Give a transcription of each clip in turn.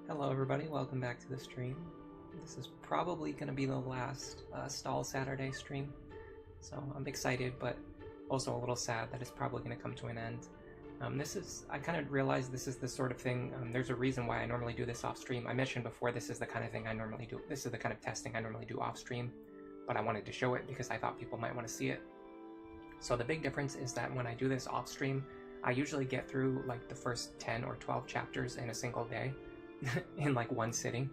Hello everybody, welcome back to the stream. This is probably going to be the last Stahl Saturday stream, so I'm excited but also a little sad that it's probably going to come to an end. I kind of realized this is the sort of thing, there's a reason why I normally do this off stream. I mentioned before this is the kind of thing I normally do, this is the kind of testing I normally do off stream, but I wanted to show it because I thought people might want to see it. So the big difference is that when I do this off stream, I usually get through like the first 10 or 12 chapters in a single day. In like one sitting,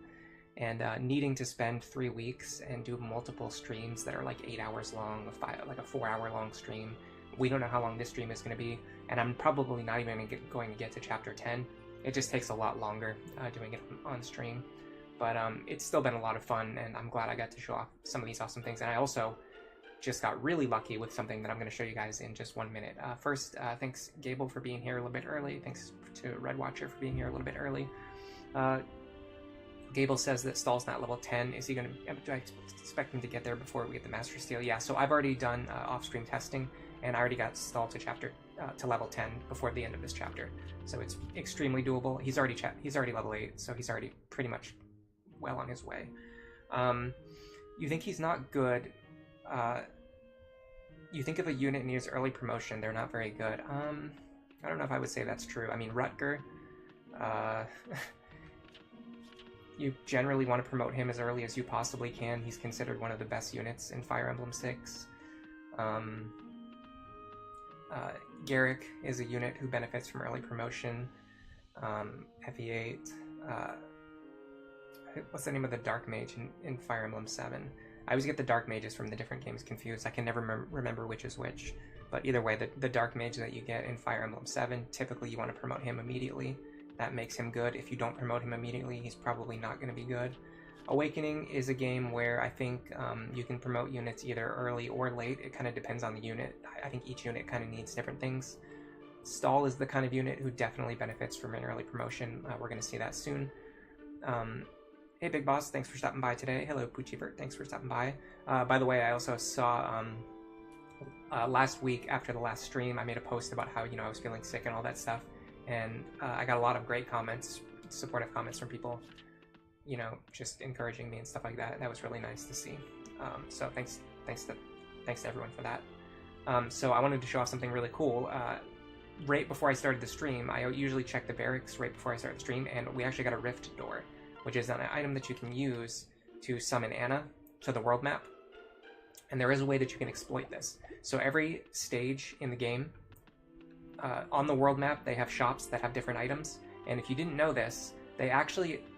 and needing to spend 3 weeks and do multiple streams that are like 8 hours long, like a 4-hour long stream. We don't know how long this stream is going to be, and I'm probably not even going to get to chapter 10. It just takes a lot longer doing it on stream, but it's still been a lot of fun, and I'm glad I got to show off some of these awesome things. And I also just got really lucky with something that I'm going to show you guys in just 1 minute. First, thanks Gable for being here a little bit early. Thanks to Red Watcher for being here a little bit early. Gable says that Stahl's not level 10. Is he going to? Do I expect him to get there before we get the Master Steel? Yeah. So I've already done off-stream testing, and I already got Stahl to level 10 before the end of this chapter. So it's extremely doable. He's already level 8, so he's already pretty much well on his way. You think he's not good? You think if a unit needs early promotion, they're not very good. I don't know if I would say that's true. I mean, Rutger. You generally want to promote him as early as you possibly can. He's considered one of the best units in Fire Emblem 6. Garrick is a unit who benefits from early promotion. FE8. What's the name of the Dark Mage in Fire Emblem 7? I always get the Dark Mages from the different games confused. I can never remember which is which. But either way, the Dark Mage that you get in Fire Emblem 7, typically you want to promote him immediately. That makes him good. If you don't promote him immediately, he's probably not going to be good. Awakening is a game where I think you can promote units either early or late. It kind of depends on the unit. I think each unit kind of needs different things. Stahl is the kind of unit who definitely benefits from an early promotion. We're going to see that soon. Hey Big Boss, thanks for stopping by today. Hello Poochievert, thanks for stopping by. By the way, I also saw last week after the last stream, I made a post about how I was feeling sick and all that stuff. And I got a lot of great comments, supportive comments from people, just encouraging me and stuff like that. That was really nice to see. So thanks to everyone for that. So I wanted to show off something really cool. Right before I started the stream, I usually check the barracks right before I start the stream, and we actually got a rift door, which is an item that you can use to summon Anna to the world map. And there is a way that you can exploit this. So every stage in the game, on the world map, they have shops that have different items, and if you didn't know this,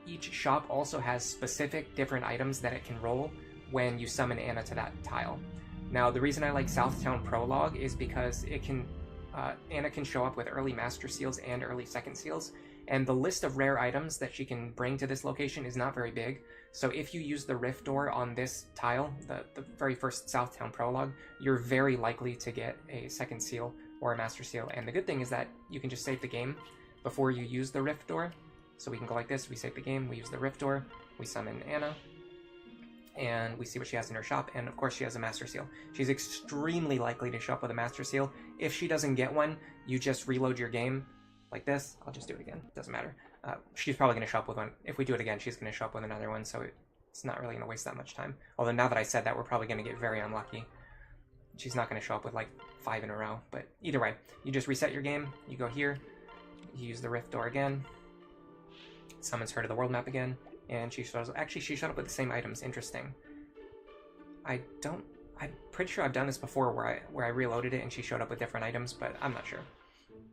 each shop also has specific different items that it can roll when you summon Anna to that tile. Now, the reason I like Southtown Prologue is because Anna can show up with early Master Seals and early Second Seals, and the list of rare items that she can bring to this location is not very big, so if you use the Rift Door on this tile, the very first Southtown Prologue, you're very likely to get a Second Seal or a Master Seal. And the good thing is that you can just save the game before you use the Rift Door. So we can go like this, we save the game, we use the Rift Door, we summon Anna, and we see what she has in her shop, and of course she has a Master Seal. She's extremely likely to show up with a Master Seal. If she doesn't get one, you just reload your game like this. I'll just do it again, doesn't matter. She's probably going to show up with one. If we do it again, she's going to show up with another one, so it's not really going to waste that much time. Although now that I said that, we're probably going to get very unlucky. She's not going to show up with like 5 in a row, but either way, you just reset your game, you go here, you use the Rift Door again, summons her to the world map again, and she showed up with the same items. Interesting. I'm pretty sure I've done this before where I reloaded it and she showed up with different items, but I'm not sure.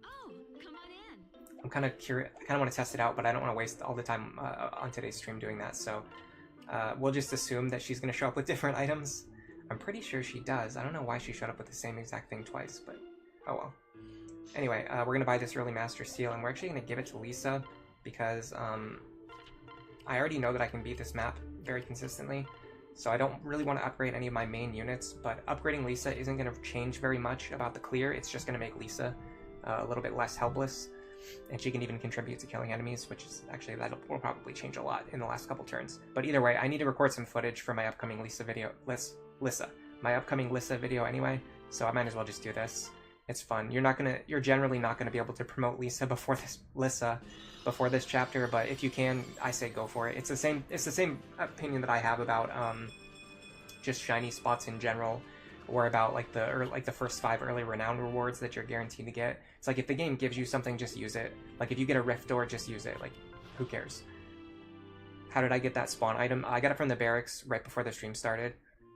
Oh, come on in. I'm kind of curious, I kind of want to test it out, but I don't want to waste all the time on today's stream doing that, so we'll just assume that she's going to show up with different items. I'm pretty sure she does. I don't know why she showed up with the same exact thing twice, but oh well. Anyway, we're going to buy this early Master Seal, and we're actually going to give it to Lisa, because I already know that I can beat this map very consistently, so I don't really want to upgrade any of my main units, but upgrading Lisa isn't going to change very much about the clear. It's just going to make Lisa a little bit less helpless, and she can even contribute to killing enemies, which is actually, that will probably change a lot in the last couple turns. But either way, I need to record some footage for my upcoming my upcoming Lissa video anyway, so I might as well just do this. It's fun. You're generally not gonna be able to promote Lisa before this chapter, but if you can, I say go for it. It's the same opinion that I have about just shiny spots in general, or about like the first 5 early renown rewards that you're guaranteed to get. It's like if the game gives you something, just use it. Like if you get a rift door, just use it. Like who cares? How did I get that spawn item? I got it from the barracks right before the stream started.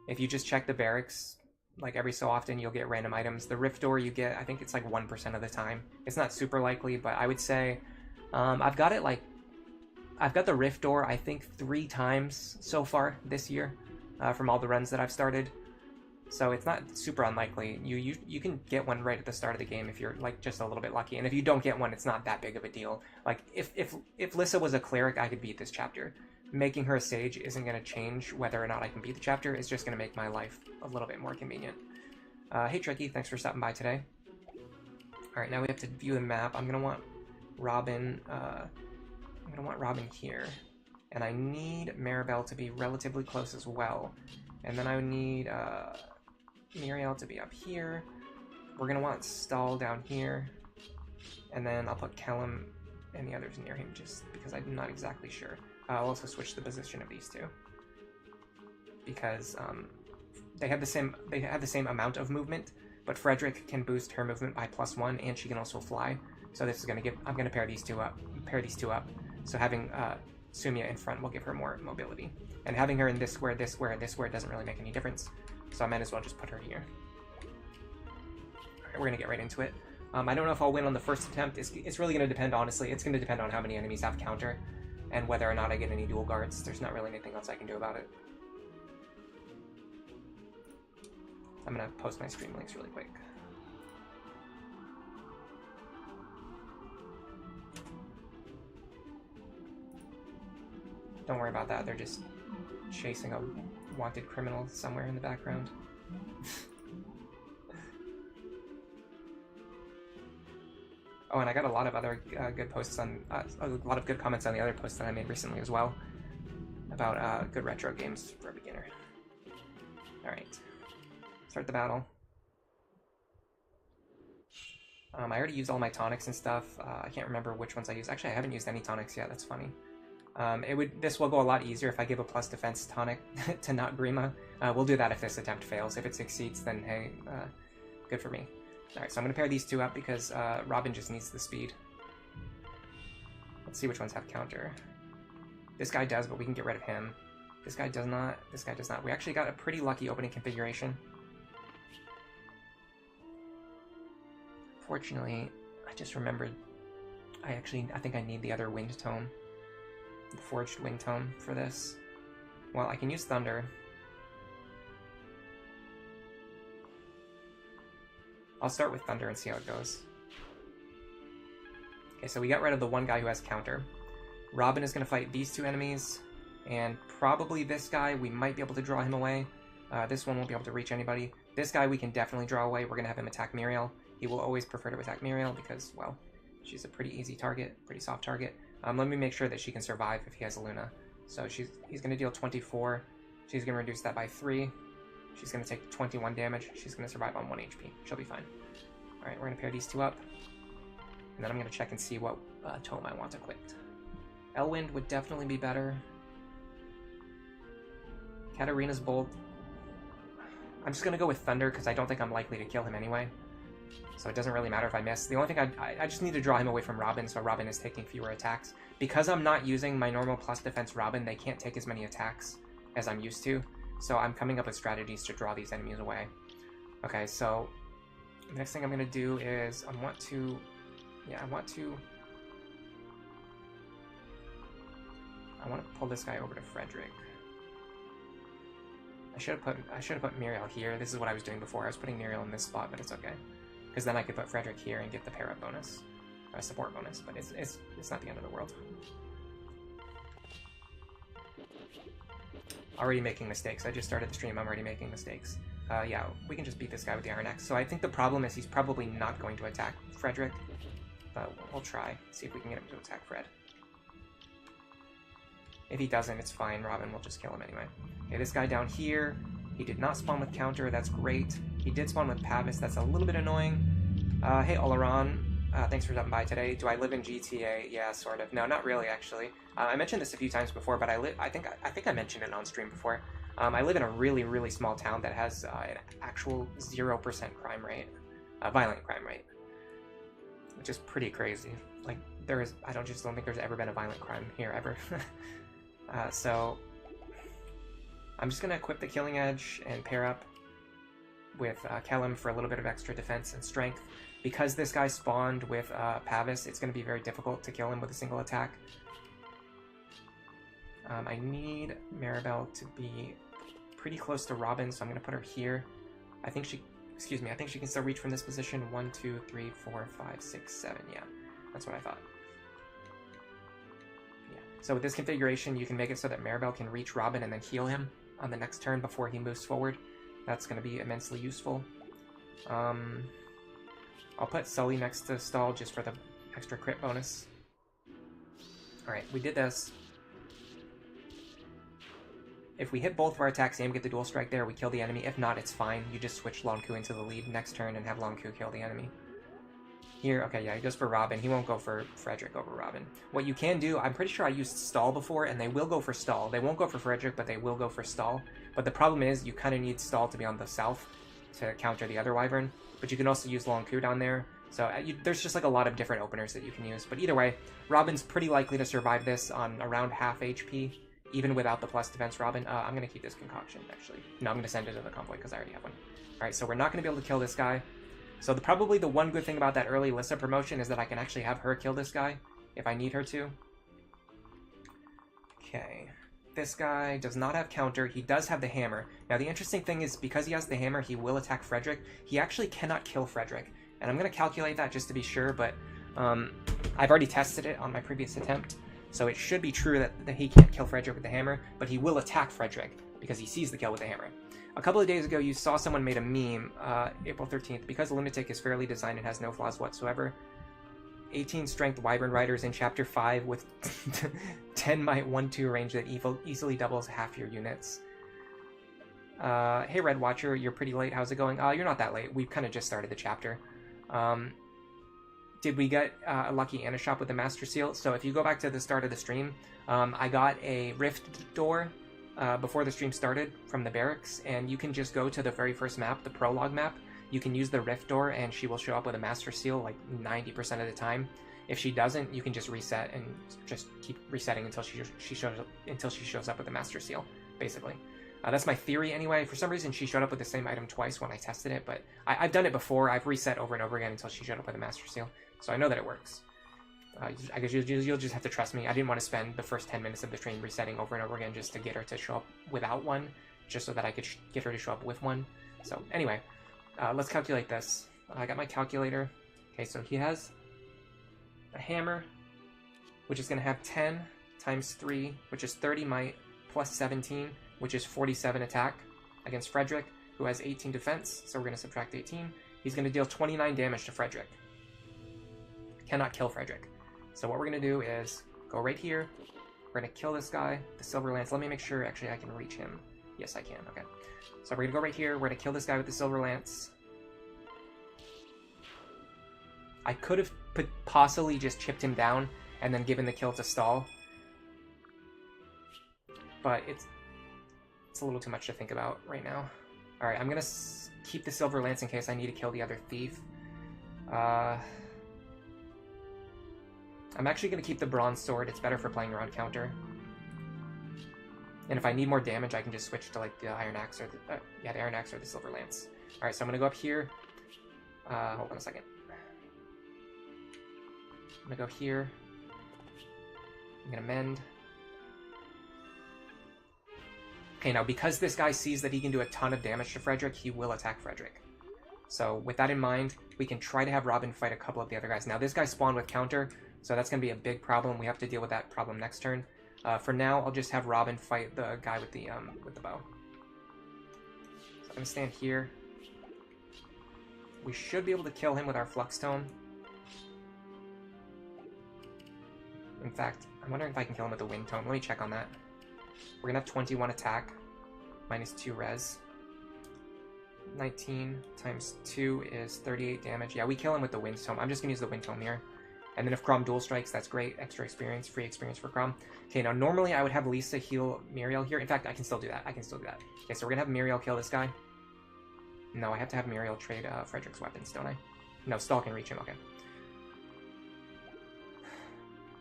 If you just check the barracks, like every so often, you'll get random items. The rift door you get, I think it's like 1% of the time. It's not super likely, but I would say I've got the rift door I think 3 times so far this year from all the runs that I've started. So it's not super unlikely. You can get one right at the start of the game if you're like just a little bit lucky. And if you don't get one, it's not that big of a deal. Like if Lissa was a cleric, I could beat this chapter. Making her a sage isn't going to change whether or not I can beat the chapter. It's just going to make my life a little bit more convenient. Hey Tricky, thanks for stopping by today. Alright, now we have to view the map. I'm going to want Robin here. And I need Maribel to be relatively close as well. And then I would need Muriel to be up here. We're going to want Stahl down here. And then I'll put Kellum and the others near him just because I'm not exactly sure. I'll also switch the position of these two because they have the same amount of movement, but Frederick can boost her movement by +1, and she can also fly. So this is going to give. I'm going to pair these two up. So having Sumia in front will give her more mobility, and having her in this square, this square, this square doesn't really make any difference. So I might as well just put her here. All right, we're going to get right into it. I don't know if I'll win on the first attempt. It's really going to depend, honestly. It's going to depend on how many enemies have counter, and whether or not I get any dual guards. There's not really anything else I can do about it. I'm going to post my stream links really quick. Don't worry about that. They're just chasing a wanted criminal somewhere in the background. Oh, and I got a lot of other good posts on, a lot of good comments on the other posts that I made recently as well about good retro games for a beginner. All right, start the battle. I already used all my tonics and stuff. I can't remember which ones I used. Actually, I haven't used any tonics yet. That's funny. This will go a lot easier if I give a plus defense tonic to not Grima. We'll do that if this attempt fails. If it succeeds, then hey, good for me. Alright, so I'm going to pair these two up because Robin just needs the speed. Let's see which ones have counter. This guy does, but we can get rid of him. This guy does not. This guy does not. We actually got a pretty lucky opening configuration. Fortunately, I just remembered I think I need the other wind tome. The forged wind tome for this. Well, I can use thunder. I'll start with thunder and see how it goes. Okay, so we got rid of the one guy who has counter. Robin is going to fight these two enemies, and probably this guy, we might be able to draw him away. This one won't be able to reach anybody. This guy we can definitely draw away. We're going to have him attack Muriel. He will always prefer to attack Muriel because, well, she's a pretty easy target, pretty soft target. Let me make sure that she can survive if he has a Luna. So he's going to deal 24. She's going to reduce that by 3. She's going to take 21 damage. She's going to survive on 1 HP. She'll be fine. Alright, we're going to pair these two up. And then I'm going to check and see what tome I want equipped. Elwind would definitely be better. Katarina's Bolt. I'm just going to go with Thunder because I don't think I'm likely to kill him anyway. So it doesn't really matter if I miss. The only thing I just need to draw him away from Robin so Robin is taking fewer attacks. Because I'm not using my normal plus defense Robin, they can't take as many attacks as I'm used to. So I'm coming up with strategies to draw these enemies away. Okay, so the next thing I'm going to do is I want to pull this guy over to Frederick. I should have put Muriel here. This is what I was doing before. I was putting Muriel in this spot, but it's okay. Because then I could put Frederick here and get the pair-up bonus. Support bonus, but it's not the end of the world. Already making mistakes. I just started the stream, I'm already making mistakes. Yeah, we can just beat this guy with the Iron Axe. So I think the problem is he's probably not going to attack Frederick. But we'll try. See if we can get him to attack Fred. If he doesn't, it's fine. Robin will just kill him anyway. Okay, this guy down here, he did not spawn with counter. That's great. He did spawn with Pavis. That's a little bit annoying. Hey Olaron, thanks for stopping by today. Do I live in GTA? Yeah, sort of. No, not really, actually. I mentioned this a few times before, but I think I mentioned it on stream before. I live in a really, really small town that has an actual 0% crime rate, violent crime rate, which is pretty crazy. Like, I don't think there's ever been a violent crime here, ever. So, I'm just gonna equip the Killing Edge and pair up with Kellum for a little bit of extra defense and strength. Because this guy spawned with Pavis, it's going to be very difficult to kill him with a single attack. I need Maribel to be pretty close to Robin, so I'm going to put her here. I think she can still reach from this position. 1, 2, 3, 4, 5, 6, 7. Yeah, that's what I thought. Yeah. So with this configuration, you can make it so that Maribel can reach Robin and then heal him on the next turn before he moves forward. That's going to be immensely useful. I'll put Sully next to Stahl just for the extra crit bonus. Alright, we did this. If we hit both of our attacks and get the dual strike there, we kill the enemy. If not, it's fine. You just switch Lonku into the lead next turn and have Lonku kill the enemy. Here, okay, yeah, he goes for Robin. He won't go for Frederick over Robin. What you can do, I'm pretty sure I used Stahl before, and they will go for Stahl. They won't go for Frederick, but they will go for Stahl. But the problem is, you kind of need Stahl to be on the south to counter the other Wyvern. But you can also use Lonku down there. So there's just like a lot of different openers that you can use. But either way, Robin's pretty likely to survive this on around half HP, even without the plus defense Robin. I'm going to keep this concoction, actually. No, I'm going to send it to the convoy because I already have one. Alright, so we're not going to be able to kill this guy. So probably the one good thing about that early Lissa promotion is that I can actually have her kill this guy if I need her to. Okay. This guy does not have counter. He does have the hammer. Now, the interesting thing is, because he has the hammer, he will attack Frederick. He actually cannot kill Frederick. And I'm going to calculate that just to be sure, but I've already tested it on my previous attempt. So it should be true that he can't kill Frederick with the hammer, but he will attack Frederick because he sees the kill with the hammer. A couple of days ago, you saw someone made a meme, April 13th, because Lunatic is fairly designed and has no flaws whatsoever. 18 strength Wyvern Riders in Chapter 5 with 10 might 1-2 range that easily doubles half your units. Hey Red Watcher, you're pretty late. How's it going? You're not that late. We've kind of just started the chapter. Did we get a lucky Anna shop with the Master Seal? So if you go back to the start of the stream, I got a rift door before the stream started from the barracks, and you can just go to the very first map, the prologue map. You can use the rift door, and she will show up with a Master Seal like 90% of the time. If she doesn't, you can just reset and just keep resetting until she shows up with the Master Seal, basically. That's my theory anyway. For some reason, she showed up with the same item twice when I tested it, but I've done it before. I've reset over and over again until she showed up with a Master Seal, so I know that it works. I guess you'll just have to trust me. I didn't want to spend the first 10 minutes of the stream resetting over and over again just to get her to show up without one, just so that I could get her to show up with one. So anyway, let's calculate this. I got my calculator. Okay, so he has a hammer, which is going to have 10 times 3, which is 30 might, plus 17, which is 47 attack against Frederick, who has 18 defense, so we're going to subtract 18. He's going to deal 29 damage to Frederick. Cannot kill Frederick. So what we're going to do is go right here. We're going to kill this guy, the Silver Lance. Let me make sure, actually, I can reach him. Yes, I can. Okay. So we're going to go right here. We're going to kill this guy with the Silver Lance. I could have possibly just chipped him down and then given the kill to Stahl. But it's a little too much to think about right now. Alright, I'm going to keep the Silver Lance in case I need to kill the other thief. I'm actually going to keep the Bronze Sword. It's better for playing around counter. And if I need more damage, I can just switch to like the Iron Axe or the Iron Axe or the Silver Lance. Alright, so I'm going to go up here. Hold on a second. I'm going to go here. I'm going to mend. Okay, now because this guy sees that he can do a ton of damage to Frederick, he will attack Frederick. So with that in mind, we can try to have Robin fight a couple of the other guys. Now this guy spawned with counter, so that's going to be a big problem. We have to deal with that problem next turn. For now, I'll just have Robin fight the guy with the bow. So I'm going to stand here. We should be able to kill him with our Flux Tome. In fact, I'm wondering if I can kill him with the Wind Tome. Let me check on that. We're going to have 21 attack, minus 2 res. 19 times 2 is 38 damage. Yeah, we kill him with the Wind Tome. I'm just going to use the Wind Tome here. And then if Chrom dual strikes, that's great. Extra experience, free experience for Chrom. Okay, now normally I would have Lisa heal Muriel here. In fact, I can still do that. Okay, so we're going to have Muriel kill this guy. No, I have to have Muriel trade Frederick's weapons, don't I? No, Stahl can reach him. Okay.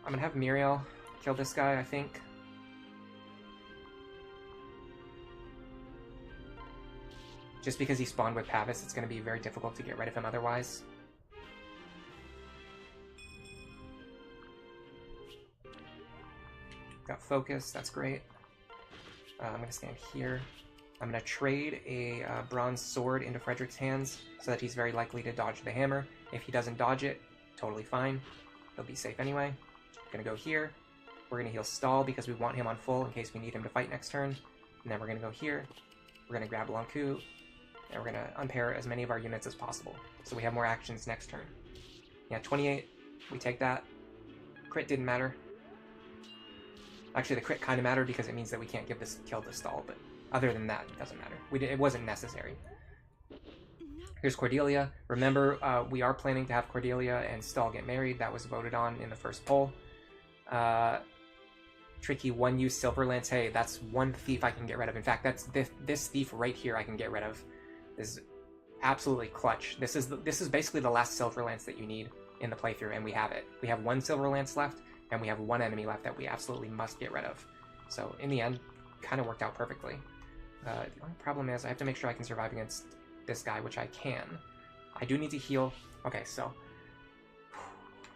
I'm going to have Muriel kill this guy, I think. Just because he spawned with Pavis, it's going to be very difficult to get rid of him otherwise. Got focus, that's great. I'm going to stand here. I'm going to trade a bronze sword into Frederick's hands so that he's very likely to dodge the hammer. If he doesn't dodge it, totally fine. He'll be safe anyway. Going to go here. We're going to heal Stahl because we want him on full in case we need him to fight next turn. And then we're going to go here. We're going to grab Lanku. And we're going to unpair as many of our units as possible. So we have more actions next turn. Yeah, 28. We take that. Crit didn't matter. Actually, the crit kind of mattered because it means that we can't give this kill to Stahl, but other than that, it doesn't matter. It wasn't necessary. Here's Cordelia. Remember, we are planning to have Cordelia and Stahl get married. That was voted on in the first poll. Tricky one-use Silver Lance. Hey, that's one thief I can get rid of. In fact, that's this thief right here I can get rid of. This is absolutely clutch. This is basically the last Silver Lance that you need in the playthrough, and we have it. We have one Silver Lance left, and we have one enemy left that we absolutely must get rid of. So in the end, kind of worked out perfectly. The only problem is I have to make sure I can survive against this guy, which I can. I do need to heal. Okay, so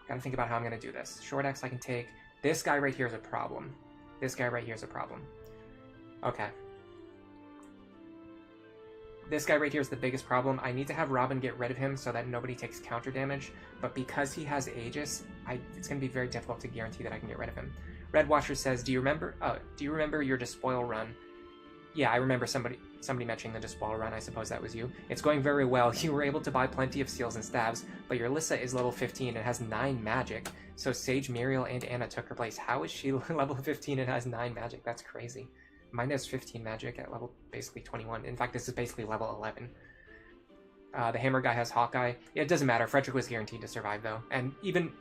gotta think about how I'm gonna do this. Short X I can take. This guy right here is a problem. This guy right here is a problem. Okay. This guy right here is the biggest problem. I need to have Robin get rid of him so that nobody takes counter damage, but because he has Aegis, it's going to be very difficult to guarantee that I can get rid of him. Red Washer says, do you remember your Despoil run? Yeah, I remember somebody mentioning the Despoil run. I suppose that was you. It's going very well. You were able to buy plenty of seals and stabs, but your Lissa is level 15 and has 9 magic. So Sage, Muriel, and Anna took her place. How is she level 15 and has 9 magic? That's crazy. Mine has 15 magic at level basically 21. In fact, this is basically level 11. The hammer guy has Hawkeye. It doesn't matter. Frederick was guaranteed to survive, though. And even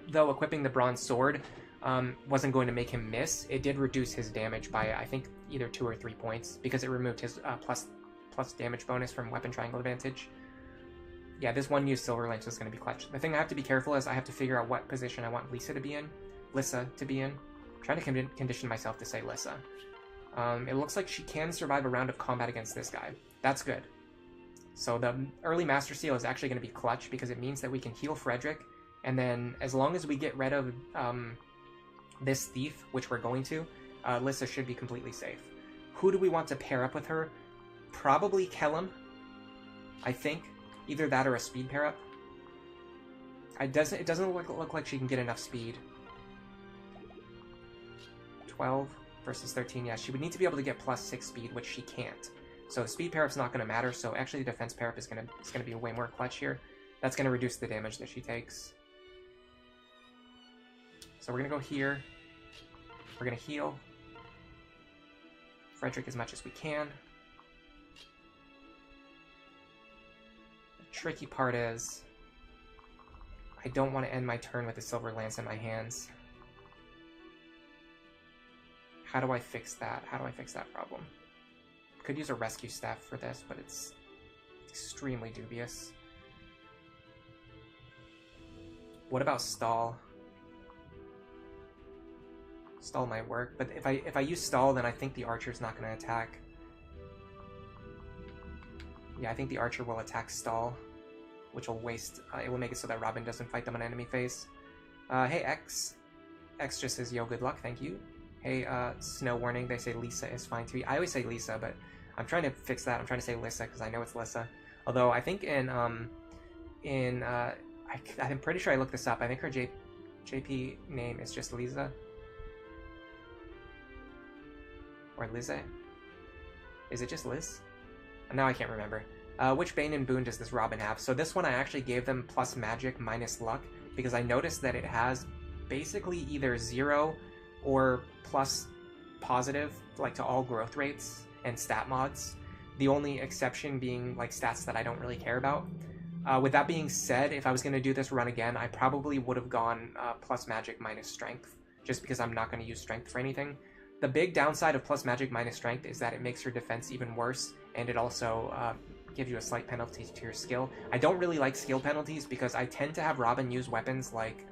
though equipping the bronze sword wasn't going to make him miss, it did reduce his damage by, I think, either 2 or 3 points because it removed his plus damage bonus from weapon triangle advantage. Yeah, this one-use Silver Lance is going to be clutch. The thing I have to be careful is I have to figure out what position I want Lissa to be in. I'm trying to condition myself to say Lissa. It looks like she can survive a round of combat against this guy. That's good. So the early Master Seal is actually going to be clutch because it means that we can heal Frederick, and then as long as we get rid of this thief, which we're going to, Lissa should be completely safe. Who do we want to pair up with her? Probably Kellum, I think. Either that or a speed pair up. It doesn't look like she can get enough speed. 12 versus 13. Yeah, she would need to be able to get plus 6 speed, which she can't. So the speed pair up's not going to matter. So actually, the defense pair up is going to be way more clutch here. That's going to reduce the damage that she takes. So we're going to go here. We're going to heal Frederick as much as we can. The tricky part is I don't want to end my turn with a Silver Lance in my hands. How do I fix that? How do I fix that problem? Could use a rescue staff for this, but it's extremely dubious. What about Stahl? Stahl might work, but if I use Stahl, then I think the archer's not going to attack. Yeah, I think the archer will attack Stahl, which will waste. It will make it so that Robin doesn't fight them on enemy phase. Hey X. X just says yo, good luck, thank you. Hey, Snow Warning, they say Lissa is fine too. I always say Lissa, but I'm trying to fix that. I'm trying to say Lissa because I know it's Lissa. Although I think I'm pretty sure I looked this up. I think her JP name is just Lisa. Or Lizzie? Is it just Liz? Now I can't remember. Which Bane and Boon does this Robin have? So this one I actually gave them plus magic minus luck because I noticed that it has basically either 0 or plus positive, like to all growth rates and stat mods. The only exception being like stats that I don't really care about. With that being said, if I was going to do this run again, I probably would have gone plus magic minus strength, just because I'm not going to use strength for anything. The big downside of plus magic minus strength is that it makes your defense even worse, and it also gives you a slight penalty to your skill. I don't really like skill penalties because I tend to have Robin use weapons like,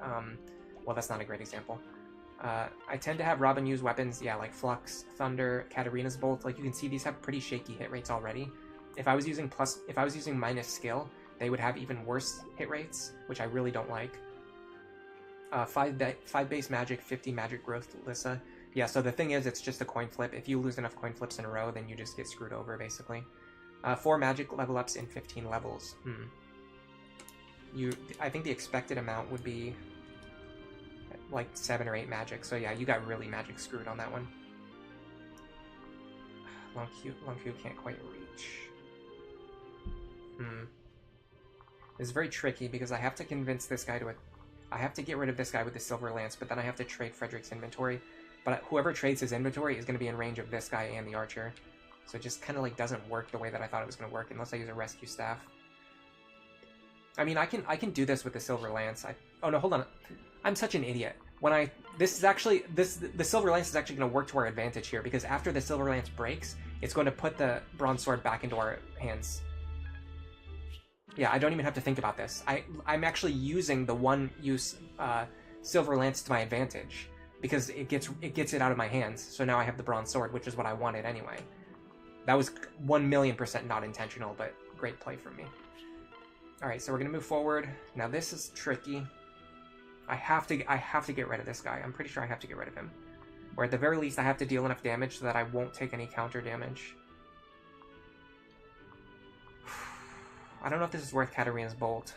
well, that's not a great example. I tend to have Robin use weapons, yeah, like Flux, Thunder, Katarina's Bolt. Like you can see, these have pretty shaky hit rates already. If I was using minus skill, they would have even worse hit rates, which I really don't like. 5 base magic, 50 magic growth, Lissa. Yeah, so the thing is, it's just a coin flip. If you lose enough coin flips in a row, then you just get screwed over, basically. 4 magic level ups in 15 levels. I think the expected amount would be like 7 or 8 magic. So yeah, you got really magic screwed on that one. Long Q can't quite reach. It's very tricky because I have to convince this guy I have to get rid of this guy with the Silver Lance, but then I have to trade Frederick's inventory. But whoever trades his inventory is going to be in range of this guy and the archer. So it just kind of like doesn't work the way that I thought it was going to work unless I use a rescue staff. I mean, I can do this with the Silver Lance. Oh no, hold on. I'm such an idiot. The Silver Lance is actually going to work to our advantage here, because after the Silver Lance breaks, it's going to put the Bronze Sword back into our hands. Yeah, I don't even have to think about this. I'm actually using the one-use Silver Lance to my advantage, because it gets it out of my hands. So now I have the Bronze Sword, which is what I wanted anyway. That was 1,000,000% not intentional, but great play from me. Alright, so we're going to move forward. Now this is tricky. I have to get rid of this guy. I'm pretty sure I have to get rid of him. Or at the very least, I have to deal enough damage so that I won't take any counter damage. I don't know if this is worth Katarina's Bolt.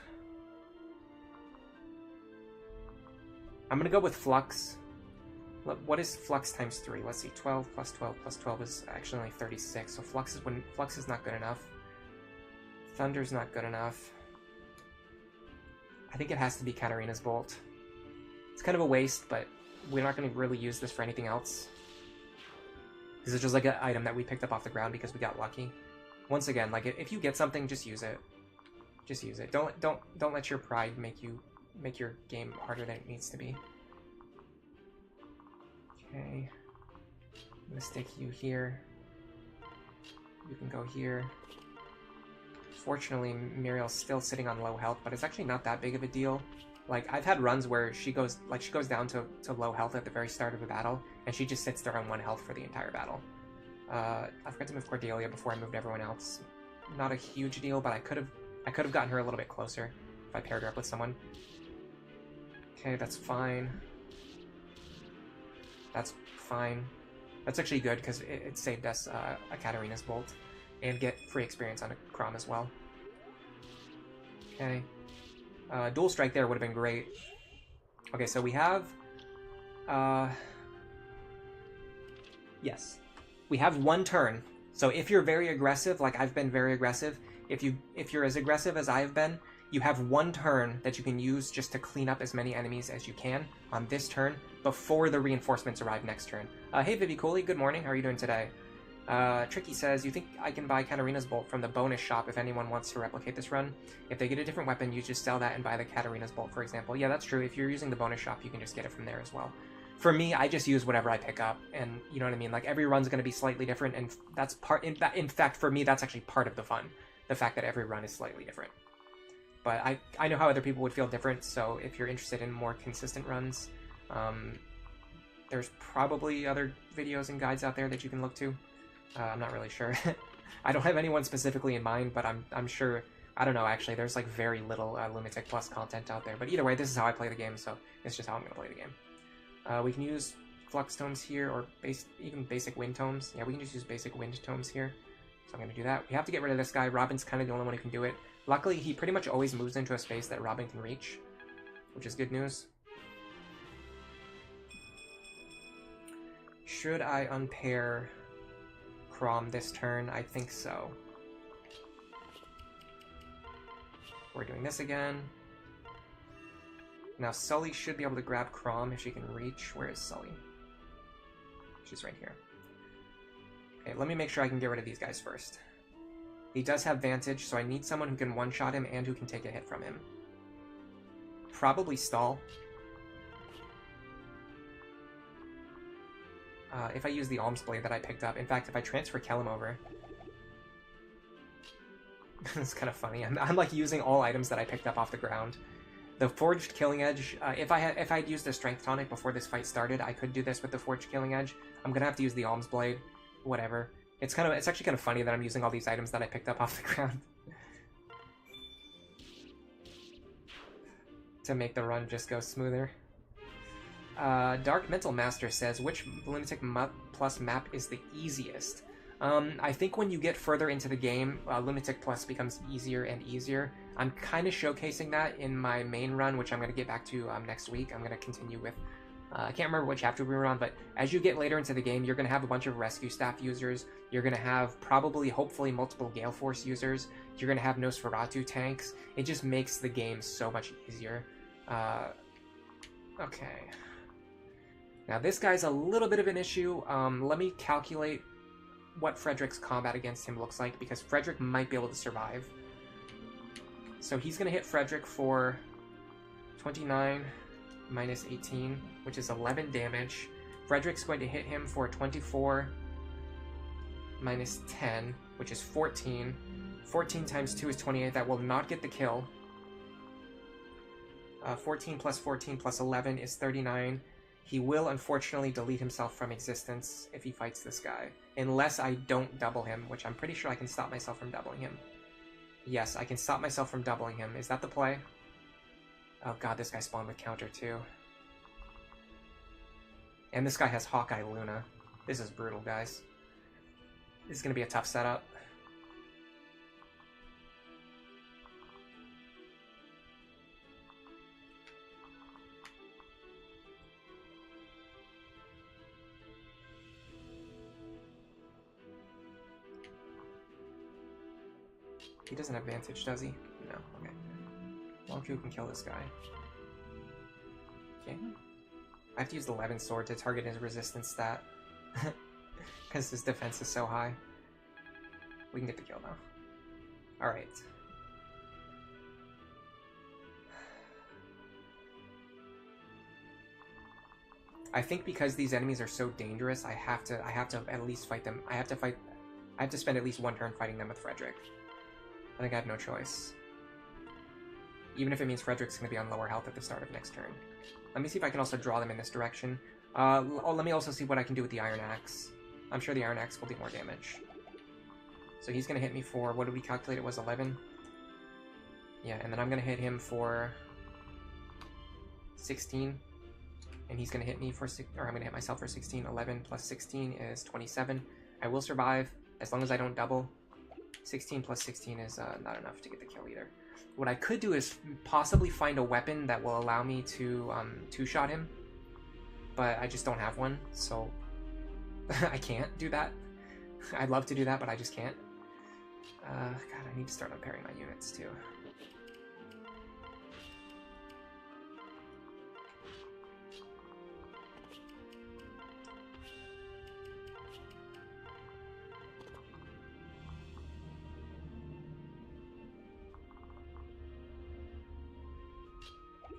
I'm going to go with Flux. What is Flux times 3? Let's see. 12 plus 12 plus 12 is actually only 36. So Flux is not good enough. Thunder's not good enough. I think it has to be Katarina's Bolt. It's kind of a waste, but we're not going to really use this for anything else. This is just like an item that we picked up off the ground because we got lucky. Once again, like if you get something, just use it. Just use it. Don't let your pride make your game harder than it needs to be. Okay. I'm gonna stick you here. You can go here. Fortunately, Muriel's still sitting on low health, but it's actually not that big of a deal. Like, I've had runs where she goes down to low health at the very start of a battle, and she just sits there on 1 health for the entire battle. I forgot to move Cordelia before I moved everyone else. Not a huge deal, but I could have gotten her a little bit closer if I paired her up with someone. Okay, that's fine. That's fine. That's actually good, because it saved us a Katarina's Bolt. And get free experience on a Crom as well. Okay. Dual Strike there would have been great. Okay, so we have... yes. We have 1 turn. So if you're very aggressive, like I've been very aggressive, if you're as aggressive as I've been, you have 1 turn that you can use just to clean up as many enemies as you can on this turn before the reinforcements arrive next turn. Hey Vivi Cooley, good morning. How are you doing today? Tricky says, you think I can buy Katarina's Bolt from the bonus shop if anyone wants to replicate this run? If they get a different weapon, you just sell that and buy the Katarina's Bolt, for example. Yeah, that's true. If you're using the bonus shop, you can just get it from there as well. For me, I just use whatever I pick up, and you know what I mean? Like, every run's going to be slightly different, and that's in fact, for me, that's actually part of the fun. The fact that every run is slightly different. But I know how other people would feel different, so if you're interested in more consistent runs, there's probably other videos and guides out there that you can look to. I'm not really sure. I don't have anyone specifically in mind, but I'm sure... I don't know, actually. There's like very little Lunatic Plus content out there. But either way, this is how I play the game, so it's just how I'm going to play the game. We can use Flux Tomes here, or even basic Wind Tomes. Yeah, we can just use basic Wind Tomes here. So I'm going to do that. We have to get rid of this guy. Robin's kind of the only one who can do it. Luckily, he pretty much always moves into a space that Robin can reach, which is good news. Should I unpair Crom this turn? I think so. We're doing this again. Now Sully should be able to grab Crom if she can reach. Where is Sully? She's right here. Okay, let me make sure I can get rid of these guys first. He does have Vantage, so I need someone who can one-shot him and who can take a hit from him. Probably Stahl. If I use the Alms Blade that I picked up. In fact, if I transfer Kellum over... It's kind of funny. I'm like using all items that I picked up off the ground. The Forged Killing Edge, if I'd used the Strength Tonic before this fight started, I could do this with the Forged Killing Edge. I'm gonna have to use the Alms Blade. Whatever. It's actually kind of funny that I'm using all these items that I picked up off the ground. To make the run just go smoother. Dark Mental Master says, which Lunatic Plus map is the easiest? I think when you get further into the game, Lunatic Plus becomes easier and easier. I'm kind of showcasing that in my main run, which I'm going to get back to next week. I'm going to continue with... I can't remember what chapter we were on, but as you get later into the game, you're going to have a bunch of Rescue Staff users. You're going to have probably, hopefully, multiple Gale Force users. You're going to have Nosferatu tanks. It just makes the game so much easier. Okay. Now this guy's a little bit of an issue. Let me calculate what Frederick's combat against him looks like, because Frederick might be able to survive. So he's going to hit Frederick for 29 minus 18, which is 11 damage. Frederick's going to hit him for 24 minus 10, which is 14. 14 times 2 is 28. That will not get the kill. 14 plus 14 plus 11 is 39. He will, unfortunately, delete himself from existence if he fights this guy. Unless I don't double him, which I'm pretty sure I can stop myself from doubling him. Yes, I can stop myself from doubling him. Is that the play? Oh god, this guy spawned with counter too. And this guy has Hawkeye Luna. This is brutal, guys. This is going to be a tough setup. He doesn't have Vantage, does he? No, okay. Longku can kill this guy. Okay. I have to use the Levin Sword to target his resistance stat. Because his defense is so high. We can get the kill now. Alright. I think because these enemies are so dangerous, I have to at least fight them. I have to spend at least one turn fighting them with Frederick. I think I have no choice. Even if it means Frederick's going to be on lower health at the start of next turn. Let me see if I can also draw them in this direction. Let me also see what I can do with the Iron Axe. I'm sure the Iron Axe will do more damage. So he's going to hit me for, what did we calculate it was, 11? Yeah, and then I'm going to hit him for 16. And he's going to hit me for, or I'm going to hit myself for 16. 11 plus 16 is 27. I will survive as long as I don't double. 16 plus 16 is not enough to get the kill either. What I could do is possibly find a weapon that will allow me to two-shot him, but I just don't have one, so I can't do that. I'd love to do that, but I just can't. God, I need to start unpairing my units too.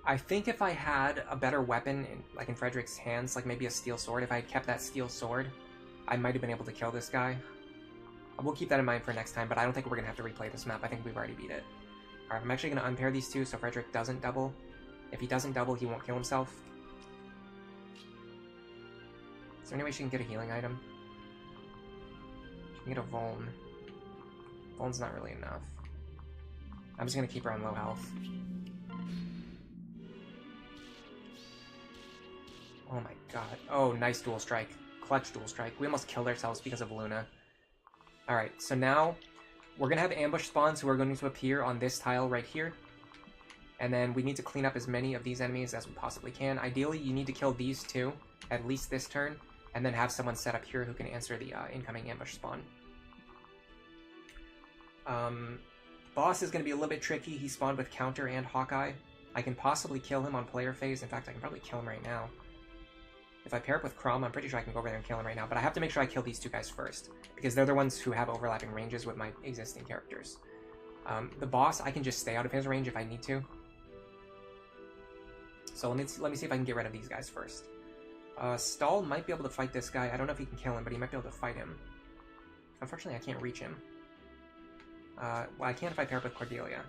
I think if I had a better weapon, like in Frederick's hands, like maybe a steel sword, if I had kept that steel sword, I might have been able to kill this guy. We'll keep that in mind for next time, but I don't think we're going to have to replay this map. I think we've already beat it. Alright, I'm actually going to unpair these two so Frederick doesn't double. If he doesn't double, he won't kill himself. Is there any way she can get a healing item? She can get a Vuln. Vuln's not really enough. I'm just going to keep her on low health. Oh my god. Oh, nice dual strike. Clutch dual strike. We almost killed ourselves because of Luna. Alright, so now we're going to have ambush spawns who are going to appear on this tile right here. And then we need to clean up as many of these enemies as we possibly can. Ideally, you need to kill these two, at least this turn, and then have someone set up here who can answer the incoming ambush spawn. Boss is going to be a little bit tricky. He spawned with counter and Hawkeye. I can possibly kill him on player phase. In fact, I can probably kill him right now. If I pair up with Crom, I'm pretty sure I can go over there and kill him right now, but I have to make sure I kill these two guys first, because they're the ones who have overlapping ranges with my existing characters. The boss, I can just stay out of his range if I need to. So let me see if I can get rid of these guys first. Stahl might be able to fight this guy. I don't know if he can kill him, but he might be able to fight him. Unfortunately, I can't reach him. Well, I can if I pair up with Cordelia.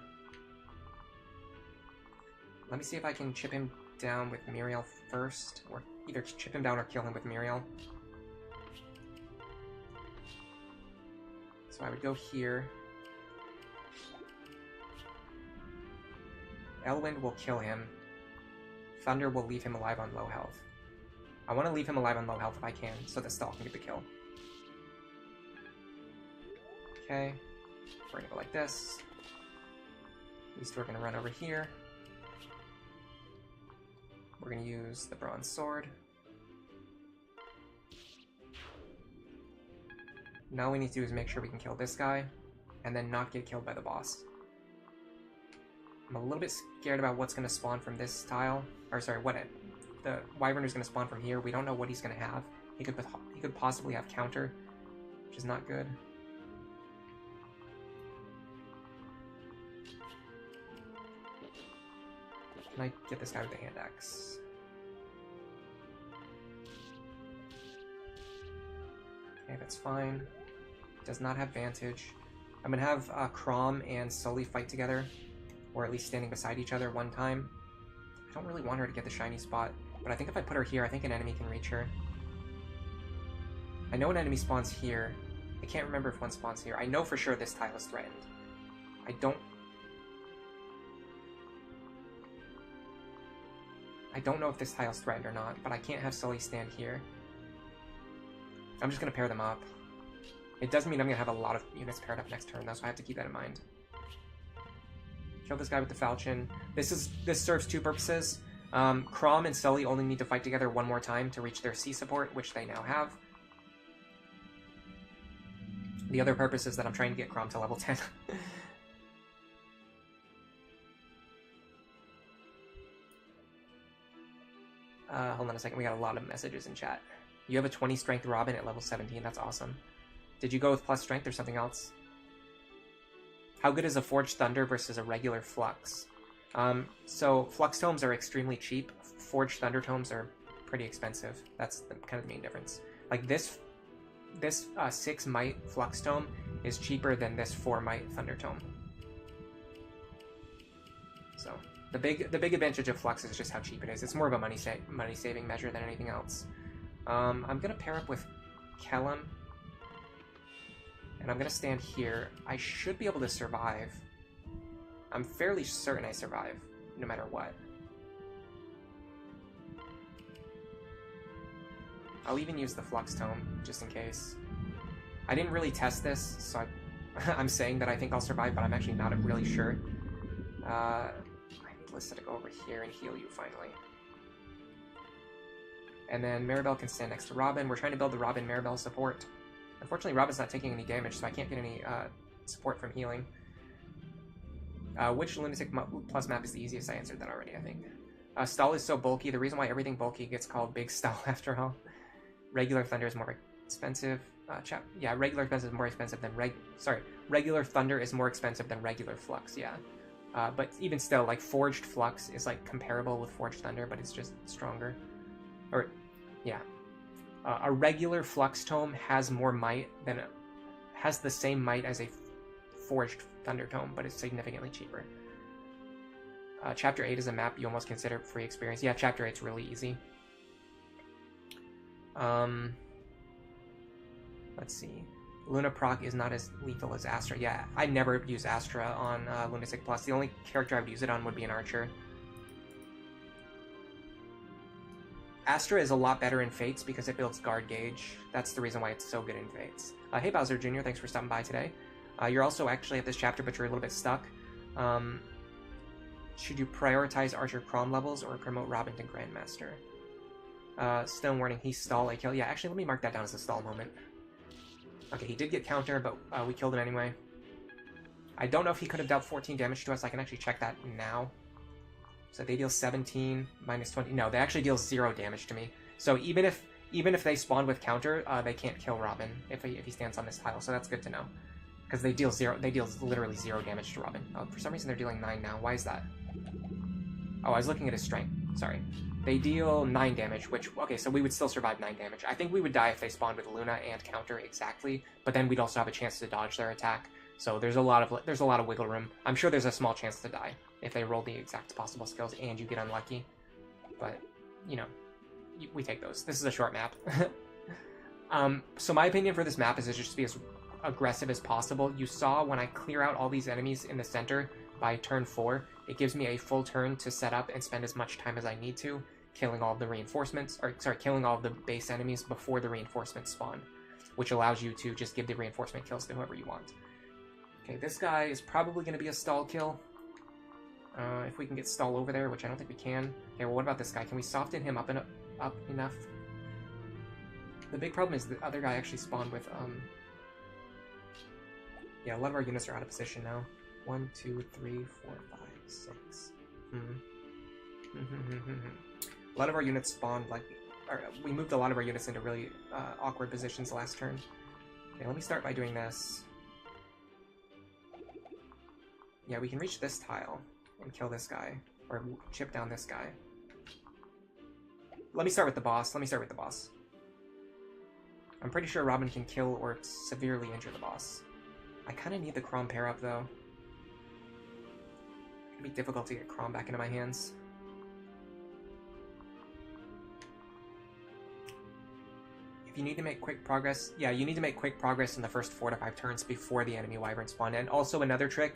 Let me see if I can chip him down with Muriel first, or either chip him down or kill him with Muriel. So I would go here. Elwind will kill him. Thunder will leave him alive on low health. I want to leave him alive on low health if I can, so that Stahl can get the kill. Okay. We're gonna go like this. These two are gonna run over here. We're gonna use the bronze sword. Now all we need to do is make sure we can kill this guy, and then not get killed by the boss. I'm a little bit scared about what's gonna spawn from this tile. Or sorry, the Wyvern is gonna spawn from here. We don't know what he's gonna have. He could possibly have counter, which is not good. Can I get this guy with the hand axe? Okay, that's fine. Does not have Vantage. I'm gonna have Crom and Sully fight together, or at least standing beside each other one time. I don't really want her to get the shiny spot, but I think if I put her here, I think an enemy can reach her. I know an enemy spawns here. I can't remember if one spawns here. I know for sure this tile is threatened. I don't know if this tile's threatened or not, but I can't have Sully stand here. I'm just going to pair them up. It does mean I'm going to have a lot of units paired up next turn, though, so I have to keep that in mind. Kill this guy with the falchion. This serves two purposes. Crom and Sully only need to fight together one more time to reach their C support, which they now have. The other purpose is that I'm trying to get Crom to level 10. Hold on a second, we got a lot of messages in chat. You have a 20 strength Robin at level 17, that's awesome. Did you go with plus strength or something else? How good is a Forged Thunder versus a regular Flux? So Flux Tomes are extremely cheap, Forged Thunder Tomes are pretty expensive. That's kind of the main difference. Like this 6 Might Flux Tome is cheaper than this 4 Might Thunder Tome. So the big advantage of Flux is just how cheap it is. It's more of a money saving measure than anything else. I'm gonna pair up with Kellum, and I'm gonna stand here. I should be able to survive. I'm fairly certain I survive, no matter what. I'll even use the Flux Tome, just in case. I didn't really test this, so I'm saying that I think I'll survive, but I'm actually not really sure. I need Lissa to go over here and heal you, finally. And then Maribel can stand next to Robin. We're trying to build the Robin-Maribel support. Unfortunately, Robin's not taking any damage, so I can't get any support from healing. Which Lunatic Plus map is the easiest? I answered that already, I think. Stahl is so bulky. The reason why everything bulky gets called Big Stahl after all. Regular Thunder is more expensive. Regular Thunder is more expensive than Regular Thunder is more expensive than regular Flux, yeah. But even still, like, Forged Flux is, like, comparable with Forged Thunder, but it's just stronger. Or, yeah. A regular Flux Tome has more might than has the same might as a Forged Thunder Tome, but it's significantly cheaper. Chapter 8 is a map you almost consider free experience. Yeah, Chapter 8's really easy. Let's see. Luna Proc is not as lethal as Astra. Yeah, I never use Astra on Lunatic Plus. The only character I would use it on would be an Archer. Astra is a lot better in Fates because it builds Guard Gauge. That's the reason why it's so good in Fates. Hey Bowser Jr., thanks for stopping by today. You're also actually at this chapter, but you're a little bit stuck. Should you prioritize Archer Crom levels or promote Robin to Grandmaster? Stone warning, he stall a kill. Yeah, actually, let me mark that down as a stall moment. Okay, he did get counter, but we killed him anyway. I don't know if he could have dealt 14 damage to us. I can actually check that now. So they deal 17 minus 20. No, they actually deal 0 damage to me. So even if they spawn with counter, they can't kill Robin if he stands on this tile. So that's good to know, because they deal literally 0 damage to Robin. Oh, for some reason they're dealing 9 now. Why is that? Oh, I was looking at his strength. Sorry. They deal 9 damage, which, okay, so we would still survive 9 damage. I think we would die if they spawned with Luna and counter exactly, but then we'd also have a chance to dodge their attack. So there's a lot of wiggle room. I'm sure there's a small chance to die if they roll the exact possible skills and you get unlucky. But, you know, we take those. This is a short map. So my opinion for this map is just to be as aggressive as possible. You saw when I clear out all these enemies in the center by turn 4, it gives me a full turn to set up and spend as much time as I need to, killing all of the reinforcements, or sorry, killing all of the base enemies before the reinforcements spawn, which allows you to just give the reinforcement kills to whoever you want. Okay, this guy is probably going to be a Stahl kill. If we can get Stahl over there, which I don't think we can. Okay, well, what about this guy? Can we soften him up enough? The big problem is the other guy actually spawned with, yeah, a lot of our units are out of position now. 1, 2, 3, 4, 5, 6. A lot of our units spawned, like, we moved a lot of our units into really awkward positions last turn. Okay, let me start by doing this. Yeah, we can reach this tile and kill this guy, or chip down this guy. Let me start with the boss. I'm pretty sure Robin can kill or severely injure the boss. I kind of need the Chrom pair up, though. It'd be difficult to get Chrom back into my hands. If you need to make quick progress, yeah, you need to make quick progress in the first 4 to 5 turns before the enemy Wyvern spawn. And also another trick,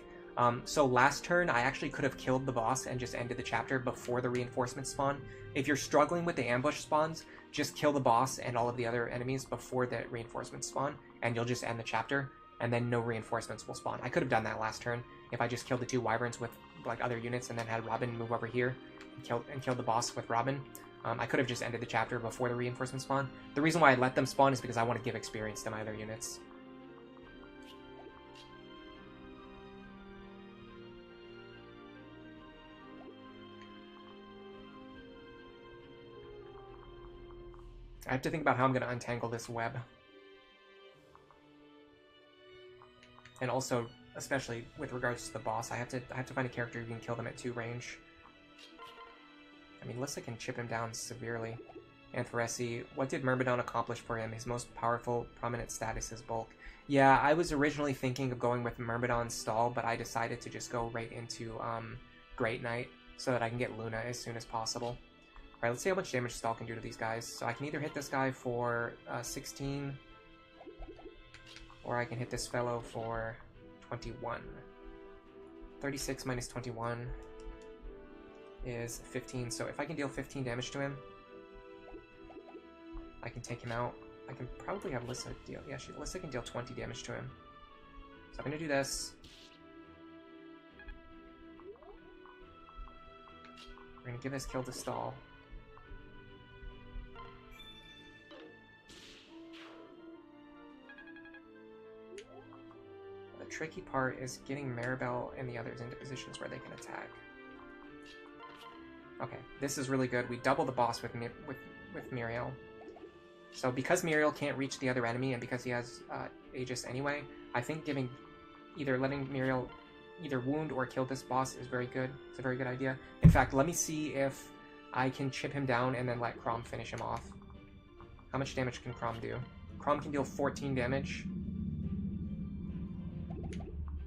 so last turn I actually could have killed the boss and just ended the chapter before the reinforcements spawn. If you're struggling with the ambush spawns, just kill the boss and all of the other enemies before the reinforcements spawn, and you'll just end the chapter, and then no reinforcements will spawn. I could have done that last turn if I just killed the 2 Wyverns with like other units and then had Robin move over here and killed the boss with Robin. I could have just ended the chapter before the reinforcements spawn. The reason why I let them spawn is because I want to give experience to my other units. I have to think about how I'm going to untangle this web. And also, especially with regards to the boss, I have to find a character who can kill them at 2 range. I mean, Lissa can chip him down severely. And Pharesi, what did Myrmidon accomplish for him? His most powerful, prominent status is bulk. Yeah, I was originally thinking of going with Myrmidon's Stahl, but I decided to just go right into Great Knight so that I can get Luna as soon as possible. Alright, let's see how much damage Stahl can do to these guys. So I can either hit this guy for 16, or I can hit this fellow for 21. 36 minus 21 is 15, so if I can deal 15 damage to him, I can take him out. I can probably have Lissa deal... Yeah, Lissa can deal 20 damage to him. So I'm going to do this. We're going to give this kill to Stahl. The tricky part is getting Maribel and the others into positions where they can attack. Okay, this is really good. We double the boss with Muriel. So because Muriel can't reach the other enemy, and because he has Aegis anyway, I think letting Muriel either wound or kill this boss is very good. It's a very good idea. In fact, let me see if I can chip him down and then let Chrom finish him off. How much damage can Chrom do? Chrom can deal 14 damage.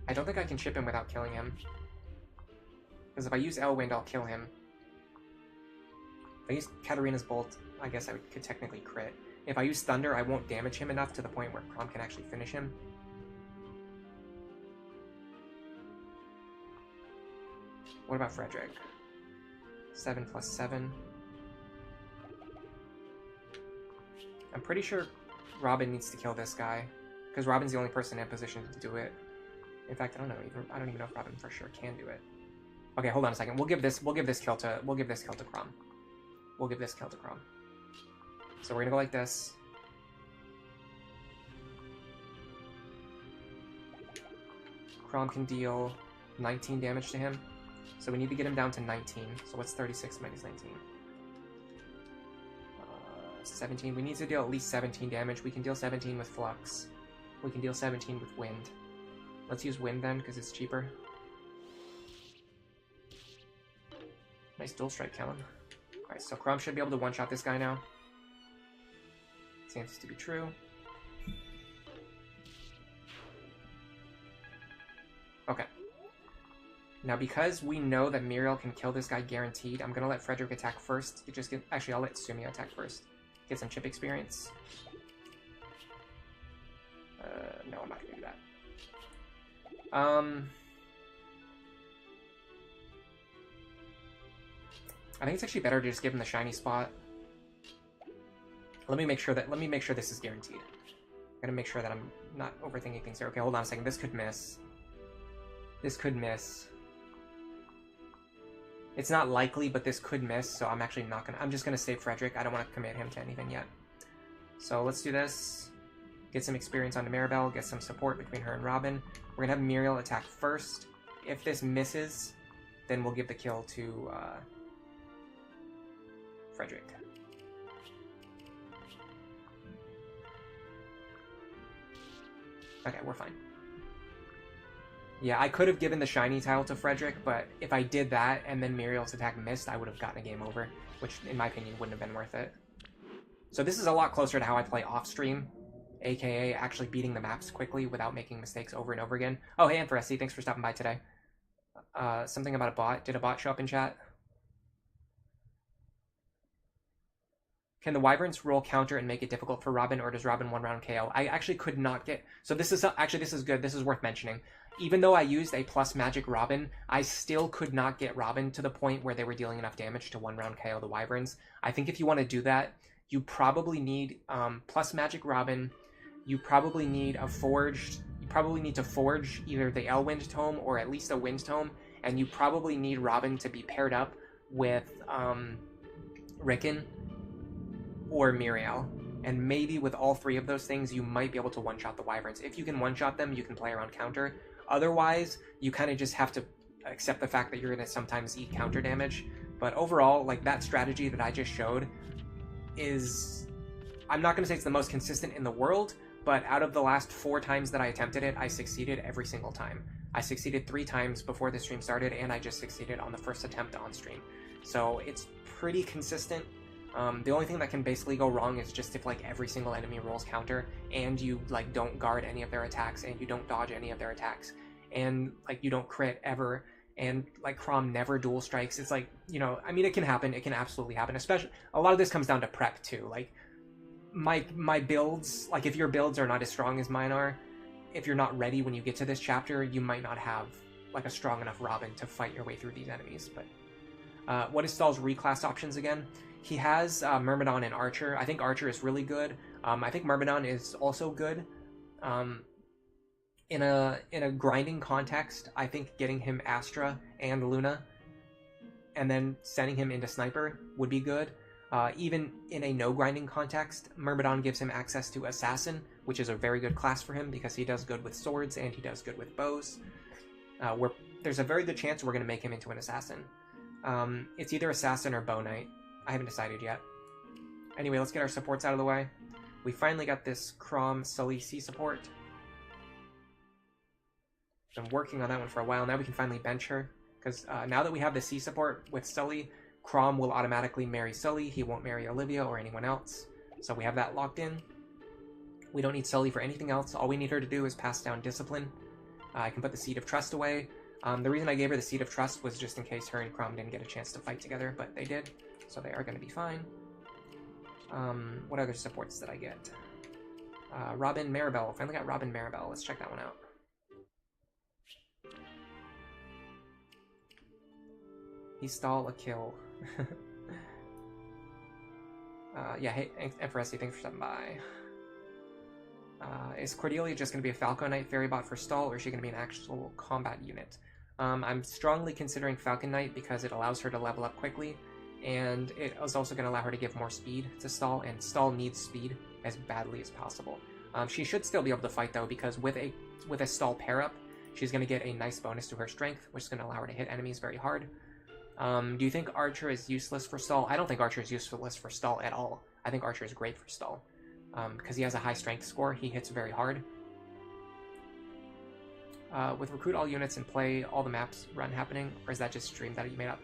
I don't think I can chip him without killing him. Because if I use Elwind, I'll kill him. If I use Katarina's Bolt, I guess I could technically crit. If I use Thunder, I won't damage him enough to the point where Chrom can actually finish him. What about Frederick? 7 plus 7. I'm pretty sure Robin needs to kill this guy, because Robin's the only person in position to do it. In fact, I don't even know if Robin for sure can do it. Okay, hold on a second. We'll give this kill to Chrom. We'll give this kill to Chrom. So we're gonna go like this. Chrom can deal 19 damage to him. So we need to get him down to 19. So what's 36 minus 19? 17. We need to deal at least 17 damage. We can deal 17 with Flux. We can deal 17 with Wind. Let's use Wind then, because it's cheaper. Nice dual strike, Kellen. Alright, so Crom should be able to one-shot this guy now. Seems to be true. Okay. Now, because we know that Muriel can kill this guy guaranteed, I'm going to let Frederick attack first. Actually, I'll let Sumio attack first. Get some chip experience. No, I'm not going to do that. I think it's actually better to just give him the shiny spot. Let me make sure this is guaranteed. I'm going to make sure that I'm not overthinking things here. Okay, hold on a second. This could miss. This could miss. It's not likely, but this could miss, so I'm actually not gonna... I'm just gonna save Frederick. I don't want to commit him to anything yet. So let's do this. Get some experience onto Maribel, get some support between her and Robin. We're gonna have Muriel attack first. If this misses, then we'll give the kill to Frederick. Okay, we're fine. Yeah, I could have given the shiny tile to Frederick, but if I did that and then Muriel's attack missed, I would have gotten a game over, which in my opinion wouldn't have been worth it. So this is a lot closer to how I play off-stream, aka actually beating the maps quickly without making mistakes over and over again. Oh, hey, Anthoresi, thanks for stopping by today. Something about a bot. Did a bot show up in chat? Can the Wyverns roll counter and make it difficult for Robin, or does Robin one-round KO? I actually could not get... So this is good. This is worth mentioning. Even though I used a plus magic Robin, I still could not get Robin to the point where they were dealing enough damage to one-round KO the Wyverns. I think if you want to do that, you probably need plus magic Robin. You probably need a forged... You probably need to forge either the Elwind Tome or at least a Wind Tome, and you probably need Robin to be paired up with Rickon or Muriel. And maybe with all three of those things, you might be able to one-shot the Wyverns. If you can one-shot them, you can play around counter. Otherwise, you kind of just have to accept the fact that you're going to sometimes eat counter damage. But overall, like, that strategy that I just showed is... I'm not going to say it's the most consistent in the world, but out of the last 4 times that I attempted it, I succeeded every single time. I succeeded 3 times before the stream started, and I just succeeded on the first attempt on stream. So it's pretty consistent. The only thing that can basically go wrong is just if, like, every single enemy rolls counter and you, like, don't guard any of their attacks and you don't dodge any of their attacks and, like, you don't crit ever and, like, Crom never dual strikes. It's like, you know, I mean, it can happen. It can absolutely happen. Especially, a lot of this comes down to prep, too. Like, my builds, like, if your builds are not as strong as mine are, if you're not ready when you get to this chapter, you might not have, like, a strong enough Robin to fight your way through these enemies. But what is Stahl's reclass options again? He has Myrmidon and Archer. I think Archer is really good. I think Myrmidon is also good. In a grinding context, I think getting him Astra and Luna and then sending him into Sniper would be good. Even in a no grinding context, Myrmidon gives him access to Assassin, which is a very good class for him because he does good with swords and he does good with bows. There's a very good chance we're going to make him into an Assassin. It's either Assassin or Bow Knight. I haven't decided yet. Anyway, let's get our supports out of the way. We finally got this Crom Sully C support. Been working on that one for a while. Now we can finally bench her. Because now that we have the C support with Sully, Crom will automatically marry Sully. He won't marry Olivia or anyone else. So we have that locked in. We don't need Sully for anything else. All we need her to do is pass down Discipline. I can put the Seed of Trust away. The reason I gave her the Seed of Trust was just in case her and Crom didn't get a chance to fight together, but they did. So they are going to be fine. What other supports did I get? Robin Maribel. Finally got Robin Maribel. Let's check that one out. He stall a kill. Yeah, hey, Empressy, thanks for stopping by. Is Cordelia just going to be a Falcon Knight fairy bot for stall, or is she going to be an actual combat unit? I'm strongly considering Falcon Knight because it allows her to level up quickly, and it is also going to allow her to give more speed to Stahl, and Stahl needs speed as badly as possible. She should still be able to fight, though, because with a Stahl pair-up, she's going to get a nice bonus to her strength, which is going to allow her to hit enemies very hard. Do you think Archer is useless for Stahl? I don't think Archer is useless for Stahl at all. I think Archer is great for Stahl. Because he has a high strength score, he hits very hard. With recruit all units and play all the maps run happening, or is that just stream that you made up?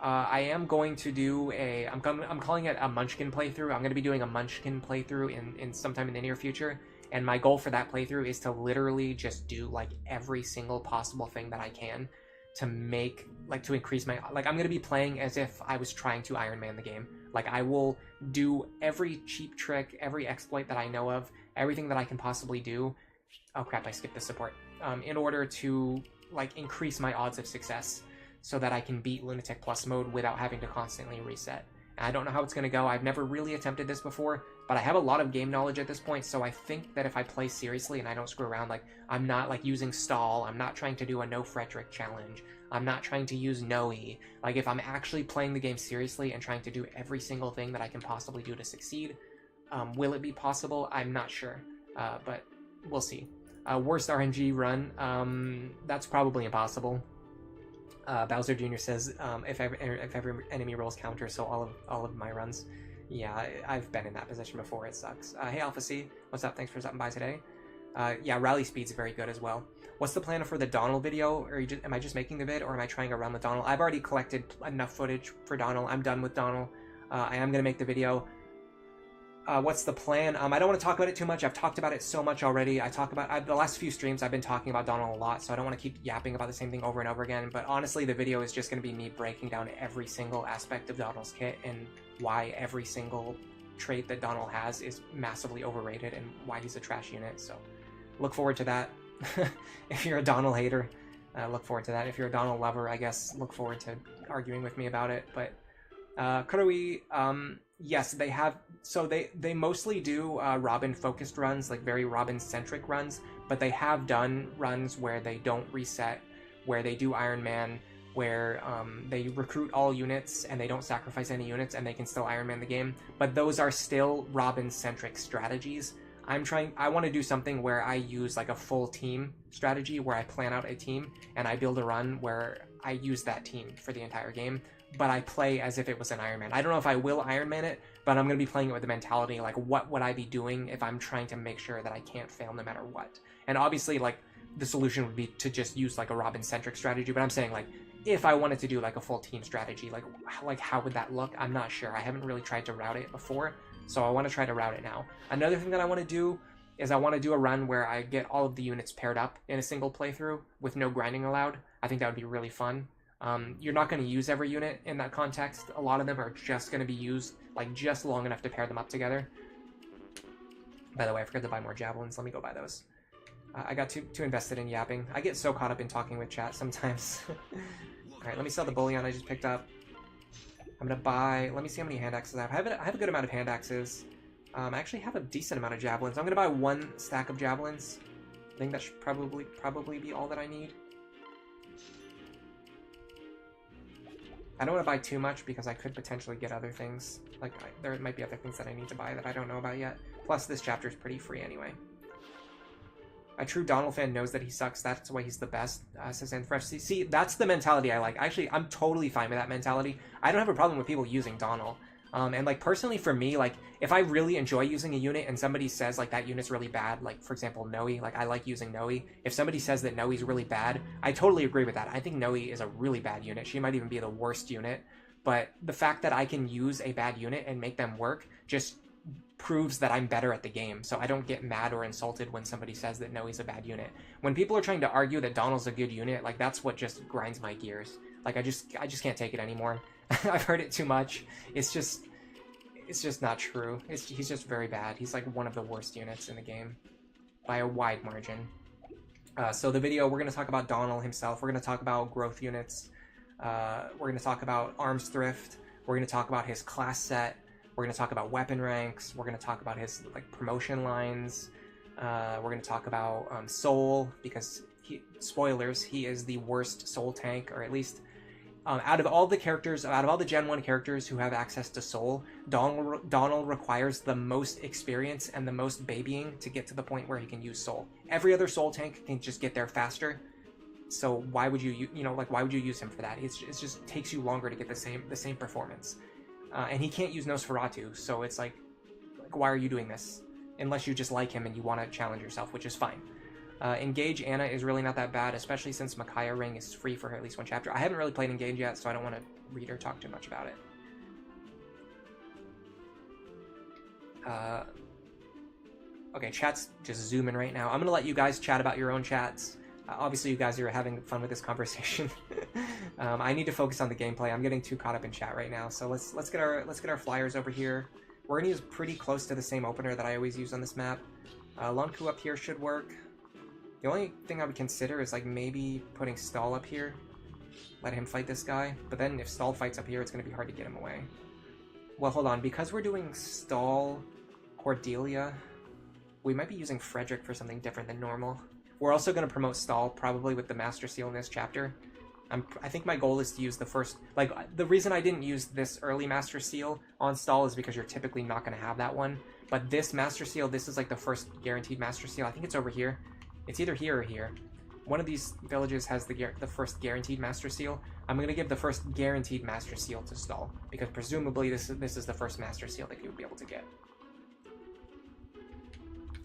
I am going to do a, I'm calling it a Munchkin playthrough. I'm going to be doing a Munchkin playthrough in sometime in the near future, and my goal for that playthrough is to literally just do like every single possible thing that I can to make, like, to increase my, like, I'm going to be playing as if I was trying to Iron Man the game. Like, I will do every cheap trick, every exploit that I know of, everything that I can possibly do. Oh crap, I skipped the support. In order to, like, increase my odds of success so that I can beat Lunatic Plus mode without having to constantly reset. And I don't know how it's going to go. I've never really attempted this before, but I have a lot of game knowledge at this point, so I think that if I play seriously and I don't screw around, like, I'm not, like, using Stahl, I'm not trying to do a no Frederick challenge, I'm not trying to use Noe. Like, if I'm actually playing the game seriously and trying to do every single thing that I can possibly do to succeed, will it be possible? I'm not sure, but we'll see. Worst RNG run, that's probably impossible. Bowser Jr. says, if every enemy rolls counter, so all of my runs. Yeah, I've been in that position before, it sucks. Hey Alpha C, what's up? Thanks for stopping by today. Yeah, rally speed's very good as well. What's the plan for the Donald video? Or am I just making the vid, or am I trying to run with Donald? I've already collected enough footage for Donald. I'm done with Donald. I am going to make the video. What's the plan? I don't want to talk about it too much. I've talked about it so much already. The last few streams I've been talking about Donald a lot, so I don't want to keep yapping about the same thing over and over again. But honestly, the video is just going to be me breaking down every single aspect of Donald's kit and why every single trait that Donald has is massively overrated and why he's a trash unit. So look forward to that. If you're a Donald hater, look forward to that. If you're a Donald lover, I guess look forward to arguing with me about it. But Kuroi, yes, they have. So they mostly do Robin focused runs, like very Robin centric runs, but they have done runs where they don't reset, where they do Iron Man, where they recruit all units and they don't sacrifice any units and they can still Iron Man the game. But those are still Robin centric strategies. I want to do something where I use like a full team strategy, where I plan out a team and I build a run where I use that team for the entire game, but I play as if it was an Iron Man. I don't know if I will Iron Man it, but I'm going to be playing it with the mentality, like, what would I be doing if I'm trying to make sure that I can't fail no matter what? And obviously, like, the solution would be to just use, like, a Robin-centric strategy, but I'm saying, like, if I wanted to do, like, a full team strategy, like how would that look? I'm not sure. I haven't really tried to route it before, so I want to try to route it now. Another thing that I want to do is I want to do a run where I get all of the units paired up in a single playthrough with no grinding allowed. I think that would be really fun. You're not going to use every unit in that context. A lot of them are just going to be used, like, just long enough to pair them up together. By the way, I forgot to buy more javelins. Let me go buy those. I got too invested in yapping. I get so caught up in talking with chat sometimes. Alright, let me sell the bullion I just picked up. I'm going to buy... Let me see how many hand axes I have. I have a good amount of hand axes. I actually have a decent amount of javelins. I'm going to buy 1 stack of javelins. I think that should probably be all that I need. I don't want to buy too much because I could potentially get other things. Like, there might be other things that I need to buy that I don't know about yet. Plus, this chapter is pretty free anyway. A true Donald fan knows that he sucks. That's why he's the best, says Fresh. See, that's the mentality I like. Actually, I'm totally fine with that mentality. I don't have a problem with people using Donald. And, like, personally for me, like, if I really enjoy using a unit and somebody says, like, that unit's really bad, like, for example, Noe, like, I like using Noe. If somebody says that Noe's really bad, I totally agree with that. I think Noe is a really bad unit. She might even be the worst unit. But the fact that I can use a bad unit and make them work just proves that I'm better at the game. So I don't get mad or insulted when somebody says that Noe's a bad unit. When people are trying to argue that Donald's a good unit, like, that's what just grinds my gears. Like, I just can't take it anymore. I've heard it too much. It's just not true. He's just very bad. He's like one of the worst units in the game by a wide margin. So the video, we're going to talk about Donald himself. We're going to talk about growth units. We're going to talk about arms thrift. We're going to talk about his class set. We're going to talk about weapon ranks. We're going to talk about his, like, promotion lines. We're going to talk about soul, because spoilers, he is the worst soul tank, or at least out of all the Gen 1 characters who have access to soul, Donald requires the most experience and the most babying to get to the point where he can use soul. Every other soul tank can just get there faster. So why would you like why would you use him for that? It just takes you longer to get the same performance. And he can't use Nosferatu, so it's like why are you doing this? Unless you just like him and you want to challenge yourself, which is fine. Engage Anna is really not that bad, especially since Micaiah Ring is free for at least one chapter. I haven't really played Engage yet, so I don't want to read or talk too much about it. Okay, chat's just zooming right now. I'm going to let you guys chat about your own chats. Obviously, you guys are having fun with this conversation. I need to focus on the gameplay. I'm getting too caught up in chat right now. So let's get our flyers over here. We're going to use pretty close to the same opener that I always use on this map. Lonku up here should work. The only thing I would consider is like maybe putting Stahl up here. Let him fight this guy. But then if Stahl fights up here, it's going to be hard to get him away. Well, hold on. Because we're doing Stahl, Cordelia, we might be using Frederick for something different than normal. We're also going to promote Stahl, probably with the Master Seal in this chapter. I think my goal is to use the first... Like, the reason I didn't use this early Master Seal on Stahl is because you're typically not going to have that one. But this Master Seal, this is like the first guaranteed Master Seal. I think it's over here. It's either here or here. One of these villages has the first guaranteed Master Seal. I'm going to give the first guaranteed Master Seal to Stahl, because presumably this is the first Master Seal that you would be able to get.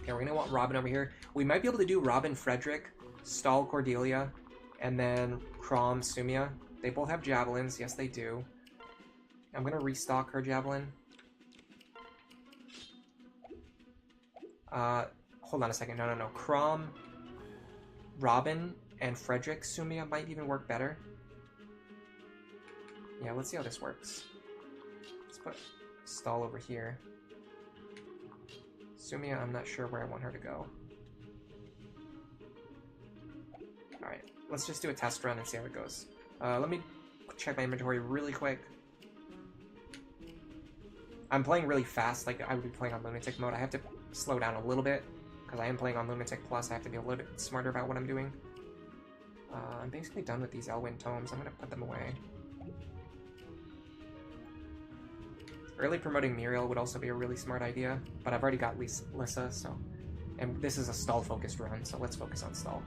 Okay, we're going to want Robin over here. We might be able to do Robin Frederick, Stahl Cordelia, and then Crom Sumia. They both have javelins. Yes, they do. I'm going to restock her javelin. Hold on a second. No. Crom, Robin, and Frederick Sumia might even work better. Yeah, let's see how this works. Let's put Stahl over here. Sumia, I'm not sure where I want her to go. Alright, let's just do a test run and see how it goes. Let me check my inventory really quick. I'm playing really fast, like I would be playing on Lunatic mode. I have to slow down a little bit, because I am playing on Lunatic Plus. I have to be a little bit smarter about what I'm doing. I'm basically done with these Elwyn tomes. I'm going to put them away. Early promoting Muriel would also be a really smart idea, but I've already got Lissa, so... And this is a Stahl-focused run, so let's focus on Stahl.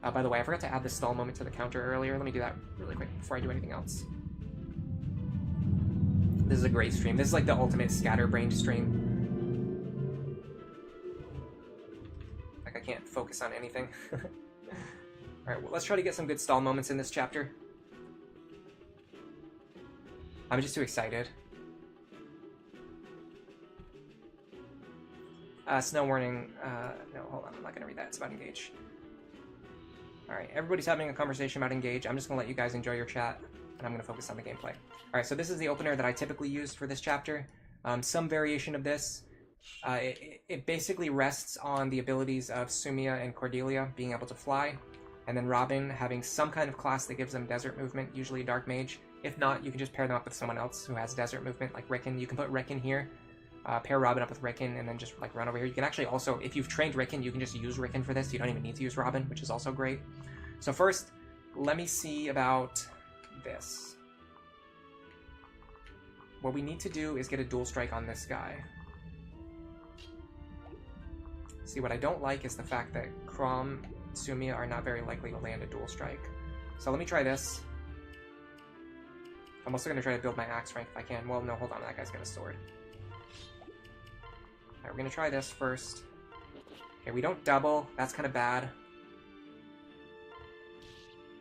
By the way, I forgot to add the Stahl moment to the counter earlier. Let me do that really quick before I do anything else. This is a great stream. This is like the ultimate scatterbrain stream. Like, I can't focus on anything. Alright, well, let's try to get some good Stahl moments in this chapter. I'm just too excited. Snow warning. No, hold on. I'm not going to read that. It's about Engage. Alright, everybody's having a conversation about Engage. I'm just going to let you guys enjoy your chat, and I'm going to focus on the gameplay. Alright, so this is the opener that I typically use for this chapter. Some variation of this. It basically rests on the abilities of Sumia and Cordelia being able to fly, and then Robin having some kind of class that gives them desert movement, usually a Dark Mage. If not, you can just pair them up with someone else who has desert movement, like Rickon. You can put Rickon here. Pair Robin up with Rickon, and then just like run over here. You can actually also, if you've trained Rickon, you can just use Rickon for this. You don't even need to use Robin, which is also great. So first, let me see about this. What we need to do is get a dual strike on this guy. See, what I don't like is the fact that Crom and Sumia are not very likely to land a dual strike. So let me try this. I'm also going to try to build my axe rank if I can. Well, no, hold on, that guy's got a sword. Alright, we're going to try this first. Okay, we don't double. That's kind of bad.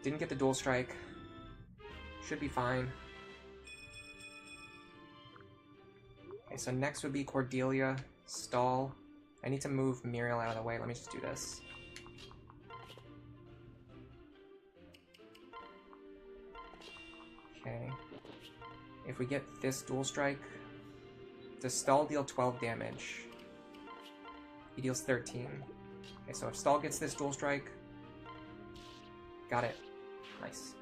Didn't get the dual strike. Should be fine. Okay, so next would be Cordelia, Stahl. I need to move Muriel out of the way. Let me just do this. Okay. If we get this dual strike, does Stahl deal 12 damage? He deals 13. Okay, so if Stahl gets this dual strike... Got it. Nice.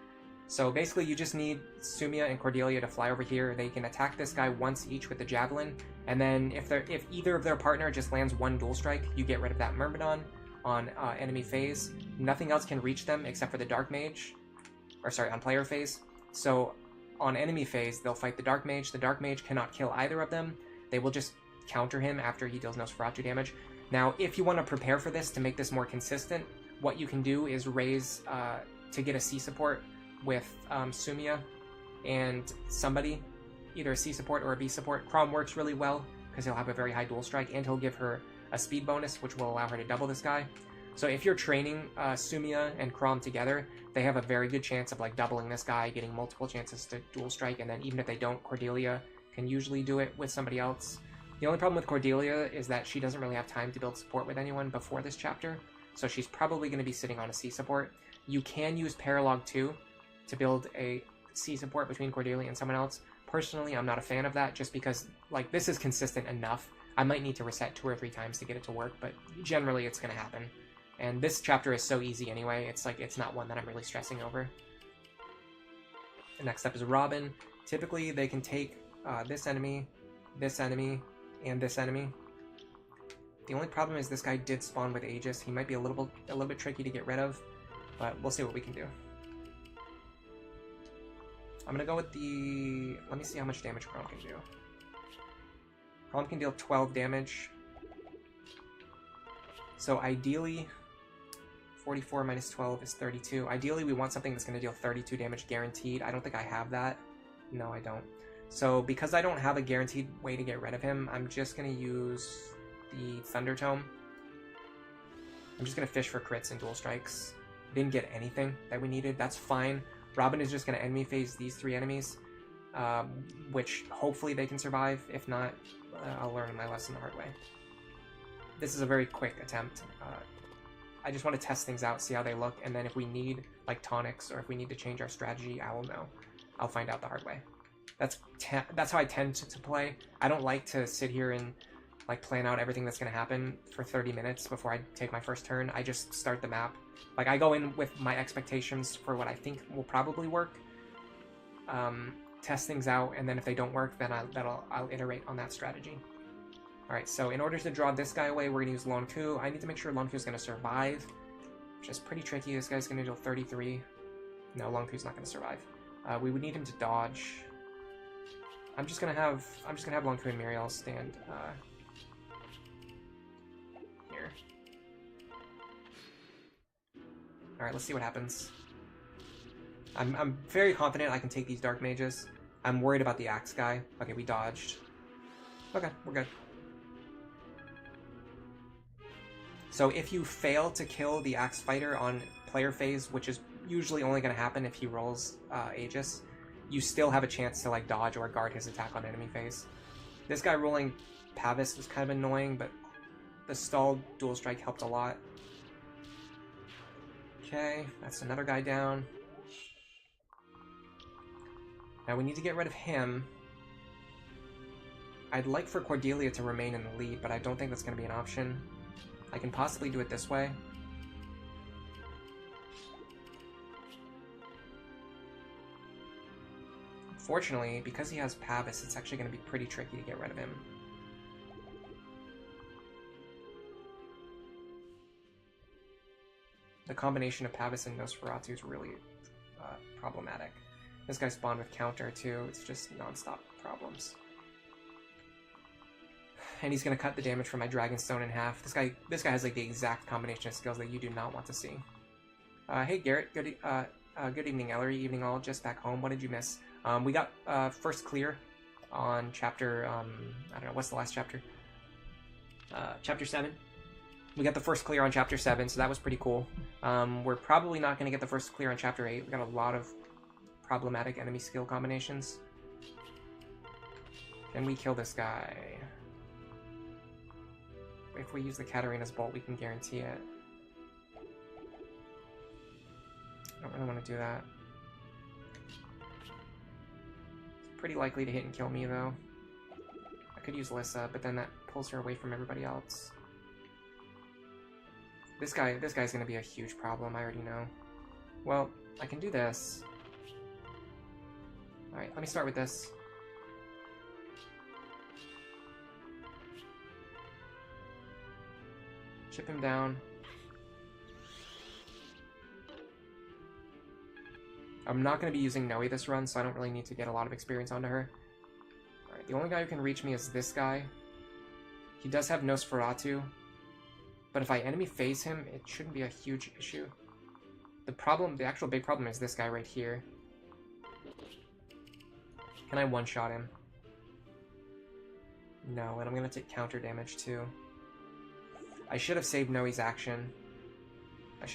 So basically you just need Sumia and Cordelia to fly over here. They can attack this guy once each with the Javelin, and then if either of their partner just lands one dual strike, you get rid of that Myrmidon on enemy phase. Nothing else can reach them except for the Dark Mage. Or sorry, on player phase. So on enemy phase, they'll fight the Dark Mage. The Dark Mage cannot kill either of them. They will just counter him after he deals Nosferatu damage. Now, if you want to prepare for this to make this more consistent, what you can do is raise to get a C support with Sumia and somebody, either a C support or a B support. Chrom works really well because he'll have a very high dual strike, and he'll give her a speed bonus, which will allow her to double this guy. So if you're training Sumia and Chrom together, they have a very good chance of like doubling this guy, getting multiple chances to dual strike, and then even if they don't, Cordelia can usually do it with somebody else. The only problem with Cordelia is that she doesn't really have time to build support with anyone before this chapter, so she's probably going to be sitting on a C support. You can use Paralog 2 to build a C support between Cordelia and someone else. Personally, I'm not a fan of that, just because like this is consistent enough. I might need to reset 2 or 3 times to get it to work, but generally it's going to happen. And this chapter is so easy anyway, it's like it's not one that I'm really stressing over. The next up is Robin. Typically, they can take this enemy, and this enemy. The only problem is this guy did spawn with Aegis. He might be a little bit tricky to get rid of, but we'll see what we can do. I'm gonna go with the... Let me see how much damage Chrom can do. Chrom can deal 12 damage. So ideally, 44 minus 12 is 32. Ideally, we want something that's going to deal 32 damage guaranteed. I don't think I have that. No, I don't. So because I don't have a guaranteed way to get rid of him, I'm just going to use the Thunder Tome. I'm just going to fish for crits and dual strikes. Didn't get anything that we needed. That's fine. Robin is just going to enemy phase these 3 enemies, which hopefully they can survive. If not, I'll learn my lesson the hard way. This is a very quick attempt. I just want to test things out, see how they look, and then if we need like tonics or if we need to change our strategy, I will know. I'll find out the hard way. That's how I tend to play. I don't like to sit here and like plan out everything that's going to happen for 30 minutes before I take my first turn. I just start the map. Like I go in with my expectations for what I think will probably work, test things out, and then if they don't work, then I'll iterate on that strategy. Alright, so in order to draw this guy away, we're going to use Lon Ku. I need to make sure Lon Ku is going to survive, which is pretty tricky. This guy's going to deal 33. No, Lon Ku's not going to survive. We would need him to dodge. I'm just gonna have Lon Ku and Muriel stand here. Alright, let's see what happens. I'm very confident I can take these Dark Mages. I'm worried about the Axe guy. Okay, we dodged. Okay, we're good. So if you fail to kill the Axe Fighter on player phase, which is usually only going to happen if he rolls Aegis, you still have a chance to like dodge or guard his attack on enemy phase. This guy rolling Pavis was kind of annoying, but the Stahl dual strike helped a lot. Okay, that's another guy down. Now we need to get rid of him. I'd like for Cordelia to remain in the lead, but I don't think that's going to be an option. I can possibly do it this way. Fortunately, because he has Pavis, it's actually going to be pretty tricky to get rid of him. The combination of Pavis and Nosferatu is really problematic. This guy spawned with counter too, it's just non-stop problems. And he's going to cut the damage from my Dragonstone in half. This guy has like the exact combination of skills that you do not want to see. Hey Garrett, good evening Ellery, evening all, just back home. What did you miss? We got first clear on chapter, I don't know, what's the last chapter? Chapter 7. We got the first clear on chapter 7, so that was pretty cool. We're probably not going to get the first clear on chapter 8. We got a lot of problematic enemy skill combinations. Can we kill this guy? If we use the Katarina's Bolt, we can guarantee it. I don't really want to do that. It's pretty likely to hit and kill me, though. I could use Lissa, but then that pulls her away from everybody else. This guy's going to be a huge problem, I already know. Well, I can do this. Alright, let me start with this. Chip him down. I'm not going to be using Noe this run, so I don't really need to get a lot of experience onto her. Alright, the only guy who can reach me is this guy. He does have Nosferatu, but if I enemy phase him, it shouldn't be a huge issue. The actual big problem is this guy right here. Can I one-shot him? No, and I'm gonna take counter damage too. I should have saved Noe's action. Okay,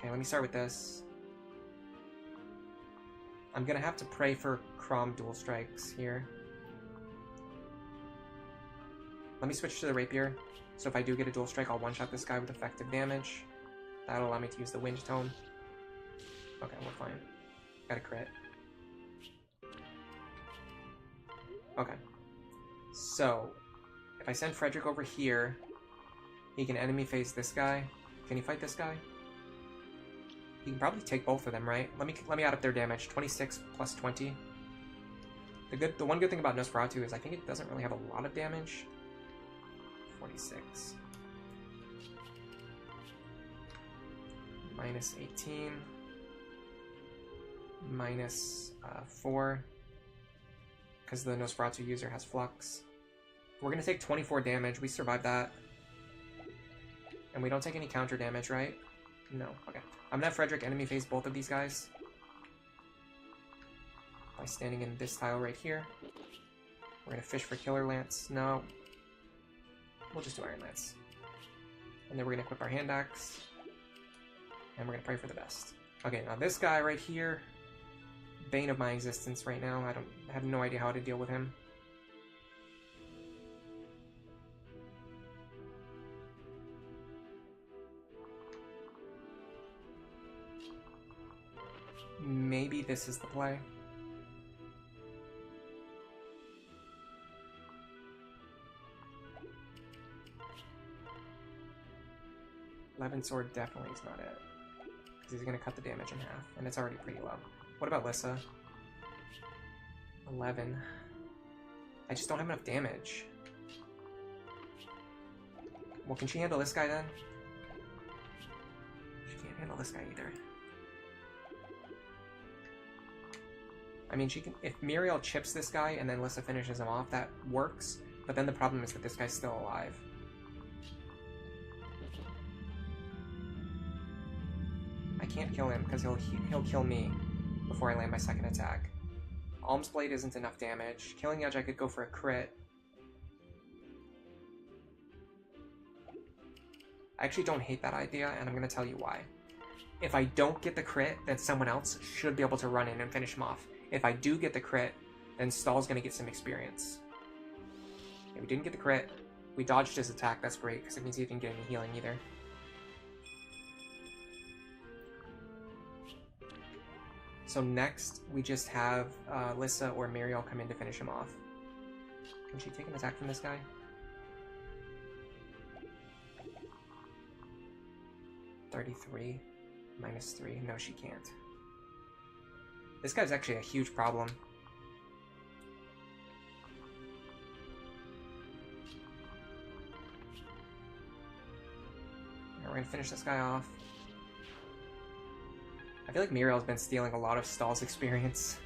let me start with this. I'm gonna have to pray for Crom dual strikes here. Let me switch to the rapier. So if I do get a dual strike, I'll one-shot this guy with effective damage. That'll allow me to use the wind tome. Okay, we're fine. Got a crit. Okay. So, if I send Frederick over here, he can enemy phase this guy. Can he fight this guy? He can probably take both of them, right? Let me add up their damage. 26 plus 20. The one good thing about Nosferatu is I think it doesn't really have a lot of damage. 46. Minus 18. Minus 4. Because the Nosferatu user has Flux. We're going to take 24 damage. We survived that. And we don't take any counter damage, right? No. Okay. I'm going to have Frederick enemy phase both of these guys. By standing in this tile right here. We're going to fish for Killer Lance. No. We'll just do Iron Lance. And then we're going to equip our Hand Axe. And we're going to pray for the best. Okay, now this guy right here. Bane of my existence right now. I have no idea how to deal with him. Maybe this is the play. Levin Sword definitely is not it. Because he's going to cut the damage in half, and it's already pretty low. What about Lissa? 11. I just don't have enough damage. Well, can she handle this guy then? She can't handle this guy either. I mean, she can. If Muriel chips this guy and then Lissa finishes him off, that works. But then the problem is that this guy's still alive. I can't kill him because he'll kill me before I land my second attack. Alm's Blade isn't enough damage. Killing Edge, I could go for a crit. I actually don't hate that idea, and I'm going to tell you why. If I don't get the crit, then someone else should be able to run in and finish him off. If I do get the crit, then Stahl's going to get some experience. Okay, we didn't get the crit. We dodged his attack. That's great, because it means he didn't get any healing either. So next, we just have Lissa or Muriel come in to finish him off. Can she take an attack from this guy? $33 minus 3. No, she can't. This guy's actually a huge problem. Right, we're gonna finish this guy off. I feel like Muriel's been stealing a lot of Stahl's experience.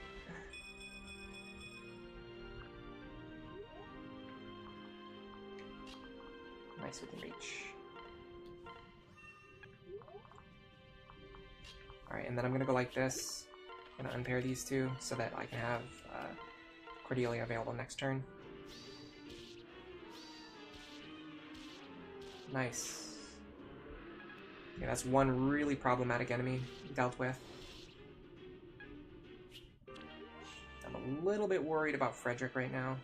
Nice with the reach. Alright, and then I'm gonna go like this. I'm gonna unpair these two so that I can have Cordelia available next turn. Nice. Yeah, that's one really problematic enemy dealt with. I'm a little bit worried about Frederick right now.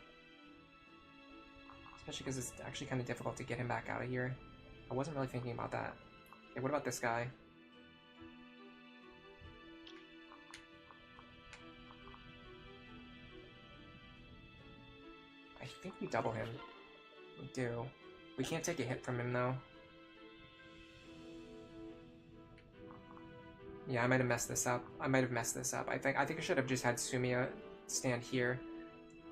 Especially because it's actually kind of difficult to get him back out of here. I wasn't really thinking about that. Okay, what about this guy? I think we double him. We do. We can't take a hit from him though. Yeah, I might have messed this up. I think I should have just had Sumia stand here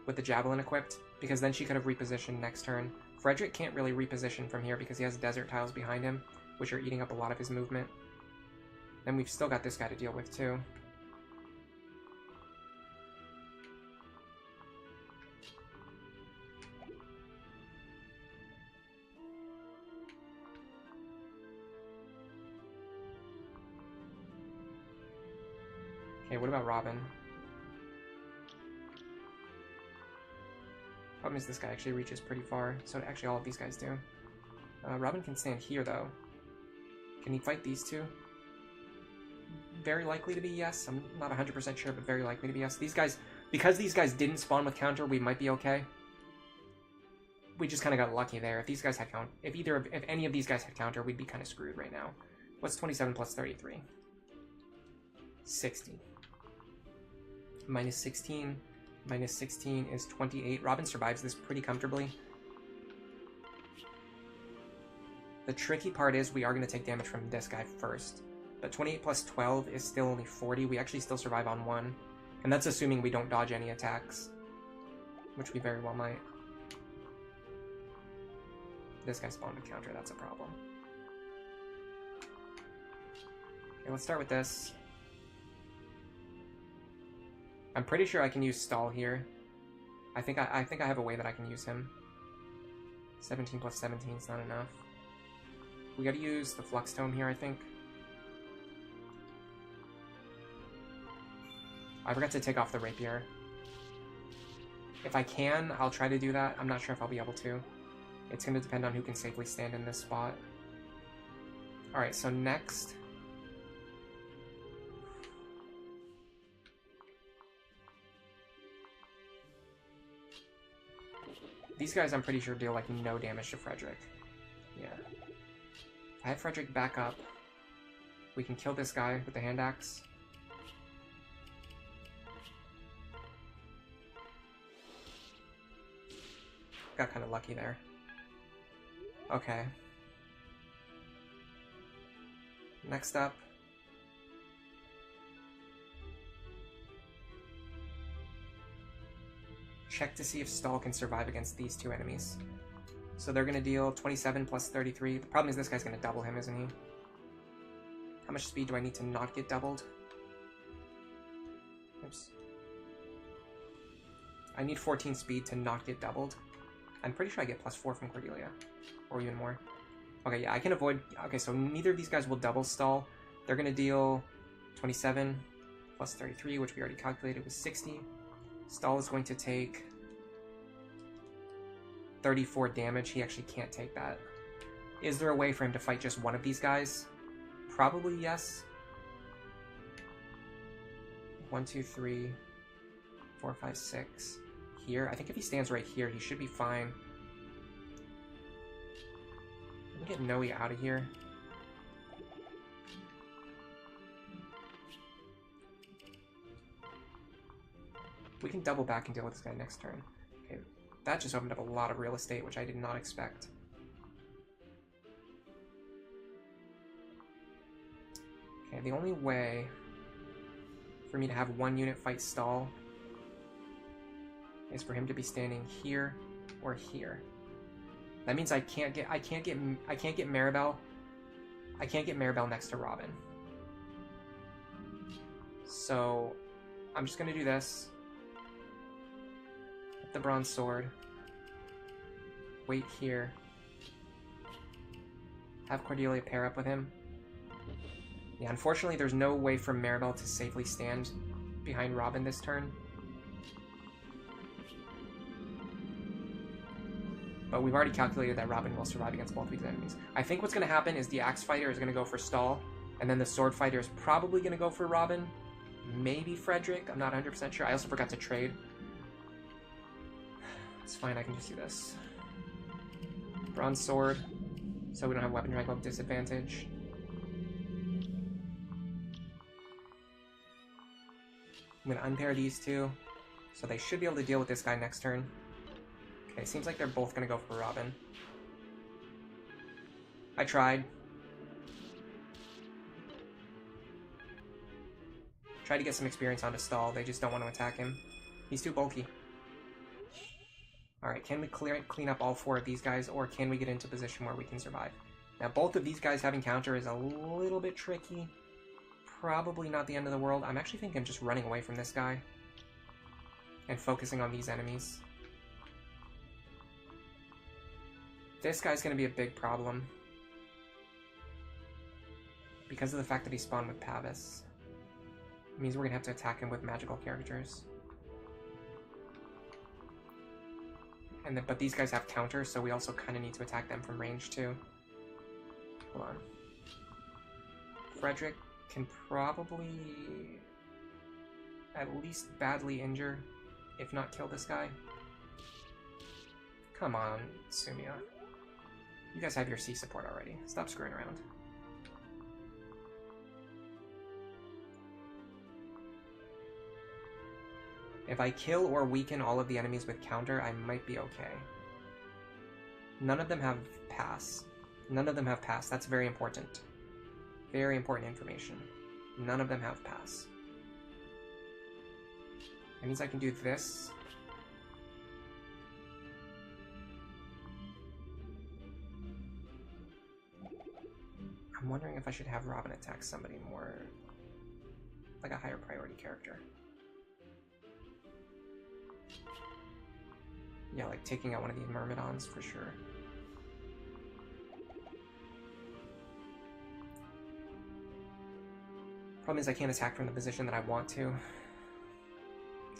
with the Javelin equipped, because then she could have repositioned next turn. Frederick can't really reposition from here because he has desert tiles behind him, which are eating up a lot of his movement. Then we've still got this guy to deal with too. Okay, what about Robin? Problem is this guy actually reaches pretty far, so actually all of these guys do. Robin can stand here though. Can he fight these two? Very likely to be yes. I'm not 100% sure, but very likely to be yes. These guys, because these guys didn't spawn with counter, we might be okay. We just kind of got lucky there. If these guys had counter, if any of these guys had counter, we'd be kind of screwed right now. What's 27 plus 33? 60. Minus 16. Minus 16 is 28. Robin survives this pretty comfortably. The tricky part is we are going to take damage from this guy first. But 28 plus 12 is still only 40. We actually still survive on 1. And that's assuming we don't dodge any attacks. Which we very well might. This guy spawned a counter, that's a problem. Okay, let's start with this. I'm pretty sure I can use Stahl here. I think I have a way that I can use him. 17 plus 17 is not enough. We gotta use the Flux Tome here, I think. I forgot to take off the Rapier. If I can, I'll try to do that. I'm not sure if I'll be able to. It's gonna depend on who can safely stand in this spot. Alright, so next... These guys, I'm pretty sure, deal, like, no damage to Frederick. Yeah. If I have Frederick back up, we can kill this guy with the hand axe. Got kind of lucky there. Okay. Next up. Check to see if Stahl can survive against these two enemies. So they're going to deal 27 plus 33. The problem is this guy's going to double him, isn't he? How much speed do I need to not get doubled? Oops. I need 14 speed to not get doubled. I'm pretty sure I get plus 4 from Cordelia. Or even more. Okay, yeah, I can avoid... Okay, so neither of these guys will double Stahl. They're going to deal 27 plus 33, which we already calculated was 60. Stahl is going to take 34 damage. He actually can't take that. Is there a way for him to fight just one of these guys? Probably yes. 1, 2, 3, 4, 5, 6. Here. I think if he stands right here, he should be fine. Let me get Noe out of here. We can double back and deal with this guy next turn. Okay, that just opened up a lot of real estate, which I did not expect. Okay, the only way for me to have one unit fight Stahl is for him to be standing here or here. That means I can't get Maribel. I can't get Maribel next to Robin. So I'm just gonna do this. Get the bronze sword. Wait here. Have Cordelia pair up with him. Yeah, unfortunately there's no way for Maribel to safely stand behind Robin this turn. But we've already calculated that Robin will survive against both of these enemies. I think what's going to happen is the Axe Fighter is going to go for Stahl, and then the Sword Fighter is probably going to go for Robin. Maybe Frederick, I'm not 100% sure. I also forgot to trade. It's fine, I can just do this. Bronze Sword, so we don't have Weapon Rank of disadvantage. I'm going to unpair these two, so they should be able to deal with this guy next turn. Okay, seems like they're both going to go for Robin. I tried. Tried to get some experience onto Stahl, they just don't want to attack him. He's too bulky. Alright, can we clean up all 4 of these guys, or can we get into a position where we can survive? Now, both of these guys having counter is a little bit tricky. Probably not the end of the world. I'm actually thinking of just running away from this guy and focusing on these enemies. This guy's going to be a big problem because of the fact that he spawned with Pavis. It means we're gonna have to attack him with magical characters. And then, but these guys have counters, so we also kind of need to attack them from range too. Hold on. Frederick can probably at least badly injure, if not kill this guy. Come on, Sumia. You guys have your C support already. Stop screwing around. If I kill or weaken all of the enemies with counter, I might be okay. None of them have pass. None of them have pass. That's very important. Very important information. None of them have pass. That means I can do this. I'm wondering if I should have Robin attack somebody more, like a higher priority character. Yeah, like taking out one of these Myrmidons for sure. Problem is I can't attack from the position that I want to.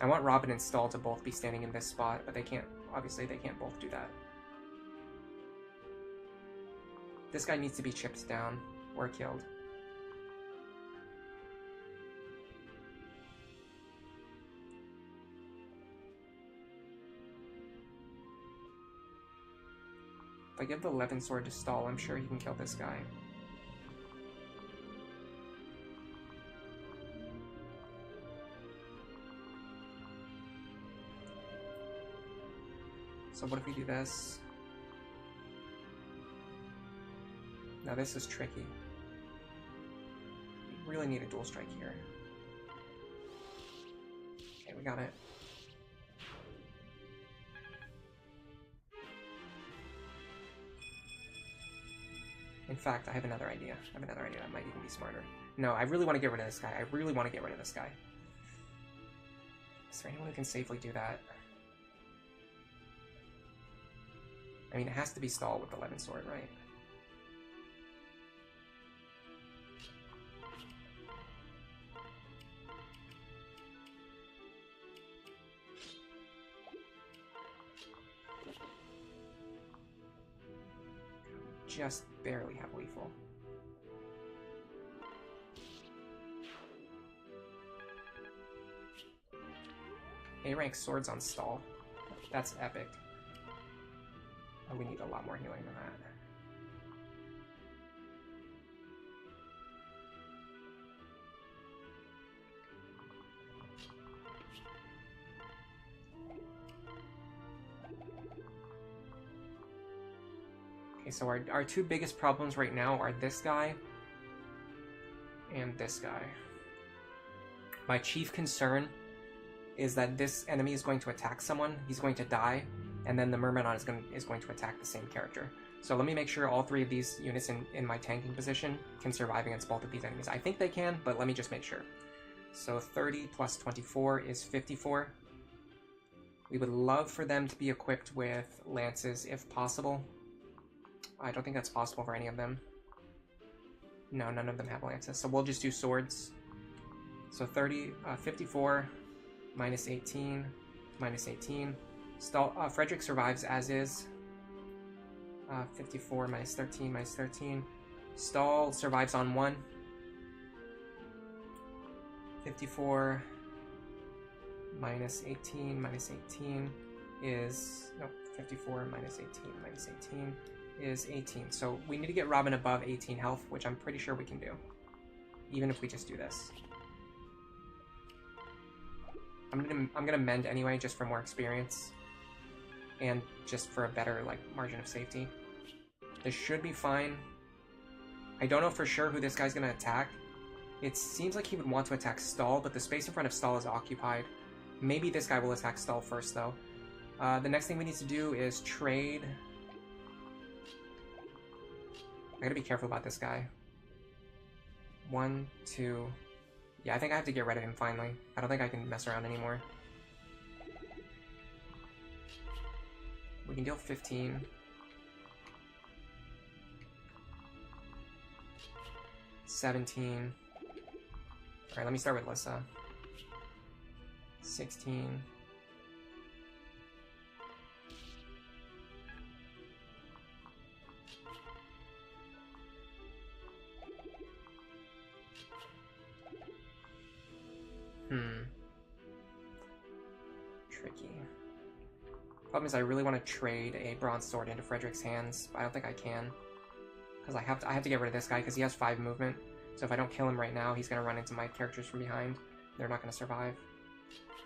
I want Robin and Stahl to both be standing in this spot, but they can't, obviously they can't both do that. This guy needs to be chipped down or killed. If I give the Levin sword to Stahl, I'm sure he can kill this guy. So what if we do this? Now this is tricky. We really need a dual strike here. Okay, we got it. In fact, I have another idea. That might even be smarter. No, I really want to get rid of this guy. I really want to get rid of this guy. Is there anyone who can safely do that? I mean, it has to be Stahl with the Levin sword, right? Just barely have lethal. A-rank swords on Stahl. That's epic. Oh, we need a lot more healing than that. Okay, so our two biggest problems right now are this guy and this guy. My chief concern is that this enemy is going to attack someone, he's going to die, and then the Myrmidon is going to attack the same character. So let me make sure all three of these units in my tanking position can survive against both of these enemies. I think they can, but let me just make sure. So 30 plus 24 is 54. We would love for them to be equipped with lances if possible. I don't think that's possible for any of them. No, none of them have lances, so we'll just do swords. So 54 minus 18 minus 18. Frederick survives as is. 54 minus 13 minus 13. Stahl survives on 1. 54 minus 18 minus 18 is... No, 54 minus 18 minus 18 is 18. So we need to get Robin above 18 health, which I'm pretty sure we can do. Even if we just do this. I'm gonna mend anyway, just for more experience. And just for a better, like, margin of safety. This should be fine. I don't know for sure who this guy's gonna attack. It seems like he would want to attack Stahl, but the space in front of Stahl is occupied. Maybe this guy will attack Stahl first, though. The next thing we need to do is trade. I gotta be careful about this guy. 1, 2... Yeah, I think I have to get rid of him finally. I don't think I can mess around anymore. We can deal 15. 17. Alright, let me start with Lissa. 16. Tricky. Problem is I really want to trade a bronze sword into Frederick's hands, but I don't think I can. Because I have to get rid of this guy because he has 5 movement. So if I don't kill him right now, he's going to run into my characters from behind. They're not going to survive.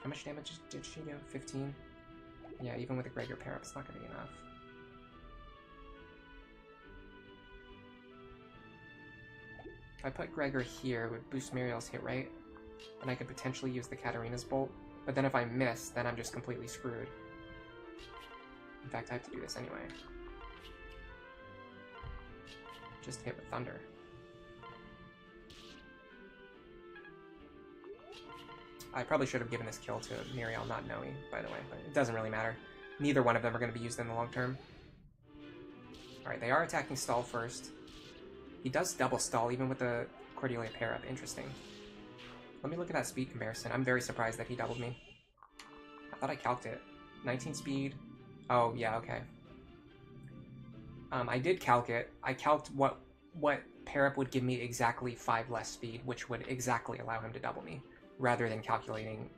How much damage did she do? 15? Yeah, even with a Gregor pair up, it's not going to be enough. If I put Gregor here, it would boost Muriel's hit rate. And I could potentially use the Katarina's bolt. But then if I miss, then I'm just completely screwed. In fact, I have to do this anyway. Just hit with Thunder. I probably should have given this kill to Muriel, not Noe, by the way, but it doesn't really matter. Neither one of them are going to be used in the long term. Alright, they are attacking Stahl first. He does double Stahl even with the Cordelia pair up. Interesting. Let me look at that speed comparison. I'm very surprised that he doubled me. I thought I calced it. 19 speed. Oh, yeah, okay. I did calc it. I calced what pair up would give me exactly 5 less speed, which would exactly allow him to double me, rather than calculating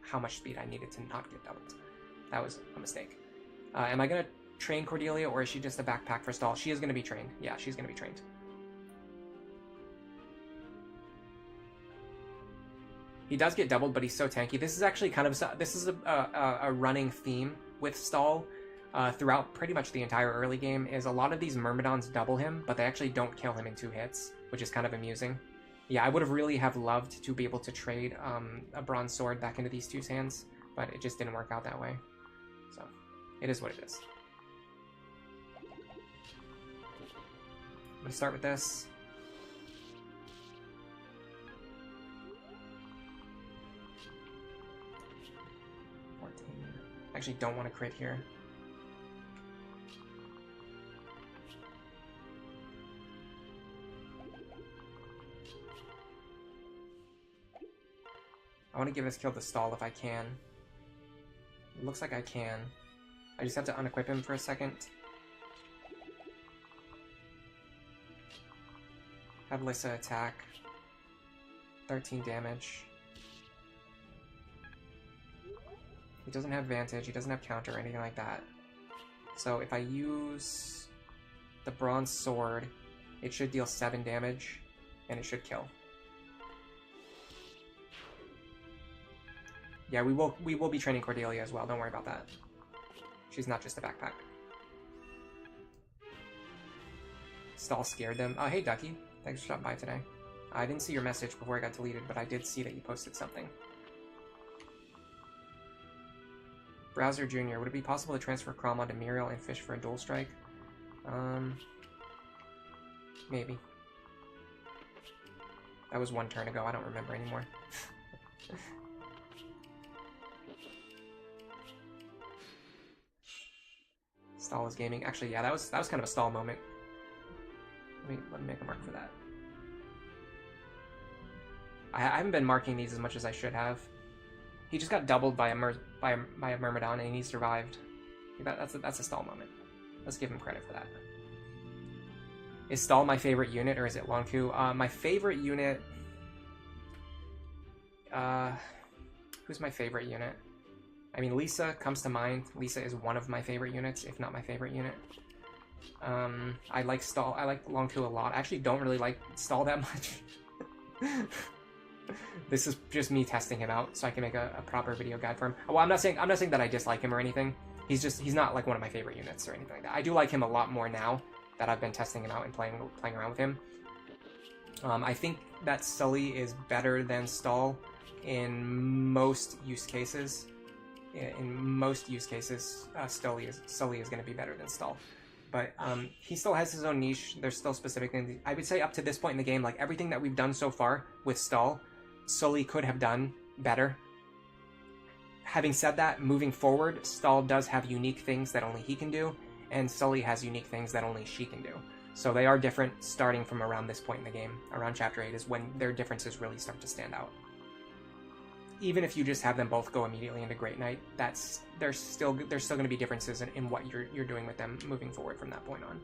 how much speed I needed to not get doubled. That was a mistake. Am I going to train Cordelia, or is she just a backpack for Stahl? She is going to be trained. Yeah, she's going to be trained. He does get doubled, but he's so tanky. This is actually kind of a running theme with Stahl throughout pretty much the entire early game. Is a lot of these Myrmidons double him, but they actually don't kill him in 2 hits, which is kind of amusing. Yeah, I would have really loved to be able to trade a bronze sword back into these 2's hands, but it just didn't work out that way. So it is what it is. I'm gonna start with this. Actually don't want to crit here. I want to give this kill to Stahl if I can. It looks like I can. I just have to unequip him for a second. Have Lissa attack. 13 damage. He doesn't have Vantage, he doesn't have counter or anything like that. So if I use the bronze sword, it should deal 7 damage, and it should kill. Yeah, we will be training Cordelia as well, don't worry about that. She's not just a backpack. Stahl scared them. Oh, hey Ducky, thanks for stopping by today. I didn't see your message before I got deleted, but I did see that you posted something. Browser Jr., would it be possible to transfer Crom onto Muriel and fish for a dual strike? Maybe. That was 1 turn ago, I don't remember anymore. Stahl is gaming. Actually, yeah, that was kind of a Stahl moment. Let me make a mark for that. I haven't been marking these as much as I should have. He just got doubled by a Myrmidon and he survived. That's a Stahl moment. Let's give him credit for that. Is Stahl my favorite unit or is it Longku? My favorite unit... who's my favorite unit? I mean, Lisa comes to mind. Lisa is one of my favorite units, if not my favorite unit. I like Stahl. I like Longku a lot. I actually don't really like Stahl that much. This is just me testing him out, so I can make a proper video guide for him. Well, I'm not saying that I dislike him or anything. He's not like one of my favorite units or anything like that. I do like him a lot more now that I've been testing him out and playing around with him. I think that Sully is better than Stahl in most use cases. In most use cases, Sully is going to be better than Stahl. But he still has his own niche. There's still specific things. I would say up to this point in the game, like everything that we've done so far with Stahl, Sully could have done better. Having said that, moving forward, Stahl does have unique things that only he can do, and Sully has unique things that only she can do. So they are different starting from around this point in the game. Around Chapter 8 is when their differences really start to stand out. Even if you just have them both go immediately into Great Knight, there's still going to be differences in what you're doing with them moving forward from that point on.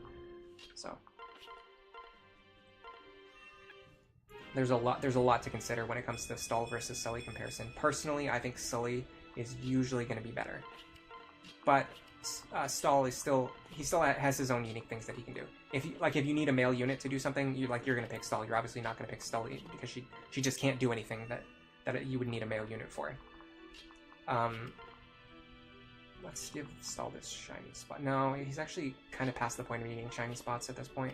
So there's a lot to consider when it comes to Stahl versus Sully comparison. Personally, I think Sully is usually going to be better, but Stahl is still has his own unique things that he can do. If you need a male unit to do something, you're going to pick Stahl. You're obviously not going to pick Sully because she just can't do anything that you would need a male unit for. Let's give Stahl this shiny spot. No, he's actually kind of past the point of needing shiny spots at this point.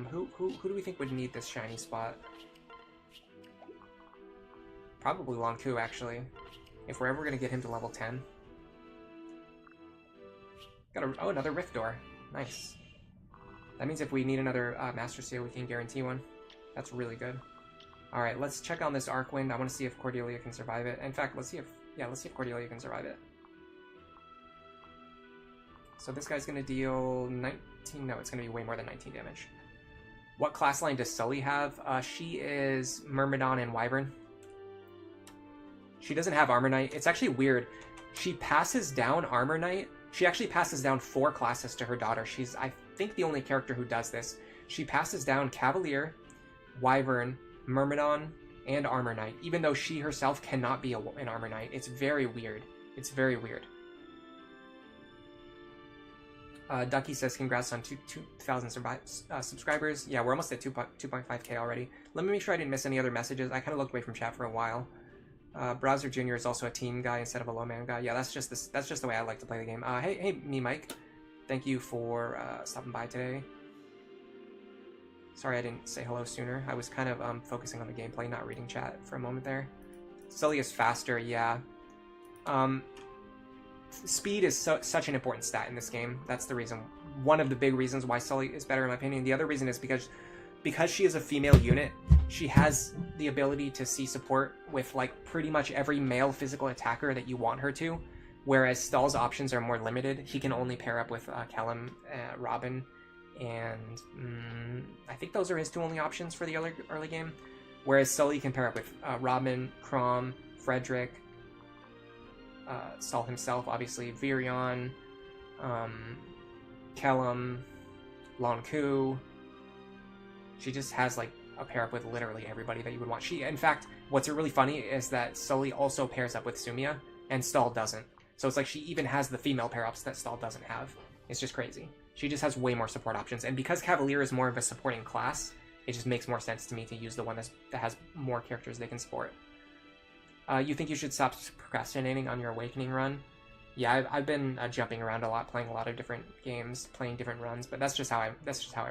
Who do we think would need this shiny spot? Probably Long Ku, actually. If we're ever going to get him to level 10. Oh, another Rift Door. Nice. That means if we need another Master Seal, we can guarantee one. That's really good. Alright, let's check on this Arcwind. I want to see if Cordelia can survive it. In fact, let's see if Cordelia can survive it. So this guy's going to deal 19... No, it's going to be way more than 19 damage. What class line does Sully have? She is Myrmidon and Wyvern. She doesn't have Armor Knight. It's actually weird. She passes down Armor Knight. She actually passes down 4 classes to her daughter. She's, I think, the only character who does this. She passes down Cavalier, Wyvern, Myrmidon, and Armor Knight, even though she herself cannot be an Armor Knight. It's very weird. It's very weird. Ducky says, congrats on 2,000 subscribers. Yeah, we're almost at 2.5k already. Let me make sure I didn't miss any other messages. I kind of looked away from chat for a while. Browser Jr. is also a team guy instead of a low man guy. Yeah, that's just the way I like to play the game. Hey, me, Mike. Thank you for stopping by today. Sorry I didn't say hello sooner. I was kind of focusing on the gameplay, not reading chat for a moment there. Sully is faster, yeah. Speed is such an important stat in this game. That's the reason. One of the big reasons why Sully is better, in my opinion. The other reason is because she is a female unit, she has the ability to see support with like pretty much every male physical attacker that you want her to, whereas Stahl's options are more limited. He can only pair up with Callum, Robin, and I think those are his 2 only options for the early game, whereas Sully can pair up with Robin, Crom, Frederick, Stahl himself, obviously, Virion, Callum, Long Ku. She just has like a pair up with literally everybody that you would want. In fact, what's really funny is that Sully also pairs up with Sumia, and Stahl doesn't. So it's like she even has the female pair ups that Stahl doesn't have. It's just crazy. She just has way more support options, and because Cavalier is more of a supporting class, it just makes more sense to me to use the one that has more characters they can support. You think you should stop procrastinating on your Awakening run? Yeah, I've been jumping around a lot, playing a lot of different games, playing different runs, but that's just how I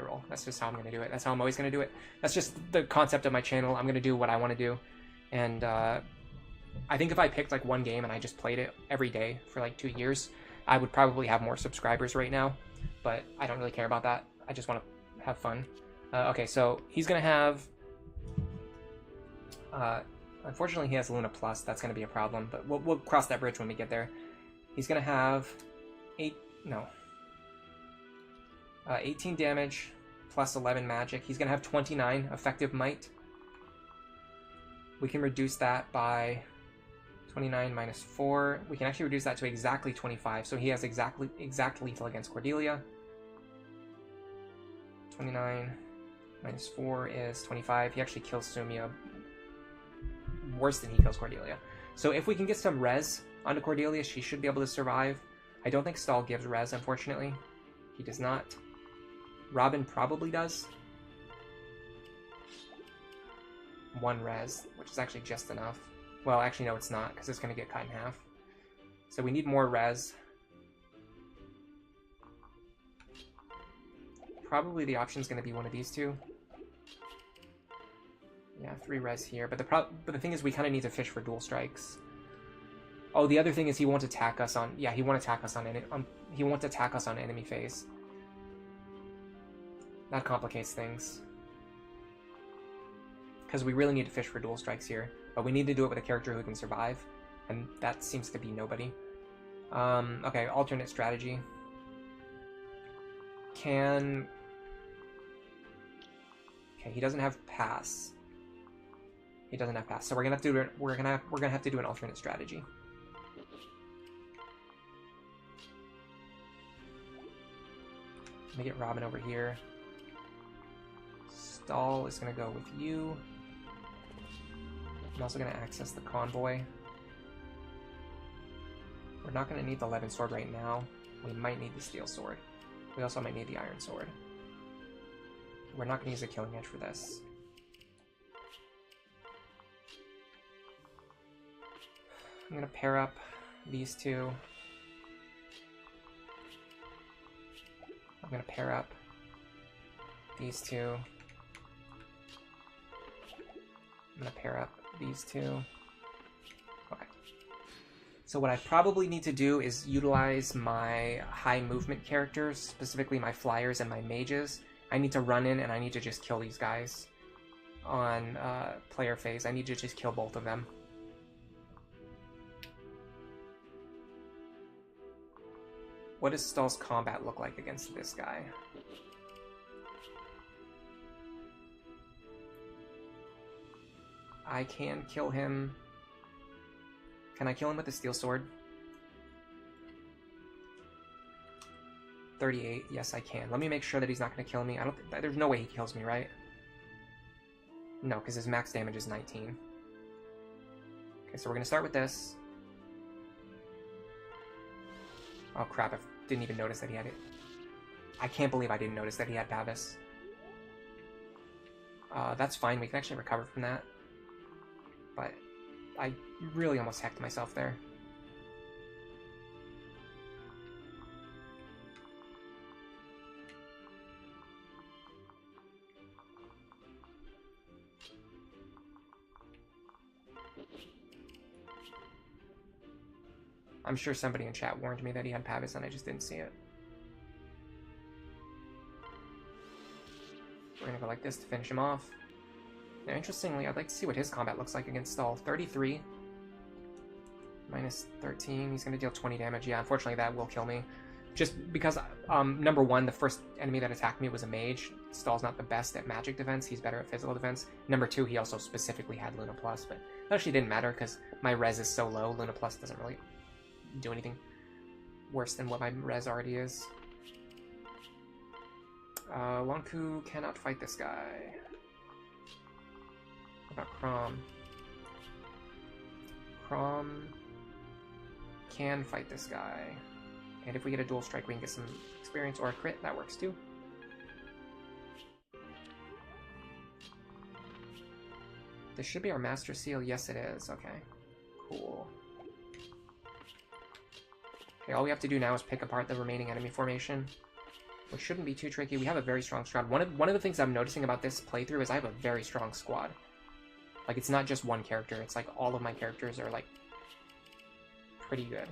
roll. That's just how I'm gonna do it. That's how I'm always gonna do it. That's just the concept of my channel. I'm gonna do what I want to do, and I think if I picked like one game and I just played it every day for like 2 years, I would probably have more subscribers right now. But I don't really care about that. I just want to have fun. Okay, so he's gonna have. Unfortunately, he has Luna Plus. That's going to be a problem, but we'll cross that bridge when we get there. He's going to have 18 damage plus 11 magic. He's going to have 29 effective might. We can reduce that by 29 minus 4. We can actually reduce that to exactly 25. So he has exact lethal against Cordelia. 29 minus 4 is 25. He actually kills Sumia worse than he kills Cordelia. So if we can get some res onto Cordelia, she should be able to survive. I don't think Stahl gives res, unfortunately. He does not. Robin probably does. 1 res, which is actually just enough. Well, actually, no, it's not, because it's going to get cut in half. So we need more res. Probably the option is going to be one of these 2. Yeah, 3 res here, but the thing is, we kind of need to fish for dual strikes. Oh, the other thing is he won't attack us on. Yeah, he won't attack us on enemy phase. That complicates things, because we really need to fish for dual strikes here, but we need to do it with a character who can survive, and that seems to be nobody. Okay, alternate strategy. can... Okay, he doesn't have pass. He doesn't have pass, so we're gonna have to do we're gonna have to do an alternate strategy. Let me get Robin over here. Stahl is gonna go with you. I'm also gonna access the convoy. We're not gonna need the Levin sword right now. We might need the steel sword. We also might need the iron sword. We're not gonna use a killing edge for this. I'm gonna pair up these two. I'm gonna pair up these two. I'm gonna pair up these two. Okay. So what I probably need to do is utilize my high movement characters, specifically my flyers and my mages. I need to run in and I need to just kill these guys on player phase. I need to just kill both of them. What does Stahl's combat look like against this guy? I can kill him. Can I kill him with the steel sword? 38. Yes, I can. Let me make sure that he's not going to kill me. I don't. There's no way he kills me, right? No, because his max damage is 19. Okay, so we're going to start with this. Oh crap, I didn't even notice that he had it. I can't believe I didn't notice that he had Pavis. That's fine, we can actually recover from that. But I really almost hecked myself there. I'm sure somebody in chat warned me that he had Pavis and I just didn't see it. We're gonna go like this to finish him off. Now, interestingly, I'd like to see what his combat looks like against Stahl. 33. Minus 13. He's gonna deal 20 damage. Yeah, unfortunately that will kill me. Just because, number one, the first enemy that attacked me was a mage. Stahl's not the best at magic defense. He's better at physical defense. Number two, he also specifically had Luna Plus, but that actually didn't matter because my res is so low. Luna Plus doesn't really do anything worse than what my res already is. Lonku cannot fight this guy. What about Crom? Crom can fight this guy. And if we get a dual strike, we can get some experience or a crit. That works too. This should be our Master Seal. Yes, it is. Okay. Cool. Okay, all we have to do now is pick apart the remaining enemy formation, which shouldn't be too tricky. We have a very strong squad. One of the things I'm noticing about this playthrough is I have a very strong squad. Like, it's not just one character. It's like all of my characters are, like, pretty good.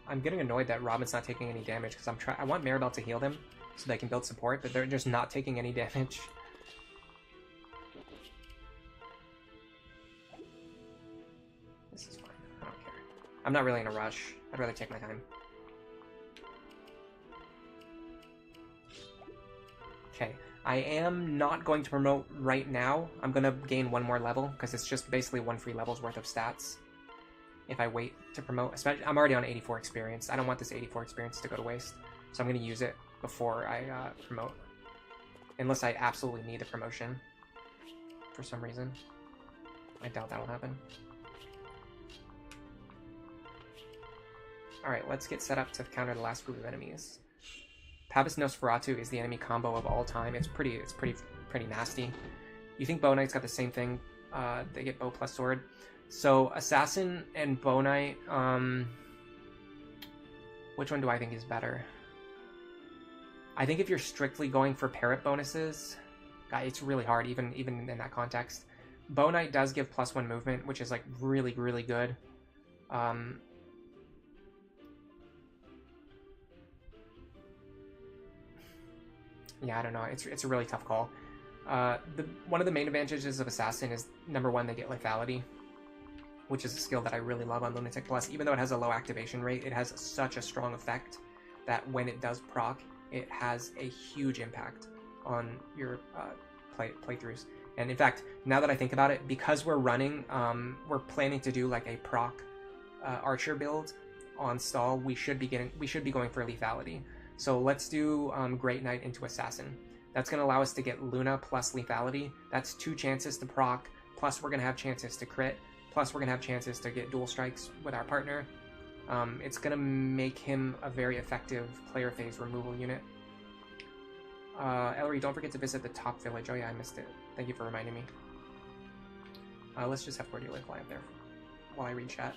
I'm getting annoyed that Robin's not taking any damage because I want Maribel to heal them so they can build support, but they're just not taking any damage. This is fine. I don't care. I'm not really in a rush. I'd rather take my time. Okay, I am not going to promote right now. I'm going to gain one more level because it's just basically one free level's worth of stats if I wait to promote. Especially, I'm already on 84 experience. I don't want this 84 experience to go to waste, so I'm going to use it before I promote. Unless I absolutely need the promotion for some reason. I doubt that'll happen. Alright, let's get set up to counter the last group of enemies. Pavis Nosferatu is the enemy combo of all time. It's pretty nasty. You think Bow Knight's got the same thing? They get bow plus sword. So Assassin and Bow Knight, which one do I think is better? I think if you're strictly going for parrot bonuses, it's really hard, even in that context. Bow Knight does give +1 movement, which is like really good. Yeah, I don't know. It's a really tough call. One of the main advantages of Assassin is, number one, they get lethality, which is a skill that I really love on Lunatic Plus. Even though it has a low activation rate, it has such a strong effect that when it does proc, it has a huge impact on your playthroughs. And in fact, now that I think about it, because we're running, we're planning to do like a proc archer build on Stahl, we should be going for lethality. So let's do Great Knight into Assassin. That's going to allow us to get Luna plus lethality. That's 2 chances to proc, plus we're going to have chances to crit, plus we're going to have chances to get dual strikes with our partner. It's going to make him a very effective player phase removal unit. Ellery, don't forget to visit the top village. Oh yeah, I missed it. Thank you for reminding me. Let's just have Cordelia fly up there while I read chat.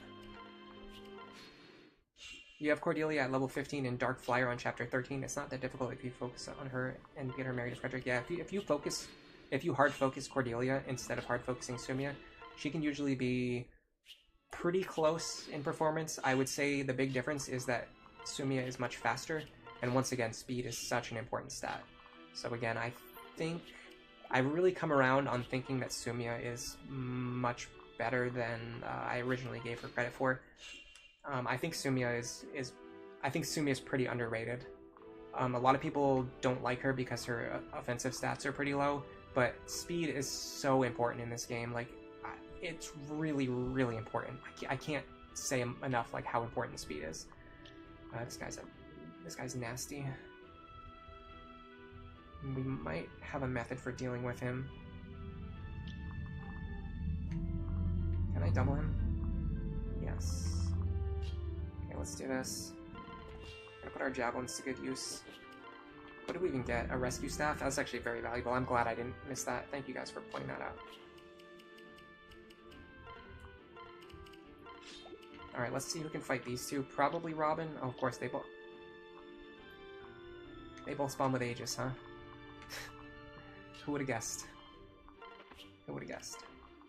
You have Cordelia at level 15 and Dark Flyer on chapter 13. It's not that difficult if you focus on her and get her married to Frederick. Yeah, if you hard focus Cordelia instead of hard focusing Sumia, she can usually be pretty close in performance. I would say the big difference is that Sumia is much faster, and once again, speed is such an important stat. So again, I think I've really come around on thinking that Sumia is much better than I originally gave her credit for. I think Sumia is pretty underrated. A lot of people don't like her because her offensive stats are pretty low, but speed is so important in this game. Like, it's really, really important. I can't say enough like how important speed is. This guy's nasty. We might have a method for dealing with him. Can I double him? Yes. Okay, let's do this. Gonna put our javelins to good use. What did we even get? A rescue staff? That's actually very valuable. I'm glad I didn't miss that. Thank you guys for pointing that out. Alright, let's see who can fight these two. Probably Robin. Oh, of course, they both spawn with Aegis, huh? Who would have guessed? Who would have guessed?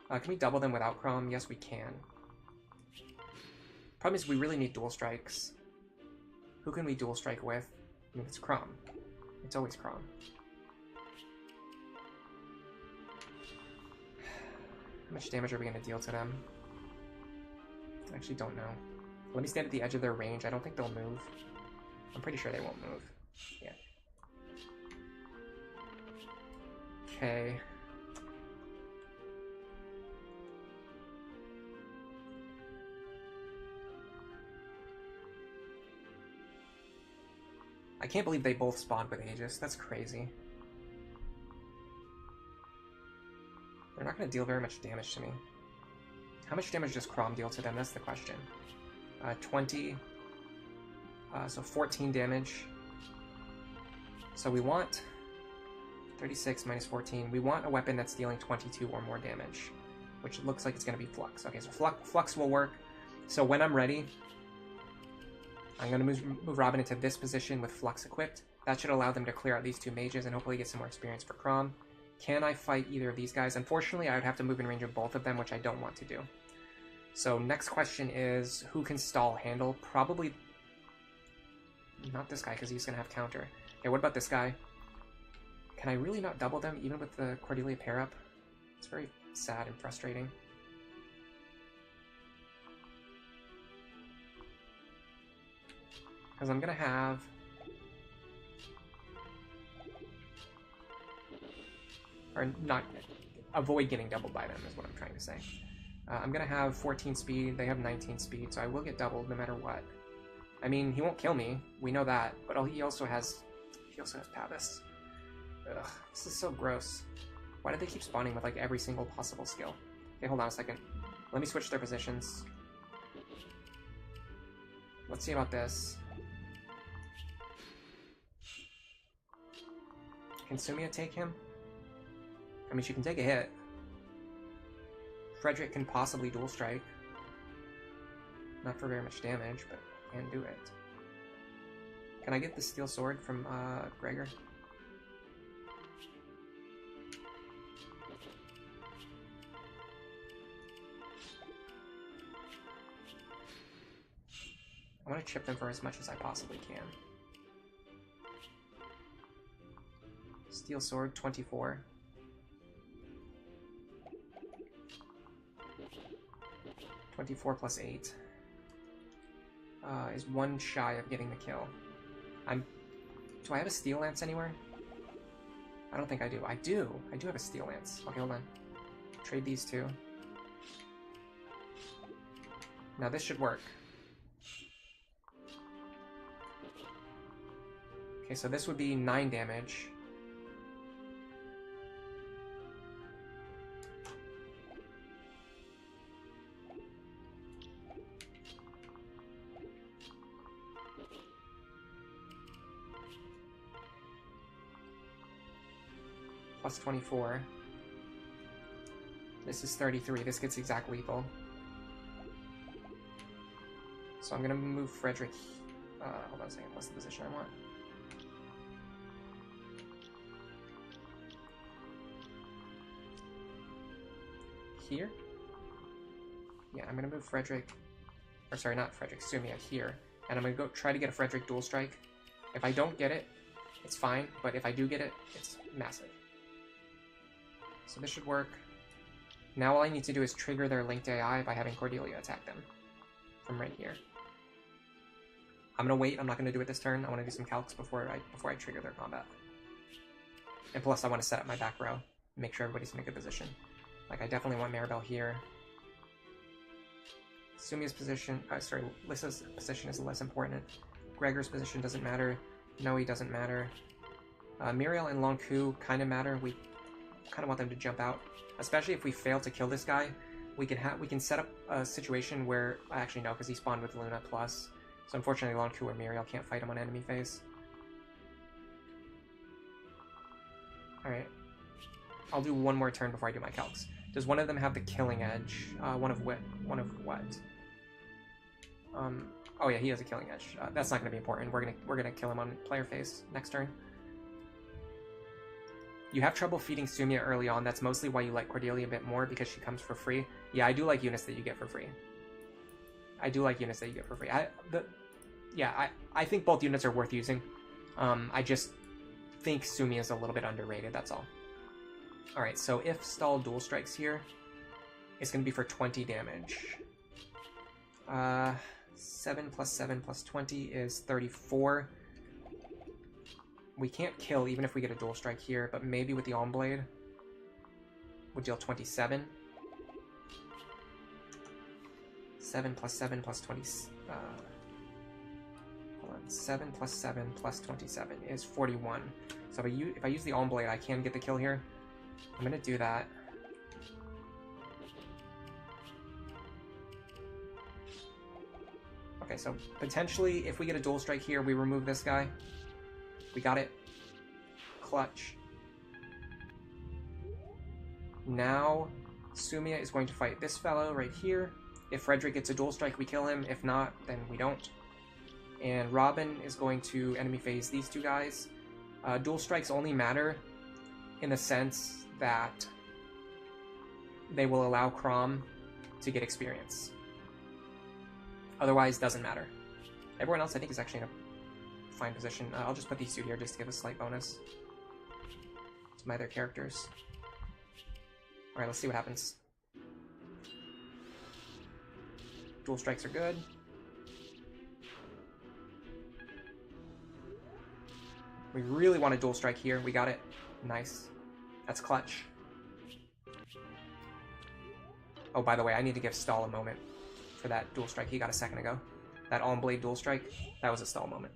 Can we double them without Chrom? Yes, we can. Problem is we really need dual strikes. Who can we dual strike with? I mean, it's Chrom. It's always Chrom. How much damage are we going to deal to them? I actually don't know. Let me stand at the edge of their range. I don't think they'll move. I'm pretty sure they won't move. Yeah. Okay. I can't believe they both spawned with Aegis. That's crazy. They're not going to deal very much damage to me. How much damage does Chrom deal to them? That's the question. 20. So 14 damage. So we want 36 minus 14. We want a weapon that's dealing 22 or more damage, which looks like it's going to be Flux. Okay, so Flux will work. So when I'm ready, I'm going to move Robin into this position with Flux equipped. That should allow them to clear out these 2 mages and hopefully get some more experience for Chrom. Can I fight either of these guys? Unfortunately, I would have to move in range of both of them, which I don't want to do. So next question is, who can Stahl handle? Probably not this guy, because he's going to have counter. Okay, what about this guy? Can I really not double them, even with the Cordelia pair-up? It's very sad and frustrating. Because I'm going to have... Or not... Avoid getting doubled by them, is what I'm trying to say. I'm going to have 14 speed, they have 19 speed, so I will get doubled no matter what. I mean, he won't kill me, we know that, but he also has Pavis. Ugh, this is so gross. Why do they keep spawning with like every single possible skill? Okay, hold on a second. Let me switch their positions. Let's see about this. Can Sumia take him? I mean, she can take a hit. Frederick can possibly dual strike. Not for very much damage, but can do it. Can I get the steel sword from Gregor? I want to chip them for as much as I possibly can. Steel sword, 24. 24 plus 8 is 1 shy of getting the kill. Do I have a Steel Lance anywhere? I don't think I do. I do have a Steel Lance. Okay, hold on. Trade these two. Now this should work. Okay, so this would be 9 damage. Plus 24. This is 33. This gets exact lethal. So I'm gonna move Frederick. Hold on a second. What's the position I want? Here? Yeah, I'm gonna move Frederick. Or sorry, not Frederick. Sumia here, and I'm gonna go try to get a Frederick dual strike. If I don't get it, it's fine. But if I do get it, it's massive. So this should work. Now all I need to do is trigger their linked AI by having Cordelia attack them from right here. I'm gonna wait. I'm not gonna do it this turn. I want to do some calcs before I trigger their combat. And plus, I want to set up my back row, make sure everybody's in a good position. Like I definitely want Maribel here. Sumia's position, Lissa's position is less important. Gregor's position doesn't matter. Noe doesn't matter. Muriel and Lonku kind of matter. We kind of want them to jump out, especially if we fail to kill this guy. We can set up a situation where actually no, because he spawned with Luna plus. So unfortunately, Lonku or Muriel can't fight him on enemy phase. All right, I'll do one more turn before I do my calcs. Does one of them have the killing edge? One of what? Oh yeah, he has a killing edge. That's not going to be important. We're gonna kill him on player phase next turn. You have trouble feeding Sumia early on. That's mostly why you like Cordelia a bit more, because she comes for free. Yeah, I do like units that you get for free. I think both units are worth using. I just think Sumia is a little bit underrated, that's all. Alright, so if Stahl dual strikes here, it's going to be for 20 damage. 7 plus 7 plus 20 is 34. We can't kill even if we get a dual strike here, but maybe with the On Blade would deal 27. 7 plus 7 plus 20... hold on. 7 plus 7 plus 27 is 41. So if I use the On Blade, I can get the kill here. I'm going to do that. Okay, so potentially, if we get a dual strike here, we remove this guy. We got it. Clutch. Now, Sumia is going to fight this fellow right here. If Frederick gets a dual strike, we kill him. If not, then we don't. And Robin is going to enemy phase these two guys. Dual strikes only matter in the sense that they will allow Crom to get experience. Otherwise, doesn't matter. Everyone else, I think, is actually in a fine position. I'll just put these two here just to give a slight bonus to my other characters. Alright, let's see what happens. Dual strikes are good. We really want a dual strike here. We got it. Nice. That's clutch. Oh, by the way, I need to give Stahl a moment for that dual strike he got a second ago. That On Blade dual strike, that was a Stahl moment.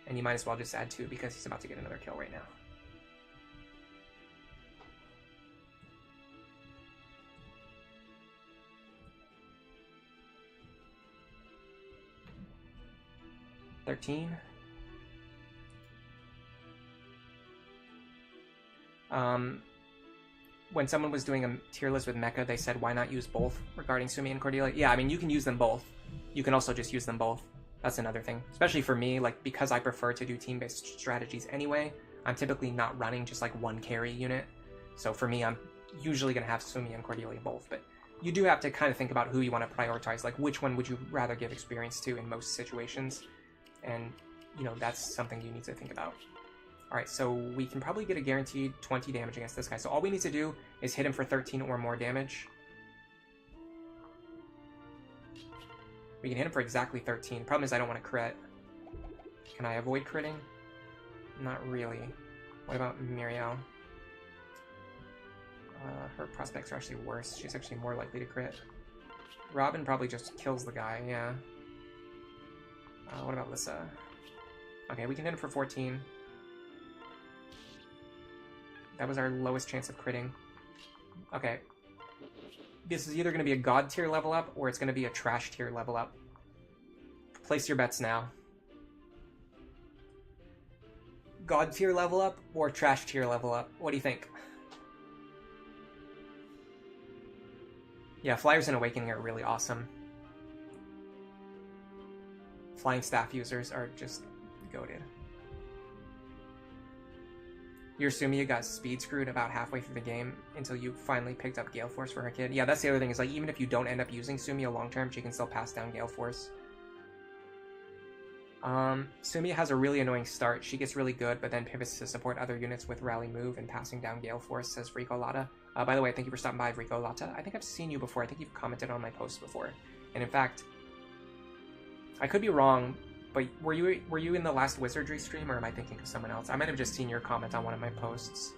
And you might as well just add 2 because he's about to get another kill right now. When someone was doing a tier list with Mecha, they said, why not use both regarding Sumia and Cordelia? Yeah, I mean, you can use them both. You can also just use them both. That's another thing. Especially for me, like, because I prefer to do team-based strategies anyway, I'm typically not running just, like, one carry unit. So for me, I'm usually going to have Sumia and Cordelia both. But you do have to kind of think about who you want to prioritize. Like, which one would you rather give experience to in most situations? And, you know, that's something you need to think about. Alright, so we can probably get a guaranteed 20 damage against this guy. So all we need to do is hit him for 13 or more damage. We can hit him for exactly 13. Problem is I don't want to crit. Can I avoid critting? Not really. What about Muriel? Her prospects are actually worse. She's actually more likely to crit. Robin probably just kills the guy, yeah. What about Lissa? Okay, we can hit him for 14. That was our lowest chance of critting. Okay. This is either going to be a God tier level up, or it's going to be a trash tier level up. Place your bets now. God tier level up, or trash tier level up? What do you think? Yeah, Flyers and Awakening are really awesome. Flying Staff users are just goated. Your Sumia got speed screwed about halfway through the game until you finally picked up Gale Force for her kid. Yeah, that's the other thing, is like even if you don't end up using Sumia long term, she can still pass down Gale Force. Sumia has a really annoying start. She gets really good, but then pivots to support other units with Rally Move and passing down Gale Force, says Rico Lata. By the way, thank you for stopping by, Rico Lata. I think I've seen you before. I think you've commented on my post before. And in fact, I could be wrong, but were you in the last Wizardry stream, or am I thinking of someone else? I might have just seen your comment on one of my posts.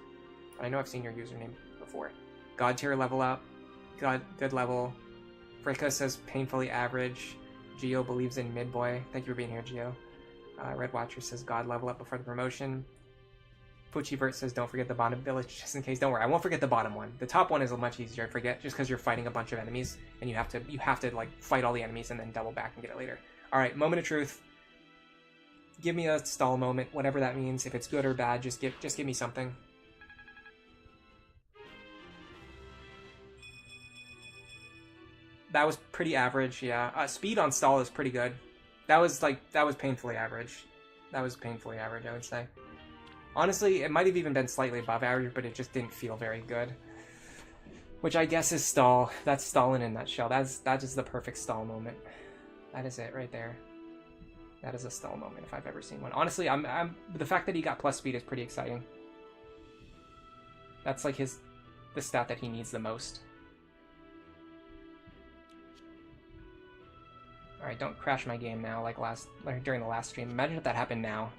But I know I've seen your username before. God tier level up. Good level. Fricka says painfully average. Geo believes in mid-boy. Thank you for being here, Geo. Red Watcher says God level up before the promotion. Puchivert says don't forget the bottom village just in case. Don't worry, I won't forget the bottom one. The top one is much easier to forget just because you're fighting a bunch of enemies and you have to like fight all the enemies and then double back and get it later. Alright, moment of truth. Give me a stall moment, whatever that means. If it's good or bad, just give me something. That was pretty average, yeah. Speed on stall is pretty good. That was painfully average. That was painfully average, I would say. Honestly, it might have even been slightly above average, but it just didn't feel very good. Which I guess is stall. That's stall in a nutshell. That is the perfect stall moment. That is it right there. That is a stall moment if I've ever seen one. Honestly, the fact that he got plus speed is pretty exciting. That's like the stat that he needs the most. Alright, don't crash my game now like during the last stream. Imagine if that happened now.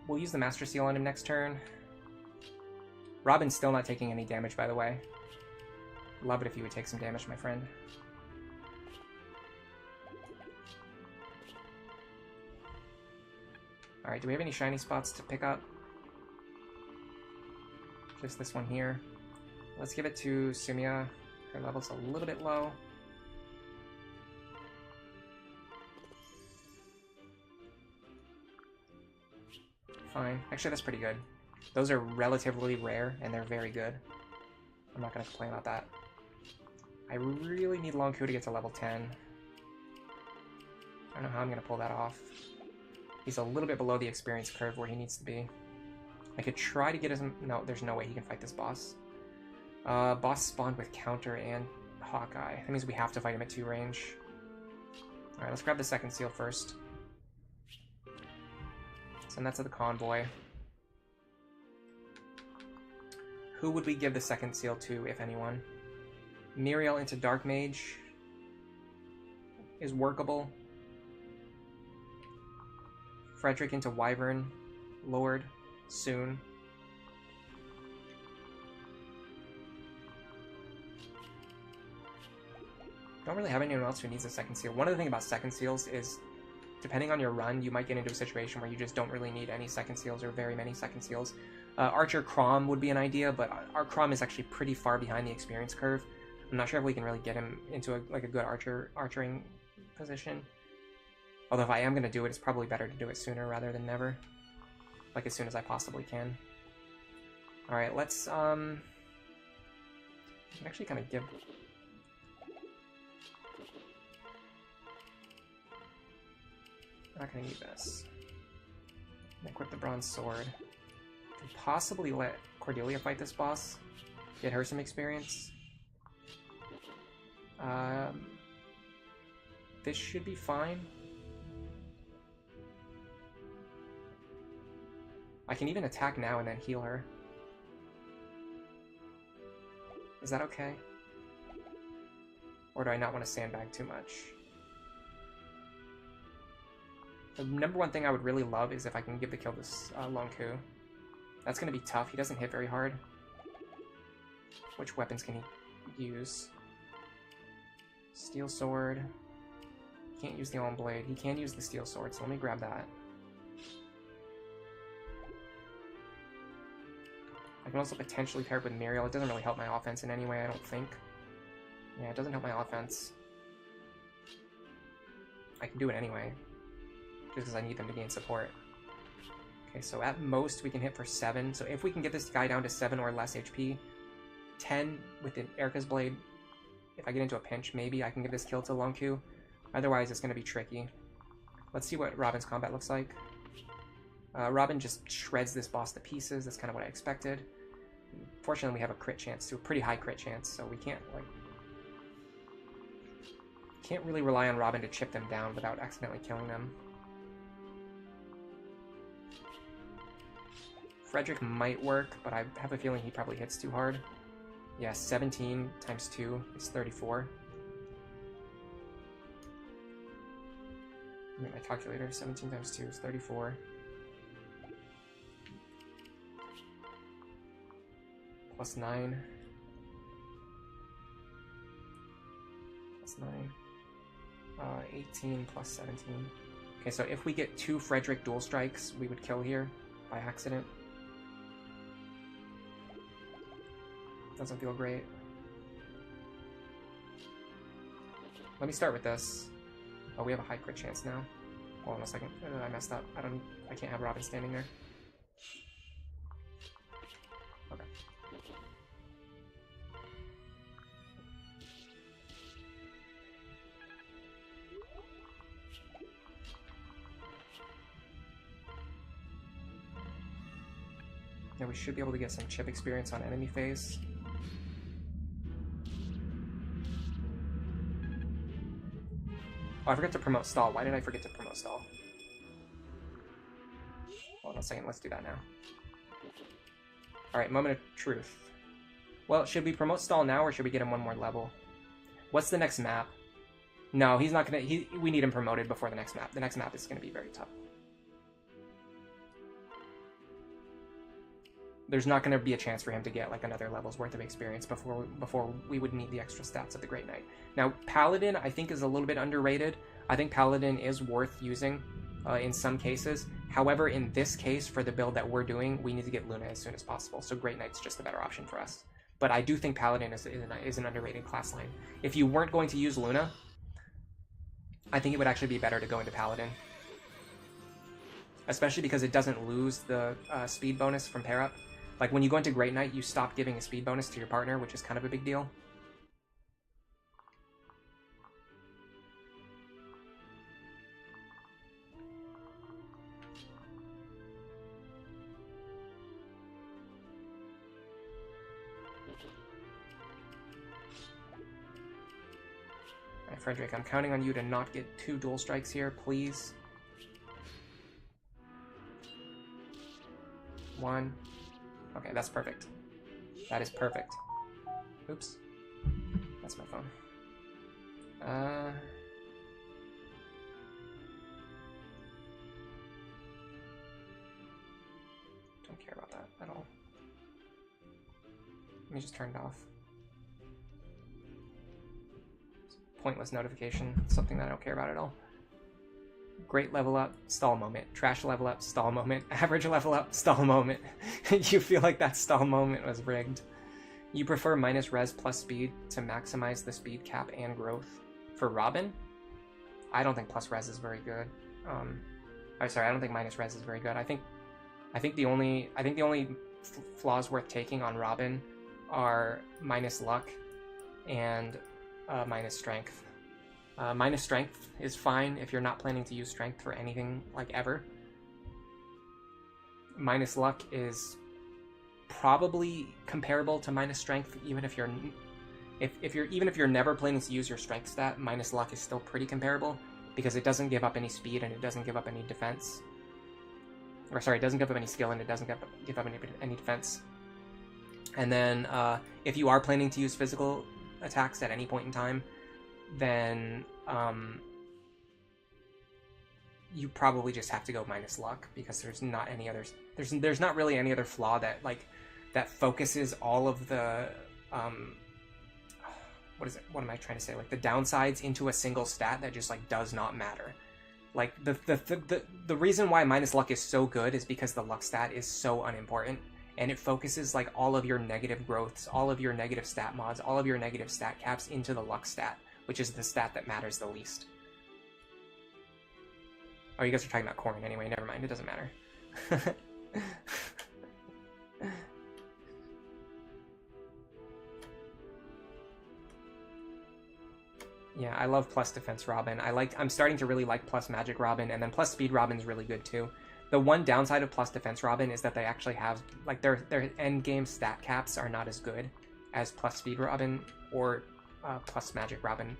We'll use the Master Seal on him next turn. Robin's still not taking any damage, by the way. Love it if you would take some damage, my friend. Alright, do we have any shiny spots to pick up? Just this one here. Let's give it to Sumia. Her level's a little bit low. Fine. Actually, that's pretty good. Those are relatively rare, and they're very good. I'm not going to complain about that. I really need Long Ku to get to level 10. I don't know how I'm going to pull that off. He's a little bit below the experience curve where he needs to be. I could try to get his... No, there's no way he can fight this boss. Boss spawned with counter and Hawkeye. That means we have to fight him at 2 range. Alright, let's grab the second seal first. Send that to the convoy. Who would we give the second seal to, if anyone? Muriel into Dark Mage is workable. Frederick into Wyvern Lord soon. Don't really have anyone else who needs a second seal. One of the things about second seals is, depending on your run, you might get into a situation where you just don't really need any second seals or very many second seals. Archer Crom would be an idea, but our Crom is actually pretty far behind the experience curve. I'm not sure if we can really get him into a good archering position. Although if I am going to do it, it's probably better to do it sooner rather than never. Like as soon as I possibly can. Alright, let's actually kind of give... I'm not going to need this. Equip the Bronze Sword. Could possibly let Cordelia fight this boss. Get her some experience. This should be fine. I can even attack now and then heal her. Is that okay? Or do I not want to sandbag too much? The number one thing I would really love is if I can give the kill to Long Ku. That's going to be tough. He doesn't hit very hard. Which weapons can he use? Steel Sword. Can't use the Alm Blade. He can use the Steel Sword, so let me grab that. I can also potentially pair it with Muriel. It doesn't really help my offense in any way, I don't think. Yeah, it doesn't help my offense. I can do it anyway, just because I need them to gain support. Okay, so at most we can hit for 7. So if we can get this guy down to 7 or less HP, 10 with the Erica's Blade, if I get into a pinch, maybe I can give this kill to Long Ku. Otherwise, it's going to be tricky. Let's see what Robin's combat looks like. Robin just shreds this boss to pieces. That's kind of what I expected. Fortunately, we have a crit chance too, a pretty high crit chance, so we can't really rely on Robin to chip them down without accidentally killing them. Frederick might work, but I have a feeling he probably hits too hard. Yeah, 17 times 2 is 34. Let me get my calculator. 17 times 2 is 34. Plus 9. Plus 9. 18 plus 17. Okay, so if we get 2 Frederick dual strikes, we would kill here by accident. Doesn't feel great. Let me start with this. Oh, we have a high crit chance now. Hold on a second. I messed up. I can't have Robin standing there. Okay. Now we should be able to get some chip experience on enemy phase. Oh, I forgot to promote Stahl. Why did I forget to promote Stahl? Hold on a second, let's do that now. Alright, moment of truth. Well, should we promote Stahl now, or should we get him one more level? What's the next map? No, he's not gonna... we need him promoted before the next map. The next map is gonna be very tough. There's not going to be a chance for him to get like another level's worth of experience before we would need the extra stats of the Great Knight. Now, Paladin, I think, is a little bit underrated. I think Paladin is worth using in some cases. However, in this case, for the build that we're doing, we need to get Luna as soon as possible, so Great Knight's just a better option for us. But I do think Paladin is an underrated class line. If you weren't going to use Luna, I think it would actually be better to go into Paladin. Especially because it doesn't lose the speed bonus from pair up. Like, when you go into Great Knight, you stop giving a speed bonus to your partner, which is kind of a big deal. Alright, Frederick, I'm counting on you to not get 2 dual strikes here, please. 1. Okay, that's perfect. That is perfect. Oops. That's my phone. Don't care about that at all. Let me just turn it off. It's a pointless notification. Something that I don't care about at all. Great level up, stall moment. Trash level up, stall moment. Average level up, stall moment. You feel like that stall moment was rigged. You prefer minus res plus speed to maximize the speed cap and growth. For Robin, I don't think plus res is very good. I don't think minus res is very good. I think the only flaws worth taking on Robin are minus luck and minus strength. Minus strength is fine if you're not planning to use strength for anything, like, ever. Minus luck is probably comparable to minus strength, even if you're never planning to use your strength stat. Minus luck is still pretty comparable because it doesn't give up any speed and it doesn't give up any defense. Or sorry, it doesn't give up any skill and it doesn't give up any defense. And then if you are planning to use physical attacks at any point in time, then you probably just have to go minus luck, because there's not any other, there's not really any other flaw that that focuses all of the what am I trying to say, like the downsides into a single stat that just like does not matter. Like the reason why minus luck is so good is because the luck stat is so unimportant, and it focuses like all of your negative growths, all of your negative stat mods, all of your negative stat caps into the luck stat, which is the stat that matters the least. Oh, you guys are talking about corn anyway, never mind, it doesn't matter. Yeah, I love plus defense Robin. I'm starting to really like plus magic Robin, and then plus speed Robin's really good too. The one downside of plus defense Robin is that they actually have, like, their end game stat caps are not as good as plus speed Robin or plus magic Robin.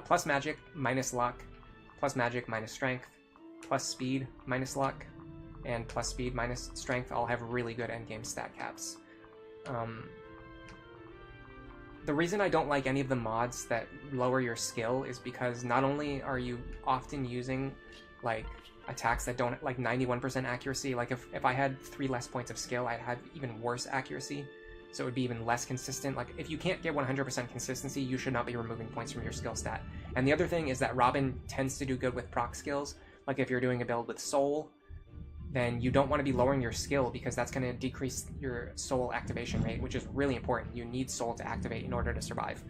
Plus magic minus luck, plus magic minus strength, plus speed minus luck, and plus speed minus strength all have really good end game stat caps. The reason I don't like any of the mods that lower your skill is because not only are you often using like attacks that don't like 91% accuracy, like if I had 3 less points of skill, I'd have even worse accuracy, so it would be even less consistent. Like if you can't get 100% consistency, you should not be removing points from your skill stat. And the other thing is that Robin tends to do good with proc skills. Like if you're doing a build with Soul, then you don't want to be lowering your skill, because that's going to decrease your soul activation rate, which is really important. You need soul to activate in order to survive.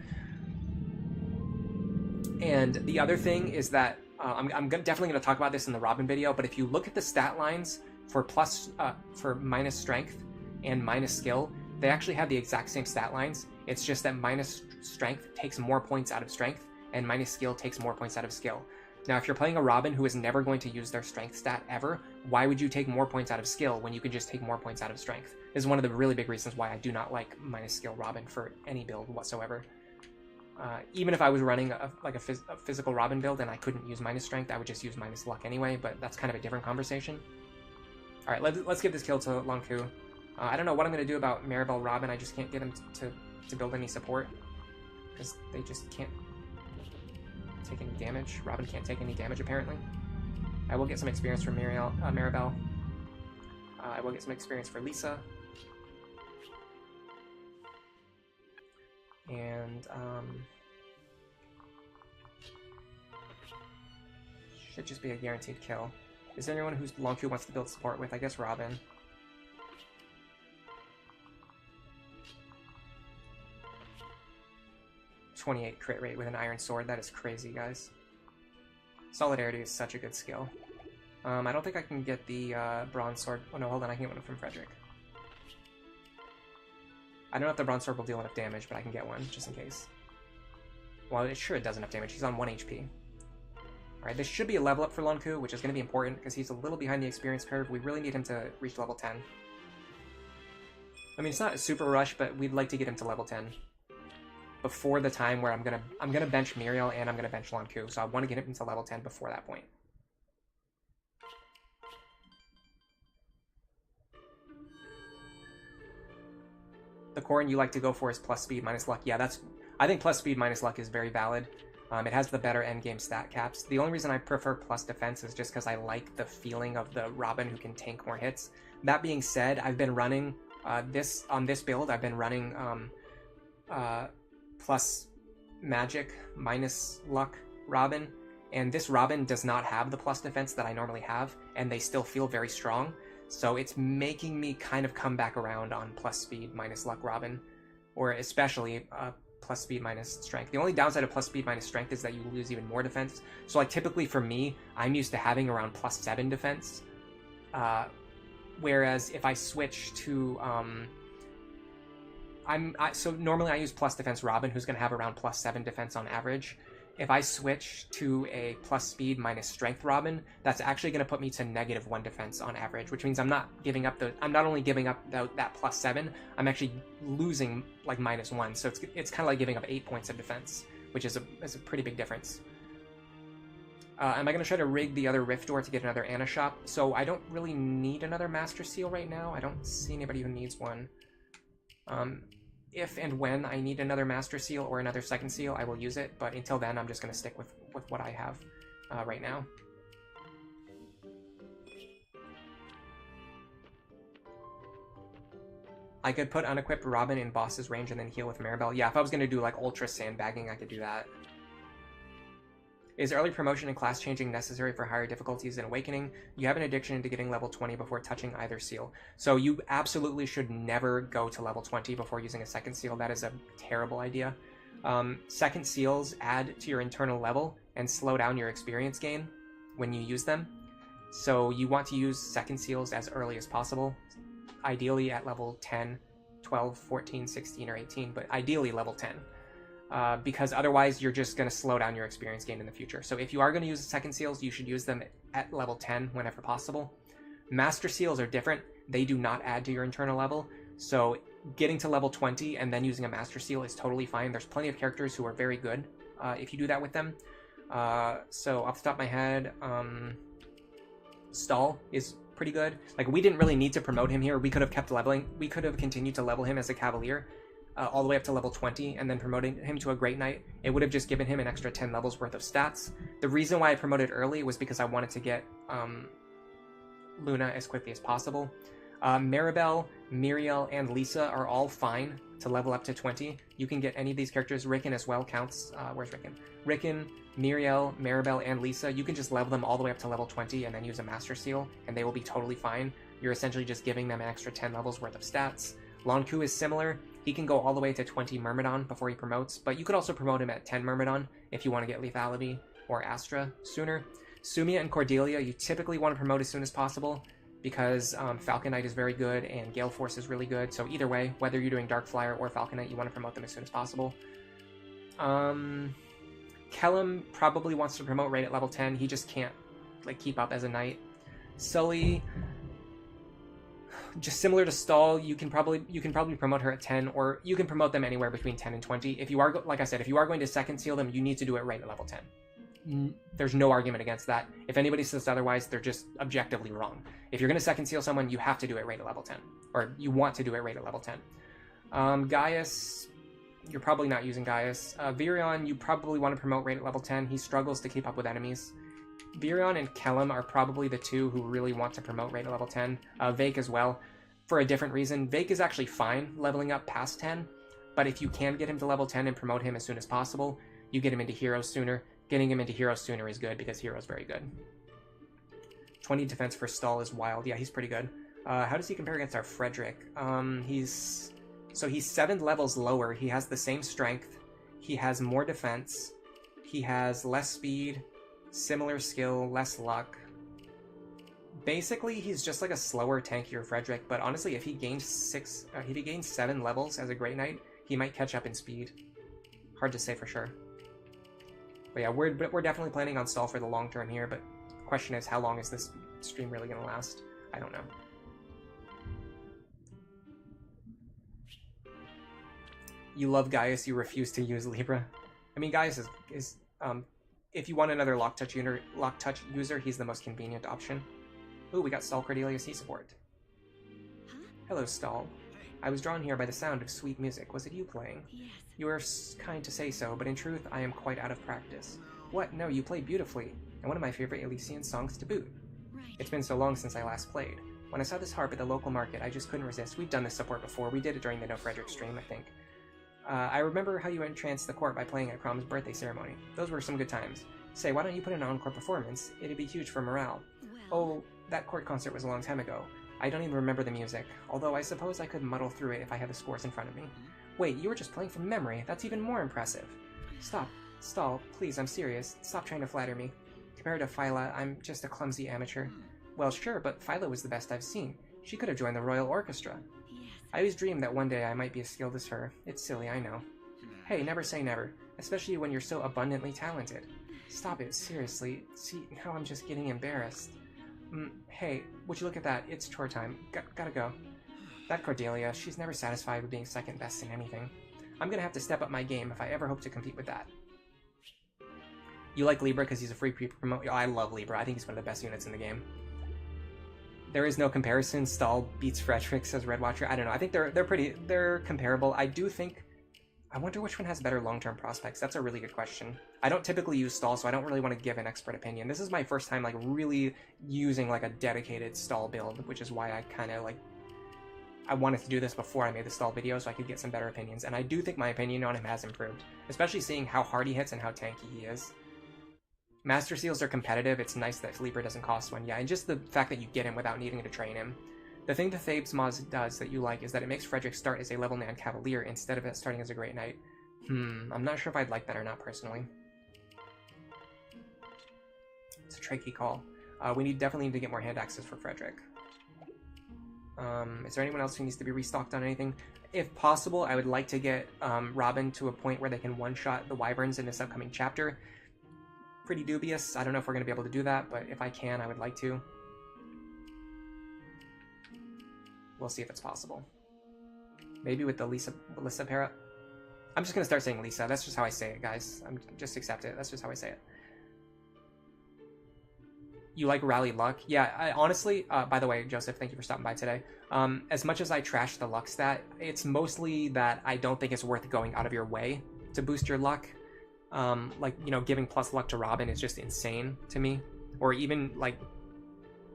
And the other thing is that I'm definitely going to talk about this in the Robin video, but if you look at the stat lines for for minus strength and minus skill, they actually have the exact same stat lines. It's just that minus strength takes more points out of strength, and minus skill takes more points out of skill. Now, if you're playing a Robin who is never going to use their strength stat ever, why would you take more points out of skill when you can just take more points out of strength? This is one of the really big reasons why I do not like minus skill Robin for any build whatsoever. Even if I was running a physical Robin build and I couldn't use minus strength, I would just use minus luck anyway, but that's kind of a different conversation. Alright, let's give this kill to Lonku. I don't know what I'm going to do about Maribel Robin. I just can't get him to build any support, because they just can't take any damage. Robin can't take any damage, apparently. I will get some experience for Maribel. I will get some experience for Lisa. And, should just be a guaranteed kill. Is there anyone who's Lonku wants to build support with? I guess Robin. .28 crit rate with an iron sword. That is crazy, guys. Solidarity is such a good skill. I don't think I can get the bronze sword. Oh no, hold on, I can get one from Frederick. I don't know if the bronze sword will deal enough damage, but I can get one, just in case. Well, it sure does enough damage. He's on 1 HP. Alright, this should be a level up for Lonku, which is going to be important, because he's a little behind the experience curve. We really need him to reach level 10. I mean, it's not a super rush, but we'd like to get him to level 10 before the time where I'm gonna bench Muriel and I'm gonna bench Lonku, so I want to get him to level 10 before that point. The corn you like to go for is plus speed minus luck. Yeah, I think plus speed minus luck is very valid. It has the better endgame stat caps. The only reason I prefer plus defense is just because I like the feeling of the Robin who can tank more hits. That being said, I've been running on this build. I've been running plus magic minus luck Robin, and this Robin does not have the plus defense that I normally have, and they still feel very strong, so it's making me kind of come back around on plus speed minus luck Robin, or especially plus speed minus strength. The only downside of plus speed minus strength is that you lose even more defense. So like typically for me, I'm used to having around plus 7 defense, whereas if I switch to so normally I use plus defense Robin, who's going to have around plus 7 defense on average. If I switch to a plus speed minus strength Robin, that's actually going to put me to -1 defense on average, which means I'm not only giving up that plus 7, I'm actually losing like -1. So it's kind of like giving up 8 points of defense, which is a pretty big difference. Am I going to try to rig the other Rift Door to get another Anna Shop? So I don't really need another Master Seal right now. I don't see anybody who needs one. if and when I need another Master Seal or another second seal, I will use it, but until then, I'm just going to stick with what I have right now. I could put unequipped Robin in boss's range and then heal with Maribel. Yeah, if I was going to do like ultra sandbagging, I could do that. Is early promotion and class changing necessary for higher difficulties in Awakening? You have an addiction to getting level 20 before touching either seal. So you absolutely should never go to level 20 before using a second seal. That is a terrible idea. Second seals add to your internal level and slow down your experience gain when you use them. So you want to use second seals as early as possible. Ideally at level 10, 12, 14, 16, or 18, but ideally level 10. Because otherwise you're just going to slow down your experience gain in the future. So if you are going to use second seals, you should use them at level 10 whenever possible. Master seals are different. They do not add to your internal level. So getting to level 20 and then using a master seal is totally fine. There's plenty of characters who are very good if you do that with them. So off the top of my head, Stahl is pretty good. Like, we didn't really need to promote him here. We could have kept leveling. We could have continued to level him as a Cavalier all the way up to level 20 and then promoting him to a Great Knight. It would have just given him an extra 10 levels worth of stats. The reason why I promoted early was because I wanted to get Luna as quickly as possible. Maribel, Miriel, and Lisa are all fine to level up to 20. You can get any of these characters. Rickon as well counts. Where's Rickon? Rickon, Miriel, Maribel, and Lisa. You can just level them all the way up to level 20 and then use a Master Seal, and they will be totally fine. You're essentially just giving them an extra 10 levels worth of stats. Lonku is similar. He can go all the way to 20 Myrmidon before he promotes, but you could also promote him at 10 Myrmidon if you want to get Lethality or Astra sooner. Sumia and Cordelia, you typically want to promote as soon as possible, because Falcon Knight is very good and Gale Force is really good. So either way, whether you're doing Dark Flyer or Falcon Knight, you want to promote them as soon as possible. Kellum probably wants to promote right at level 10. He just can't like keep up as a knight. Sully, just similar to Stahl, you can probably promote her at 10, or you can promote them anywhere between 10 and 20. If you are, like I said, if you are going to second seal them, you need to do it right at level 10. There's no argument against that. If anybody says otherwise, they're just objectively wrong. If you're going to second seal someone, you have to do it right at level 10, or you want to do it right at level 10. Gaius, you're probably not using Gaius. Virion, you probably want to promote right at level 10. He struggles to keep up with enemies. Virion and Kellum are probably the two who really want to promote right at level 10. Vake as well, for a different reason. Vake is actually fine leveling up past 10, but if you can get him to level 10 and promote him as soon as possible, you get him into Heroes sooner. Getting him into Heroes sooner is good because Heroes very good. 20 defense for Stahl is wild. Yeah, he's pretty good. How does he compare against our Frederick? He's 7 levels lower. He has the same strength. He has more defense. He has less speed, similar skill, less luck. Basically, he's just like a slower, tankier Frederick. But honestly, if he gains 7 levels as a Great Knight, he might catch up in speed. Hard to say for sure. But yeah, we're definitely planning on Stahl for the long term here, but the question is, how long is this stream really going to last? I don't know. You love Gaius, you refuse to use Libra. I mean, Gaius is if you want another lock touch user, he's the most convenient option. Ooh, we got Stahl Cordelia C support. Huh? Hello, Stahl. I was drawn here by the sound of sweet music. Was it you playing? Yes. You are kind to say so, but in truth, I am quite out of practice. What? No, you play beautifully, and one of my favorite Elysian songs to boot. Right. It's been so long since I last played. When I saw this harp at the local market, I just couldn't resist. We've done this support before. We did it during the No Frederick stream, I think. I remember how you entranced the court by playing at Crom's birthday ceremony. Those were some good times. Say, why don't you put in an encore performance? It'd be huge for morale. Well, Oh, that court concert was a long time ago. I don't even remember the music, although I suppose I could muddle through it if I had the scores in front of me. Wait, you were just playing from memory. That's even more impressive. Stop. Stahl, please, I'm serious. Stop trying to flatter me. Compared to Phyla, I'm just a clumsy amateur. Well, sure, but Phyla was the best I've seen. She could have joined the Royal Orchestra. yes. I always dreamed that one day I might be as skilled as her. It's silly, I know. Hey, never say never, especially when you're so abundantly talented. Stop it, seriously. See, now I'm just getting embarrassed. Hey, would you look at that? It's chore time. Gotta go. That Cordelia, she's never satisfied with being second best in anything. I'm gonna have to step up my game if I ever hope to compete with that. You like Libra because he's a free pre-promote? Oh, I love Libra. I think he's one of the best units in the game. There is no comparison. Stahl beats Frederick, says Red Watcher. I don't know. I think they're comparable. I do think. I wonder which one has better long-term prospects. That's a really good question. I don't typically use Stahl, so I don't really want to give an expert opinion. This is my first time like really using like a dedicated Stahl build, which is why I kind of like I wanted to do this before I made the Stahl video so I could get some better opinions. And I do think my opinion on him has improved, especially seeing how hard he hits and how tanky he is. Master Seals are competitive. It's nice that Libra doesn't cost one. Yeah, and just the fact that you get him without needing to train him. The thing the Thebes mod does that you like is that it makes Frederick start as a level 9 Cavalier instead of it starting as a Great Knight. I'm not sure if I'd like that or not personally. It's a tricky call. We definitely need to get more hand axes for Frederick. Is there anyone else who needs to be restocked on anything? If possible, I would like to get Robin to a point where they can one-shot the Wyverns in this upcoming chapter. Pretty dubious. I don't know if we're going to be able to do that, but if I can, I would like to. We'll see if it's possible. Maybe with the Lisa para. I'm just going to start saying Lisa. That's just how I say it, guys. Just accept it. That's just how I say it. You like Rally Luck? Yeah, I honestly, by the way, Joseph, thank you for stopping by today. As much as I trash the luck stat, it's mostly that I don't think it's worth going out of your way to boost your luck. Like, you know, giving plus luck to Robin is just insane to me. Or even, like,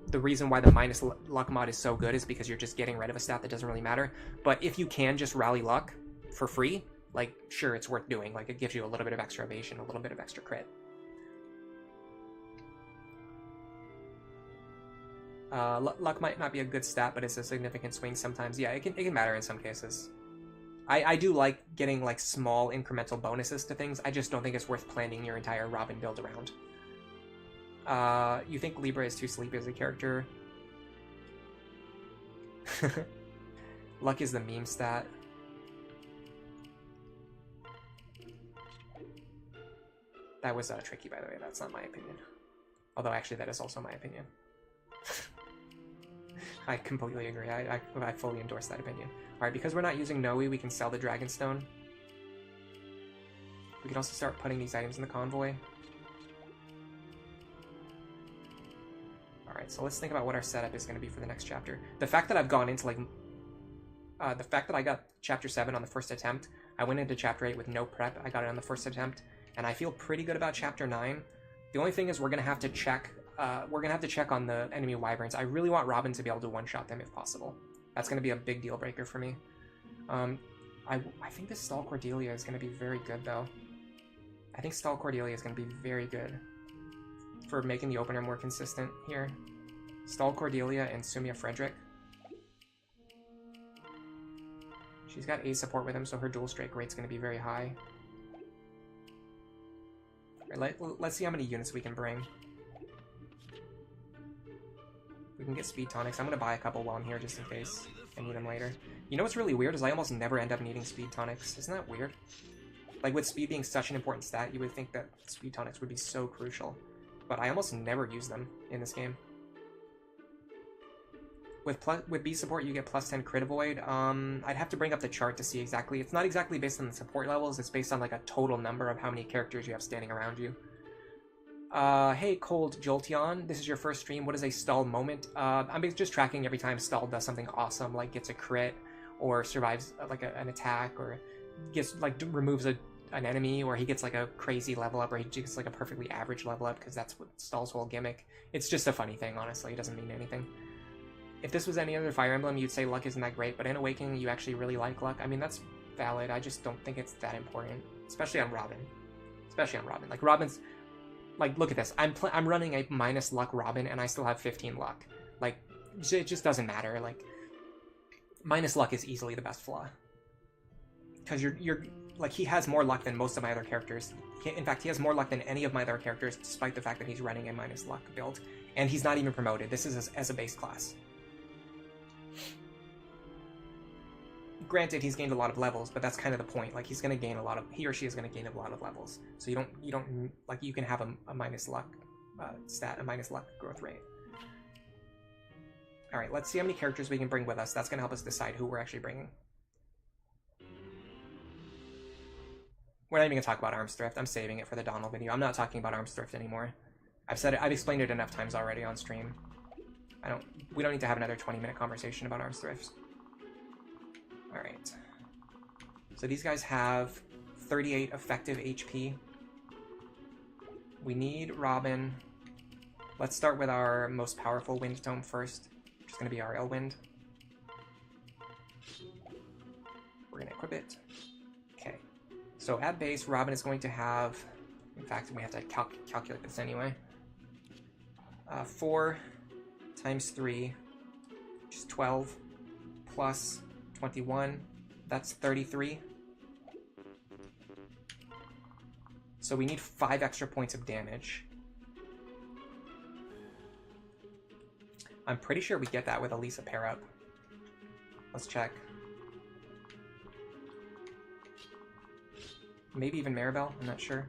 the reason why the minus luck mod is so good is because you're just getting rid of a stat that doesn't really matter. But if you can just Rally Luck for free, like, sure, it's worth doing. Like, it gives you a little bit of extra evasion, a little bit of extra crit. Luck might not be a good stat, but it's a significant swing sometimes. Yeah, it can matter in some cases. I do like getting like small incremental bonuses to things. I just don't think it's worth planning your entire Robin build around. You think Libra is too sleepy as a character? Luck is the meme stat. That was tricky, by the way. That's not my opinion. Although, actually, that is also my opinion. I completely agree. I fully endorse that opinion. Alright, because we're not using Noe, we can sell the Dragonstone. We can also start putting these items in the convoy. Alright, so let's think about what our setup is going to be for the next chapter. The fact that I've gone into, like... the fact that I got Chapter 7 on the first attempt, I went into Chapter 8 with no prep, I got it on the first attempt, and I feel pretty good about Chapter 9. The only thing is we're going to have to check... on the enemy Wyverns. I really want Robin to be able to one-shot them if possible. That's going to be a big deal breaker for me. I think this Stahl Cordelia is going to be very good, though. I think Stahl Cordelia is going to be very good for making the opener more consistent here. Stahl Cordelia and Sumia Frederick. She's got A support with him, so her dual strike rate's going to be very high. Right, let's see how many units we can bring. We can get speed tonics. I'm going to buy a couple while I'm here just in case I need them later. You know what's really weird is I almost never end up needing speed tonics. Isn't that weird? Like, with speed being such an important stat, you would think that speed tonics would be so crucial. But I almost never use them in this game. With B support, you get plus 10 crit avoid. I'd have to bring up the chart to see exactly. It's not exactly based on the support levels. It's based on, like, a total number of how many characters you have standing around you. Hey, Cold Jolteon, this is your first stream. What is a Stahl moment? I'm just tracking every time Stahl does something awesome, like gets a crit, or survives like an attack, or gets like removes an enemy, or he gets like a crazy level up, or he gets like a perfectly average level up, because that's what Stahl's whole gimmick. It's just a funny thing, honestly. It doesn't mean anything. If this was any other Fire Emblem, you'd say luck isn't that great, but in Awakening, you actually really like luck. I mean, that's valid. I just don't think it's that important, especially on Robin. Like, Robin's... Like, look at this. I'm running a minus luck Robin, and I still have 15 luck. Like, it just doesn't matter. Like, minus luck is easily the best flaw. Because you're like, he has more luck than most of my other characters. In fact, he has more luck than any of my other characters, despite the fact that he's running a minus luck build. And he's not even promoted. This is as a base class. Granted, he's gained a lot of levels, but that's kind of the point. Like, he's going to gain he or she is going to gain a lot of levels. So you don't, like, you can have a minus luck stat, a minus luck growth rate. Alright, let's see how many characters we can bring with us. That's going to help us decide who we're actually bringing. We're not even going to talk about Arms Thrift. I'm saving it for the Donald video. I'm not talking about Arms Thrift anymore. I've explained it enough times already on stream. We don't need to have another 20-minute conversation about arms thrifts. All right. So these guys have 38 effective HP. We need Robin. Let's start with our most powerful wind tome first, which is going to be our Elwind. We're going to equip it. Okay. So at base, Robin is going to have... In fact, we have to calculate this anyway. 4 times 3, which is 12, plus 21, that's 33. So we need 5 extra points of damage. I'm pretty sure we get that with Elisa pair up. Let's check. Maybe even Maribel, I'm not sure.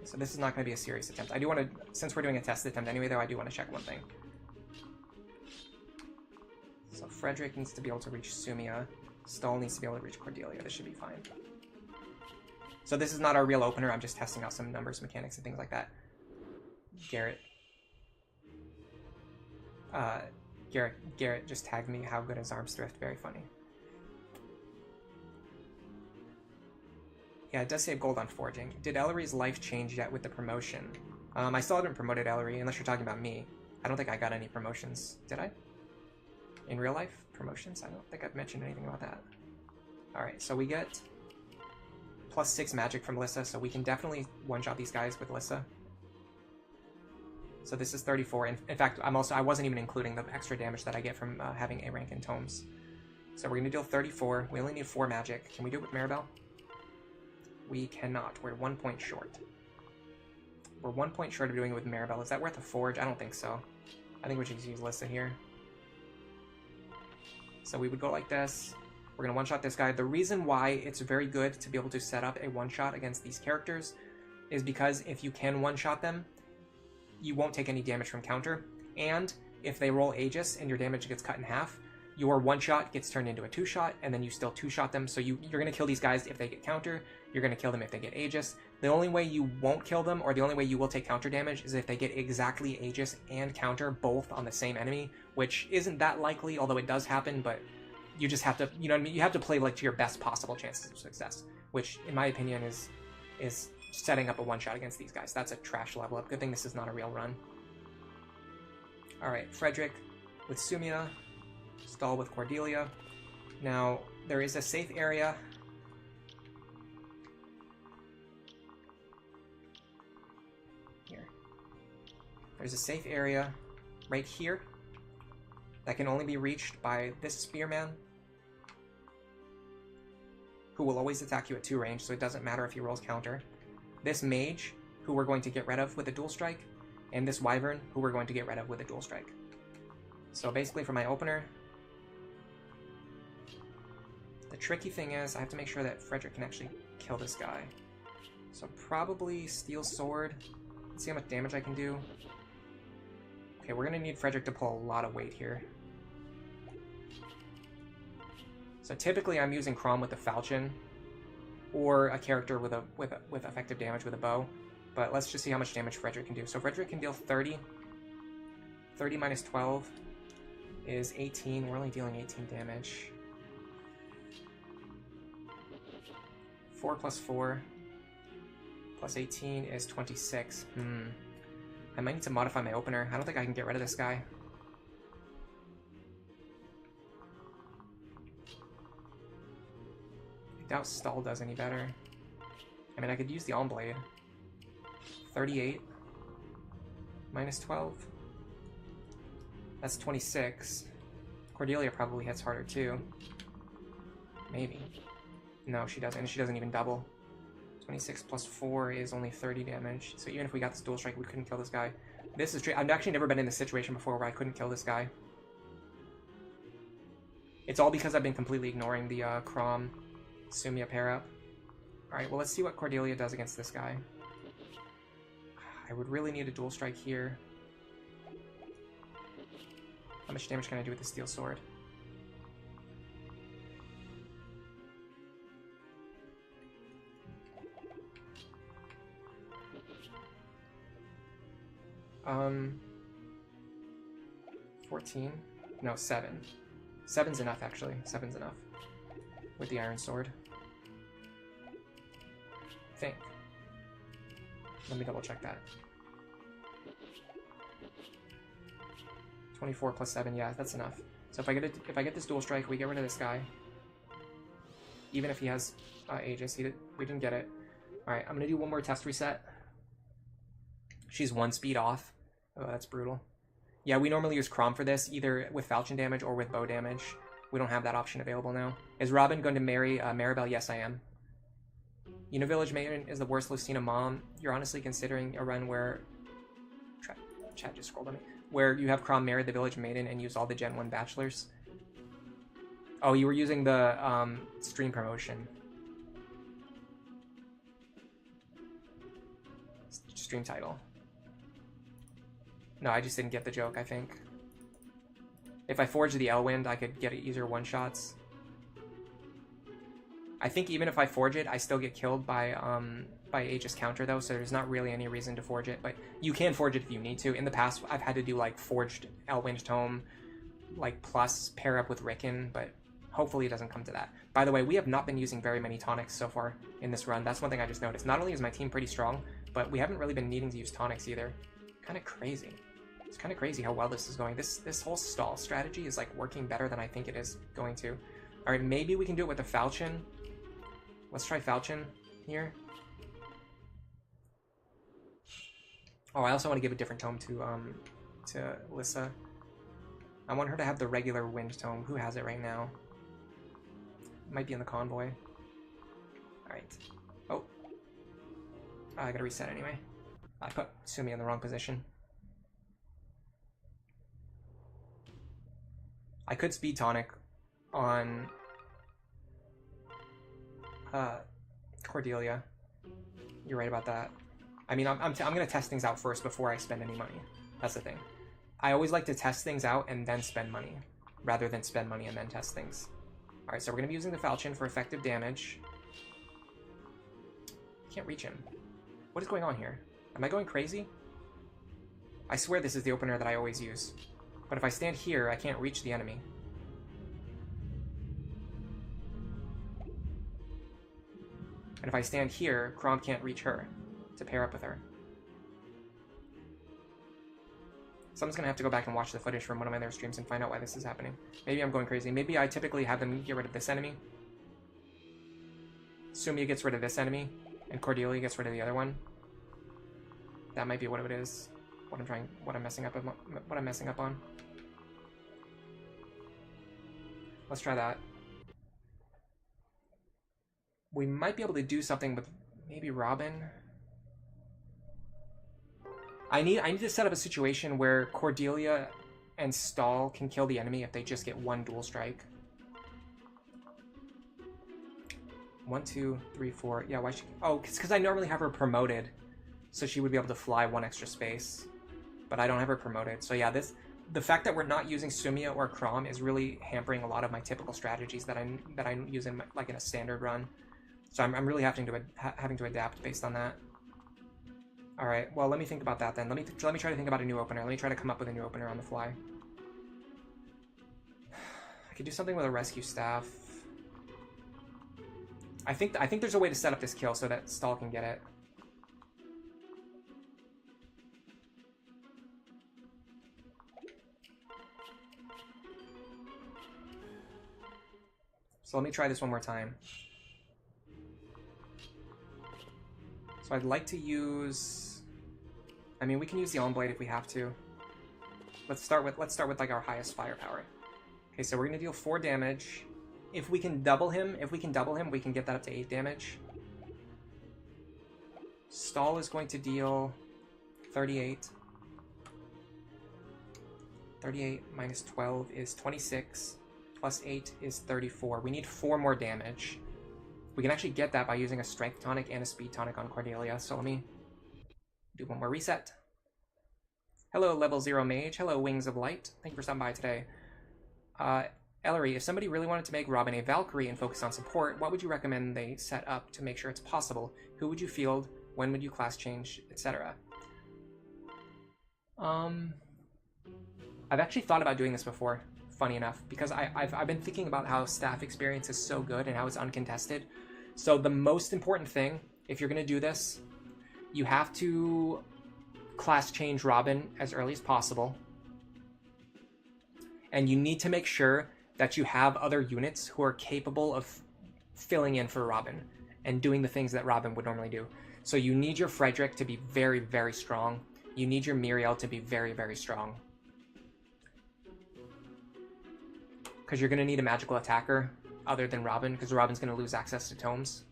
So this is not going to be a serious attempt. I do want to, since we're doing a test attempt anyway though, I do want to check one thing. So Frederick needs to be able to reach Sumia. Stahl needs to be able to reach Cordelia. This should be fine. So this is not our real opener, I'm just testing out some numbers, mechanics, and things like that. Garrett just tagged me, how good is Arms Thrift? Very funny. Yeah, it does save gold on forging. Did Ellery's life change yet with the promotion? I still haven't promoted Ellery, unless you're talking about me. I don't think I got any promotions. Did I? In real life? Promotions? I don't think I've mentioned anything about that. Alright, so we get plus 6 magic from Lissa, so we can definitely one-shot these guys with Lissa. So this is 34. In fact, I wasn't even including the extra damage that I get from having A rank in tomes. So we're going to deal 34. We only need 4 magic. Can we do it with Maribel? We cannot. We're 1 point short. We're 1 point short of doing it with Maribel. Is that worth a forge? I don't think so. I think we should just use Lissa here. So we would go like this. We're going to one-shot this guy. The reason why it's very good to be able to set up a one-shot against these characters is because if you can one-shot them, you won't take any damage from counter. And if they roll Aegis and your damage gets cut in half, your one-shot gets turned into a two-shot, and then you still two-shot them. So you're going to kill these guys if they get counter. You're going to kill them if they get Aegis. The only way you won't kill them, or the only way you will take counter damage, is if they get exactly Aegis and counter both on the same enemy, which isn't that likely, although it does happen, but you just have to, you know what I mean? You have to play like to your best possible chances of success, which, in my opinion, is setting up a one-shot against these guys. That's a trash level up. Good thing this is not a real run. Alright, Frederick with Sumia, Stahl with Cordelia. Now, there is a safe area. Here. There's a safe area right here that can only be reached by this spearman, who will always attack you at 2 range, so it doesn't matter if he rolls counter. This mage, who we're going to get rid of with a dual strike, and this wyvern, who we're going to get rid of with a dual strike. So basically for my opener, the tricky thing is I have to make sure that Frederick can actually kill this guy. So probably Steel Sword. Let's see how much damage I can do. Okay, we're going to need Frederick to pull a lot of weight here. So typically I'm using Crom with the Falchion, or a character with effective damage with a bow. But let's just see how much damage Frederick can do. So Frederick can deal 30. 30 minus 12 is 18. We're only dealing 18 damage. 4 plus 4 plus 18 is 26. I might need to modify my opener. I don't think I can get rid of this guy. I doubt Stahl does any better. I mean, I could use the Alm Blade. 38 minus 12. That's 26. Cordelia probably hits harder too. Maybe. No, she doesn't. And she doesn't even double. 26 plus 4 is only 30 damage. So even if we got this dual strike, we couldn't kill this guy. This is true. I've actually never been in this situation before where I couldn't kill this guy. It's all because I've been completely ignoring the Crom Sumia pair up. Alright, well let's see what Cordelia does against this guy. I would really need a dual strike here. How much damage can I do with the Steel Sword? 14? No, 7. 7's enough, actually. 7's enough. With the Iron Sword. I think. Let me double check that. 24 plus 7, yeah, that's enough. So if I get this dual strike, we get rid of this guy. Even if he has Aegis, we didn't get it. Alright, I'm gonna do one more test reset. She's 1 speed off. Oh, that's brutal. Yeah, we normally use Chrom for this, either with falchion damage or with bow damage. We don't have that option available now. Is Robin going to marry Maribel? Yes, I am. You know, Village Maiden is the worst Lucina mom. You're honestly considering a run where... Chat just scrolled on me. Where you have Chrom marry the Village Maiden and use all the Gen 1 bachelors. Oh, you were using the stream promotion. Stream title. No, I just didn't get the joke, I think. If I forge the Elwind, I could get easier one-shots. I think even if I forge it, I still get killed by Aegis counter, though, so there's not really any reason to forge it. But you can forge it if you need to. In the past, I've had to do, like, forged Elwind Tome, like, plus pair up with Rickon, but hopefully it doesn't come to that. By the way, we have not been using very many tonics so far in this run. That's one thing I just noticed. Not only is my team pretty strong, but we haven't really been needing to use tonics either. Kind of crazy. It's kind of crazy how well this is going. This whole stall strategy is, like, working better than I think it is going to. Alright, maybe we can do it with the Falchion. Let's try Falchion here. Oh, I also want to give a different tome to Lissa. I want her to have the regular wind tome. Who has it right now? It might be in the convoy. Alright. Oh. I gotta reset anyway. I put Sumi in the wrong position. I could speed tonic on Cordelia. You're right about that. I mean, I'm gonna test things out first before I spend any money. That's the thing. I always like to test things out and then spend money, rather than spend money and then test things. Alright, so we're gonna be using the Falchion for effective damage. Can't reach him. What is going on here? Am I going crazy? I swear this is the opener that I always use. But if I stand here, I can't reach the enemy. And if I stand here, Chrom can't reach her to pair up with her. So I'm just going to have to go back and watch the footage from one of my other streams and find out why this is happening. Maybe I'm going crazy. Maybe I typically have them get rid of this enemy. Sumia gets rid of this enemy, and Cordelia gets rid of the other one. That might be what it is. What I'm messing up on. Let's try that. We might be able to do something with maybe Robin. I need to set up a situation where Cordelia and Stahl can kill the enemy if they just get one dual strike. 1, 2, 3, 4. Yeah, why she? Oh, because I normally have her promoted, so she would be able to fly 1 extra space. But I don't have her promoted. So yeah, the fact that we're not using Sumia or Chrom is really hampering a lot of my typical strategies that I'm using like in a standard run. So I'm really having to adapt based on that. All right, well, let me think about that then. Let me try to think about a new opener. Let me try to come up with a new opener on the fly. I could do something with a rescue staff. I think there's a way to set up this kill so that Stahl can get it. So let me try this one more time. So I'd like to use... I mean, we can use the Elm Blade if we have to. Let's start with like our highest firepower. Okay, so we're gonna deal 4 damage. If we can double him, we can get that up to 8 damage. Stahl is going to deal 38. 38 minus 12 is 26. Plus 8 is 34. We need 4 more damage. We can actually get that by using a Strength Tonic and a Speed Tonic on Cordelia, so let me do one more reset. Hello, Level 0 Mage. Hello, Wings of Light. Thank you for stopping by today. Ellery, if somebody really wanted to make Robin a Valkyrie and focus on support, what would you recommend they set up to make sure it's possible? Who would you field? When would you class change? Etc. I I've actually thought about doing this before, funny enough, because I've been thinking about how staff experience is so good and how it's uncontested. So the most important thing, if you're going to do this, you have to class change Robin as early as possible. And you need to make sure that you have other units who are capable of filling in for Robin and doing the things that Robin would normally do. So you need your Frederick to be very, very strong. You need your Muriel to be very, very strong. Because you're going to need a magical attacker other than Robin, because Robin's going to lose access to tomes.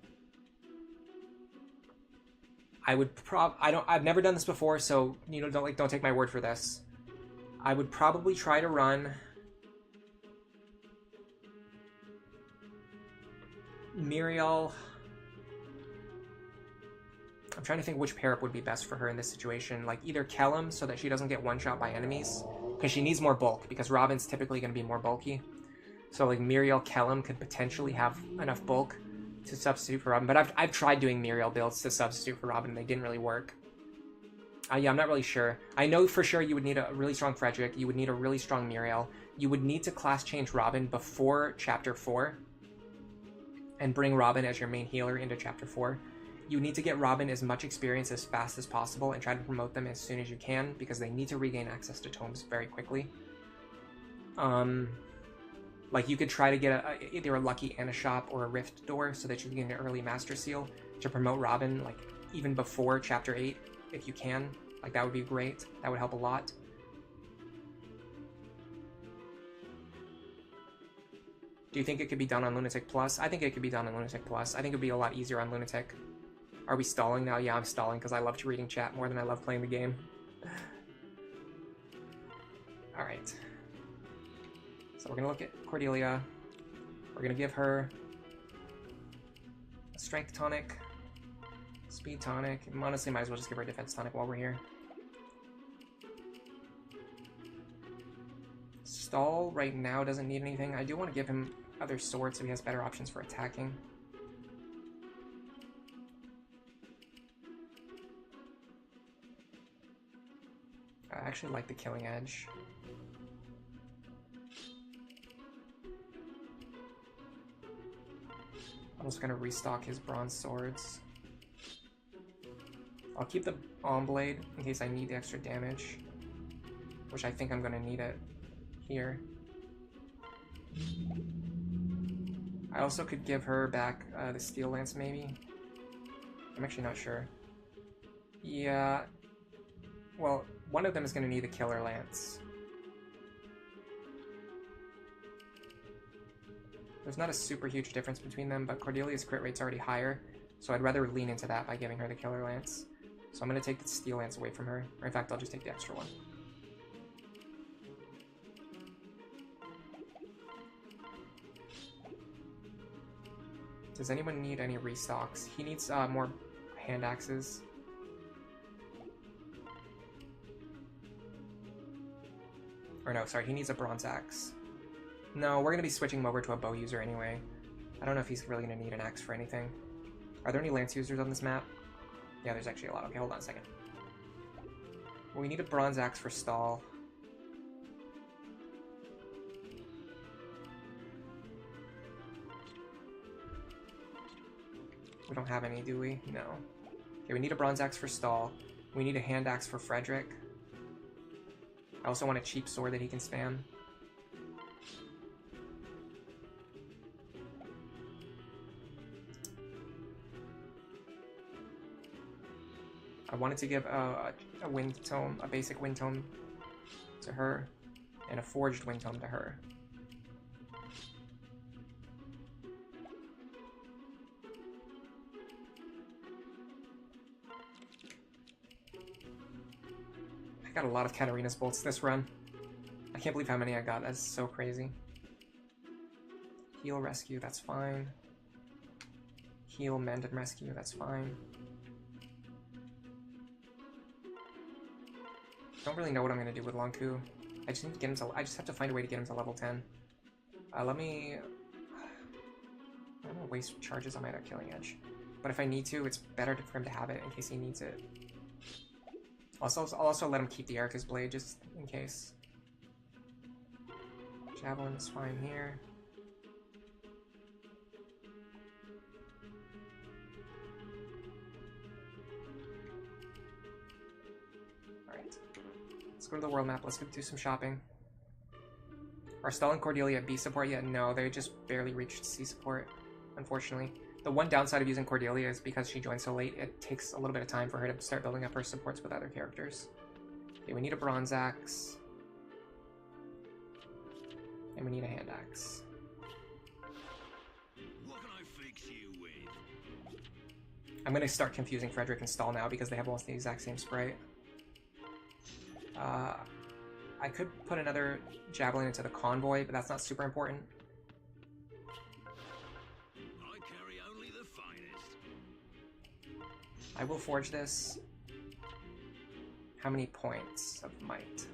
I've never done this before, so don't take my word for this. I would probably try to run Muriel. I'm trying to think which pair up would be best for her in this situation. Like either Kellum, so that she doesn't get one-shot by enemies, because she needs more bulk, because Robin's typically going to be more bulky. So like Muriel Kellum could potentially have enough bulk to substitute for Robin. But I've tried doing Muriel builds to substitute for Robin, and they didn't really work. Yeah, I'm not really sure. I know for sure you would need a really strong Frederick. You would need a really strong Muriel. You would need to class change Robin before Chapter 4 and bring Robin as your main healer into Chapter 4. You need to get Robin as much experience as fast as possible and try to promote them as soon as you can, because they need to regain access to tomes very quickly. Like you could try to get either a Lucky and a Shop or a Rift Door so that you can get an early Master Seal to promote Robin, like even before Chapter 8, if you can. Like that would be great. That would help a lot. Do you think it could be done on Lunatic Plus? I think it could be done on Lunatic Plus. I think it would be a lot easier on Lunatic. Are we stalling now? Yeah, I'm stalling because I love reading chat more than I love playing the game. Alright. So we're going to look at Cordelia. We're going to give her a Strength Tonic, Speed Tonic. Honestly, might as well just give her a Defense Tonic while we're here. Stahl right now doesn't need anything. I do want to give him other swords so he has better options for attacking. I actually like the Killing Edge. I'm just going to restock his bronze swords. I'll keep the Alm Blade in case I need the extra damage, which I think I'm going to need it here. I also could give her back the Steel Lance, maybe. I'm actually not sure. Yeah. Well, one of them is going to need the Killer Lance. There's not a super huge difference between them, but Cordelia's crit rate's already higher, so I'd rather lean into that by giving her the Killer Lance. So I'm going to take the Steel Lance away from her. Or in fact, I'll just take the extra one. Does anyone need any restocks? He needs more hand axes. Or no, sorry, he needs a bronze axe. No, we're going to be switching him over to a bow user anyway. I don't know if he's really going to need an axe for anything. Are there any lance users on this map? Yeah, there's actually a lot. Okay, hold on a second. Well, we need a bronze axe for Stahl. We don't have any, do we? No. Okay, we need a bronze axe for Stahl. We need a hand axe for Frederick. I also want a cheap sword that he can spam. I wanted to give a wind tome, a basic wind tome to her, and a forged wind tome to her. I got a lot of Katarina's bolts this run. I can't believe how many I got. That's so crazy. Heal, rescue, that's fine. Heal, mend, and rescue, that's fine. Don't really know what I'm gonna do with Lonku. I just need to get him to. I just have to find a way to get him to level 10. Let me. I don't want to waste charges on my Killing Edge, but if I need to, it's better for him to have it in case he needs it. I'll also let him keep the Erica's Blade just in case. Javelin is fine here. Alright. Let's go to the world map. Let's go do some shopping. Are Stahl and Cordelia at B support yet? No, they just barely reached C support, unfortunately. The one downside of using Cordelia is because she joined so late, it takes a little bit of time for her to start building up her supports with other characters. Okay, we need a bronze axe. And we need a hand axe. What can I fix you with? I'm going to start confusing Frederick and Stahl now because they have almost the exact same sprite. I could put another Javelin into the convoy, but that's not super important. I carry only the finest. I will forge this. How many points of might?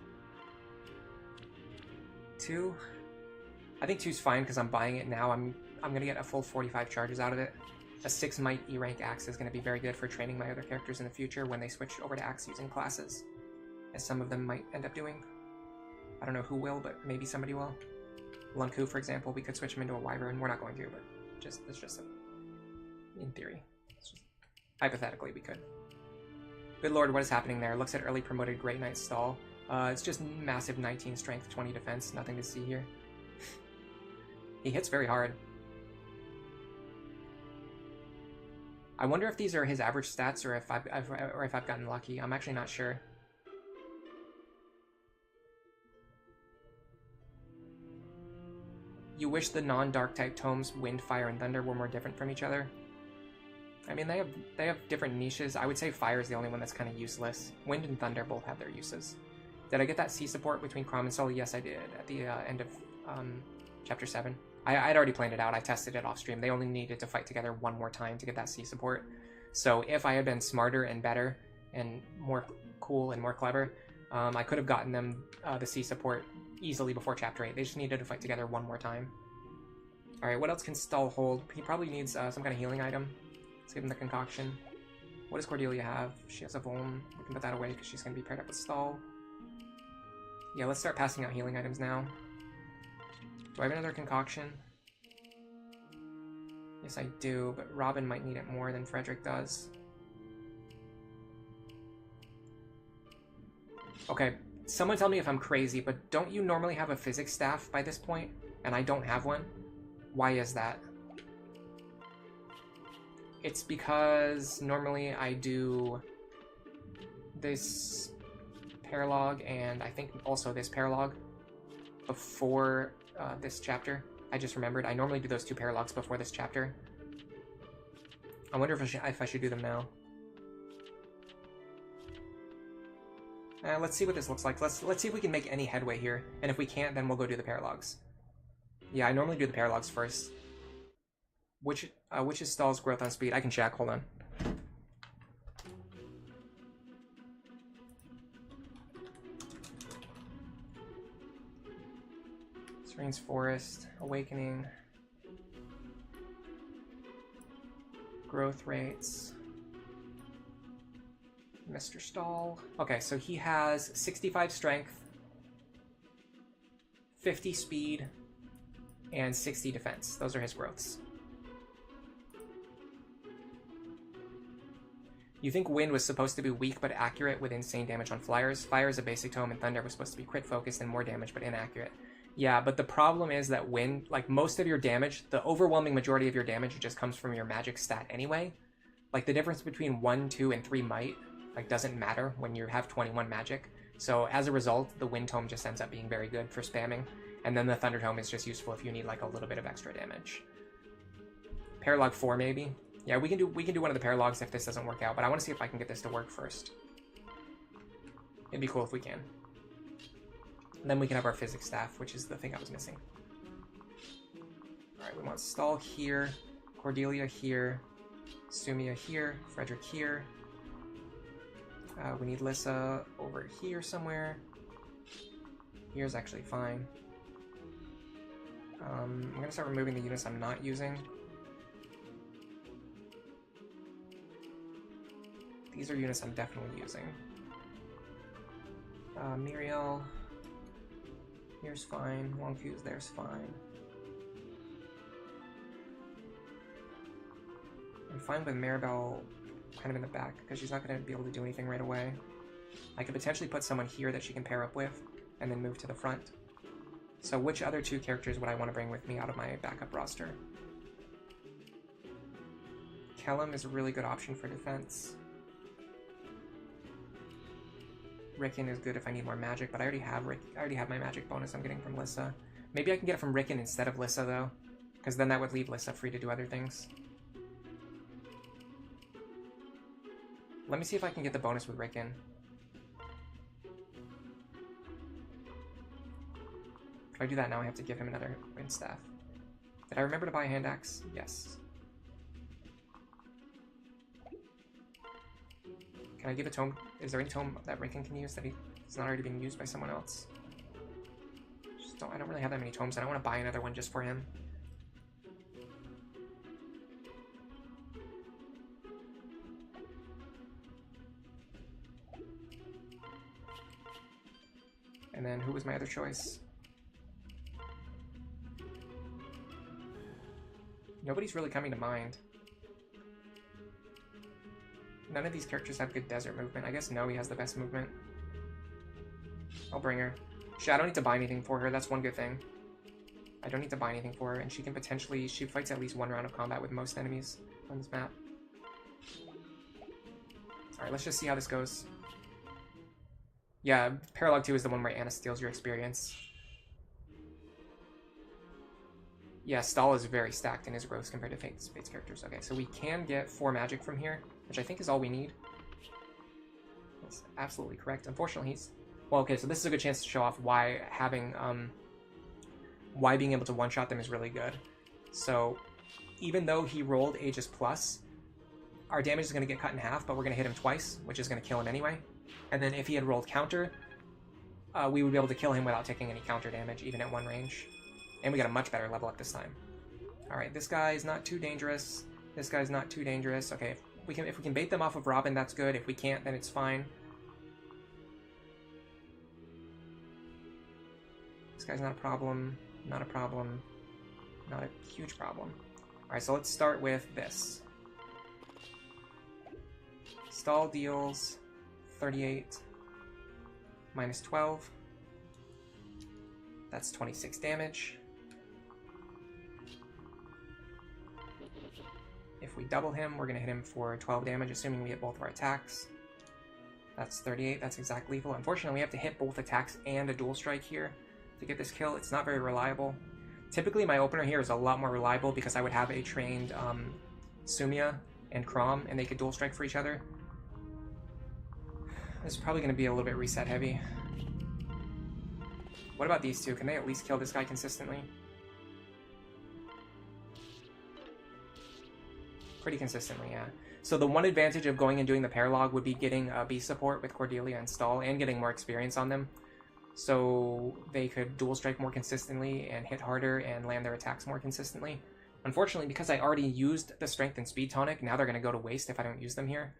2? I think 2's fine because I'm buying it now. I'm gonna get a full 45 charges out of it. A 6 might E rank axe is gonna be very good for training my other characters in the future when they switch over to axe using classes, as some of them might end up doing. I don't know who will, but maybe somebody will. Lunku, for example, we could switch him into a wyvern. We're not going to, but it's just in theory. Hypothetically, we could. Good lord, what is happening there? Looks at early promoted Great Knight Stahl. It's just massive 19 strength, 20 defense. Nothing to see here. He hits very hard. I wonder if these are his average stats or if I've gotten lucky. I'm actually not sure. You wish the non-dark type tomes, Wind, Fire, and Thunder, were more different from each other. I mean, they have different niches. I would say Fire is the only one that's kind of useless. Wind and Thunder both have their uses. Did I get that C support between Crom and Sully? Yes, I did, at the end of Chapter 7. I'd already planned it out. I tested it off stream. They only needed to fight together one more time to get that C support. So if I had been smarter and better and more cool and more clever, I could have gotten them the C support easily before Chapter 8. They just needed to fight together one more time. Alright, what else can Stahl hold? He probably needs some kind of healing item. Let's give him the concoction. What does Cordelia have? She has a Vuln. We can put that away because she's going to be paired up with Stahl. Yeah, let's start passing out healing items now. Do I have another concoction? Yes, I do, but Robin might need it more than Frederick does. Okay, someone tell me if I'm crazy, but don't you normally have a physics staff by this point? And I don't have one? Why is that? It's because normally I do this paralog and I think also this paralog before this chapter. I just remembered. I normally do those 2 paralogs before this chapter. I wonder if I should do them now. Let's see what this looks like. Let's see if we can make any headway here. And if we can't, then we'll go do the paralogs. Yeah, I normally do the paralogs first. Which is Stahl's growth on speed? I can check. Hold on. Serene's Forest, Awakening, growth rates. Mr. Stahl. Okay, so he has 65 strength, 50 speed, and 60 defense. Those are his growths. You think Wind was supposed to be weak but accurate with insane damage on flyers? Fire is a basic tome, and Thunder was supposed to be crit focused and more damage but inaccurate. Yeah, but the problem is that Wind, like most of your damage, the overwhelming majority of your damage just comes from your magic stat anyway. Like the difference between 1, 2, and 3 might like doesn't matter when you have 21 magic. So as a result, the Wind Tome just ends up being very good for spamming, and then the Thunder Tome is just useful if you need like a little bit of extra damage. Paralog 4 maybe. Yeah, we can do one of the paralogs if this doesn't work out, but I want to see if I can get this to work first. It'd be cool if we can. And then we can have our physics staff, which is the thing I was missing. Alright, we want Stahl here, Cordelia here, Sumia here, Frederick here. We need Lissa over here somewhere. Here's actually fine. I'm going to start removing the units I'm not using. These are units I'm definitely using. Muriel. Here's fine. Long fuse there's fine. I'm fine with Maribel kind of in the back, because she's not going to be able to do anything right away. I could potentially put someone here that she can pair up with, and then move to the front. So which other two characters would I want to bring with me out of my backup roster? Kellum is a really good option for defense. Rickon is good if I need more magic, but I already have my magic bonus I'm getting from Lissa. Maybe I can get it from Rickon instead of Lissa, though, because then that would leave Lissa free to do other things. Let me see if I can get the bonus with Rickon. If I do that now, I have to give him another wind staff. Did I remember to buy a hand axe? Yes. Can I give a tome? Is there any tome that Rickon can use that he's not already being used by someone else? I don't really have that many tomes. I don't want to buy another one just for him. And then who was my other choice? Nobody's really coming to mind. None of these characters have good desert movement. I guess Noe has the best movement. I'll bring her. Shit, I don't need to buy anything for her. That's one good thing. I don't need to buy anything for her, and she can potentially... She fights at least one round of combat with most enemies on this map. Alright, let's just see how this goes. Yeah, Paralog 2 is the one where Anna steals your experience. Yeah, Stahl is very stacked in his growth compared to Fate's characters. Okay, so we can get 4 magic from here, which I think is all we need. That's absolutely correct. Unfortunately, he's... Well, okay, so this is a good chance to show off why having... why being able to one-shot them is really good. So, even though he rolled Aegis Plus, our damage is going to get cut in half, but we're going to hit him twice, which is going to kill him anyway. And then if he had rolled counter, we would be able to kill him without taking any counter damage, even at 1 range. And we got a much better level up this time. Alright, this guy is not too dangerous. This guy's not too dangerous. Okay, if we can bait them off of Robin, that's good. If we can't, then it's fine. This guy's not a problem. Not a problem. Not a huge problem. Alright, so let's start with this. Stahl deals 38 minus 12. That's 26 damage. If we double him, we're going to hit him for 12 damage, assuming we hit both of our attacks. That's 38. That's exact lethal. Unfortunately, we have to hit both attacks and a dual strike here to get this kill. It's not very reliable. Typically, my opener here is a lot more reliable because I would have a trained Sumia and Crom, and they could dual strike for each other. This is probably going to be a little bit reset heavy. What about these two? Can they at least kill this guy consistently? Pretty consistently, yeah. So the one advantage of going and doing the paralog would be getting B support with Cordelia and Stahl and getting more experience on them. So they could dual strike more consistently and hit harder and land their attacks more consistently. Unfortunately, because I already used the strength and speed tonic, now they're going to go to waste if I don't use them here.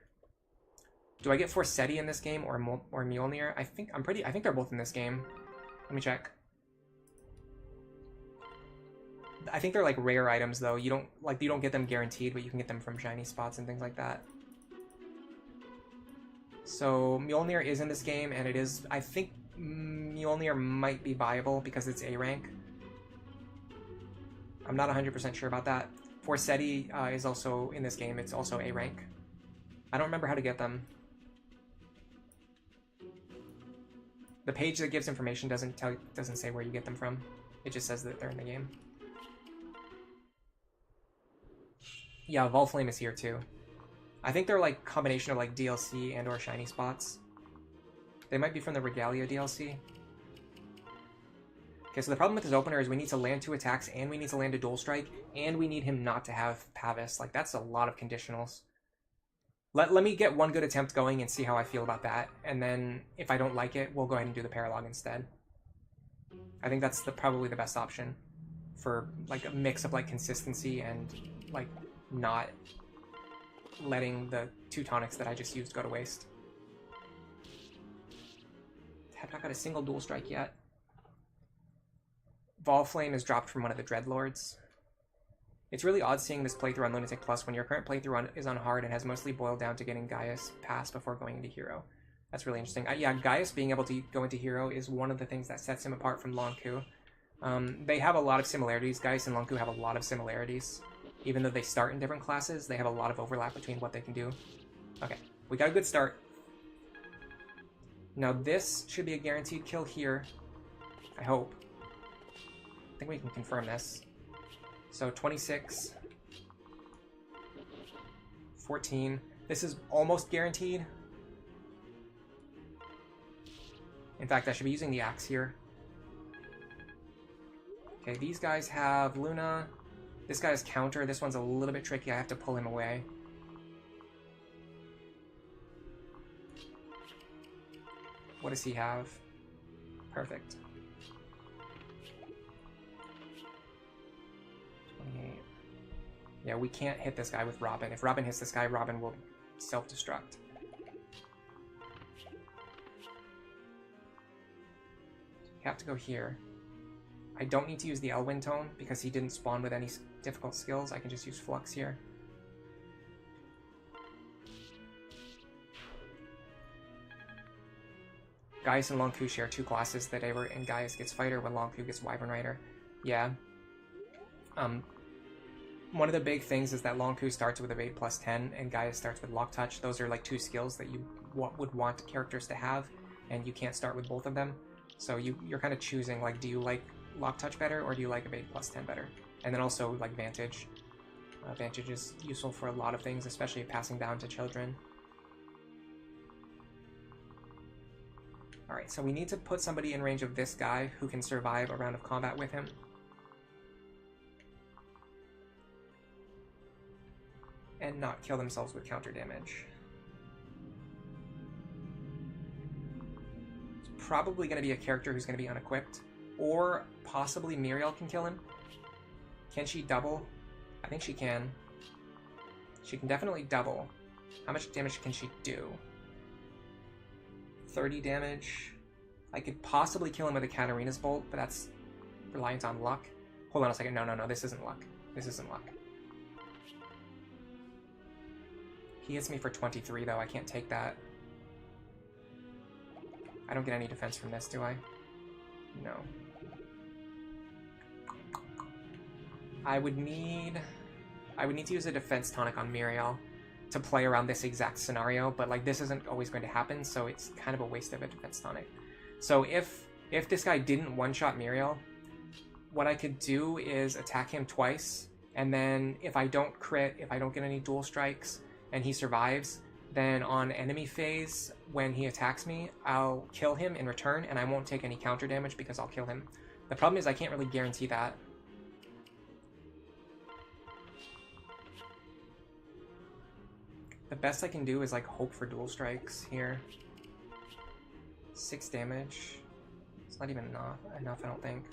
Do I get Forseti in this game or Mjolnir? I think they're both in this game. Let me check. I think they're like rare items though. You don't get them guaranteed, but you can get them from shiny spots and things like that. So Mjolnir is in this game, and it is. I think Mjolnir might be viable because it's A rank. I'm not 100% sure about that. Forseti is also in this game. It's also A rank. I don't remember how to get them. The page that gives information doesn't say where you get them from. It just says that they're in the game. Yeah, Volflame is here too. I think they're like combination of like DLC and or shiny spots. They might be from the Regalia DLC. Okay, so the problem with this opener is we need to land 2 attacks, and we need to land a dual strike, and we need him not to have Pavis. Like, that's a lot of conditionals. Let me get one good attempt going and see how I feel about that, and then if I don't like it, we'll go ahead and do the paralog instead. I think that's probably the best option for like a mix of like consistency and like not letting the 2 tonics that I just used go to waste. Have not got a single dual strike yet. Ball Flame is dropped from one of the Dreadlords. It's really odd seeing this playthrough on Lunatic Plus when your current playthrough is on hard and has mostly boiled down to getting Gaius pass before going into Hero. That's really interesting. Yeah, Gaius being able to go into Hero is one of the things that sets him apart from Lonku. They have a lot of similarities. Gaius and Lonku have a lot of similarities. Even though they start in different classes, they have a lot of overlap between what they can do. Okay, we got a good start. Now this should be a guaranteed kill here. I hope. I think we can confirm this. So 26. 14. This is almost guaranteed. In fact, I should be using the axe here. Okay, these guys have Luna. This guy has counter. This one's a little bit tricky. I have to pull him away. What does he have? Perfect. 28. Yeah, we can't hit this guy with Robin. If Robin hits this guy, Robin will self-destruct. You have to go here. I don't need to use the Elwyn Tone because he didn't spawn with any difficult skills. I can just use Flux here. Gaius and Lonku share two classes that ever, and Gaius gets Fighter when Lonku gets Wyvern Rider. Yeah. One of the big things is that Lonku starts with Evade plus 10 and Gaius starts with Lock Touch. Those are like two skills that you would want characters to have, and you can't start with both of them. So you're kind of choosing, like, do you like Lock Touch better or do you like Evade plus 10 better? And then also like Vantage. Vantage is useful for a lot of things, especially passing down to children. Alright, so we need to put somebody in range of this guy who can survive a round of combat with him. And not kill themselves with counter damage. It's probably going to be a character who's going to be unequipped. Or possibly Muriel can kill him. Can she double? I think she can. She can definitely double. How much damage can she do? 30 damage. I could possibly kill him with a Katarina's Bolt, but that's reliant on luck. Hold on a second. No, this isn't luck. This isn't luck. He hits me for 23, though. I can't take that. I don't get any defense from this, do I? No. I would need to use a defense tonic on Muriel to play around this exact scenario, but like this isn't always going to happen, so it's kind of a waste of a defense tonic. So if this guy didn't one-shot Muriel, what I could do is attack him twice, and then if I don't crit, if I don't get any dual strikes, and he survives, then on enemy phase, when he attacks me, I'll kill him in return, and I won't take any counter damage because I'll kill him. The problem is I can't really guarantee that. The best I can do is like hope for dual strikes here. 6 damage. It's not even enough, I don't think.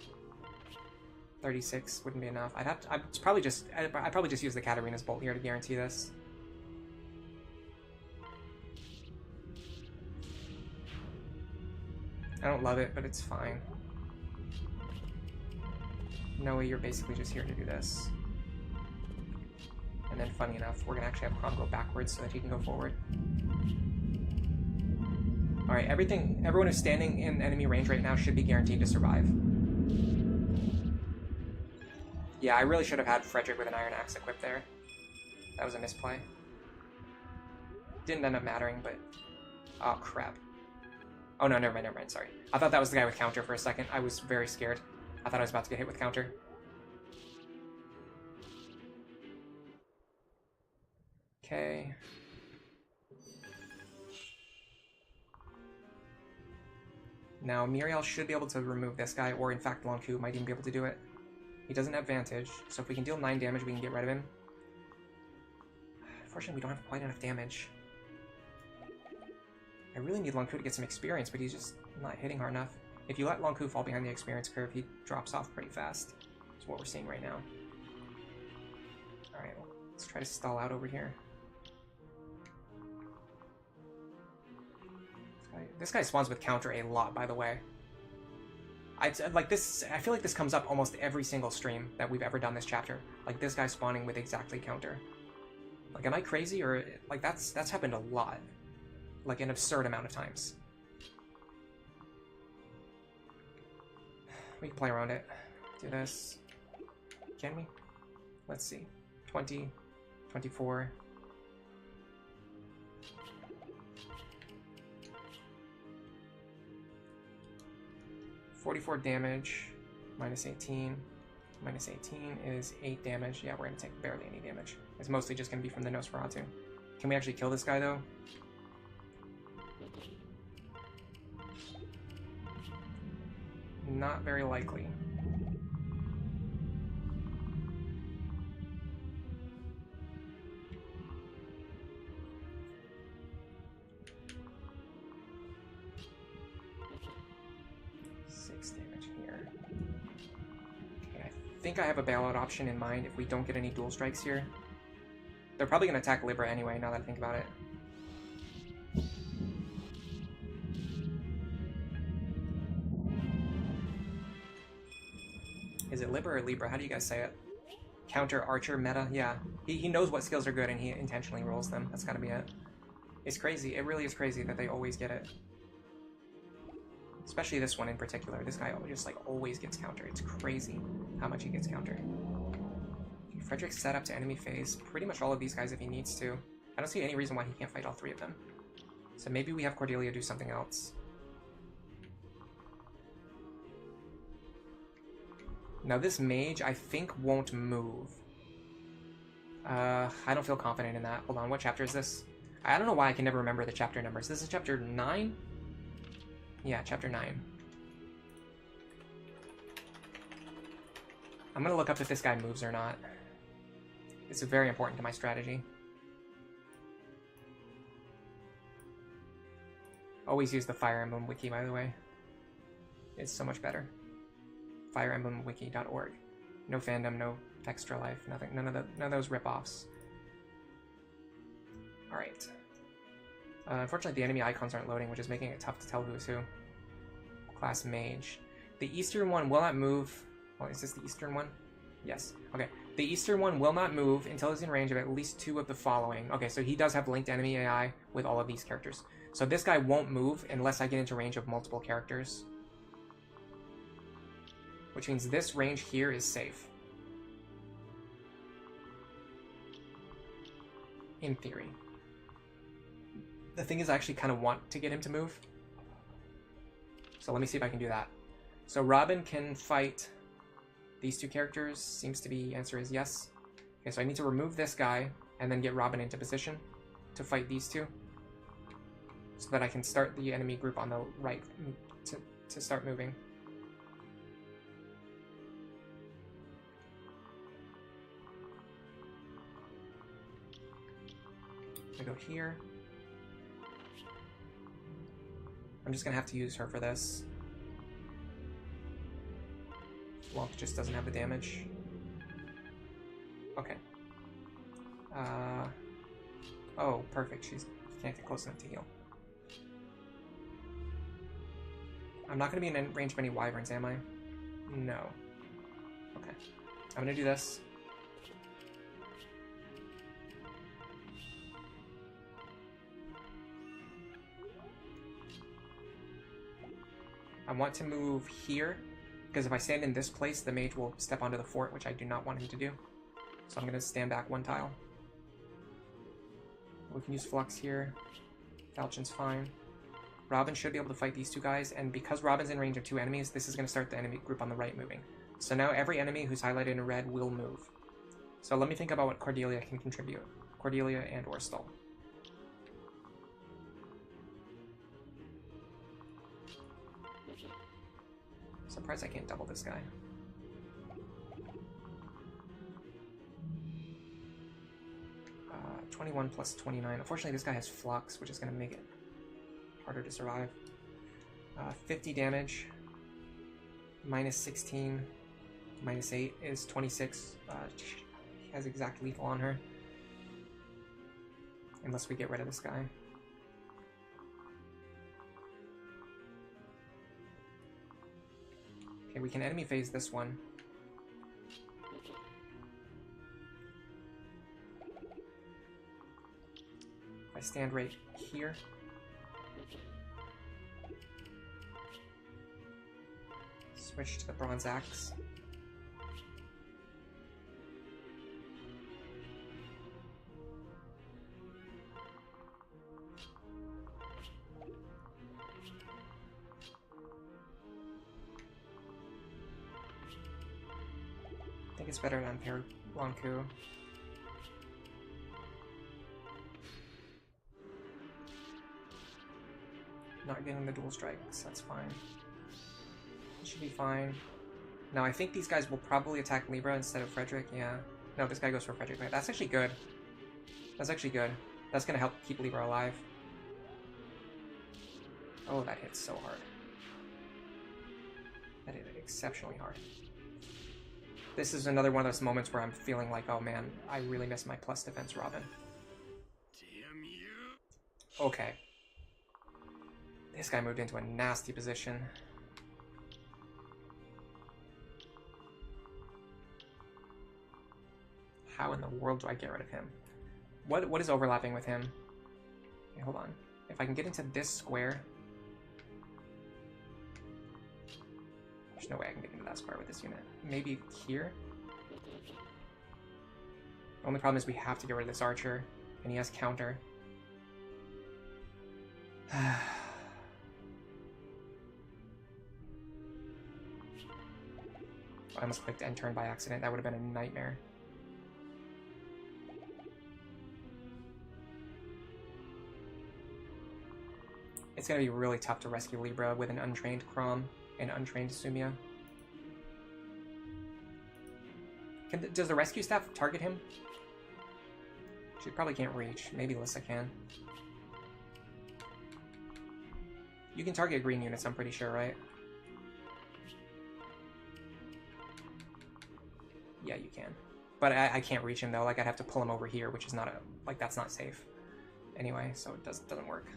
36 wouldn't be enough. I'd probably just use the Katarina's Bolt here to guarantee this. I don't love it, but it's fine. Noe, you're basically just here to do this. And then, funny enough, we're gonna actually have Crom go backwards so that he can go forward. Alright, everyone who's standing in enemy range right now should be guaranteed to survive. Yeah, I really should have had Frederick with an Iron Axe equipped there. That was a misplay. Didn't end up mattering, but... Oh, crap. Oh, no, never mind, sorry. I thought that was the guy with counter for a second. I was very scared. I thought I was about to get hit with counter. Okay. Now, Muriel should be able to remove this guy, or in fact, Lonku might even be able to do it. He doesn't have Vantage, so if we can deal 9 damage, we can get rid of him. Unfortunately, we don't have quite enough damage. I really need Lonku to get some experience, but he's just not hitting hard enough. If you let Lonku fall behind the experience curve, he drops off pretty fast. That's what we're seeing right now. Alright, well, let's try to stall out over here. This guy spawns with counter a lot, by the way. like this. I feel like this comes up almost every single stream that we've ever done this chapter. Like this guy spawning with exactly counter. Like, am I crazy, or like that's happened a lot, like an absurd amount of times. We can play around it. Do this. Can we? Let's see. 20, 24. $44 damage, minus 18. Minus 18 is 8 damage. Yeah, we're going to take barely any damage. It's mostly just going to be from the Nosferatu. Can we actually kill this guy, though? Not very likely. I think I have a bailout option in mind if we don't get any dual strikes here. They're probably going to attack Libra anyway, now that I think about it. Is it Libra or Libra? How do you guys say it? Counter Archer meta? Yeah. He knows what skills are good and he intentionally rolls them. That's gotta be it. It's crazy. It really is crazy that they always get it. Especially this one in particular. This guy just like always gets counter. It's crazy how much he gets counter. Frederick's set up to enemy phase. Pretty much all of these guys if he needs to. I don't see any reason why he can't fight all three of them. So maybe we have Cordelia do something else. Now this mage I think won't move. I don't feel confident in that. Hold on, what chapter is this? I don't know why I can never remember the chapter numbers. This is chapter 9? Yeah, chapter 9. I'm gonna look up if this guy moves or not. It's very important to my strategy. Always use the Fire Emblem Wiki, by the way. It's so much better. FireEmblemWiki.org. No fandom, no extra life, nothing. None of those rip-offs. All right. Unfortunately, the enemy icons aren't loading, which is making it tough to tell who's who. Class Mage. The Eastern one will not move. Oh, is this the Eastern one? Yes. Okay. The Eastern one will not move until he's in range of at least 2 of the following. Okay, so he does have linked enemy AI with all of these characters. So this guy won't move unless I get into range of multiple characters. Which means this range here is safe. In theory. The thing is, I actually kind of want to get him to move. So let me see if I can do that. So Robin can fight these 2 characters. Seems to be, answer is yes. Okay, so I need to remove this guy and then get Robin into position to fight these 2. So that I can start the enemy group on the right to start moving. I go here. I'm just gonna have to use her for this. Womp just doesn't have the damage. Okay. Oh, perfect. She can't get close enough to heal. I'm not gonna be in range of any wyverns, am I? No. Okay. I'm gonna do this. I want to move here, because if I stand in this place, the mage will step onto the fort, which I do not want him to do. So I'm going to stand back 1 tile. We can use Flux here. Falchion's fine. Robin should be able to fight these 2 guys, and because Robin's in range of 2 enemies, this is going to start the enemy group on the right moving. So now every enemy who's highlighted in red will move. So let me think about what Cordelia can contribute. Cordelia and or Stahl. Surprised I can't double this guy. Uh, 21 plus 29. Unfortunately, this guy has Flux, which is going to make it harder to survive. 50 damage. Minus 16. Minus 8 is 26. She has exact lethal on her. Unless we get rid of this guy. we can enemy phase this one. I stand right here. Switch to the bronze axe. I think it's better to unpair Lonku. Not getting the dual strikes, that's fine. It should be fine. Now I think these guys will probably attack Libra instead of Frederick, yeah. No, this guy goes for Frederick. That's actually good. That's actually good. That's gonna help keep Libra alive. Oh, that hits so hard. That hit exceptionally hard. This is another one of those moments where I'm feeling like, oh man, I really miss my plus defense Robin. Damn you. Okay. This guy moved into a nasty position. How in the world do I get rid of him? What is overlapping with him? Okay, hold on. If I can get into this square... There's no way I can get into that square with this unit. Maybe here? The only problem is we have to get rid of this archer, and he has counter. I almost clicked end turn by accident. That would have been a nightmare. It's going to be really tough to rescue Libra with an untrained Crom and untrained Sumia. Does the rescue staff target him? She probably can't reach. Maybe Lissa can. You can target green units, I'm pretty sure, right? Yeah, you can. But I can't reach him, though. Like, I'd have to pull him over here, which is not a... Like, that's not safe. Anyway, so it doesn't work.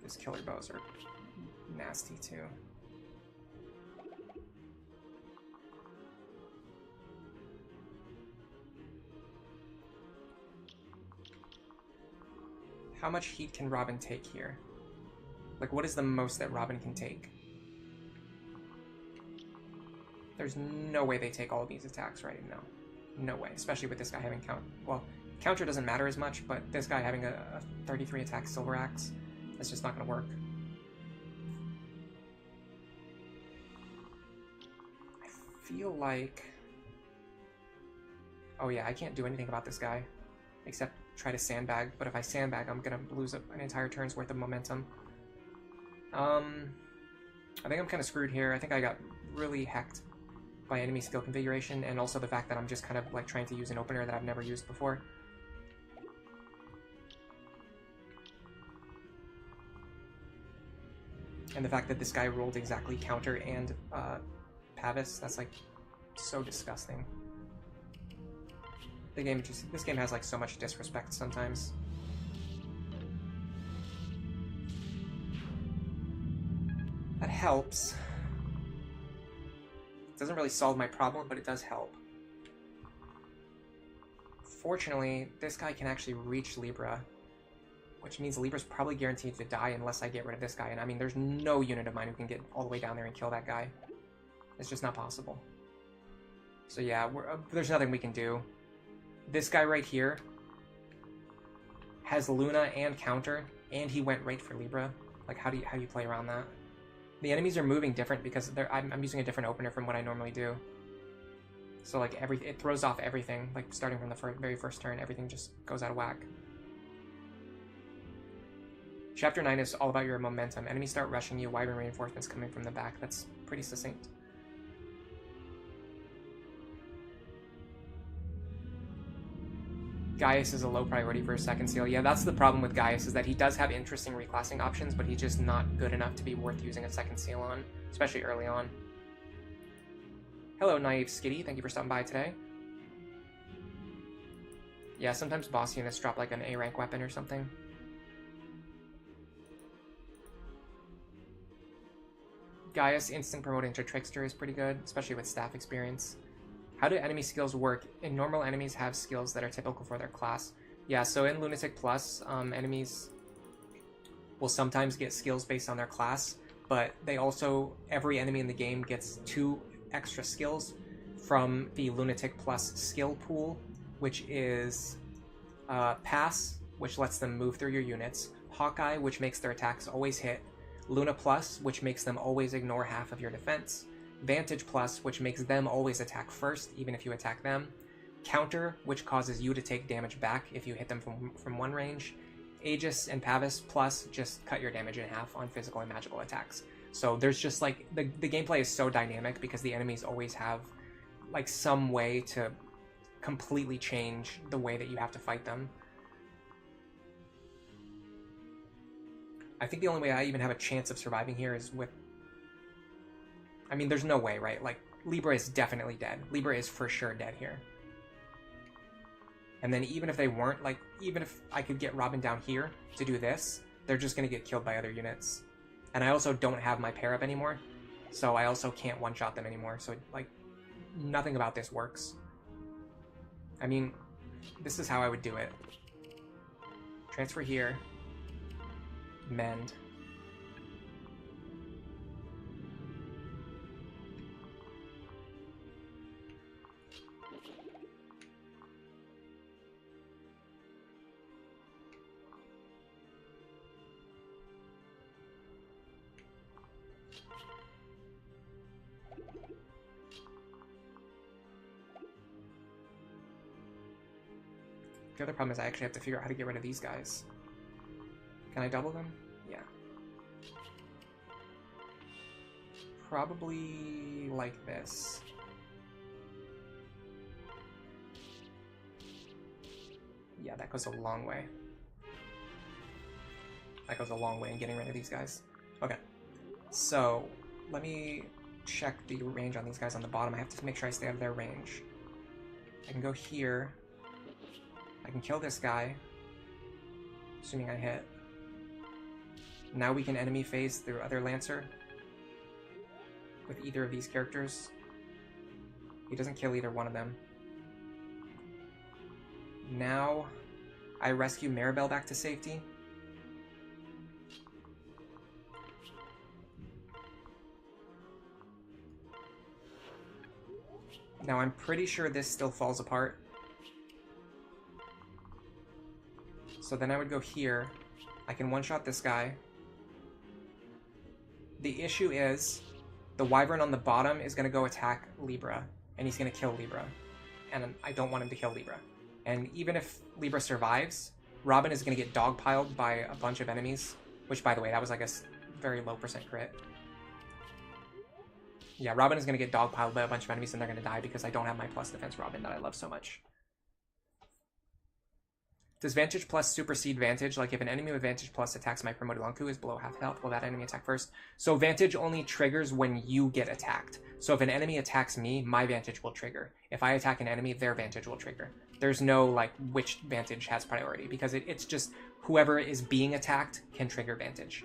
These killer bows are nasty, too. How much heat can Robin take here? Like, what is the most that Robin can take? There's no way they take all of these attacks right now. No way, especially with this guy having counter doesn't matter as much, but this guy having a 33 attack Silver Axe, that's just not going to work. I feel like... Oh yeah, I can't do anything about this guy, except try to sandbag, but if I sandbag, I'm going to lose an entire turn's worth of momentum. I think I'm kind of screwed here. I think I got really hacked by enemy skill configuration, and also the fact that I'm just kind of like trying to use an opener that I've never used before. And the fact that this guy rolled exactly counter and Pavis, that's like so disgusting. This game has like so much disrespect sometimes. That helps. It doesn't really solve my problem, but it does help. Fortunately, this guy can actually reach Libra, which means Libra's probably guaranteed to die unless I get rid of this guy. And I mean, there's no unit of mine who can get all the way down there and kill that guy. It's just not possible. So yeah, there's nothing we can do. This guy right here has Luna and counter, and he went right for Libra. Like, how do you play around that? The enemies are moving different because I'm using a different opener from what I normally do. So like it throws off everything. Like starting from the very first turn, everything just goes out of whack. Chapter 9 is all about your momentum. Enemies start rushing you, Wyvern reinforcements coming from the back. That's pretty succinct. Gaius is a low priority for a second seal. Yeah, that's the problem with Gaius, is that he does have interesting reclassing options, but he's just not good enough to be worth using a second seal on, especially early on. Hello, Naive Skitty. Thank you for stopping by today. Yeah, sometimes boss units drop like an A rank weapon or something. Gaius instant promoting to Trickster is pretty good, especially with staff experience. How do enemy skills work? In normal, enemies have skills that are typical for their class. Yeah, so in Lunatic Plus, enemies will sometimes get skills based on their class, but they also, every enemy in the game gets 2 extra skills from the Lunatic Plus skill pool, which is Pass, which lets them move through your units, Hawkeye, which makes their attacks always hit, Luna Plus, which makes them always ignore half of your defense, Vantage Plus, which makes them always attack first, even if you attack them, Counter, which causes you to take damage back if you hit them from one range, Aegis and Pavis Plus just cut your damage in half on physical and magical attacks. So there's just like, the gameplay is so dynamic because the enemies always have like some way to completely change the way that you have to fight them. I think the only way I even have a chance of surviving here is with... I mean, there's no way, right? Like, Libra is definitely dead. Libra is for sure dead here. And then even if they weren't, like, even if I could get Robin down here to do this, they're just going to get killed by other units. And I also don't have my pair up anymore, so I also can't one-shot them anymore. So, like, nothing about this works. I mean, this is how I would do it. Transfer here. Mend. The other problem is I actually have to figure out how to get rid of these guys. Can I double them? Yeah. Probably like this. Yeah, that goes a long way. That goes a long way in getting rid of these guys. Okay. So, let me check the range on these guys on the bottom. I have to make sure I stay out of their range. I can go here. I can kill this guy, assuming I hit. Now we can enemy phase through other Lancer with either of these characters. He doesn't kill either one of them. Now I rescue Maribel back to safety. Now I'm pretty sure this still falls apart. So then I would go here. I can one-shot this guy. The issue is the Wyvern on the bottom is going to go attack Libra, and he's going to kill Libra. And I don't want him to kill Libra. And even if Libra survives, Robin is going to get dogpiled by a bunch of enemies, which, by the way, that was, I guess, very low % crit. Yeah, Robin is going to get dogpiled by a bunch of enemies, and they're going to die because I don't have my plus defense Robin that I love so much. Does Vantage Plus supersede Vantage? Like, if an enemy with Vantage Plus attacks my promoted Lanku is below half health, will that enemy attack first? So Vantage only triggers when you get attacked. So if an enemy attacks me, my Vantage will trigger. If I attack an enemy, their Vantage will trigger. There's no, like, which Vantage has priority, because it's just whoever is being attacked can trigger Vantage.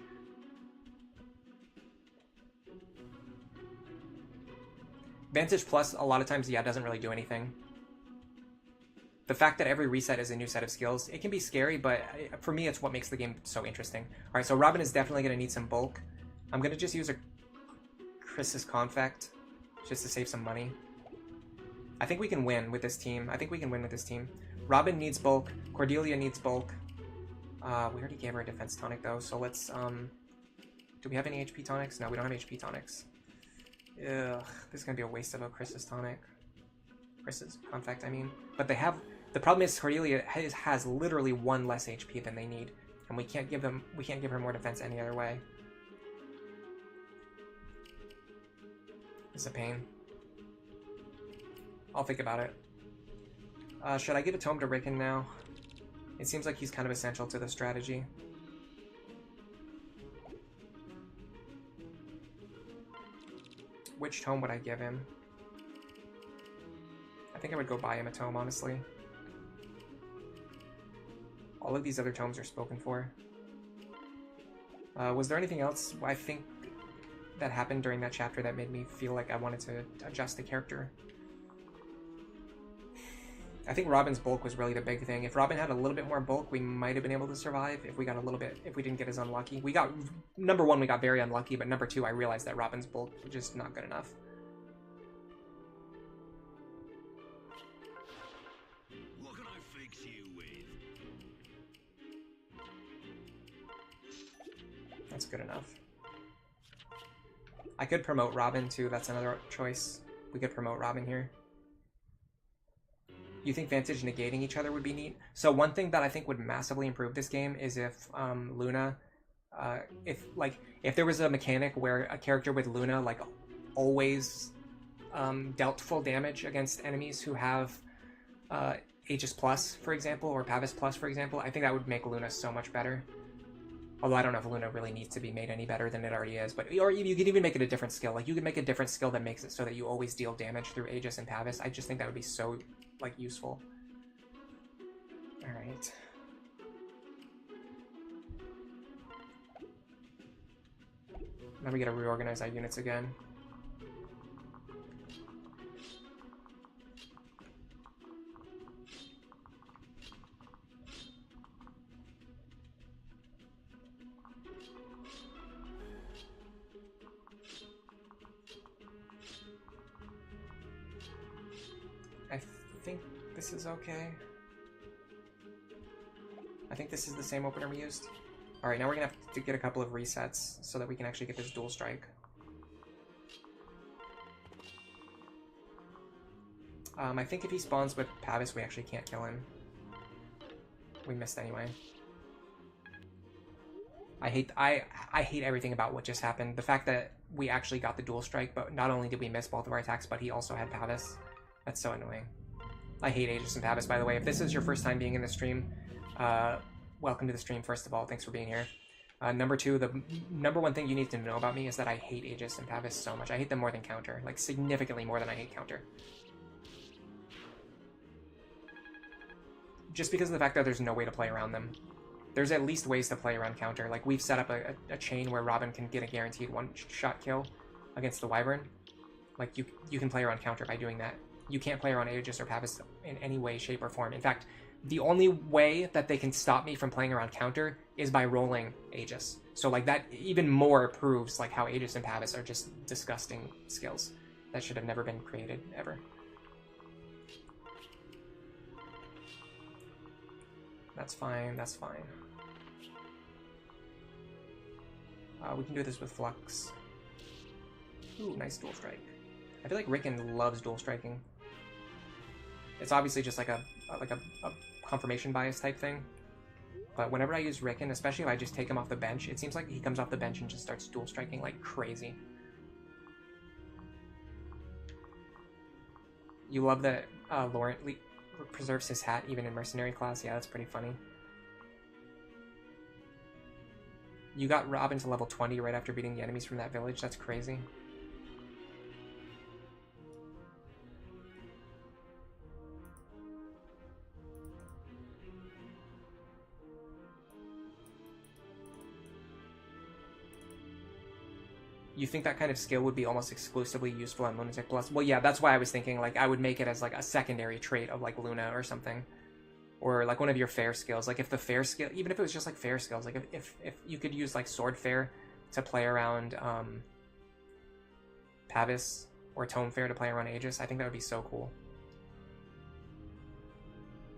Vantage Plus, a lot of times, yeah, doesn't really do anything. The fact that every reset is a new set of skills, it can be scary, but for me, it's what makes the game so interesting. All right, so Robin is definitely going to need some bulk. I'm going to just use a Chris's Confect just to save some money. I think we can win with this team. Robin needs bulk. Cordelia needs bulk. We already gave her a defense tonic, though, so let's... do we have any HP tonics? No, we don't have HP tonics. Ugh, this is going to be a waste of a Chris's tonic. Chris's Confect, I mean. But they have... The problem is Cordelia has literally 1 less HP than they need, and we can't give her more defense any other way. It's a pain. I'll think about it. Should I give a tome to Rickon now? It seems like he's kind of essential to the strategy. Which tome would I give him? I think I would go buy him a tome, honestly. All of these other tomes are spoken for. Was there anything else I think that happened during that chapter that made me feel like I wanted to adjust the character? I think Robin's bulk was really the big thing. If Robin had a little bit more bulk, we might have been able to survive if we got a little bit, if we didn't get as unlucky. We got, number one, we got very unlucky, but number two, I realized that Robin's bulk was just not good enough. What can I fix you with? That's good enough. I could promote Robin too, that's another choice. We could promote Robin here. You think Vantage negating each other would be neat? So one thing that I think would massively improve this game is if Luna, if there was a mechanic where a character with Luna like always dealt full damage against enemies who have Aegis Plus, for example, or Pavis Plus, for example, I think that would make Luna so much better. Although I don't know if Luna really needs to be made any better than it already is, but or you could even make it a different skill. Like you could make a different skill that makes it so that you always deal damage through Aegis and Pavis. I just think that would be so like useful. All right. Now we gotta reorganize our units again. I think this is okay. I think this is the same opener we used. Alright, now we're gonna have to get a couple of resets so that we can actually get this dual strike. I think if he spawns with Pavis, we actually can't kill him. We missed anyway. I hate everything about what just happened. The fact that we actually got the dual strike, but not only did we miss both of our attacks, but he also had Pavis. That's so annoying. I hate Aegis and Pavis, by the way. If this is your first time being in the stream, welcome to the stream, first of all. Thanks for being here. Number two, the number one thing you need to know about me is that I hate Aegis and Pavis so much. I hate them more than Counter. Like, significantly more than I hate Counter. Just because of the fact that there's no way to play around them. There's at least ways to play around Counter. Like, we've set up a chain where Robin can get a guaranteed one-shot kill against the Wyvern. Like, you can play around Counter by doing that. You can't play around Aegis or Pavis in any way, shape, or form. In fact, the only way that they can stop me from playing around Counter is by rolling Aegis. So, like, that even more proves, like, how Aegis and Pavis are just disgusting skills that should have never been created, ever. That's fine, that's fine. We can do this with Flux. Ooh, nice dual strike. I feel like Rickon loves dual striking. It's obviously just like a confirmation bias type thing. But whenever I use Rickon, especially if I just take him off the bench, it seems like he comes off the bench and just starts dual striking like crazy. You love that Laurent preserves his hat even in Mercenary class? Yeah, that's pretty funny. You got Robin to level 20 right after beating the enemies from that village? That's crazy. You think that kind of skill would be almost exclusively useful on Lunatic Plus? Well, yeah, that's why I was thinking, like, I would make it as, like, a secondary trait of, like, Luna or something. Or, like, one of your fair skills. Like, if the fair skill... Even if it was just, like, fair skills. Like, if you could use, like, Sword Fair to play around Pavis, or Tome Fair to play around Aegis, I think that would be so cool.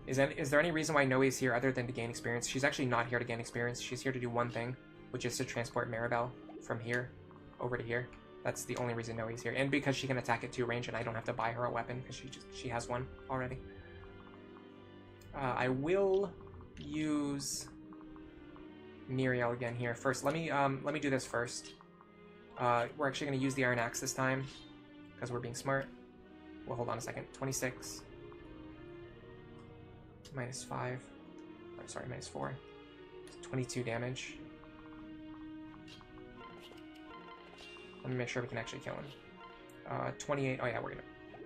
Is there any reason why Noe's here other than to gain experience? She's actually not here to gain experience. She's here to do one thing, which is to transport Maribel from here over to here. That's the only reason Noe's here. And because she can attack at 2 range and I don't have to buy her a weapon because she has one already. I will use Muriel again here. First, let me do this first. We're actually going to use the Iron Axe this time because we're being smart. Well, hold on a second. 26 minus 5. I'm sorry, minus 4. 22 damage. Let me make sure we can actually kill him. 28. Oh yeah, we're gonna...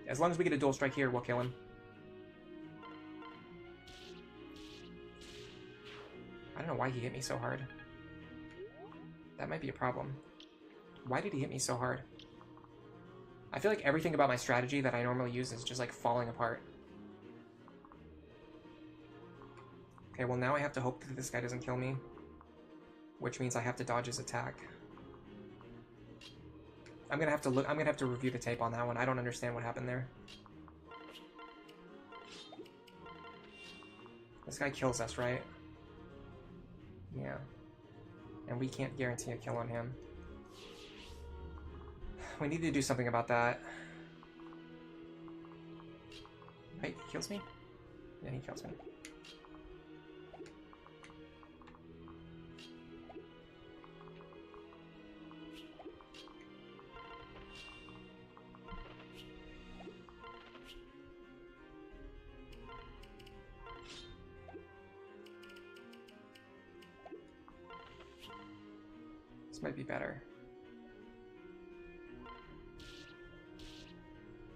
As long as we get a dual strike here, we'll kill him. I don't know why he hit me so hard. That might be a problem. Why did he hit me so hard? I feel like everything about my strategy that I normally use is just like falling apart. Okay, well now I have to hope that this guy doesn't kill me, which means I have to dodge his attack. I'm gonna have to review the tape on that one. I don't understand what happened there. This guy kills us, right? Yeah. And we can't guarantee a kill on him. We need to do something about that. Wait, he kills me? Yeah, he kills me. This might be better.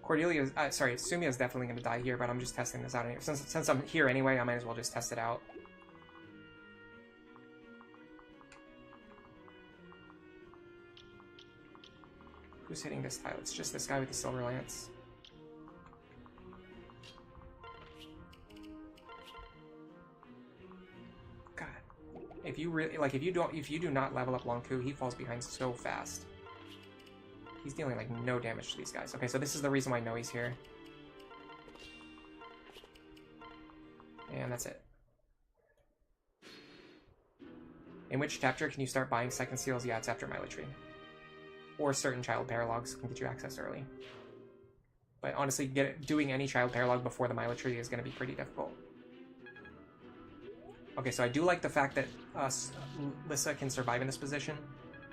Sumia is definitely going to die here, but I'm just testing this out anyway. Since I'm here anyway, I might as well just test it out. Who's hitting this tile? It's just this guy with the silver lance. God, if you do not level up Longku, he falls behind so fast. He's dealing like no damage to these guys. Okay, so this is the reason why I know he's here. And that's it. In which chapter can you start buying second seals? Yeah, it's after Miletry. Or certain child paralogs can get you access early. But honestly, doing any child paralog before the Miletry is going to be pretty difficult. Okay, so I do like the fact that Lissa can survive in this position.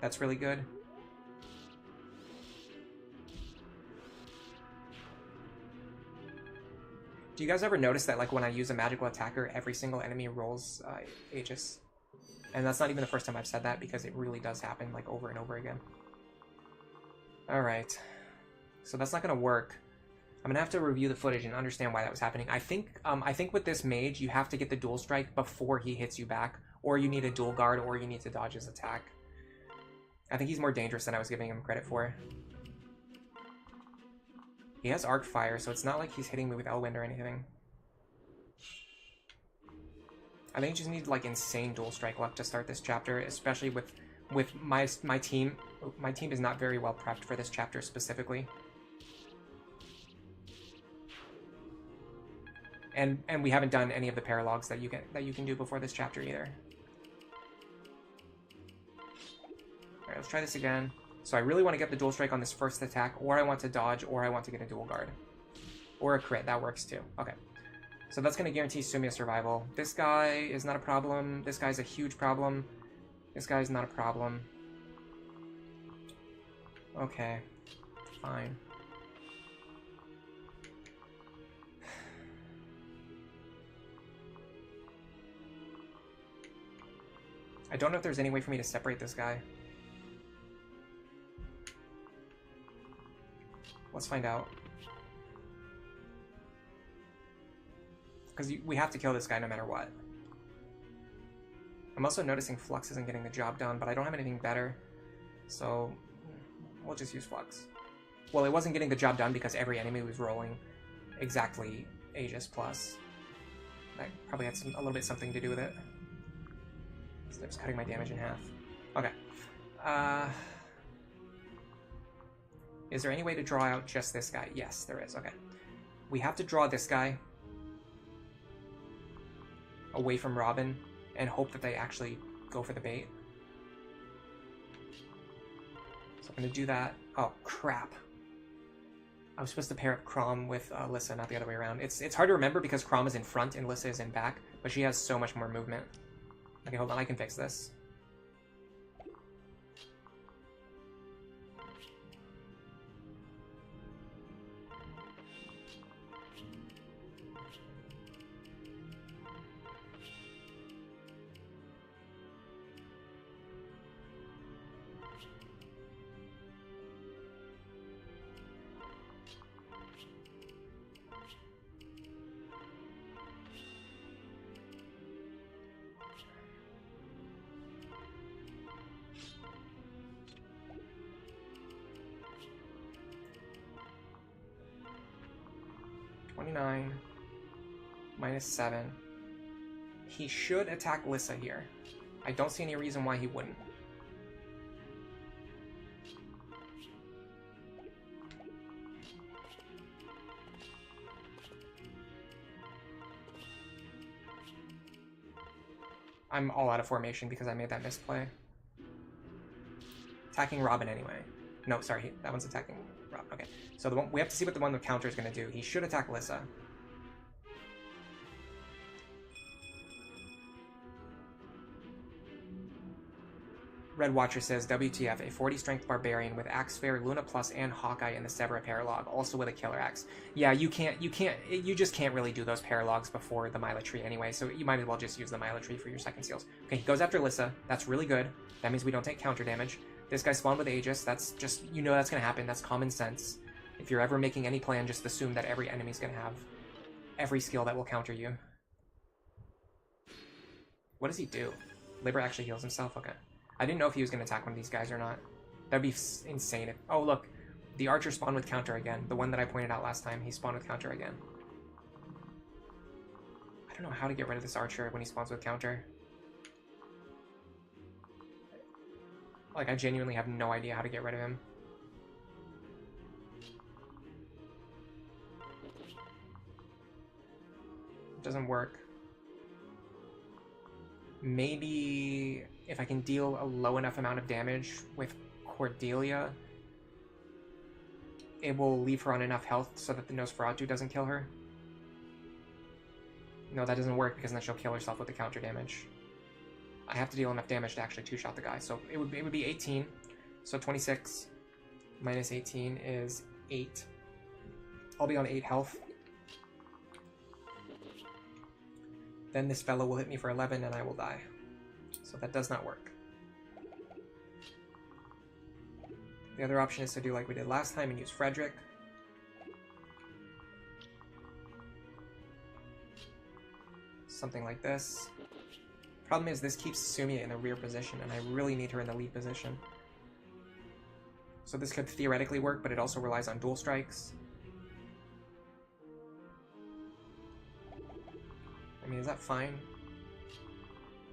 That's really good. Do you guys ever notice that, like, when I use a magical attacker, every single enemy rolls Aegis? And that's not even the first time I've said that, because it really does happen, like, over and over again. Alright. So that's not going to work. I'm going to have to review the footage and understand why that was happening. I think with this mage, you have to get the dual strike before he hits you back, or you need a dual guard, or you need to dodge his attack. I think he's more dangerous than I was giving him credit for. He has arc fire, so it's not like he's hitting me with Elwind or anything. I think you just need like insane dual strike luck to start this chapter, especially with my team. My team is not very well prepped for this chapter specifically. And we haven't done any of the paralogs that you can do before this chapter either. Alright, let's try this again. So I really want to get the dual strike on this first attack, or I want to dodge, or I want to get a dual guard. Or a crit, that works too. Okay. So that's going to guarantee Sumia survival. This guy is not a problem. This guy's a huge problem. This guy's not a problem. Okay. Fine. I don't know if there's any way for me to separate this guy. Let's find out. Because we have to kill this guy no matter what. I'm also noticing Flux isn't getting the job done, but I don't have anything better. So we'll just use Flux. Well, it wasn't getting the job done because every enemy was rolling exactly Aegis plus. That probably had a little bit something to do with it. So just cutting my damage in half. Okay. Is there any way to draw out just this guy? Yes, there is. Okay. We have to draw this guy away from Robin and hope that they actually go for the bait. So I'm going to do that. Oh, crap. I was supposed to pair up Crom with Lissa, not the other way around. It's hard to remember because Crom is in front and Lissa is in back, but she has so much more movement. Okay, hold on. I can fix this. 29 minus 7. He should attack Lissa here. I don't see any reason why he wouldn't. I'm all out of formation because I made that misplay. Attacking Robin anyway. No, sorry, that one's attacking Robin. Okay, so the one, we have to see what the one with counter is going to do. He should attack Lissa. Red Watcher says, WTF, a 40 strength barbarian with Axe Fair, Luna Plus, and Hawkeye in the Severa paralog, also with a killer axe. Yeah, you just can't really do those paralogs before the Mila tree anyway, so you might as well just use the Mila tree for your second seals. Okay, he goes after Lissa. That's really good. That means we don't take counter damage. This guy spawned with Aegis. That's just, you know that's going to happen. That's common sense. If you're ever making any plan, just assume that every enemy's going to have every skill that will counter you. What does he do? Libra actually heals himself? Okay. I didn't know if he was going to attack one of these guys or not. That'd be insane. If, oh, look. The archer spawned with counter again. The one that I pointed out last time, he spawned with counter again. I don't know how to get rid of this archer when he spawns with counter. Like, I genuinely have no idea how to get rid of him. It doesn't work. Maybe if I can deal a low enough amount of damage with Cordelia, it will leave her on enough health so that the Nosferatu doesn't kill her. No, that doesn't work because then she'll kill herself with the counter damage. I have to deal enough damage to actually two-shot the guy. So it would be 18. So 26 minus 18 is 8. I'll be on 8 health. Then this fellow will hit me for 11 and I will die. So that does not work. The other option is to do like we did last time and use Frederick. Something like this. Problem is this keeps Sumia in the rear position and I really need her in the lead position. So this could theoretically work, but it also relies on dual strikes. I mean, is that fine?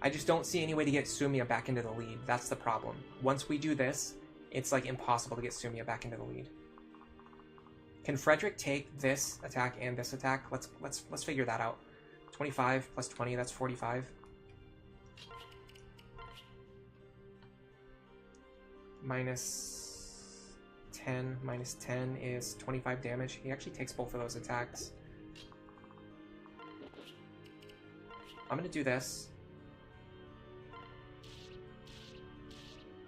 I just don't see any way to get Sumia back into the lead. That's the problem. Once we do this, it's like impossible to get Sumia back into the lead. Can Frederick take this attack and this attack? Let's figure that out. 25 plus 20, that's 45. Minus 10 is 25 damage. He actually takes both of those attacks. I'm gonna do this.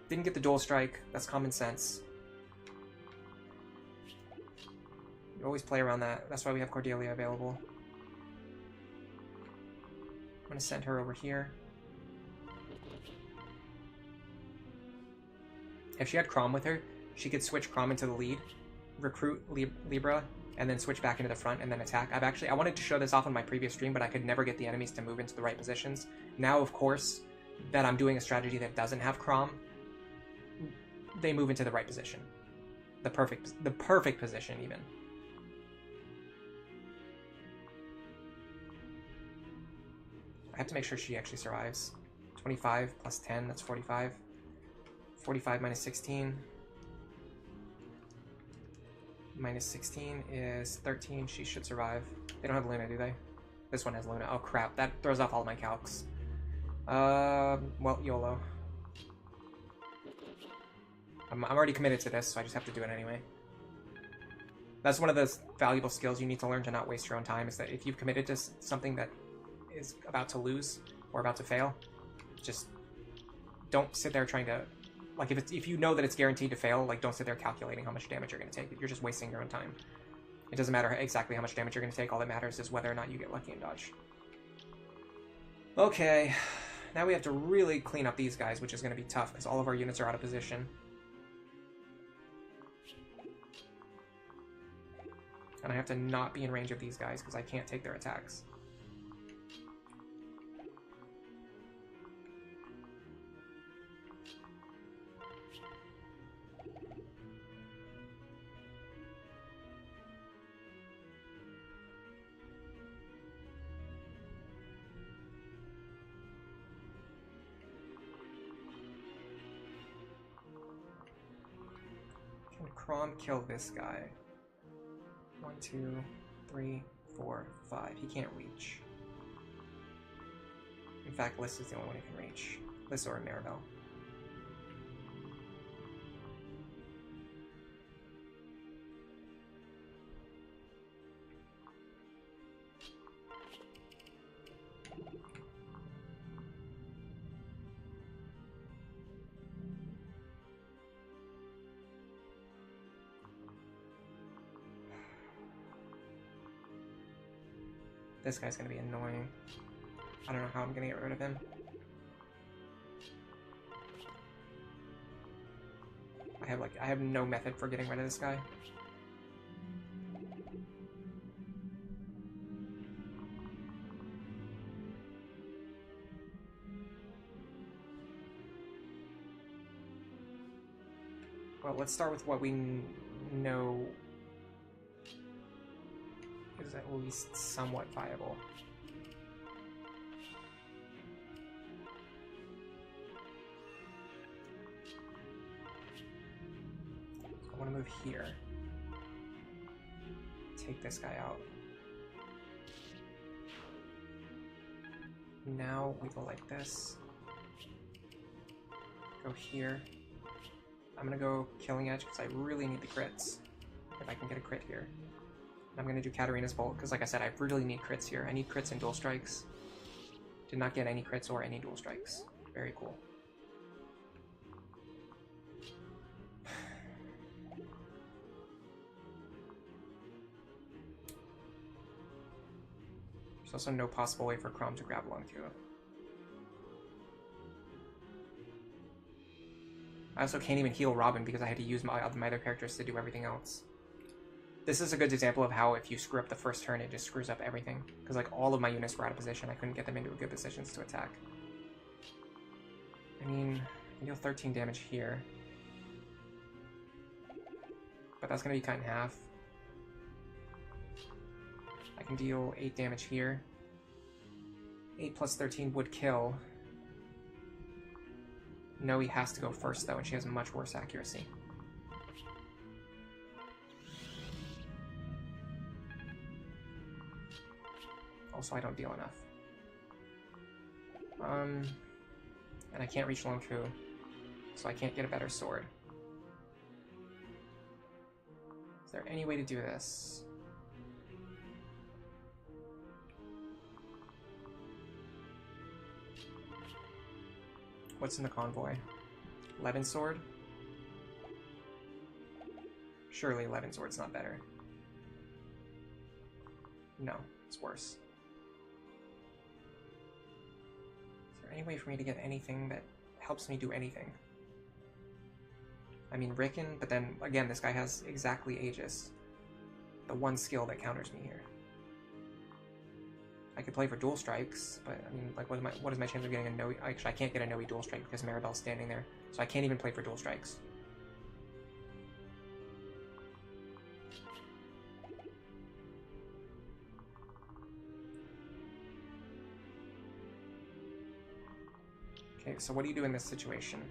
Didn't get the dual strike. That's common sense. You always play around that. That's why we have Cordelia available. I'm gonna send her over here. If she had Crom with her, she could switch Crom into the lead, recruit Libra, and then switch back into the front and then attack. I wanted to show this off on my previous stream, but I could never get the enemies to move into the right positions. Now, of course, that I'm doing a strategy that doesn't have Crom, they move into the right position. The perfect position, even. I have to make sure she actually survives. 25 plus 10, that's 45. 45 minus 16. Minus 16 is 13. She should survive. They don't have Luna, do they? This one has Luna. Oh crap, that throws off all my calcs. Well, YOLO. I'm already committed to this, so I just have to do it anyway. That's one of the valuable skills you need to learn to not waste your own time, is that if you've committed to something that is about to lose or about to fail, just don't sit there trying to... Like, if you know that it's guaranteed to fail, like, don't sit there calculating how much damage you're going to take. You're just wasting your own time. It doesn't matter exactly how much damage you're going to take. All that matters is whether or not you get lucky and dodge. Okay. Now we have to really clean up these guys, which is going to be tough, because all of our units are out of position. And I have to not be in range of these guys, because I can't take their attacks. Crom kill this guy. 1, 2, 3, 4, 5. He can't reach. In fact, Liz is the only one who can reach. Liz or Maribel. This guy's gonna be annoying. I don't know how I'm gonna get rid of him. I have no method for getting rid of this guy. Well, let's start with what we know is at least somewhat viable. I want to move here. Take this guy out. Now we go like this. Go here. I'm gonna go Killing Edge because I really need the crits. If I can get a crit here. I'm gonna do Katarina's Bolt because, like I said, I really need crits here. I need crits and dual strikes. Did not get any crits or any dual strikes. Very cool. There's also no possible way for Crom to grab Lonku. I also can't even heal Robin because I had to use my other characters to do everything else. This is a good example of how if you screw up the first turn, it just screws up everything. Because like all of my units were out of position, I couldn't get them into good positions to attack. I mean, I can deal 13 damage here. But that's going to be cut in half. I can deal 8 damage here. 8 plus 13 would kill. Noe has to go first though, and she has much worse accuracy. Also, I don't deal enough. And I can't reach Lonku, so I can't get a better sword. Is there any way to do this? What's in the convoy? Levin Sword? Surely Levin Sword's not better. No, it's worse. Is there any way for me to get anything that helps me do anything? I mean, Rickon, but then, again, this guy has exactly Aegis. The one skill that counters me here. I could play for dual strikes, but I mean, like, what is my chance of getting a Noe? Actually, I can't get a Noe dual strike because Maribel's standing there, so I can't even play for dual strikes. Okay, so what do you do in this situation?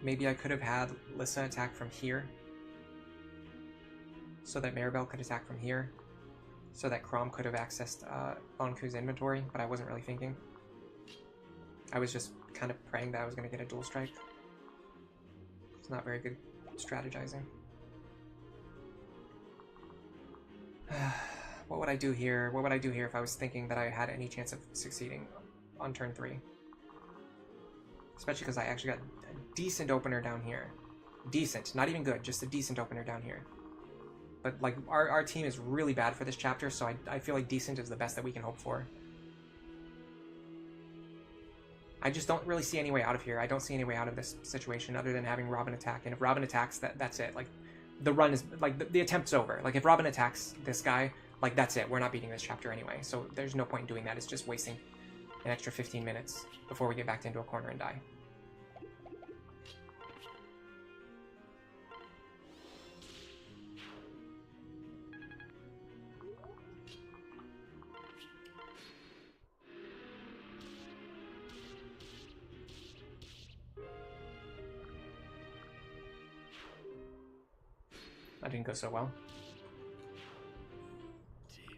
Maybe I could have had Lissa attack from here, so that Maribel could attack from here, so that Crom could have accessed Lonku's inventory, but I wasn't really thinking. I was just kind of praying that I was going to get a dual strike. It's not very good strategizing. What would I do here? What would I do here if I was thinking that I had any chance of succeeding on turn 3? Especially because I actually got a decent opener down here. Decent, not even good, just a decent opener down here. But like our team is really bad for this chapter, so I feel like decent is the best that we can hope for. I just don't really see any way out of here. I don't see any way out of this situation other than having Robin attack. And if Robin attacks, that's it. Like, the run is, like, the attempt's over. Like, if Robin attacks this guy, like, that's it. We're not beating this chapter anyway. So there's no point in doing that. It's just wasting an extra 15 minutes before we get backed into a corner and die. That didn't go so well.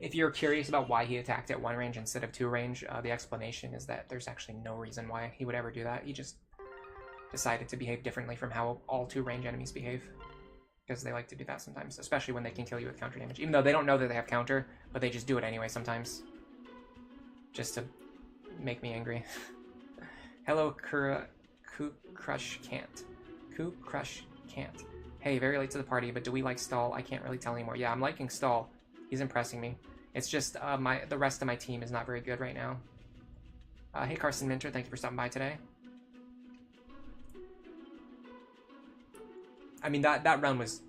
If you're curious about why he attacked at 1 range instead of 2 range, the explanation is that there's actually no reason why he would ever do that. He just decided to behave differently from how all 2 range enemies behave. Because they like to do that sometimes, especially when they can kill you with counter damage. Even though they don't know that they have counter, but they just do it anyway sometimes. Just to make me angry. Hello, Crush Can't. Crush Can't. Hey, very late to the party, but do we like Stahl? I can't really tell anymore. Yeah, I'm liking Stahl. He's impressing me. It's just the rest of my team is not very good right now. Hey, Carson Minter, thank you for stopping by today. I mean, that run was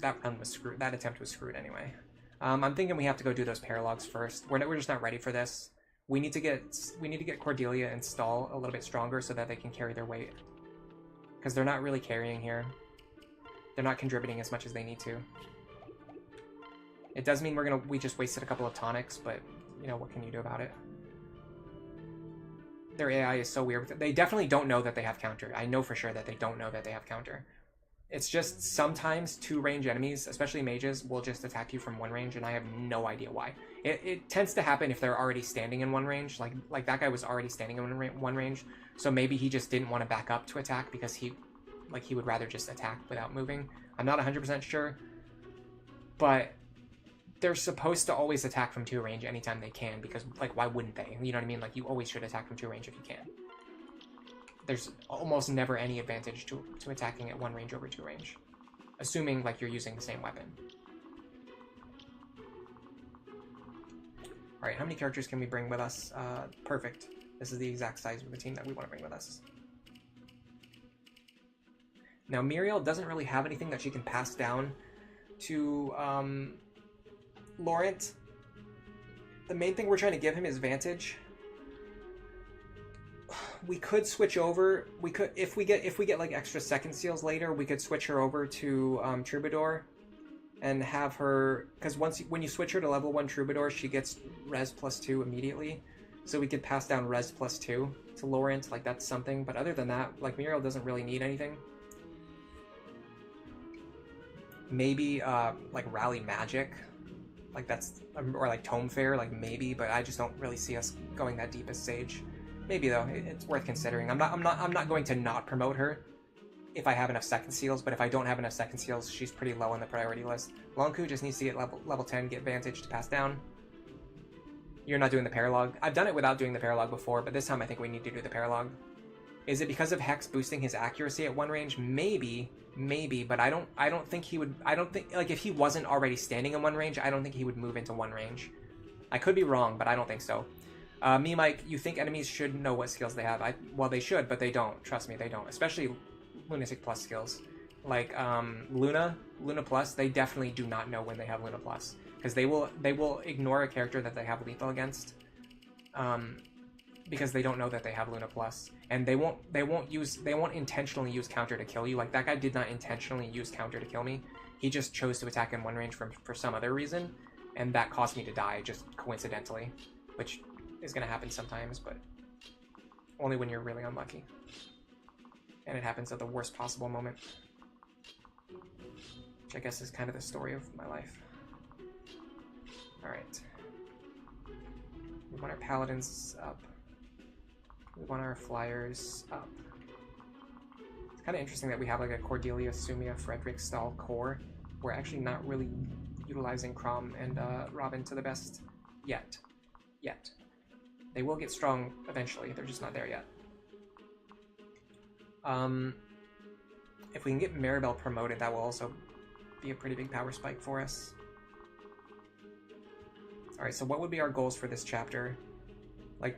screwed. That attempt was screwed anyway. I'm thinking we have to go do those paralogs first. We're just not ready for this. We need to get Cordelia and Stahl a little bit stronger so that they can carry their weight. Because they're not really carrying here. They're not contributing as much as they need to. It does mean we just wasted a couple of tonics, but you know, what can you do about it? Their AI is so weird. They definitely don't know that they have counter. I know for sure that they don't know that they have counter. It's just sometimes 2 range enemies, especially mages, will just attack you from 1 range, and I have no idea why. It tends to happen if they're already standing in 1 range. Like that guy was already standing in 1 range, so maybe he just didn't want to back up to attack because he would rather just attack without moving. I'm not 100% sure, but they're supposed to always attack from 2 range anytime they can, because, like, why wouldn't they? You know what I mean? Like, you always should attack from 2 range if you can. There's almost never any advantage to attacking at 1 range over 2 range, assuming, like, you're using the same weapon. Alright, how many characters can we bring with us? Perfect. This is the exact size of the team that we want to bring with us. Now, Muriel doesn't really have anything that she can pass down to Laurent. The main thing we're trying to give him is Vantage. We could switch over. We could, if we get like extra second seals later, we could switch her over to Troubadour and have her, because when you switch her to level 1 Troubadour, she gets res +2 immediately. So we could pass down res +2 to Laurent. Like, that's something. But other than that, like, Muriel doesn't really need anything. Maybe like Rally Magic, like that's, or like Tome Fair, like maybe, but I just don't really see us going that deep as Sage. Maybe though, it's worth considering. I'm not going to not promote her if I have enough second seals, but if I don't have enough second seals, she's pretty low on the priority list. Lonku just needs to get level 10, get Vantage to pass down. You're not doing the paralog. I've done it without doing the paralog before, but this time I think we need to do the paralog. Is it because of Hex boosting his accuracy at 1 range? Maybe, but I don't think he would. I don't think, like, if he wasn't already standing in 1 range, I don't think he would move into 1 range. I could be wrong, but I don't think so. Me, Mike, you think enemies should know what skills they have? Well, they should, but they don't. Trust me, they don't. Especially Lunatic Plus skills. Like Luna Plus, they definitely do not know when they have Luna Plus, because they will ignore a character that they have lethal against. Because they don't know that they have Luna Plus, and they won't intentionally use counter to kill you. Like, that guy did not intentionally use counter to kill me. He just chose to attack in 1 range for some other reason, and that caused me to die just coincidentally, which is going to happen sometimes, but only when you're really unlucky. And it happens at the worst possible moment, which I guess is kind of the story of my life. All right, we want our paladins up. We want our flyers up. It's kind of interesting that we have like a Cordelia, Sumia, Frederick, Stahl core. We're actually not really utilizing Crom and Robin to the best yet. They will get strong eventually, they're just not there yet. If we can get Maribel promoted, that will also be a pretty big power spike for us. Alright, so what would be our goals for this chapter? Like,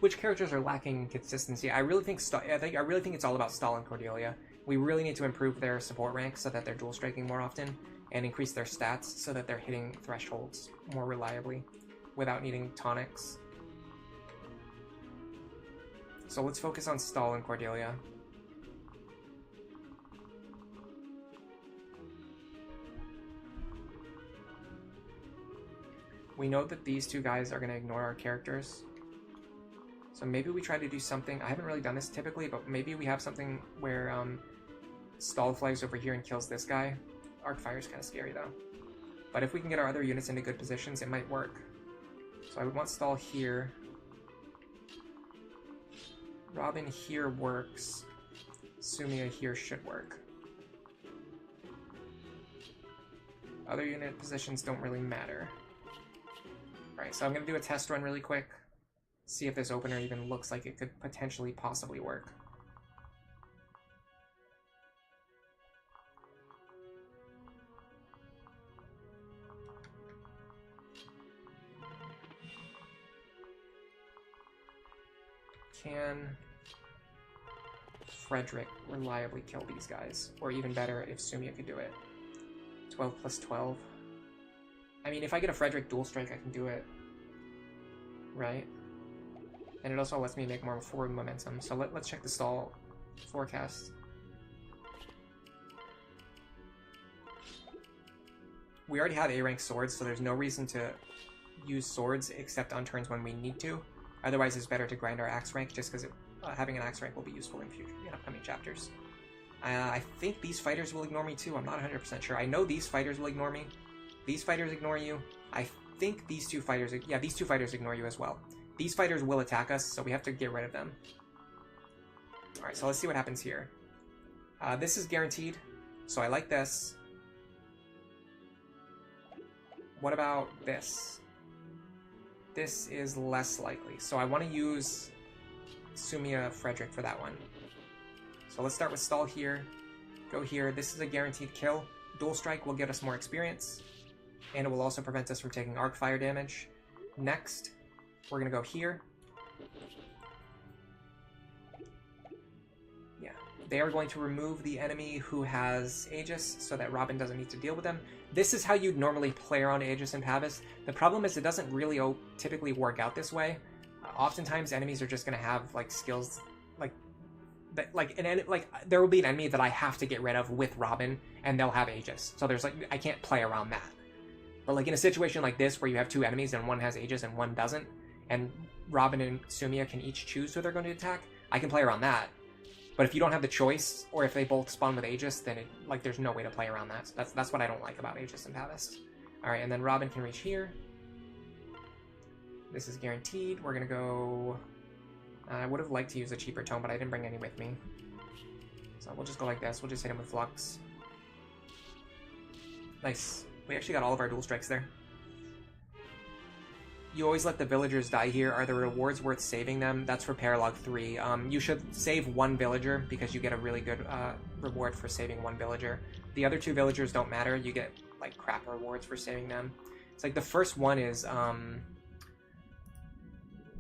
which characters are lacking consistency? I really think it's all about Stahl and Cordelia. We really need to improve their support rank so that they're dual striking more often, and increase their stats so that they're hitting thresholds more reliably without needing tonics. So let's focus on Stahl and Cordelia. We know that these two guys are going to ignore our characters. So maybe we try to do something. I haven't really done this typically, but maybe we have something where Stahl flies over here and kills this guy. Arc fire is kind of scary though. But if we can get our other units into good positions, it might work. So I would want Stahl here. Robin here works. Sumia here should work. Other unit positions don't really matter. Alright, so I'm going to do a test run really quick. See if this opener even looks like it could potentially possibly work. Can Frederick reliably kill these guys? Or even better, if Sumia could do it. 12 plus 12. I mean, if I get a Frederick dual strike, I can do it. Right? And it also lets me make more forward momentum. So let's check the Stahl forecast. We already have A-rank swords, so there's no reason to use swords except on turns when we need to. Otherwise, it's better to grind our axe rank, just because having an axe rank will be useful in upcoming chapters. I think these fighters will ignore me too. I'm not 100% sure. I know these fighters will ignore me. These fighters ignore you. I think these two fighters... Yeah, these two fighters ignore you as well. These fighters will attack us, so we have to get rid of them. Alright, so let's see what happens here. This is guaranteed, so I like this. What about this? This is less likely, so I want to use Sumia Frederick for that one. So let's start with Stahl here. Go here. This is a guaranteed kill. Dual Strike will get us more experience, and it will also prevent us from taking arc fire damage. Next, we're going to go here. Yeah, they are going to remove the enemy who has Aegis so that Robin doesn't need to deal with them. This is how you'd normally play around Aegis and Pavis. The problem is it doesn't really typically work out this way. Oftentimes enemies are just going to have like skills there will be an enemy that I have to get rid of with Robin, and they'll have Aegis. So there's I can't play around that. But like in a situation like this where you have two enemies and one has Aegis and one doesn't, and Robin and Sumia can each choose who they're going to attack, I can play around that. But if you don't have the choice, or if they both spawn with Aegis, then there's no way to play around that. So that's what I don't like about Aegis and Pavis. Alright, and then Robin can reach here. This is guaranteed. We're gonna go... I would have liked to use a cheaper tome, but I didn't bring any with me. So we'll just go like this. We'll just hit him with Flux. Nice. We actually got all of our dual strikes there. You always let the villagers die here. Are the rewards worth saving them? That's for Paralog 3. You should save one villager because you get a really good reward for saving one villager. The other two villagers don't matter. You get like crap rewards for saving them. It's like the first one is... I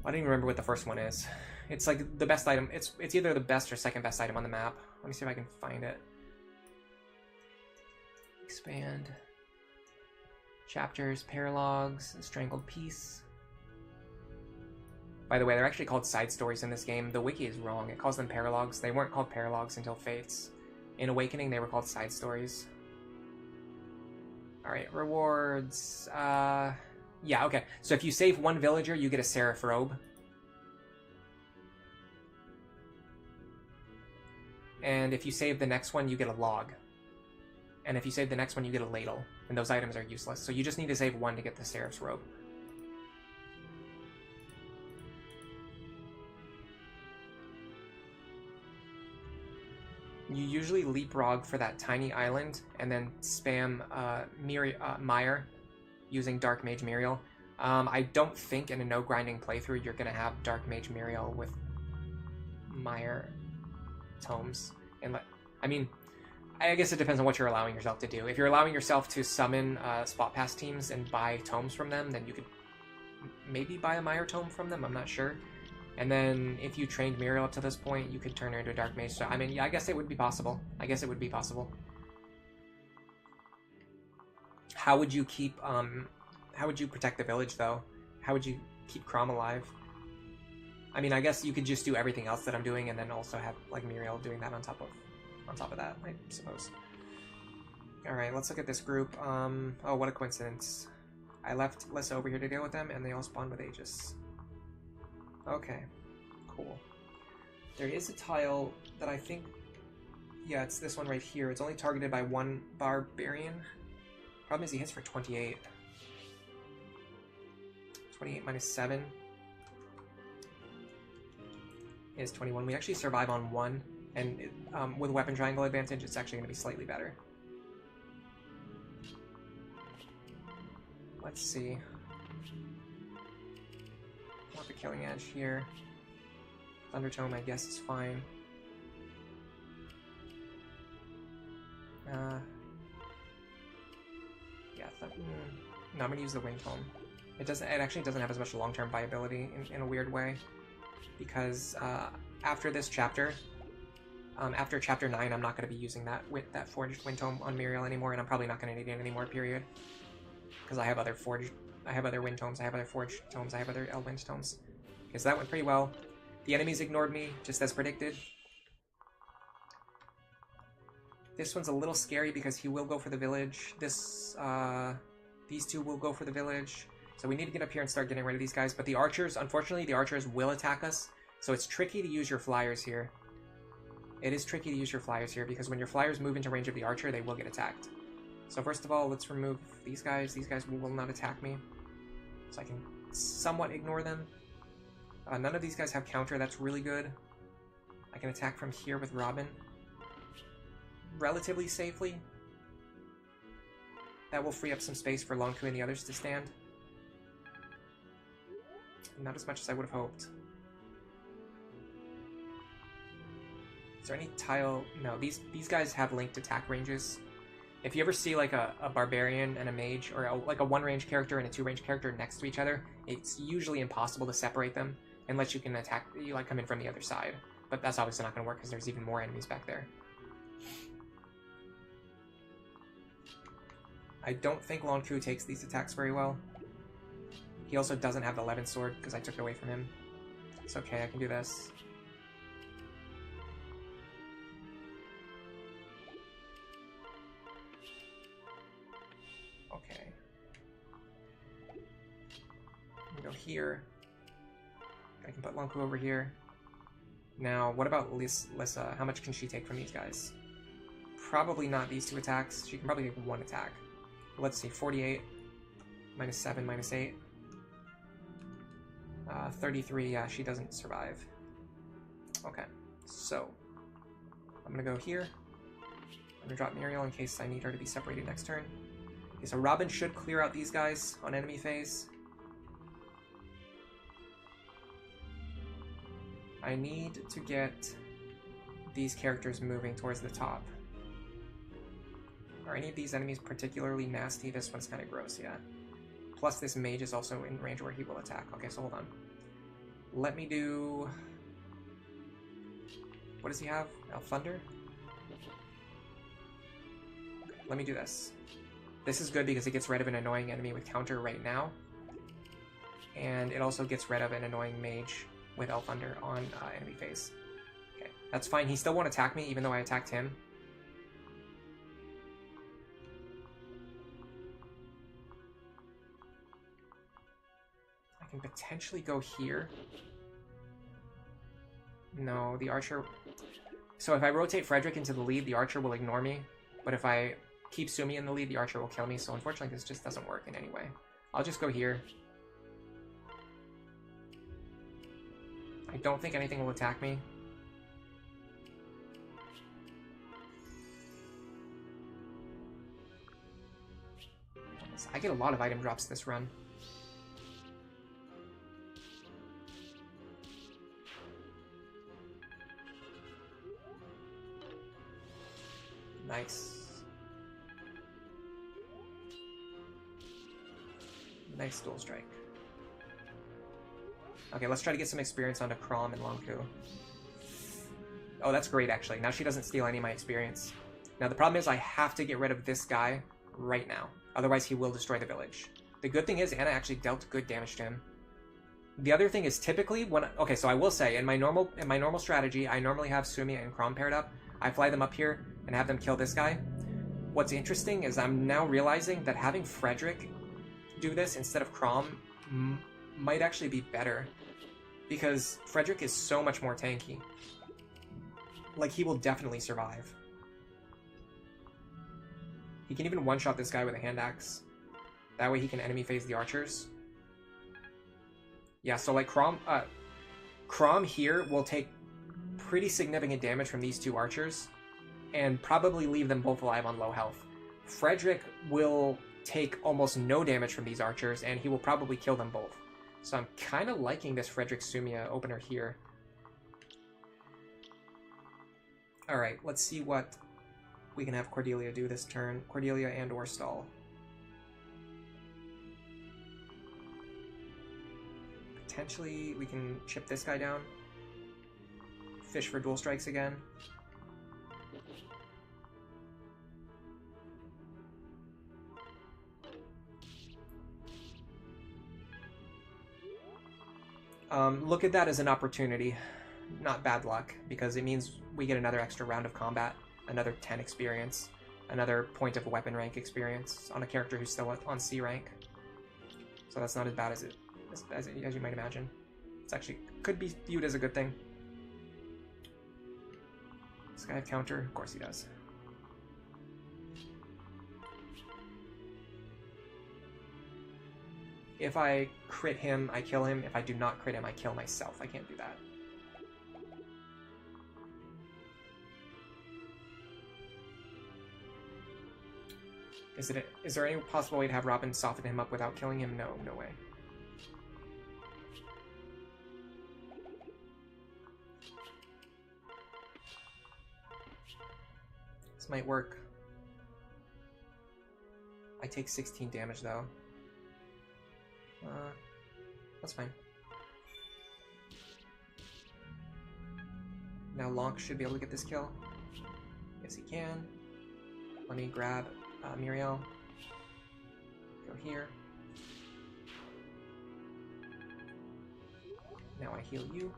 don't even remember what the first one is. It's like the best item. It's either the best or second best item on the map. Let me see if I can find it. Expand. Chapters, paralogs, Strangled Peace. By the way, they're actually called side stories in this game. The wiki is wrong. It calls them paralogs. They weren't called paralogs until Fates. In Awakening, they were called side stories. Alright, rewards. Yeah, okay. So if you save one villager, you get a Seraph Robe. And if you save the next one, you get a log. And if you save the next one, you get a ladle. And those items are useless. So you just need to save one to get the Seraph's Robe. You usually leapfrog for that tiny island, and then spam Mire using Dark Mage Muriel. I don't think in a no-grinding playthrough you're going to have Dark Mage Muriel with Mire tomes. And I mean, I guess it depends on what you're allowing yourself to do. If you're allowing yourself to summon spot pass teams and buy tomes from them, then you could maybe buy a Mire tome from them, I'm not sure. And then if you trained Muriel up to this point, you could turn her into a Dark Mage. So, I mean, yeah, I guess it would be possible. How would you keep, how would you protect the village, though? How would you keep Crom alive? I mean, I guess you could just do everything else that I'm doing and then also have, like, Muriel doing that on top of that, I suppose. Alright, let's look at this group. Oh, what a coincidence. I left Lissa over here to deal with them, and they all spawned with Aegis. Okay, cool. There is a tile that I think... Yeah, it's this one right here. It's only targeted by one Barbarian. Problem is he hits for 28. 28 minus 7 is 21. We actually survive on 1, and with weapon triangle advantage, it's actually going to be slightly better. Let's see. Want the killing edge here. Thundertome, I guess, is fine. Yeah, no, I'm gonna use the Wind Tome. It actually doesn't have as much long-term viability in a weird way, because after this chapter, after chapter 9, I'm not gonna be using that forged Wind Tome on Muriel anymore, and I'm probably not gonna need it anymore. Period. Because I have other Wind Tomes, I have other Forged Tomes, I have other Elwind Tomes. Okay, so that went pretty well. The enemies ignored me, just as predicted. This one's a little scary because he will go for the village. These two will go for the village. So we need to get up here and start getting rid of these guys. But the archers, unfortunately, the archers will attack us. So it's tricky to use your flyers here. It is tricky to use your flyers here because when your flyers move into range of the archer, they will get attacked. So first of all, let's remove these guys. These guys will not attack me. So I can somewhat ignore them. None of these guys have counter. That's really good. I can attack from here with Robin. Relatively safely. That will free up some space for Lonku and the others to stand. Not as much as I would have hoped. Is there any tile? No, these guys have linked attack ranges. If you ever see like a barbarian and a mage, or like a one-range character and a two-range character next to each other, it's usually impossible to separate them unless you can attack, you like come in from the other side. But that's obviously not going to work because there's even more enemies back there. I don't think Lonku takes these attacks very well. He also doesn't have the 11th sword because I took it away from him. It's okay, I can do this. Okay. I'm gonna go here. I can put Lonku over here. Now, what about Lissa? How much can she take from these guys? Probably not these two attacks. She can probably take one attack. Let's see, 48 minus 7 minus 8. 33, yeah, she doesn't survive. Okay, so I'm gonna go here. I'm gonna drop Muriel in case I need her to be separated next turn. Okay, so Robin should clear out these guys on enemy phase. I need to get these characters moving towards the top. Are any of these enemies particularly nasty? This one's kind of gross, yeah. Plus this mage is also in range where he will attack. Okay, so hold on. Let me do... What does he have? Thunder? Okay, let me do this. This is good because it gets rid of an annoying enemy with counter right now. And it also gets rid of an annoying mage with Thunder on enemy phase. Okay, that's fine. He still won't attack me even though I attacked him. I can potentially go here. No, the archer... So if I rotate Frederick into the lead, the archer will ignore me. But if I keep Sumi in the lead, the archer will kill me. So unfortunately, this just doesn't work in any way. I'll just go here. I don't think anything will attack me. I get a lot of item drops this run. Nice. Nice dual strike. Okay, let's try to get some experience onto Crom and Lonku. Oh, that's great, actually. Now she doesn't steal any of my experience. Now, the problem is I have to get rid of this guy right now. Otherwise, he will destroy the village. The good thing is Anna actually dealt good damage to him. The other thing is typically when okay, so I will say in my normal strategy, I normally have Sumia and Chrom paired up. I fly them up here and have them kill this guy. What's interesting is I'm now realizing that having Frederick do this instead of Chrom might actually be better, because Frederick is so much more tanky. Like, he will definitely survive. He can even one-shot this guy with a hand axe. That way he can enemy phase the archers. Yeah, so like Chrom here will take pretty significant damage from these two archers and probably leave them both alive on low health. Frederick will take almost no damage from these archers and he will probably kill them both. So I'm kind of liking this Frederick Sumia opener here. Alright, let's see what we can have Cordelia do this turn. Cordelia and or Stahl. Potentially, we can chip this guy down. Fish for dual strikes again. Look at that as an opportunity, not bad luck, because it means we get another extra round of combat, another 10 experience, another point of weapon rank experience on a character who's still on C rank. So that's not as bad as you might imagine. It's actually could be viewed as a good thing. Does this guy have counter? Of course he does. If I crit him, I kill him. If I do not crit him, I kill myself. I can't do that. Is there any possible way to have Robin soften him up without killing him? No, no way. This might work. I take 16 damage though. That's fine. Now Lonk should be able to get this kill. Yes, he can. Let me grab Muriel. Go here. Now I heal you.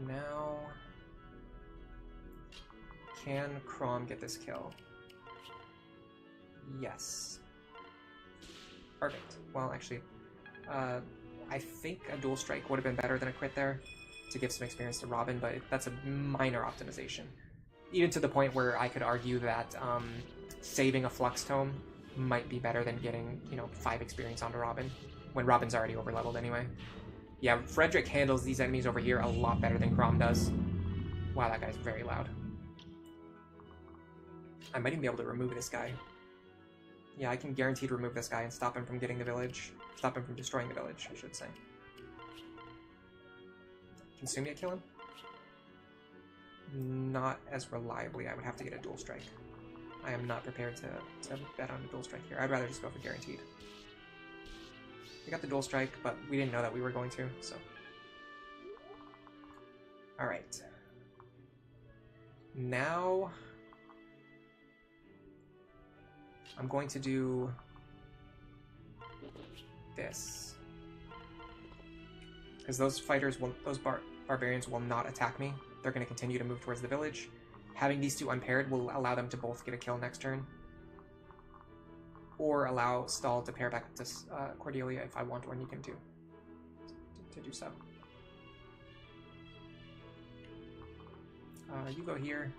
Now, can Chrom get this kill? Yes. Perfect. Well, actually, I think a dual strike would have been better than a crit there to give some experience to Robin, but that's a minor optimization. Even to the point where I could argue that saving a Flux Tome might be better than getting, 5 experience onto Robin, when Robin's already overleveled anyway. Yeah, Frederick handles these enemies over here a lot better than Chrom does. Wow, that guy's very loud. I might even be able to remove this guy. Yeah, I can guaranteed remove this guy and stop him from getting the village. Stop him from destroying the village, I should say. Can Sumia kill him? Not as reliably. I would have to get a dual strike. I am not prepared to bet on a dual strike here. I'd rather just go for guaranteed. We got the dual strike, but we didn't know that we were going to, so. Alright. Now I'm going to do this. Because those fighters will, barbarians will not attack me. They're going to continue to move towards the village. Having these two unpaired will allow them to both get a kill next turn. Or allow Stahl to pair back to Cordelia if I want or need him to do so. You go here.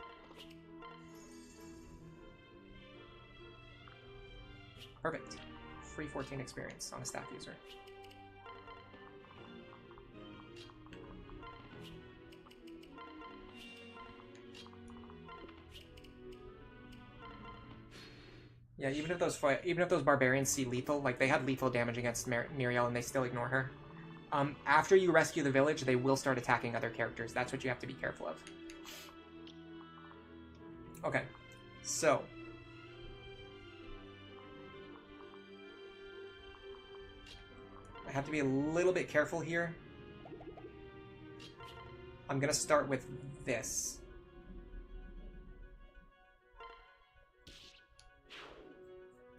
Perfect. Free 14 experience on a staff user. Yeah, even if those barbarians see lethal, like they had lethal damage against Muriel and they still ignore her. After you rescue the village, they will start attacking other characters. That's what you have to be careful of. Okay, so I have to be a little bit careful here. I'm gonna start with this.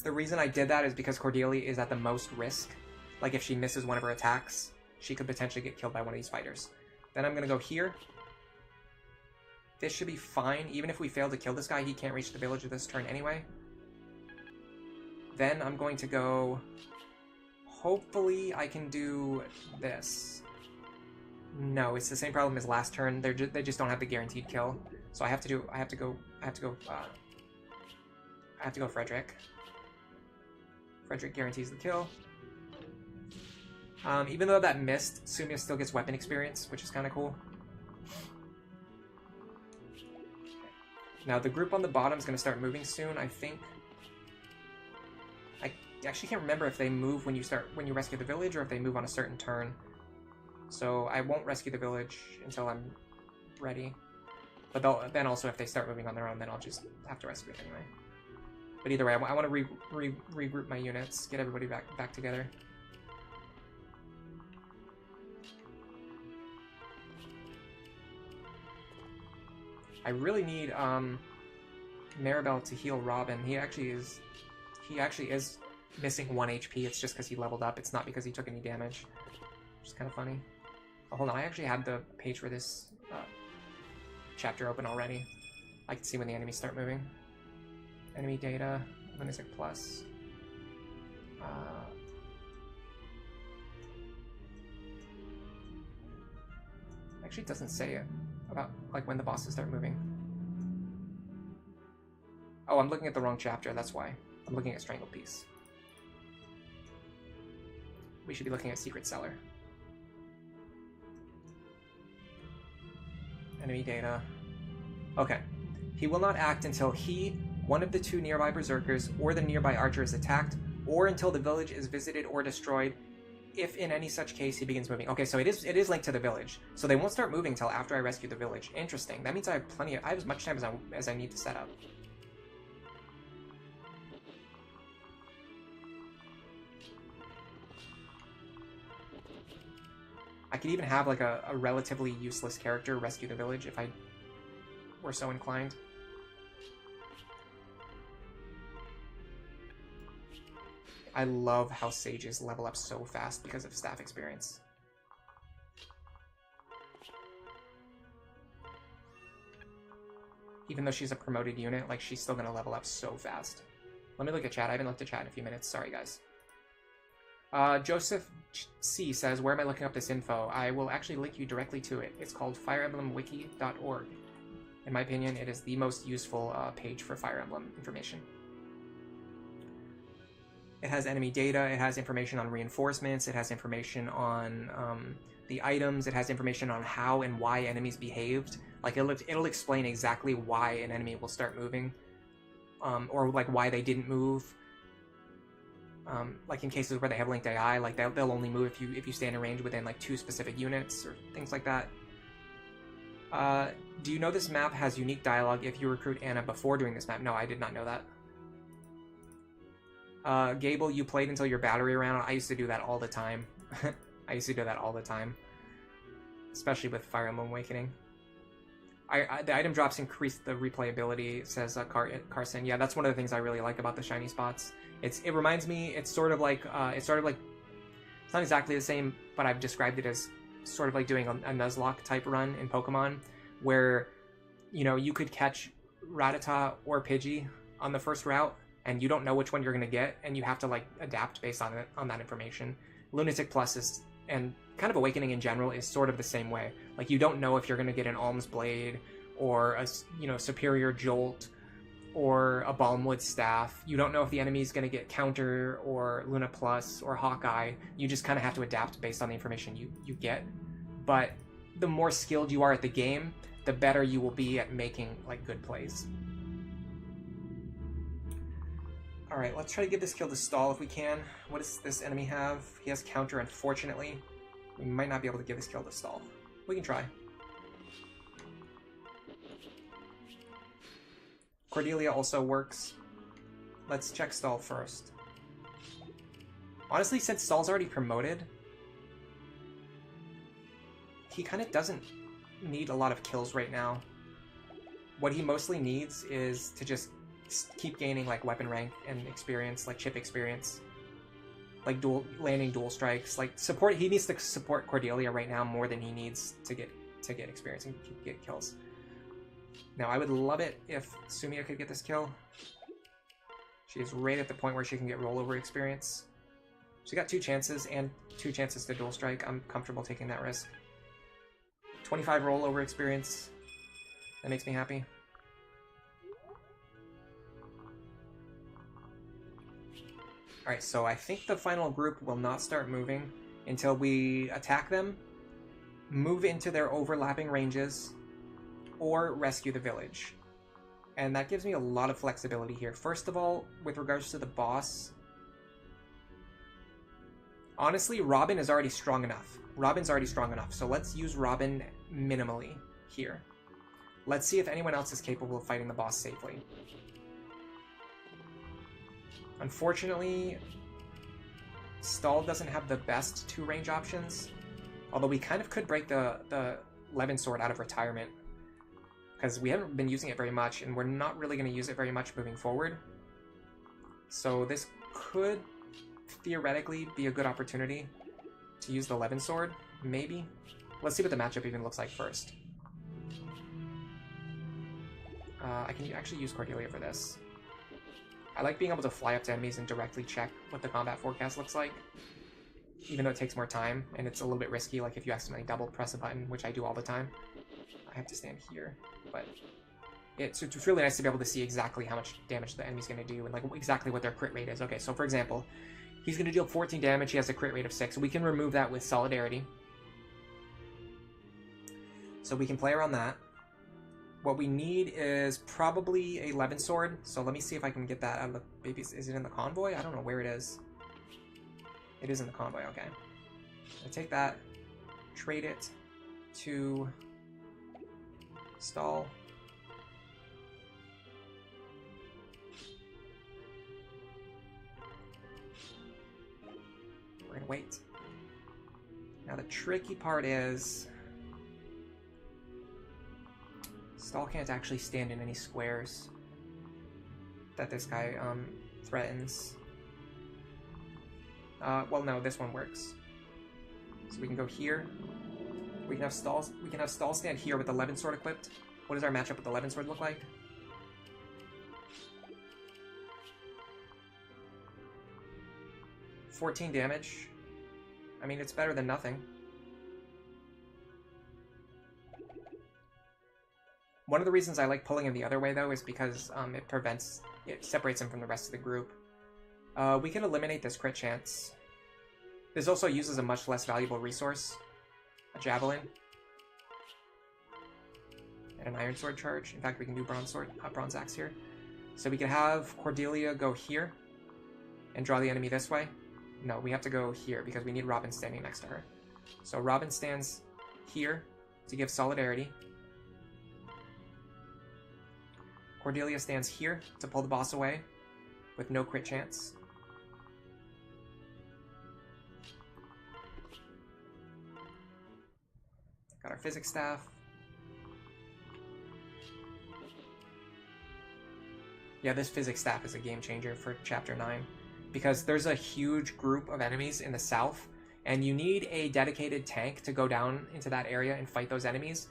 The reason I did that is because Cordelia is at the most risk. Like, if she misses one of her attacks, she could potentially get killed by one of these fighters. Then I'm going to go here. This should be fine. Even if we fail to kill this guy, he can't reach the village this turn anyway. Then I'm going to go... Hopefully I can do this. No, it's the same problem as last turn. They just don't have the guaranteed kill. So I have to go Frederick. Frederick guarantees the kill. Even though that missed, Sumia still gets weapon experience, which is kind of cool. Now the group on the bottom is going to start moving soon, I think. I actually can't remember if they move when you rescue the village or if they move on a certain turn. So I won't rescue the village until I'm ready. But then also if they start moving on their own, then I'll just have to rescue it anyway. But either way, I want to regroup my units, get everybody back together. I really need Maribel to heal Robin. He actually is missing 1 HP. It's just because he leveled up. It's not because he took any damage. Which is kind of funny. Oh, hold on, I actually had the page for this chapter open already. I can see when the enemies start moving. Enemy data, Lunatic plus. Actually, it doesn't say it about like when the bosses start moving. Oh, I'm looking at the wrong chapter, that's why. I'm looking at Strangled Peace. We should be looking at Secret Cellar. Enemy data. Okay. He will not act until he, one of the 2 nearby berserkers, or the nearby archer is attacked, or until the village is visited or destroyed. If in any such case he begins moving. Okay, so it is linked to the village. So they won't start moving until after I rescue the village. Interesting. That means I have as much time as I need to set up. I could even have like a relatively useless character rescue the village if I were so inclined. I love how sages level up so fast because of staff experience. Even though she's a promoted unit, like, she's still gonna level up so fast. Let me look at chat. I haven't looked at chat in a few minutes. Sorry, guys. Joseph C says, where am I looking up this info? I will actually link you directly to it. It's called FireEmblemWiki.org. In my opinion, it is the most useful page for Fire Emblem information. It has enemy data, it has information on reinforcements, it has information on the items, it has information on how and why enemies behaved. Like, it'll explain exactly why an enemy will start moving, or like why they didn't move. Like in cases where they have linked AI, like they'll only move if you stand in range within like 2 specific units or things like that. Do you know this map has unique dialogue if you recruit Anna before doing this map? No, I did not know that. Gable, you played until your battery ran out. I used to do that all the time. I used to do that all the time. Especially with Fire Emblem Awakening. The item drops increase the replayability, says Carson. Yeah, that's one of the things I really like about the shiny spots. It reminds me, it's sort of like, it's not exactly the same, but I've described it as sort of like doing a Nuzlocke type run in Pokemon, where, you know, you could catch Rattata or Pidgey on the first route, and you don't know which one you're going to get, and you have to, like, adapt based on that information. Lunatic Plus and kind of Awakening in general is sort of the same way. Like, you don't know if you're going to get an Alms Blade, or a, Superior Jolt, or a Balmwood Staff. You don't know if the enemy is going to get Counter, or Luna Plus, or Hawkeye. You just kind of have to adapt based on the information you get. But the more skilled you are at the game, the better you will be at making, like, good plays. Alright, let's try to get this kill to Stahl if we can. What does this enemy have? He has Counter, unfortunately. We might not be able to give this kill to Stahl. We can try. Cordelia also works. Let's check Stahl first. Honestly, since Stahl's already promoted, he kind of doesn't need a lot of kills right now. What he mostly needs is to just keep gaining like weapon rank and experience, like chip experience, like landing dual strikes, like support. He needs to support Cordelia right now more than he needs to get experience and get kills. Now I would love it if Sumia could get this kill. She's right at the point where she can get rollover experience. She got 2 chances and 2 chances to dual strike. I'm comfortable taking that risk. 25 rollover experience. That makes me happy. Alright, so I think the final group will not start moving until we attack them, move into their overlapping ranges, or rescue the village. And that gives me a lot of flexibility here. First of all, with regards to the boss, honestly, Robin is already strong enough. Robin's already strong enough, so let's use Robin minimally here. Let's see if anyone else is capable of fighting the boss safely. Unfortunately, Stahl doesn't have the best 2 range options, although we kind of could break the Levin sword out of retirement, because we haven't been using it very much, and we're not really going to use it very much moving forward. So this could theoretically be a good opportunity to use the Levin sword, maybe. Let's see what the matchup even looks like first. I can actually use Cordelia for this. I like being able to fly up to enemies and directly check what the combat forecast looks like, even though it takes more time, and it's a little bit risky, like if you accidentally double press a button, which I do all the time. I have to stand here, but it's really nice to be able to see exactly how much damage the enemy's going to do and like exactly what their crit rate is. Okay, so for example, he's going to deal 14 damage, he has a crit rate of 6. We can remove that with Solidarity. So we can play around that. What we need is probably a Levin sword, so let me see if I can get that out of the... Maybe, is it in the convoy? I don't know where it is. It is in the convoy, okay. I'll take that, trade it to Stahl. We're gonna wait. Now the tricky part is Stahl can't actually stand in any squares that this guy threatens. Well, no, this one works. So we can go here. We can have Stahl stand here with the Levin sword equipped. What does our matchup with the Levin sword look like? $14 damage. I mean, it's better than nothing. One of the reasons I like pulling him the other way, though, is because it separates him from the rest of the group. We can eliminate this crit chance. This also uses a much less valuable resource, a javelin, and an iron sword charge. In fact, we can do bronze axe here. So we can have Cordelia go here and draw the enemy this way. No, we have to go here because we need Robin standing next to her. So Robin stands here to give Solidarity. Cordelia stands here to pull the boss away with no crit chance. Got our physics staff. Yeah, this physics staff is a game changer for Chapter 9 because there's a huge group of enemies in the south and you need a dedicated tank to go down into that area and fight those enemies.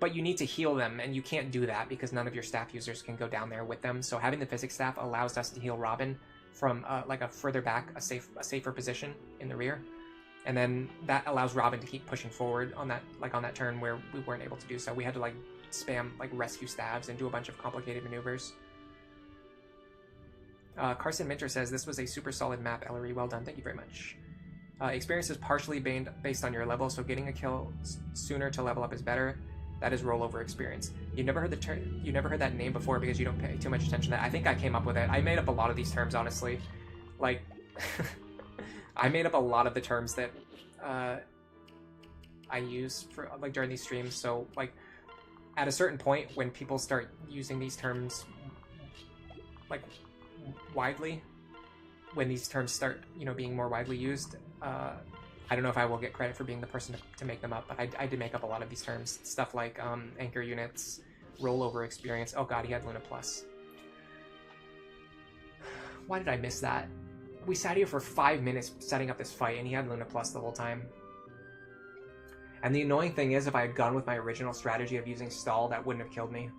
But you need to heal them, and you can't do that because none of your staff users can go down there with them. So having the physics staff allows us to heal Robin from like a further back, a safer position in the rear, and then that allows Robin to keep pushing forward on that turn where we weren't able to do so. We had to like spam like rescue stabs and do a bunch of complicated maneuvers. Carson Minter says this was a super solid map, Ellery. Well done, thank you very much. Experience is partially based on your level, so getting a kill sooner to level up is better. That is rollover experience. You never heard that name before because you don't pay too much attention to that. I think I came up with it. I made up a lot of these terms, honestly. Like, I made up a lot of the terms that I use for like during these streams. So like, at a certain point when people start using these terms like widely, when these terms start being more widely used, I don't know if I will get credit for being the person to make them up, but I did make up a lot of these terms. Stuff like anchor units, rollover experience. Oh god, he had Luna Plus. Why did I miss that? We sat here for 5 minutes setting up this fight, and he had Luna Plus the whole time. And the annoying thing is, if I had gone with my original strategy of using Stahl, that wouldn't have killed me.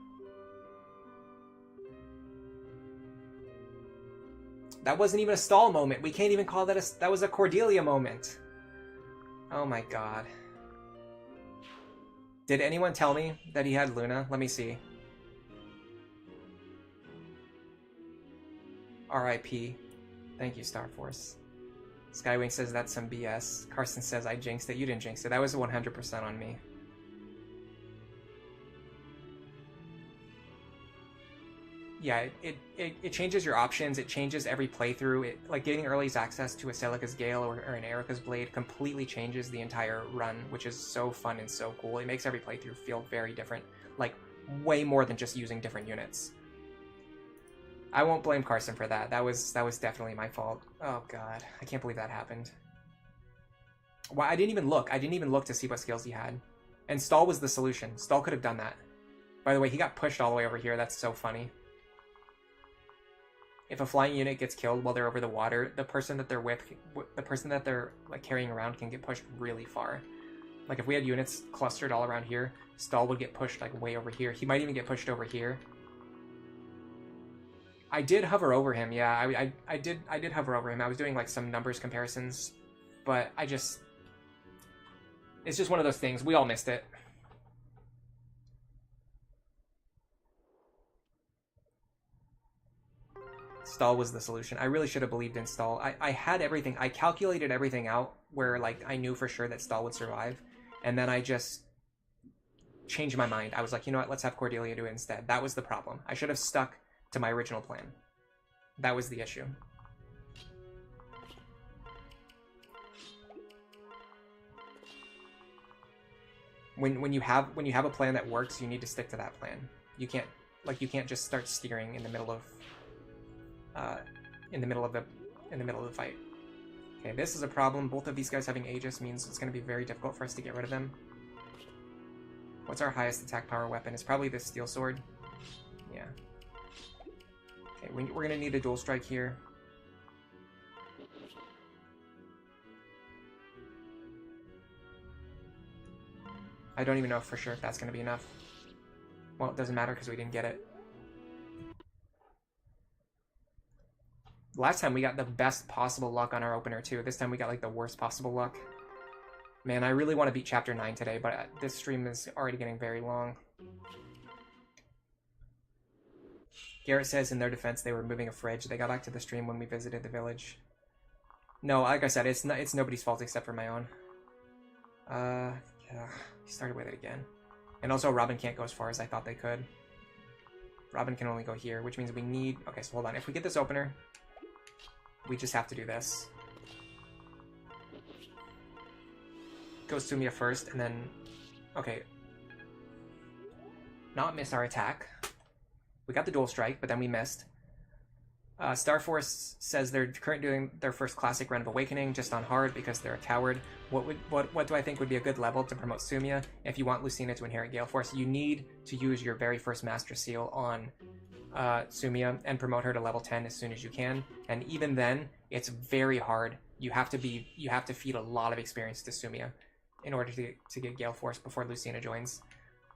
That wasn't even a Stahl moment. We can't even call that a... That was a Cordelia moment. Oh my god. Did anyone tell me that he had Luna? Let me see. R.I.P. Thank you, Star Force. Skywing says that's some BS. Carson says I jinxed it. You didn't jinx it. That was 100% on me. Yeah, it changes your options. It changes every playthrough. Like getting early access to a Celica's Gale or an Erica's Blade completely changes the entire run, which is so fun and so cool. It makes every playthrough feel very different. Like, way more than just using different units. I won't blame Carson for that. That was definitely my fault. Oh god, I can't believe that happened. Well, I didn't even look. I didn't even look to see what skills he had. And Stahl was the solution. Stahl could have done that. By the way, he got pushed all the way over here. That's so funny. If a flying unit gets killed while they're over the water, the person that they're with, the person that they're like carrying around can get pushed really far. Like if we had units clustered all around here, Stahl would get pushed like way over here. He might even get pushed over here. I did hover over him, yeah. I did hover over him. I was doing like some numbers comparisons, but it's just one of those things. We all missed it. Stahl was the solution. I really should have believed in Stahl. I had everything. I calculated everything out where like I knew for sure that Stahl would survive, and then I just changed my mind. I was like, you know what? Let's have Cordelia do it instead. That was the problem. I should have stuck to my original plan. That was the issue. When you have a plan that works, you need to stick to that plan. You can't just start steering in the middle of the fight. Okay, this is a problem. Both of these guys having Aegis means it's going to be very difficult for us to get rid of them. What's our highest attack power weapon? It's probably this steel sword. Yeah. Okay, we're going to need a dual strike here. I don't even know for sure if that's going to be enough. Well, it doesn't matter because we didn't get it. Last time we got the best possible luck on our opener too. This time we got like the worst possible luck. Man, I really want to beat Chapter 9 today, but this stream is already getting very long. Garrett says in their defense they were moving a fridge. They got back to the stream when we visited the village. No, like I said, it's nobody's fault except for my own. Yeah, he started with it again. And also Robin can't go as far as I thought they could. Robin can only go here, which means we need... Okay, so hold on. If we get this opener, we just have to do this. Goes Sumia first, and then... Okay. Not miss our attack. We got the dual strike, but then we missed. Star Force says they're currently doing their first classic run of Awakening, just on hard because they're a coward. What do I think would be a good level to promote Sumia? If you want Lucina to inherit Gale Force, you need to use your very first Master Seal on Sumia and promote her to level 10 as soon as you can. And even then, it's very hard. You have to feed a lot of experience to Sumia in order to get Gale Force before Lucina joins.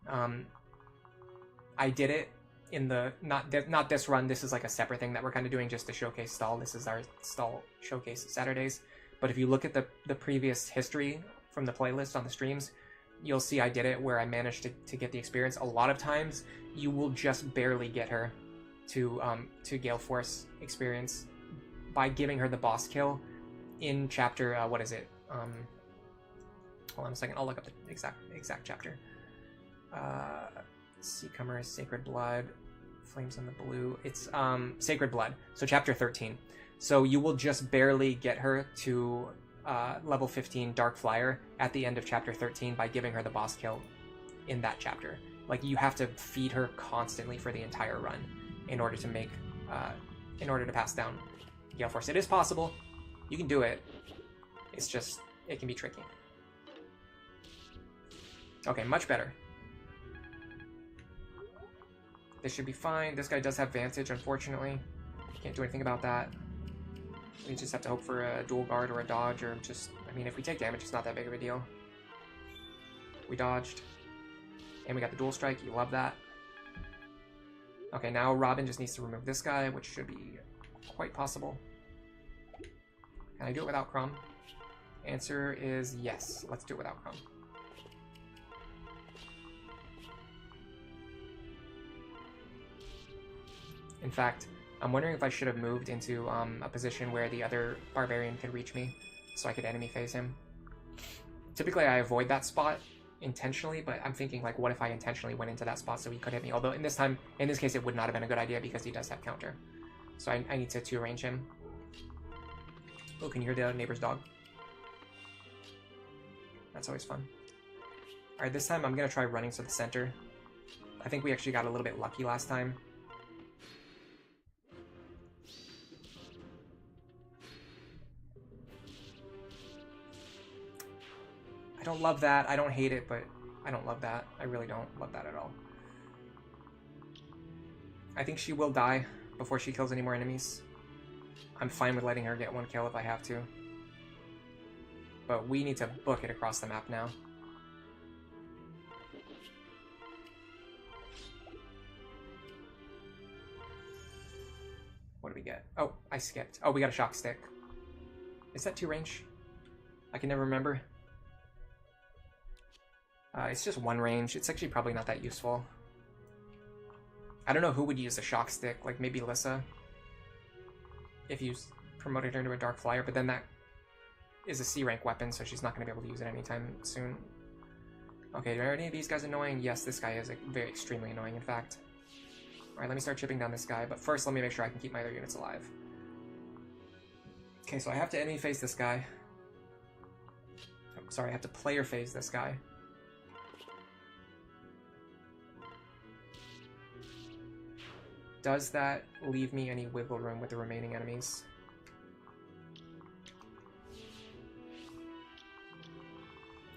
I did it in the not this run. This is like a separate thing that we're kind of doing just to showcase Stahl. This is our Stahl showcase Saturdays. But if you look at the previous history from the playlist on the streams, you'll see I did it where I managed to get the experience. A lot of times you will just barely get her to Gale Force experience by giving her the boss kill in chapter what is it? Hold on a second. I'll look up the exact chapter. Seacomer, Sacred Blood, Flames on the Blue. It's Sacred Blood. So chapter 13. So you will just barely get her to level 15 Dark Flyer at the end of chapter 13 by giving her the boss kill in that chapter. Like you have to feed her constantly for the entire run in order to make in order to pass down Gale Force. It is possible. You can do it. It's just it can be tricky. Okay, much better. This should be fine. This guy does have Vantage, unfortunately. Can't do anything about that. We just have to hope for a dual guard or a dodge, or just... I mean, if we take damage, it's not that big of a deal. We dodged. And we got the dual strike. You love that. Okay, now Robin just needs to remove this guy, which should be quite possible. Can I do it without Crumb? Answer is yes. Let's do it without Crumb. In fact, I'm wondering if I should have moved into a position where the other barbarian could reach me, so I could enemy phase him. Typically, I avoid that spot intentionally, but I'm thinking, like, what if I intentionally went into that spot so he could hit me? Although in this case, it would not have been a good idea because he does have counter. So I need to two-range him. Oh, can you hear the neighbor's dog? That's always fun. Alright, this time I'm going to try running to the center. I think we actually got a little bit lucky last time. I don't love that. I don't hate it, but I don't love that. I really don't love that at all. I think she will die before she kills any more enemies. I'm fine with letting her get one kill if I have to. But we need to book it across the map now. What do we get? Oh, I skipped. Oh, we got a shock stick. Is that 2 range? I can never remember. It's just 1 range. It's actually probably not that useful. I don't know who would use a shock stick, like maybe Lissa. If you promoted her into a Dark Flyer, but then that is a C rank weapon, so she's not going to be able to use it anytime soon. Okay, are any of these guys annoying? Yes, this guy is very extremely annoying, in fact. Alright, let me start chipping down this guy, but first let me make sure I can keep my other units alive. Okay, so I have to enemy phase this guy. Oh, sorry, I have to player phase this guy. Does that leave me any wiggle room with the remaining enemies?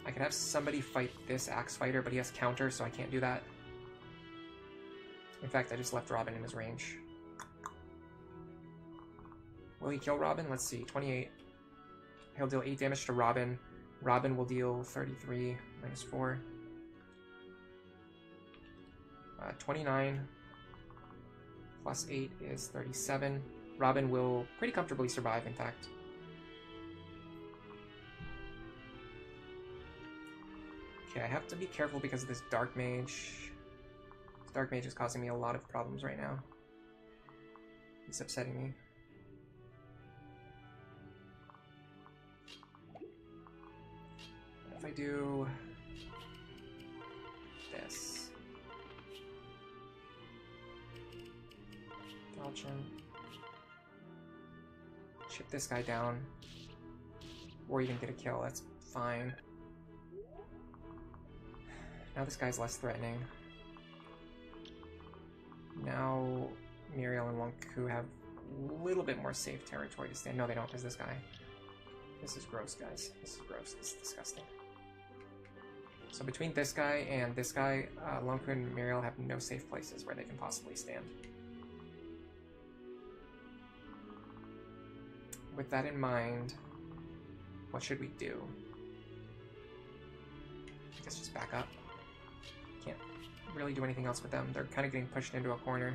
I could have somebody fight this Axe Fighter, but he has counter, so I can't do that. In fact, I just left Robin in his range. Will he kill Robin? Let's see. 28. He'll deal 8 damage to Robin. Robin will deal 33 minus 4. 29 plus 8 is 37. Robin will pretty comfortably survive, in fact. Okay, I have to be careful because of this Dark Mage. This Dark Mage is causing me a lot of problems right now. It's upsetting me. If I do this. Falchion. Chip this guy down. Or even get a kill, that's fine. Now this guy's less threatening. Now Muriel and Wonku have a little bit more safe territory to stand. No, they don't, because this guy. This is gross, guys. This is gross. This is disgusting. So between this guy and this guy, Wonku and Muriel have no safe places where they can possibly stand. With that in mind, what should we do? I guess just back up. Can't really do anything else with them. They're kind of getting pushed into a corner.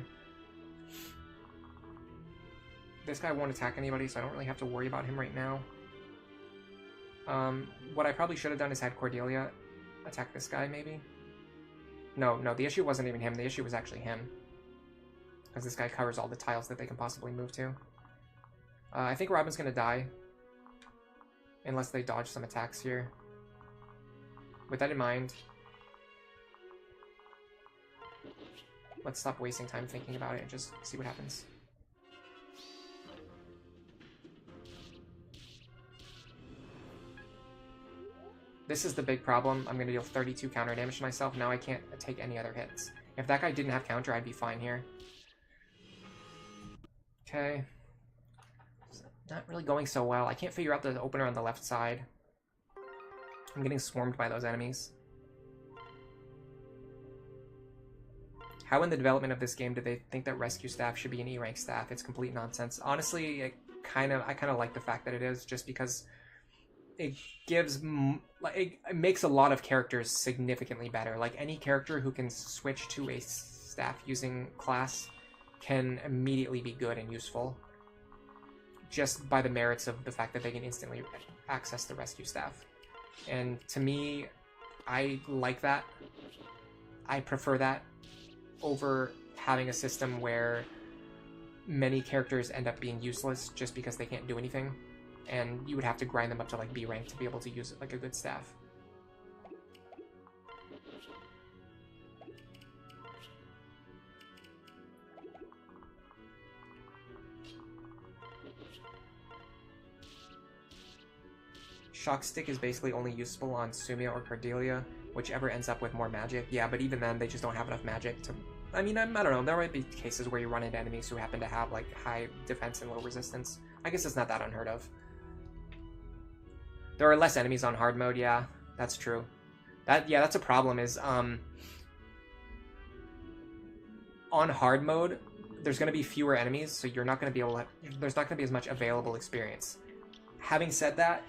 This guy won't attack anybody, so I don't really have to worry about him right now. What I probably should have done is had Cordelia attack this guy, maybe? No, the issue wasn't even him. The issue was actually him. Because this guy covers all the tiles that they can possibly move to. I think Robin's gonna die. Unless they dodge some attacks here. With that in mind, let's stop wasting time thinking about it and just see what happens. This is the big problem. I'm gonna deal 32 counter damage to myself. Now I can't take any other hits. If that guy didn't have counter, I'd be fine here. Okay. Not really going so well. I can't figure out the opener on the left side. I'm getting swarmed by those enemies. How in the development of this game did they think that rescue staff should be an E-rank staff? It's complete nonsense. Honestly, I kind of like the fact that it is, just because it gives it makes a lot of characters significantly better. Like any character who can switch to a staff using class can immediately be good and useful, just by the merits of the fact that they can instantly access the rescue staff. And to me, I like that. I prefer that over having a system where many characters end up being useless just because they can't do anything, and you would have to grind them up to like B rank to be able to use it like a good staff. Shock Stick is basically only useful on Sumia or Cordelia, whichever ends up with more magic. Yeah, but even then, they just don't have enough magic to... I mean, I don't know, there might be cases where you run into enemies who happen to have, like, high defense and low resistance. I guess it's not that unheard of. There are less enemies on hard mode, yeah, that's true. Yeah, that's a problem, is, on hard mode, there's going to be fewer enemies, so you're not going to be able to... There's not going to be as much available experience. Having said that,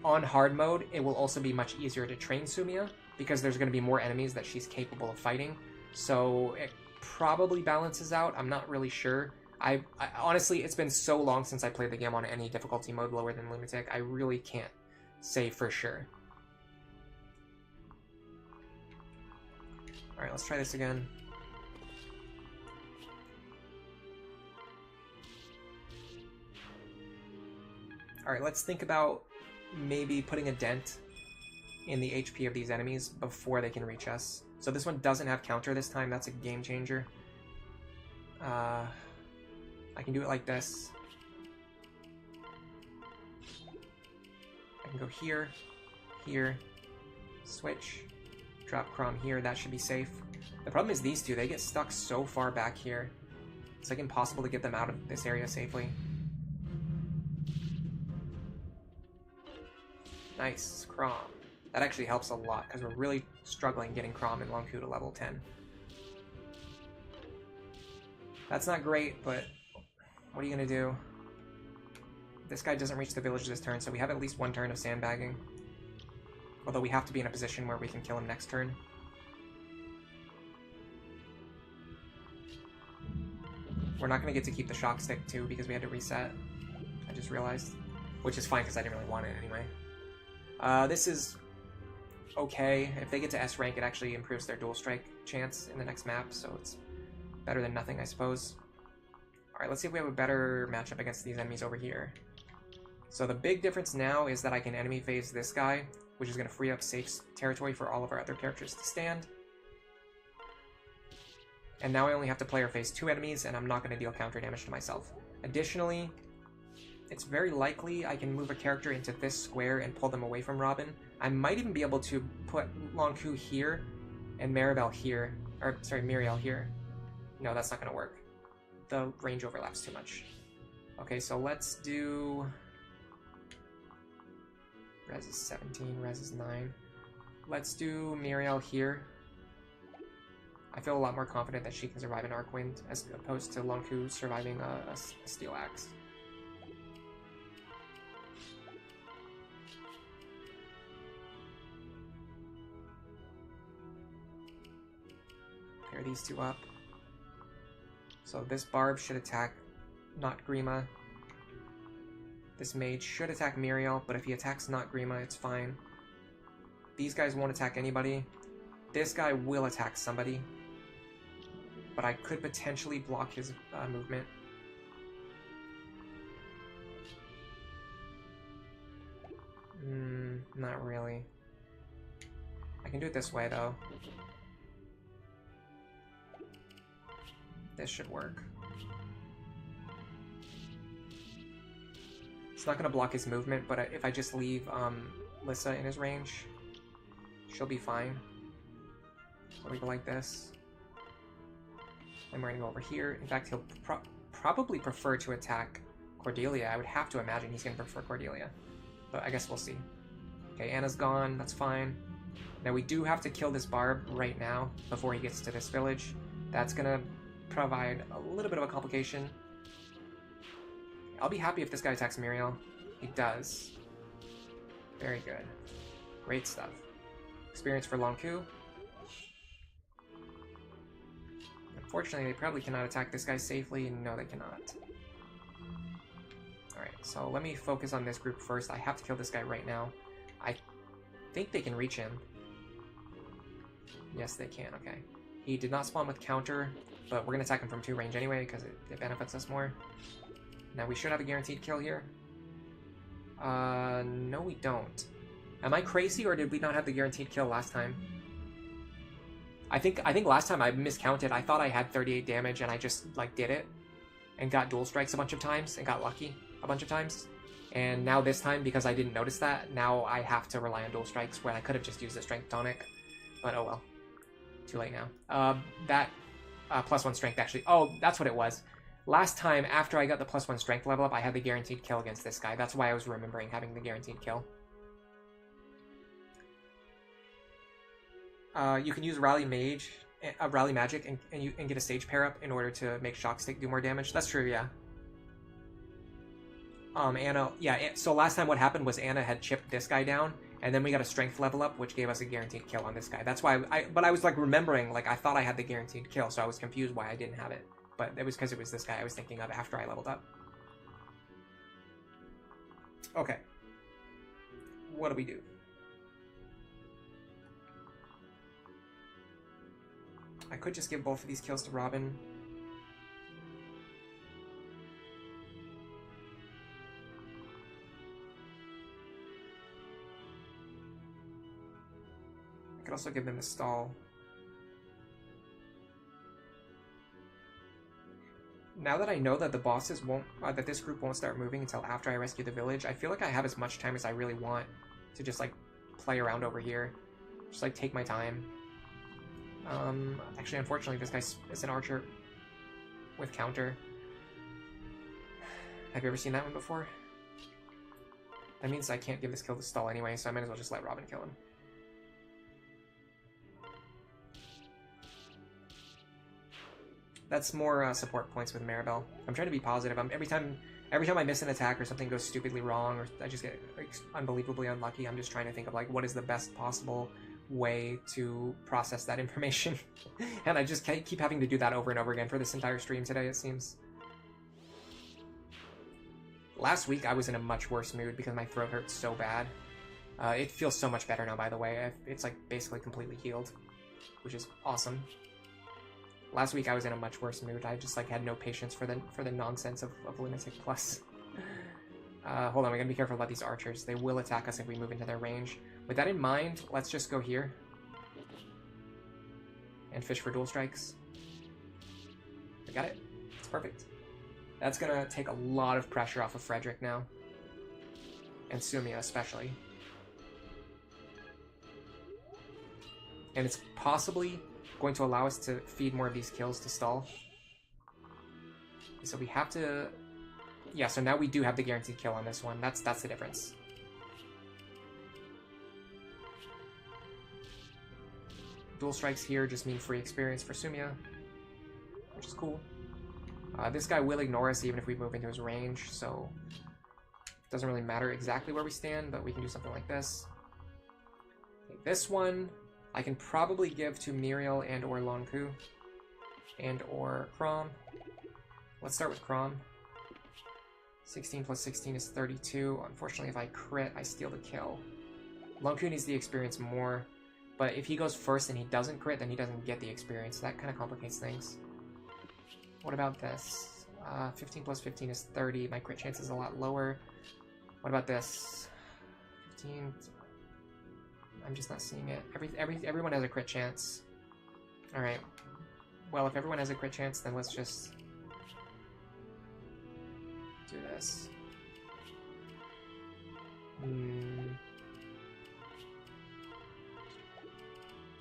on hard mode, it will also be much easier to train Sumia, because there's going to be more enemies that she's capable of fighting. So it probably balances out. I'm not really sure. I honestly, it's been so long since I played the game on any difficulty mode lower than Lunatic. I really can't say for sure. Alright, let's try this again. Alright, let's think about maybe putting a dent in the HP of these enemies before they can reach us. So this one doesn't have counter this time. That's a game changer. I can do it like this. I can go here, here, switch, drop Chrom here. That should be safe. The problem is these two, they get stuck so far back here. It's like impossible to get them out of this area safely. Nice, Chrom. That actually helps a lot, because we're really struggling getting Chrom and Longku to level 10. That's not great, but what are you going to do? This guy doesn't reach the village this turn, so we have at least one turn of sandbagging. Although we have to be in a position where we can kill him next turn. We're not going to get to keep the Shock Stick, too, because we had to reset. I just realized. Which is fine, because I didn't really want it anyway. This is okay. If they get to S rank, it actually improves their dual strike chance in the next map, so it's better than nothing, I suppose. Alright, let's see if we have a better matchup against these enemies over here. So the big difference now is that I can enemy phase this guy, which is going to free up safe territory for all of our other characters to stand. And now I only have to player phase 2 enemies, and I'm not going to deal counter damage to myself. Additionally, it's very likely I can move a character into this square and pull them away from Robin. I might even be able to put Longku here and Maribel here. Or, sorry, Muriel here. No, that's not going to work. The range overlaps too much. Okay, so let's do... Res is 17, Res is 9. Let's do Muriel here. I feel a lot more confident that she can survive an Arcwind as opposed to Longku surviving a Steel Axe. Pair these two up. So this Barb should attack not Grima. This Mage should attack Muriel, but if he attacks not Grima, it's fine. These guys won't attack anybody. This guy will attack somebody. But I could potentially block his movement. Not really. I can do it this way, though. This should work. It's not going to block his movement, but if I just leave Lissa in his range, she'll be fine. So we go like this. And we're going to go over here. In fact, he'll probably prefer to attack Cordelia. I would have to imagine he's going to prefer Cordelia. But I guess we'll see. Okay, Anna's gone. That's fine. Now we do have to kill this Barb right now before he gets to this village. That's going to provide a little bit of a complication. I'll be happy if this guy attacks Muriel. He does. Very good. Great stuff. Experience for Lonku. Unfortunately, they probably cannot attack this guy safely. No, they cannot. Alright, so let me focus on this group first. I have to kill this guy right now. I think they can reach him. Yes, they can. Okay. He did not spawn with counter, but we're going to attack him from 2 range anyway because it benefits us more. Now, we should have a guaranteed kill here. No we don't. Am I crazy, or did we not have the guaranteed kill last time? I think last time I miscounted. I thought I had 38 damage and I just like did it and got dual strikes a bunch of times and got lucky a bunch of times. And now this time, because I didn't notice that, now I have to rely on dual strikes where I could have just used the strength tonic. But oh well. Too late now. That +1 strength actually. Oh, that's what it was. Last time, after I got the +1 strength level up, I had the guaranteed kill against this guy. That's why I was remembering having the guaranteed kill. You can use Rally Magic and get a Sage pair up in order to make Shock Stick do more damage. That's true, yeah. Anna, yeah. So last time what happened was Anna had chipped this guy down, and then we got a strength level up, which gave us a guaranteed kill on this guy. That's why but I was like remembering, like I thought I had the guaranteed kill, so I was confused why I didn't have it. But it was because it was this guy I was thinking of after I leveled up. Okay. What do we do? I could just give both of these kills to Robin. I could also give them to Stahl. Now that I know that the bosses won't, that this group won't start moving until after I rescue the village, I feel like I have as much time as I really want to just like play around over here. Just like take my time. Actually, unfortunately, this guy is an archer with counter. Have you ever seen that one before? That means I can't give this kill to Stahl anyway, so I might as well just let Robin kill him. That's more support points with Maribel. I'm trying to be positive. Every time I miss an attack or something goes stupidly wrong or I just get like, unbelievably unlucky, I'm just trying to think of like what is the best possible way to process that information. And I just keep having to do that over and over again for this entire stream today, it seems. Last week I was in a much worse mood because my throat hurt so bad. It feels so much better now, by the way. It's like basically completely healed, which is awesome. Last week I was in a much worse mood. I just like had no patience for the nonsense of Lunatic Plus. Hold on, we gotta be careful about these archers. They will attack us if we move into their range. With that in mind, let's just go here and fish for dual strikes. We got it. It's perfect. That's gonna take a lot of pressure off of Frederick now. And Sumia especially. And it's possibly going to allow us to feed more of these kills to Stahl. So we have to... Yeah, so now we do have the guaranteed kill on this one. That's the difference. Dual strikes here just mean free experience for Sumia, which is cool. This guy will ignore us even if we move into his range, so it doesn't really matter exactly where we stand, but we can do something like this. Okay, this one I can probably give to Muriel and or Lonku and or Crom. Let's start with Crom. 16 plus 16 is 32. Unfortunately, if I crit, I steal the kill. Lonku needs the experience more, but if he goes first and he doesn't crit, then he doesn't get the experience. That kind of complicates things. What about this? 15 plus 15 is 30. My crit chance is a lot lower. What about this? 15... I'm just not seeing it. Everyone has a crit chance. Alright. Well, if everyone has a crit chance, then let's just do this.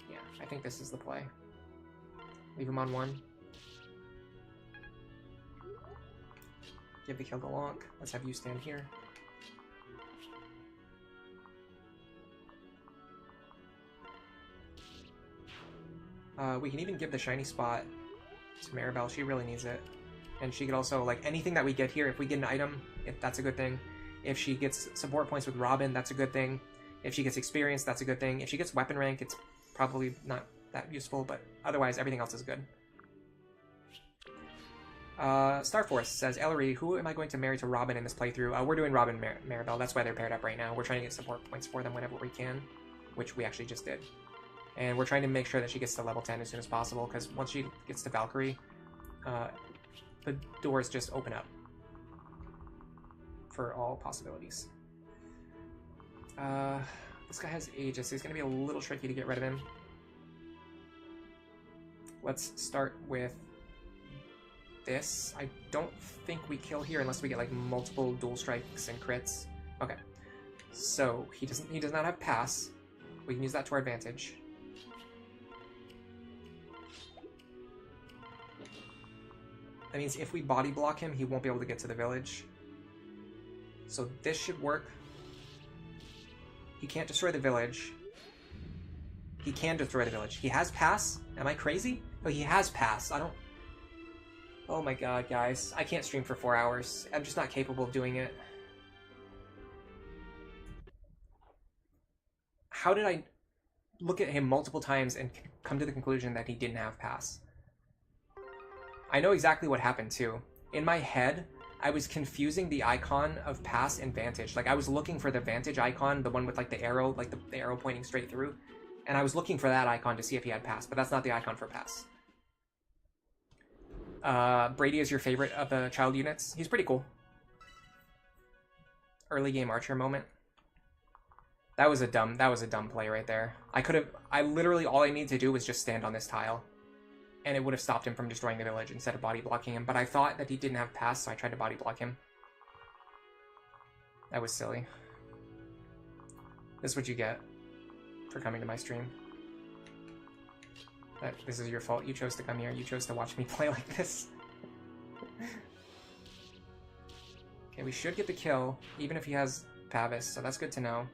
Yeah, I think this is the play. Leave him on 1. Give the kill to Lonk. Let's have you stand here. We can even give the shiny spot to Maribel. She really needs it. And she could also, like, anything that we get here, if we get an item, that's a good thing. If she gets support points with Robin, that's a good thing. If she gets experience, that's a good thing. If she gets weapon rank, it's probably not that useful, but otherwise, everything else is good. Starforce says, Ellery, who am I going to marry to Robin in this playthrough? We're doing Robin Maribel. That's why they're paired up right now. We're trying to get support points for them whenever we can, which we actually just did. And we're trying to make sure that she gets to level 10 as soon as possible, because once she gets to Valkyrie, the doors just open up for all possibilities. This guy has Aegis, so he's going to be a little tricky to get rid of him. Let's start with this. I don't think we kill here unless we get like multiple dual strikes and crits. Okay, so he does not have pass. We can use that to our advantage. That means if we body block him, he won't be able to get to the village. So this should work. He can't destroy the village. He can destroy the village. He has pass? Am I crazy? Oh, he has pass. I don't... Oh my god, guys. I can't stream for 4 hours. I'm just not capable of doing it. How did I look at him multiple times and come to the conclusion that he didn't have pass? I know exactly what happened, too. In my head, I was confusing the icon of pass and vantage. Like, I was looking for the vantage icon, the one with, like, the arrow, like, the arrow pointing straight through. And I was looking for that icon to see if he had pass, but that's not the icon for pass. Brady is your favorite of the child units. He's pretty cool. Early game archer moment. That was a dumb play right there. I literally, all I needed to do was just stand on this tile. And it would have stopped him from destroying the village instead of body blocking him. But I thought that he didn't have pass, so I tried to body block him. That was silly. This is what you get for coming to my stream. This is your fault. You chose to come here. You chose to watch me play like this. Okay, we should get the kill, even if he has Pavis, so that's good to know.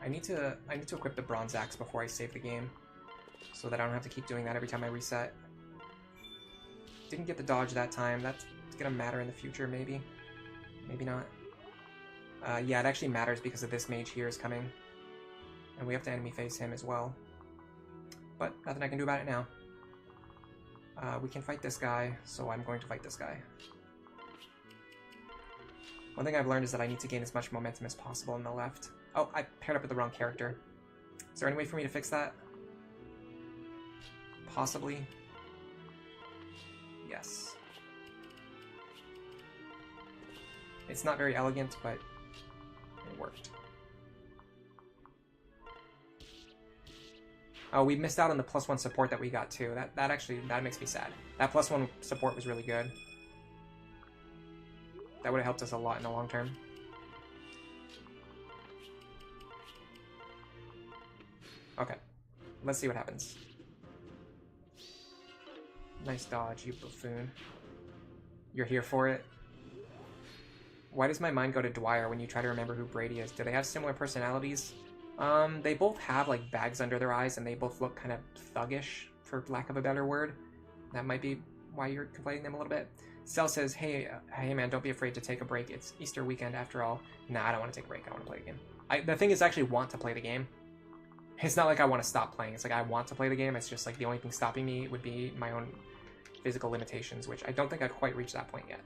I need to equip the Bronze Axe before I save the game, so that I don't have to keep doing that every time I reset. Didn't get the dodge that time. That's gonna matter in the future, maybe. Maybe not. Yeah, it actually matters because of this mage here is coming. And we have to enemy face him as well. But nothing I can do about it now. We can fight this guy, so I'm going to fight this guy. One thing I've learned is that I need to gain as much momentum as possible on the left. Oh, I paired up with the wrong character. Is there any way for me to fix that? Possibly. Yes. It's not very elegant, but it worked. Oh, we missed out on the +1 support that we got too. That makes me sad. That +1 support was really good. That would have helped us a lot in the long term. Okay, let's see what happens. Nice dodge, you buffoon. You're here for it? Why does my mind go to Dwyer when you try to remember who Brady is? Do they have similar personalities? They both have like bags under their eyes and they both look kind of thuggish, for lack of a better word. That might be why you're complaining them a little bit. Cell says, hey man, don't be afraid to take a break. It's Easter weekend after all. Nah, I don't want to take a break. I want to play the game. The thing is, I actually want to play the game. It's not like I want to stop playing. It's like I want to play the game. It's just like the only thing stopping me would be my own physical limitations, which I don't think I've quite reached that point yet.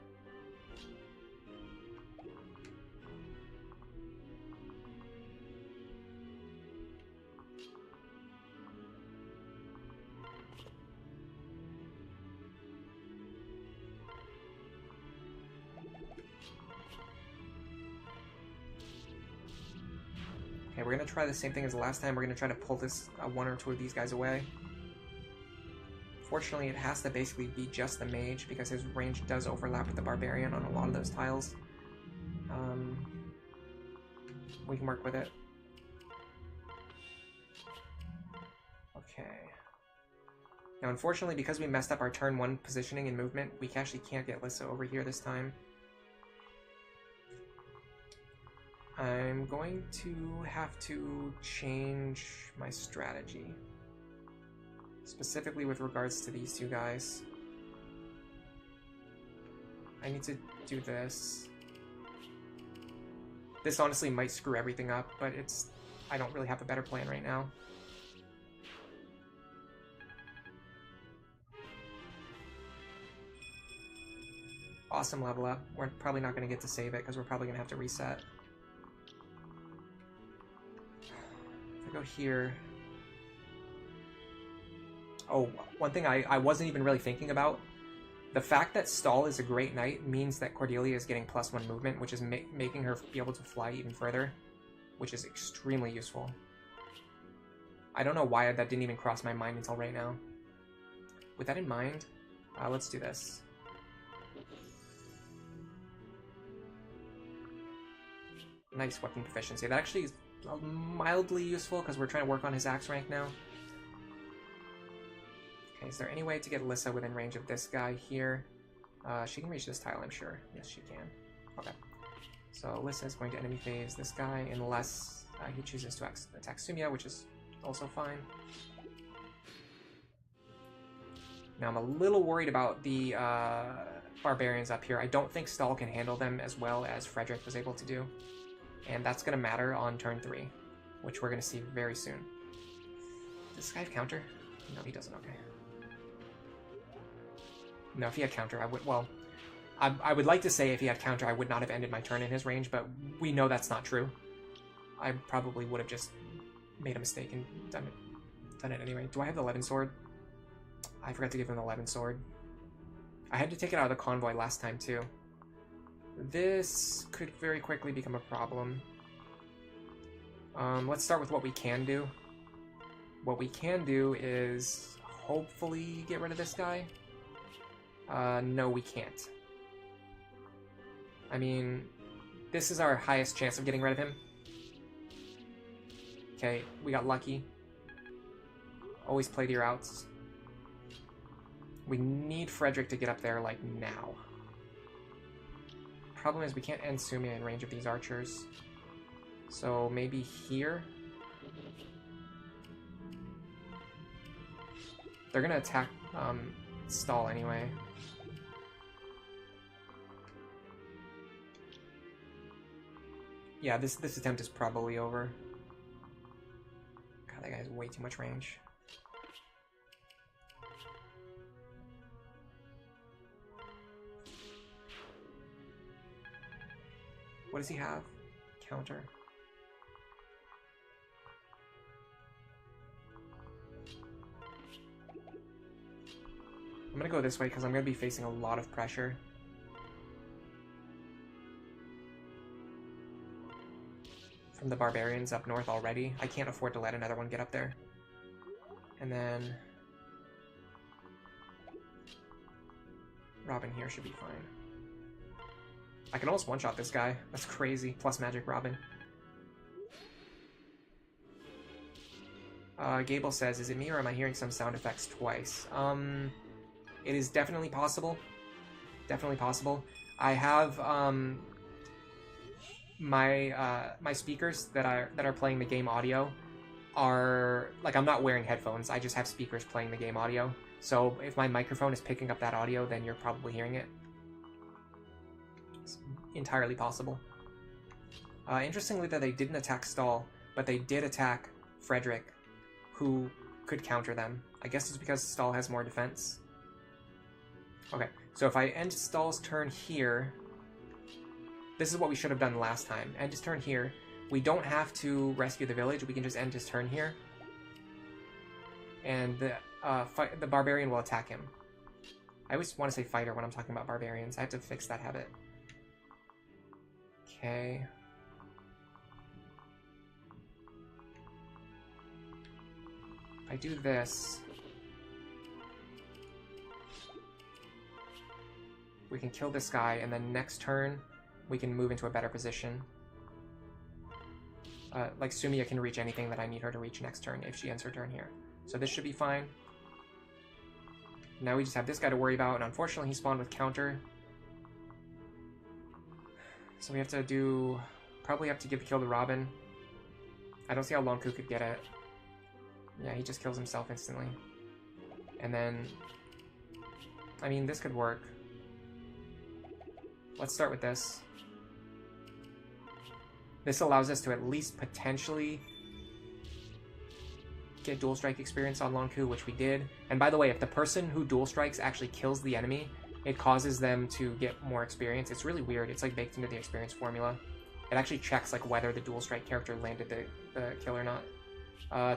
Okay, we're going to try the same thing as the last time. We're going to try to pull this one or two of these guys away. Fortunately, it has to basically be just the mage because his range does overlap with the barbarian on a lot of those tiles. We can work with it. Okay. Now, unfortunately, because we messed up our turn 1 positioning and movement, we actually can't get Lissa over here this time. I'm going to have to change my strategy. Specifically with regards to these two guys. I need to do this. This honestly might screw everything up, but I don't really have a better plan right now. Awesome level up. We're probably not going to get to save it because we're probably going to have to reset. If I go here... Oh, one thing I wasn't even really thinking about. The fact that Stahl is a great knight means that Cordelia is getting +1 movement, which is making her be able to fly even further, which is extremely useful. I don't know why that didn't even cross my mind until right now. With that in mind, let's do this. Nice weapon proficiency. That actually is mildly useful because we're trying to work on his axe rank now. Okay, is there any way to get Lissa within range of this guy here? She can reach this tile, I'm sure. Yes, she can. Okay. So Lissa is going to enemy phase this guy unless he chooses to attack Sumia, which is also fine. Now I'm a little worried about the barbarians up here. I don't think Stahl can handle them as well as Frederick was able to do. And that's going to matter on turn 3, which we're going to see very soon. Does this guy have counter? No, he doesn't. Okay. No, if he had counter, I would... Well, I would like to say if he had counter, I would not have ended my turn in his range, but we know that's not true. I probably would have just made a mistake and done it anyway. Do I have the 11 sword? I forgot to give him the 11 sword. I had to take it out of the convoy last time, too. This could very quickly become a problem. Let's start with what we can do. What we can do is hopefully get rid of this guy. No, we can't. I mean, this is our highest chance of getting rid of him. Okay, we got lucky. Always play to your outs. We need Frederick to get up there, like, now. Problem is we can't end Sumia in range of these archers. So maybe here? They're gonna attack Stahl anyway. Yeah, this attempt is probably over. God, that guy has way too much range. What does he have? Counter. I'm gonna go this way because I'm gonna be facing a lot of pressure. From the barbarians up north already. I can't afford to let another one get up there. And then Robin here should be fine. I can almost one-shot this guy. That's crazy. Plus magic Robin. Gable says, is it me or am I hearing some sound effects twice? It is definitely possible. Definitely possible. I have my speakers that are playing the game audio are like, I'm not wearing headphones. I just have speakers playing the game audio. So if my microphone is picking up that audio, then you're probably hearing it. It's entirely possible. Interestingly that they didn't attack Stahl, but they did attack Frederick, who could counter them. I guess it's because Stahl has more defense. Okay, so if I end Stahl's turn here, this is what we should have done last time. End his turn here. We don't have to rescue the village. We can just end his turn here. And the barbarian will attack him. I always want to say fighter when I'm talking about barbarians. I have to fix that habit. Okay. If I do this, we can kill this guy, and then next turn, we can move into a better position. Like, Sumia can reach anything that I need her to reach next turn if she ends her turn here. So this should be fine. Now we just have this guy to worry about, and unfortunately he spawned with counter. So we have to do... Probably have to give the kill to Robin. I don't see how Lonku could get it. Yeah, he just kills himself instantly. And then, I mean, this could work. Let's start with this. This allows us to at least potentially get dual strike experience on Lonku, which we did. And by the way, if the person who dual strikes actually kills the enemy, it causes them to get more experience. It's really weird. It's like baked into the experience formula. It actually checks like whether the dual strike character landed the kill or not.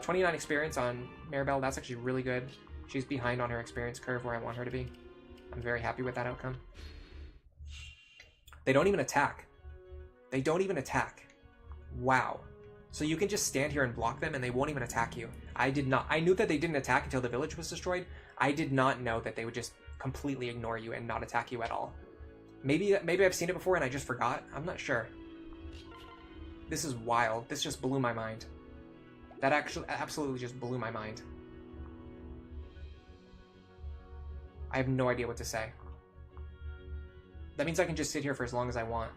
29 experience on Maribel. That's actually really good. She's behind on her experience curve where I want her to be. I'm very happy with that outcome. They don't even attack. They don't even attack. Wow. So you can just stand here and block them and they won't even attack you. I did not. I knew that they didn't attack until the village was destroyed. I did not know that they would just completely ignore you and not attack you at all. Maybe I've seen it before and I just forgot. I'm not sure. This is wild. This just blew my mind. That actually absolutely just blew my mind. I have no idea what to say. That means I can just sit here for as long as I want.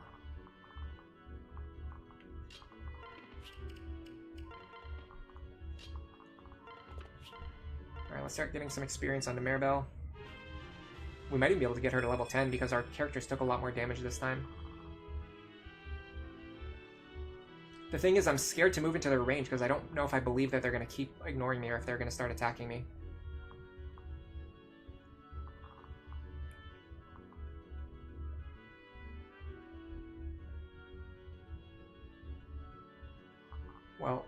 Alright, let's start getting some experience onto Maribel. We might even be able to get her to level 10 because our characters took a lot more damage this time. The thing is, I'm scared to move into their range because I don't know if I believe that they're going to keep ignoring me or if they're going to start attacking me. Well,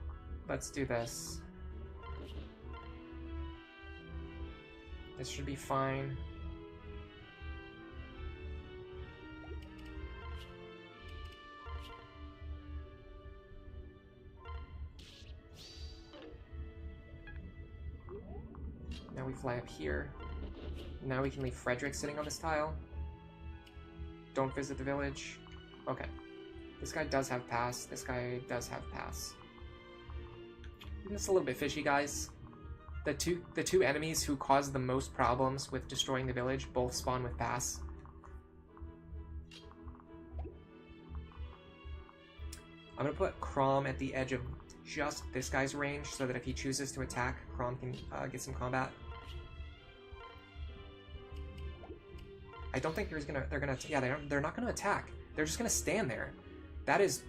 let's do this. This should be fine. Now we fly up here. Now we can leave Frederick sitting on this tile. Don't visit the village. Okay. This guy does have pass. This guy does have pass. It's a little bit fishy, guys. The two enemies who cause the most problems with destroying the village both spawn with pass. I'm gonna put Crom at the edge of just this guy's range so that if he chooses to attack, Crom can get some combat. I don't think they're not gonna attack. They're just gonna stand there. That is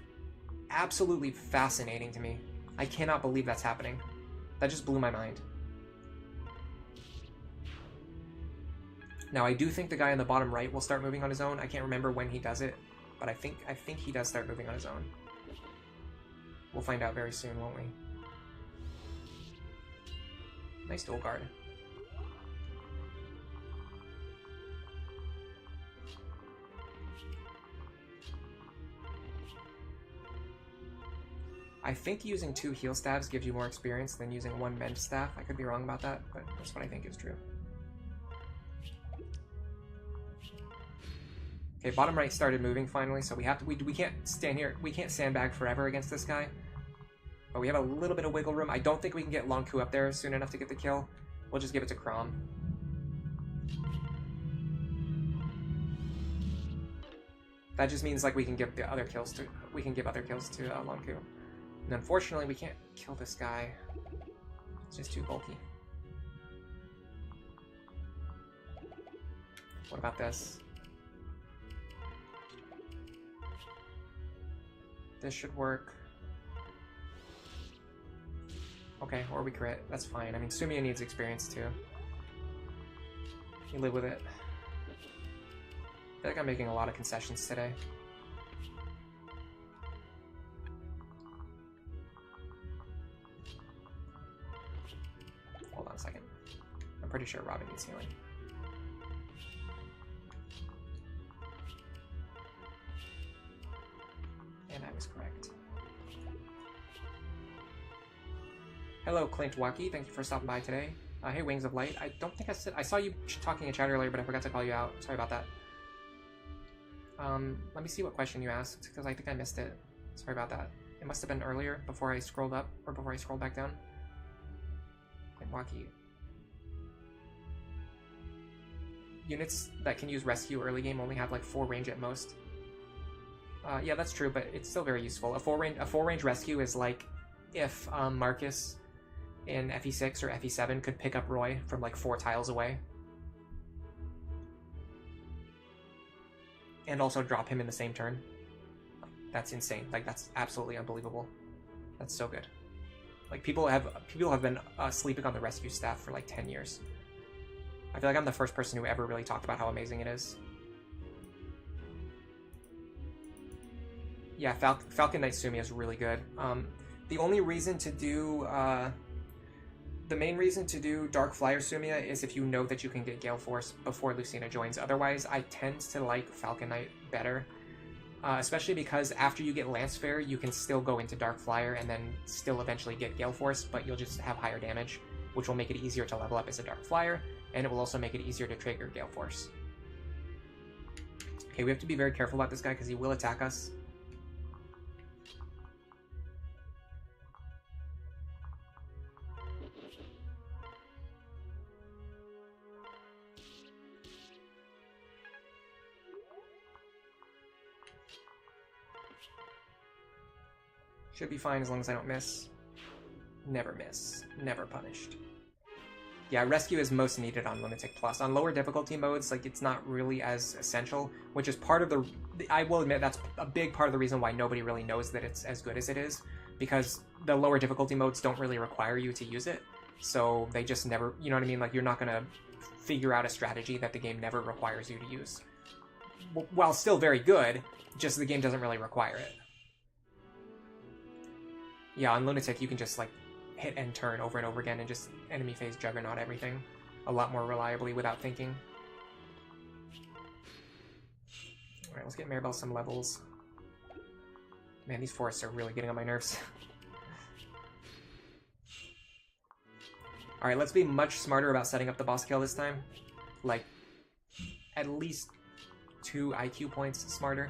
absolutely fascinating to me. I cannot believe that's happening. That just blew my mind. Now I do think the guy on the bottom right will start moving on his own. I can't remember when he does it, but I think he does start moving on his own. We'll find out very soon, won't we? Nice dual guard. I think using 2 heal staves gives you more experience than using 1 mend staff. I could be wrong about that, but that's what I think is true. Okay, bottom right started moving finally, so we have to. We can't stand here. We can't sandbag forever against this guy. But we have a little bit of wiggle room. I don't think we can get Lonku up there soon enough to get the kill. We'll just give it to Crom. That just means like we can give the other kills to Lonku. And unfortunately, we can't kill this guy. It's just too bulky. What about this? This should work. Okay, or we crit. That's fine. I mean, Sumia needs experience too. You live with it. I feel like I'm making a lot of concessions today. Hold on a second. I'm pretty sure Robin needs healing. And I was correct. Hello, Clint Wacky. Thank you for stopping by today. Hey, Wings of Light. I don't think I saw you talking in chat earlier, but I forgot to call you out. Sorry about that. Let me see what question you asked, because I think I missed it. Sorry about that. It must have been earlier, before I scrolled up, or before I scrolled back down. Clint Wacky. Units that can use Rescue early game only have like 4 range at most. Yeah, that's true, but it's still very useful. A 4 range rescue is like if Marcus in FE6 or FE7 could pick up Roy from like 4 tiles away. And also drop him in the same turn. That's insane. Like, that's absolutely unbelievable. That's so good. Like, people have been sleeping on the rescue staff for like 10 years. I feel like I'm the first person who ever really talked about how amazing it is. Yeah, Falcon Knight Sumia is really good. The only reason to do... the main reason to do Dark Flyer Sumia is if you know that you can get Gale Force before Lucina joins. Otherwise, I tend to like Falcon Knight better. Especially because after you get Lance Fair, you can still go into Dark Flyer and then still eventually get Gale Force, but you'll just have higher damage, which will make it easier to level up as a Dark Flyer, and it will also make it easier to trigger Gale Force. Okay, we have to be very careful about this guy because he will attack us. Should be fine as long as I don't miss. Never miss. Never punished. Yeah, rescue is most needed on Lunatic Plus. On lower difficulty modes, like, it's not really as essential, which is part of the... I will admit that's a big part of the reason why nobody really knows that it's as good as it is, because the lower difficulty modes don't really require you to use it, so they just never... You know what I mean? Like, you're not gonna figure out a strategy that the game never requires you to use. While still very good, just the game doesn't really require it. Yeah, on Lunatic, you can just, like, hit end turn over and over again and just enemy phase Juggernaut everything a lot more reliably without thinking. Alright, let's get Maribel some levels. Man, these forests are really getting on my nerves. Alright, let's be much smarter about setting up the boss kill this time. Like, at least 2 IQ points smarter.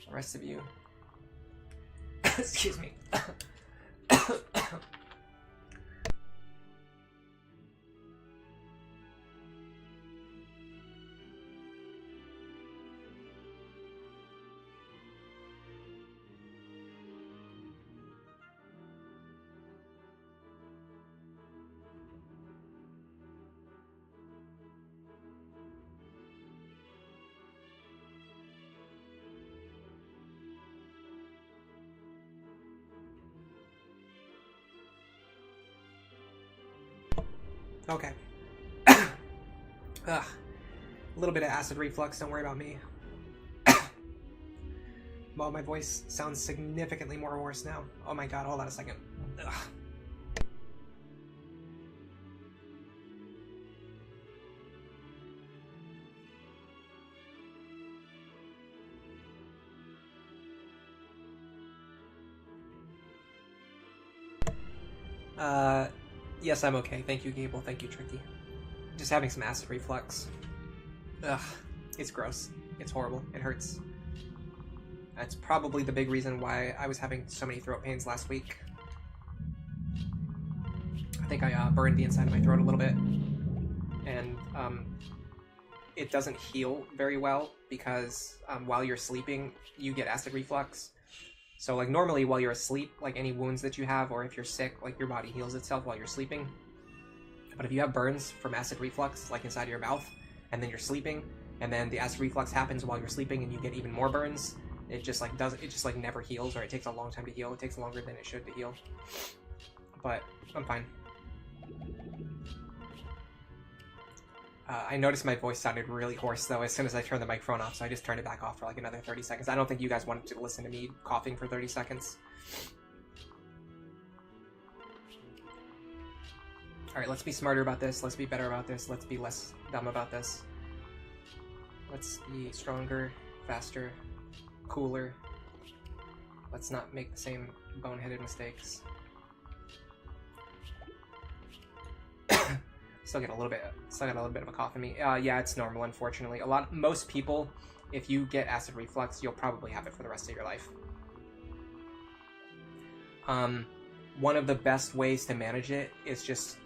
The rest of you. Excuse me. Okay. Ugh. A little bit of acid reflux, don't worry about me. Well, my voice sounds significantly more hoarse now. Oh my god, hold on a second. Ugh. Yes, I'm okay. Thank you, Gable. Thank you, Tricky. Just having some acid reflux. Ugh. It's gross. It's horrible. It hurts. That's probably the big reason why I was having so many throat pains last week. I think I burned the inside of my throat a little bit. And, it doesn't heal very well because, while you're sleeping, you get acid reflux. So, like, normally while you're asleep, like, any wounds that you have, or if you're sick, like, your body heals itself while you're sleeping. But if you have burns from acid reflux, like, inside of your mouth, and then you're sleeping, and then the acid reflux happens while you're sleeping and you get even more burns, it just, like, never heals, or it takes a long time to heal. It takes longer than it should to heal. But, I'm fine. I noticed my voice sounded really hoarse, though, as soon as I turned the microphone off, so I just turned it back off for, like, another 30 seconds. I don't think you guys wanted to listen to me coughing for 30 seconds. Alright, let's be smarter about this. Let's be better about this. Let's be less dumb about this. Let's be stronger, faster, cooler. Let's not make the same boneheaded mistakes. Still got a little bit of a cough in me. Yeah, it's normal, unfortunately. Most people, if you get acid reflux, you'll probably have it for the rest of your life. One of the best ways to manage it is just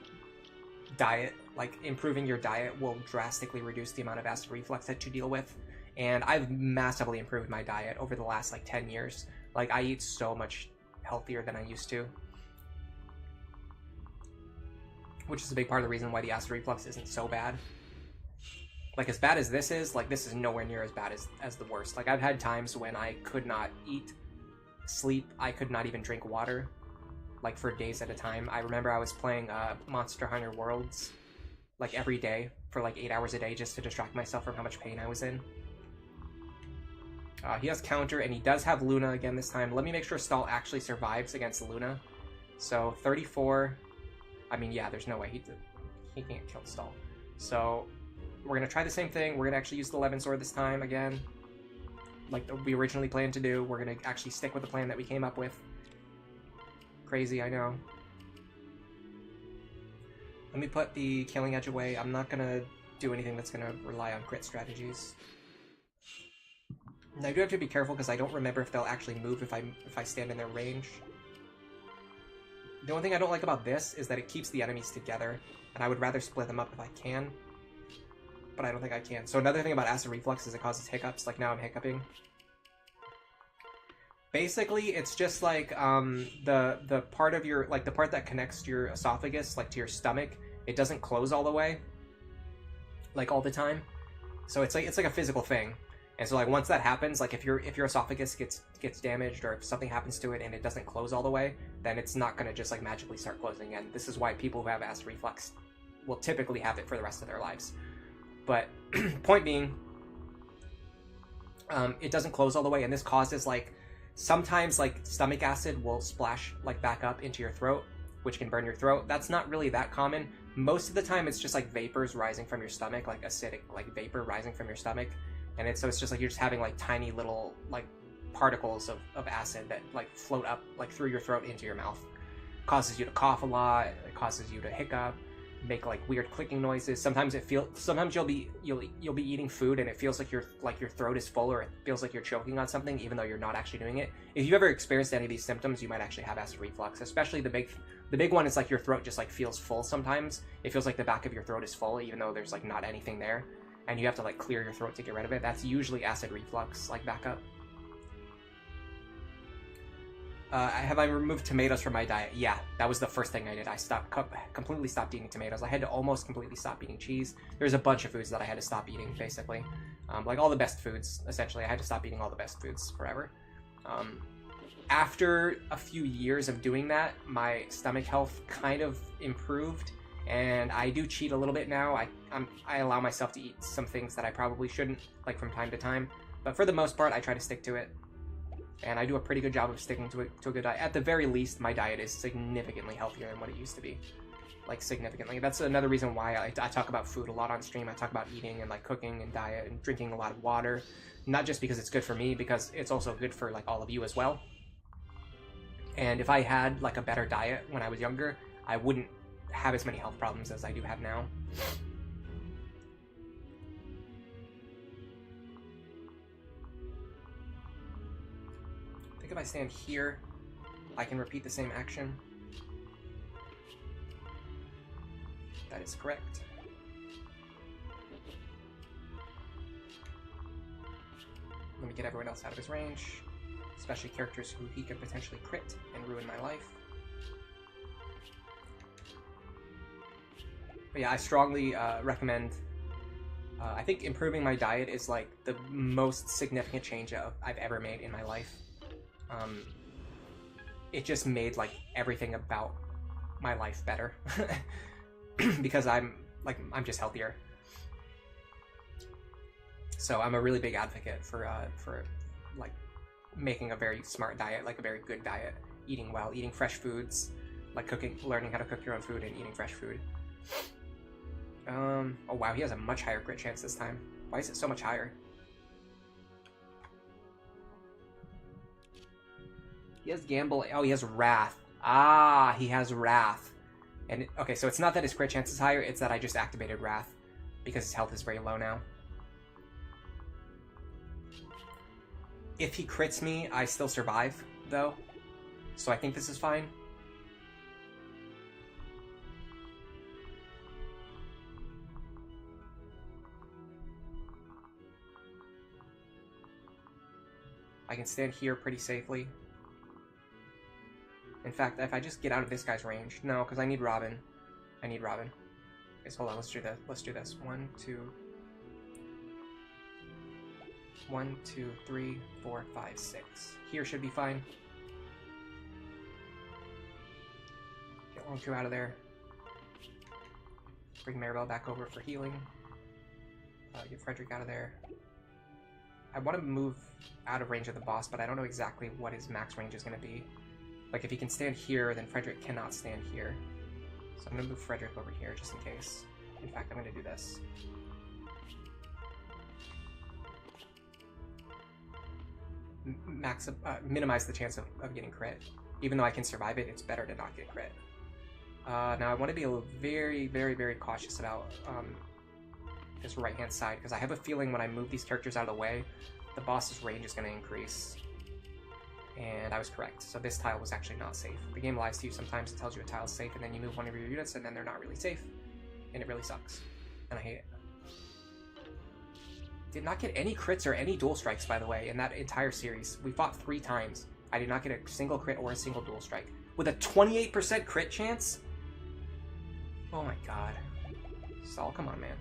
diet, like improving your diet will drastically reduce the amount of acid reflux that you deal with. And I've massively improved my diet over the last like 10 years. Like I eat so much healthier than I used to. Which is a big part of the reason why the acid reflux isn't so bad. Like as bad as this is, like this is nowhere near as bad as the worst. Like I've had times when I could not eat, sleep, I could not even drink water. Like for days at a time. I remember I was playing Monster Hunter Worlds like every day for like 8 hours a day just to distract myself from how much pain I was in. He has counter, and he does have Luna again this time. Let me make sure Stahl actually survives against Luna. So 34. I mean, yeah, there's no way he can't kill Stahl. So we're gonna try the same thing. We're gonna actually use the 11 sword this time again, like we originally planned to do. We're gonna actually stick with the plan that we came up with. Crazy, I know. Let me put the Killing Edge away. I'm not gonna do anything that's gonna rely on crit strategies. And I do have to be careful because I don't remember if they'll actually move if I stand in their range. The only thing I don't like about this is that it keeps the enemies together, and I would rather split them up if I can. But I don't think I can. So another thing about acid reflux is it causes hiccups. Like now I'm hiccuping. Basically, it's just like the part of your, like the part that connects your esophagus, like to your stomach, it doesn't close all the way, like all the time. So it's like a physical thing. And so like once that happens, like if your esophagus gets damaged or if something happens to it and it doesn't close all the way, then it's not gonna just like magically start closing again. This is why people who have acid reflux will typically have it for the rest of their lives. But point being, it doesn't close all the way, and this causes like sometimes like stomach acid will splash like back up into your throat, which can burn your throat. That's not really that common. Most of the time it's just like vapors rising from your stomach, like acidic like vapor rising from your stomach. And it's just like you're just having like tiny little like particles of acid that like float up like through your throat into your mouth. Causes you to cough a lot, it causes you to hiccup, make like weird clicking noises. Sometimes you'll be eating food and it feels like your throat is full, or it feels like you're choking on something even though you're not actually doing it. If you've ever experienced any of these symptoms, you might actually have acid reflux. Especially the big one is like your throat just like feels full sometimes. It feels like the back of your throat is full even though there's like not anything there. And you have to like clear your throat to get rid of it. That's usually acid reflux, like backup. Have I removed tomatoes from my diet? Yeah, that was the first thing I did. I completely stopped eating tomatoes. I had to almost completely stop eating cheese. There's a bunch of foods that I had to stop eating, basically. Like all the best foods, essentially. I had to stop eating all the best foods forever. After a few years of doing that, my stomach health kind of improved. And I do cheat a little bit now. I allow myself to eat some things that I probably shouldn't, like from time to time. But for the most part, I try to stick to it. And I do a pretty good job of sticking to a good diet. At the very least, my diet is significantly healthier than what it used to be. Like, significantly. That's another reason why I talk about food a lot on stream. I talk about eating and, like, cooking and diet and drinking a lot of water. Not just because it's good for me, because it's also good for, like, all of you as well. And if I had, like, a better diet when I was younger, I wouldn't have as many health problems as I do have now. I think if I stand here, I can repeat the same action. That is correct. Let me get everyone else out of his range, especially characters who he could potentially crit and ruin my life. But yeah, I strongly recommend, I think improving my diet is like the most significant change I've ever made in my life. It just made like everything about my life better because I'm just healthier. So I'm a really big advocate for like making a very smart diet, like a very good diet, eating well, eating fresh foods, like learning how to cook your own food and eating fresh food. Oh wow, he has a much higher crit chance this time. Why is it so much higher? He has Gamble. Oh, he has Wrath. Ah, he has Wrath. And okay, so it's not that his crit chance is higher, it's that I just activated Wrath because his health is very low now. If he crits me, I still survive, though. So I think this is fine. I can stand here pretty safely. In fact, if I just get out of this guy's range... No, because I need Robin. I need Robin. Okay, so hold on, let's do this. Let's do this. 1, 2... 1, 2, 3, 4, 5, 6. Here should be fine. Get Long 2 out of there. Bring Maribel back over for healing. Get Frederick out of there. I want to move out of range of the boss, but I don't know exactly what his max range is going to be. Like, if he can stand here, then Frederick cannot stand here. So I'm going to move Frederick over here, just in case. In fact, I'm going to do this. Minimize the chance of getting crit. Even though I can survive it, it's better to not get crit. Now I want to be very, very, very cautious about this right-hand side, because I have a feeling when I move these characters out of the way, the boss's range is going to increase. And I was correct. So this tile was actually not safe. The game lies to you sometimes. It tells you a tile's safe, and then you move one of your units, and then they're not really safe. And it really sucks. And I hate it. Did not get any crits or any dual strikes, by the way, in that entire series. We fought 3 times. I did not get a single crit or a single dual strike. With a 28% crit chance? Oh my god. Stahl, come on, man.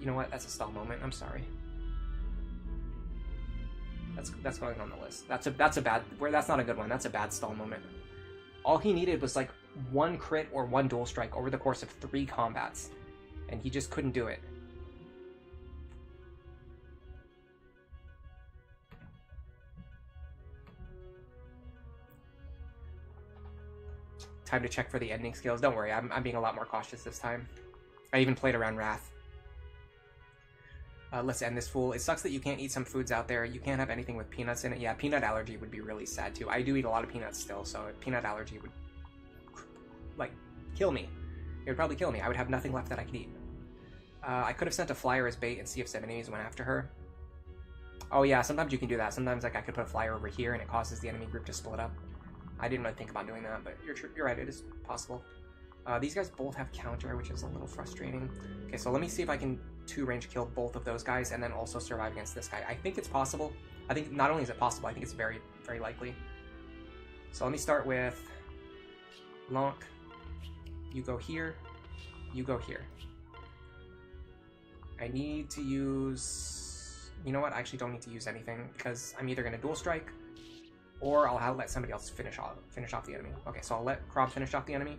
You know what? That's a Stahl moment. I'm sorry. That's going on the list. That's a bad... That's not a good one. That's a bad Stahl moment. All he needed was like 1 crit or 1 dual strike over the course of 3 combats. And he just couldn't do it. Time to check for the ending skills. Don't worry, I'm being a lot more cautious this time. I even played around Wrath. Let's end this fool. It sucks that you can't eat some foods out there. You can't have anything with peanuts in it. Yeah, peanut allergy would be really sad too. I do eat a lot of peanuts still, so peanut allergy would, like, kill me. It would probably kill me. I would have nothing left that I could eat. I could have sent a flyer as bait and see if some enemies went after her. Oh yeah, sometimes you can do that. Sometimes, like, I could put a flyer over here and it causes the enemy group to split up. I didn't really think about doing that, but you're right, it is possible. These guys both have counter, which is a little frustrating. Okay, so let me see if I can 2-range kill both of those guys and then also survive against this guy. I think it's possible. I think not only is it possible, I think it's very, very likely. So let me start with Lonk. You go here. You go here. I need to use... You know what? I actually don't need to use anything because I'm either going to dual strike or I'll let somebody else finish off the enemy. Okay, so I'll let Krob finish off the enemy.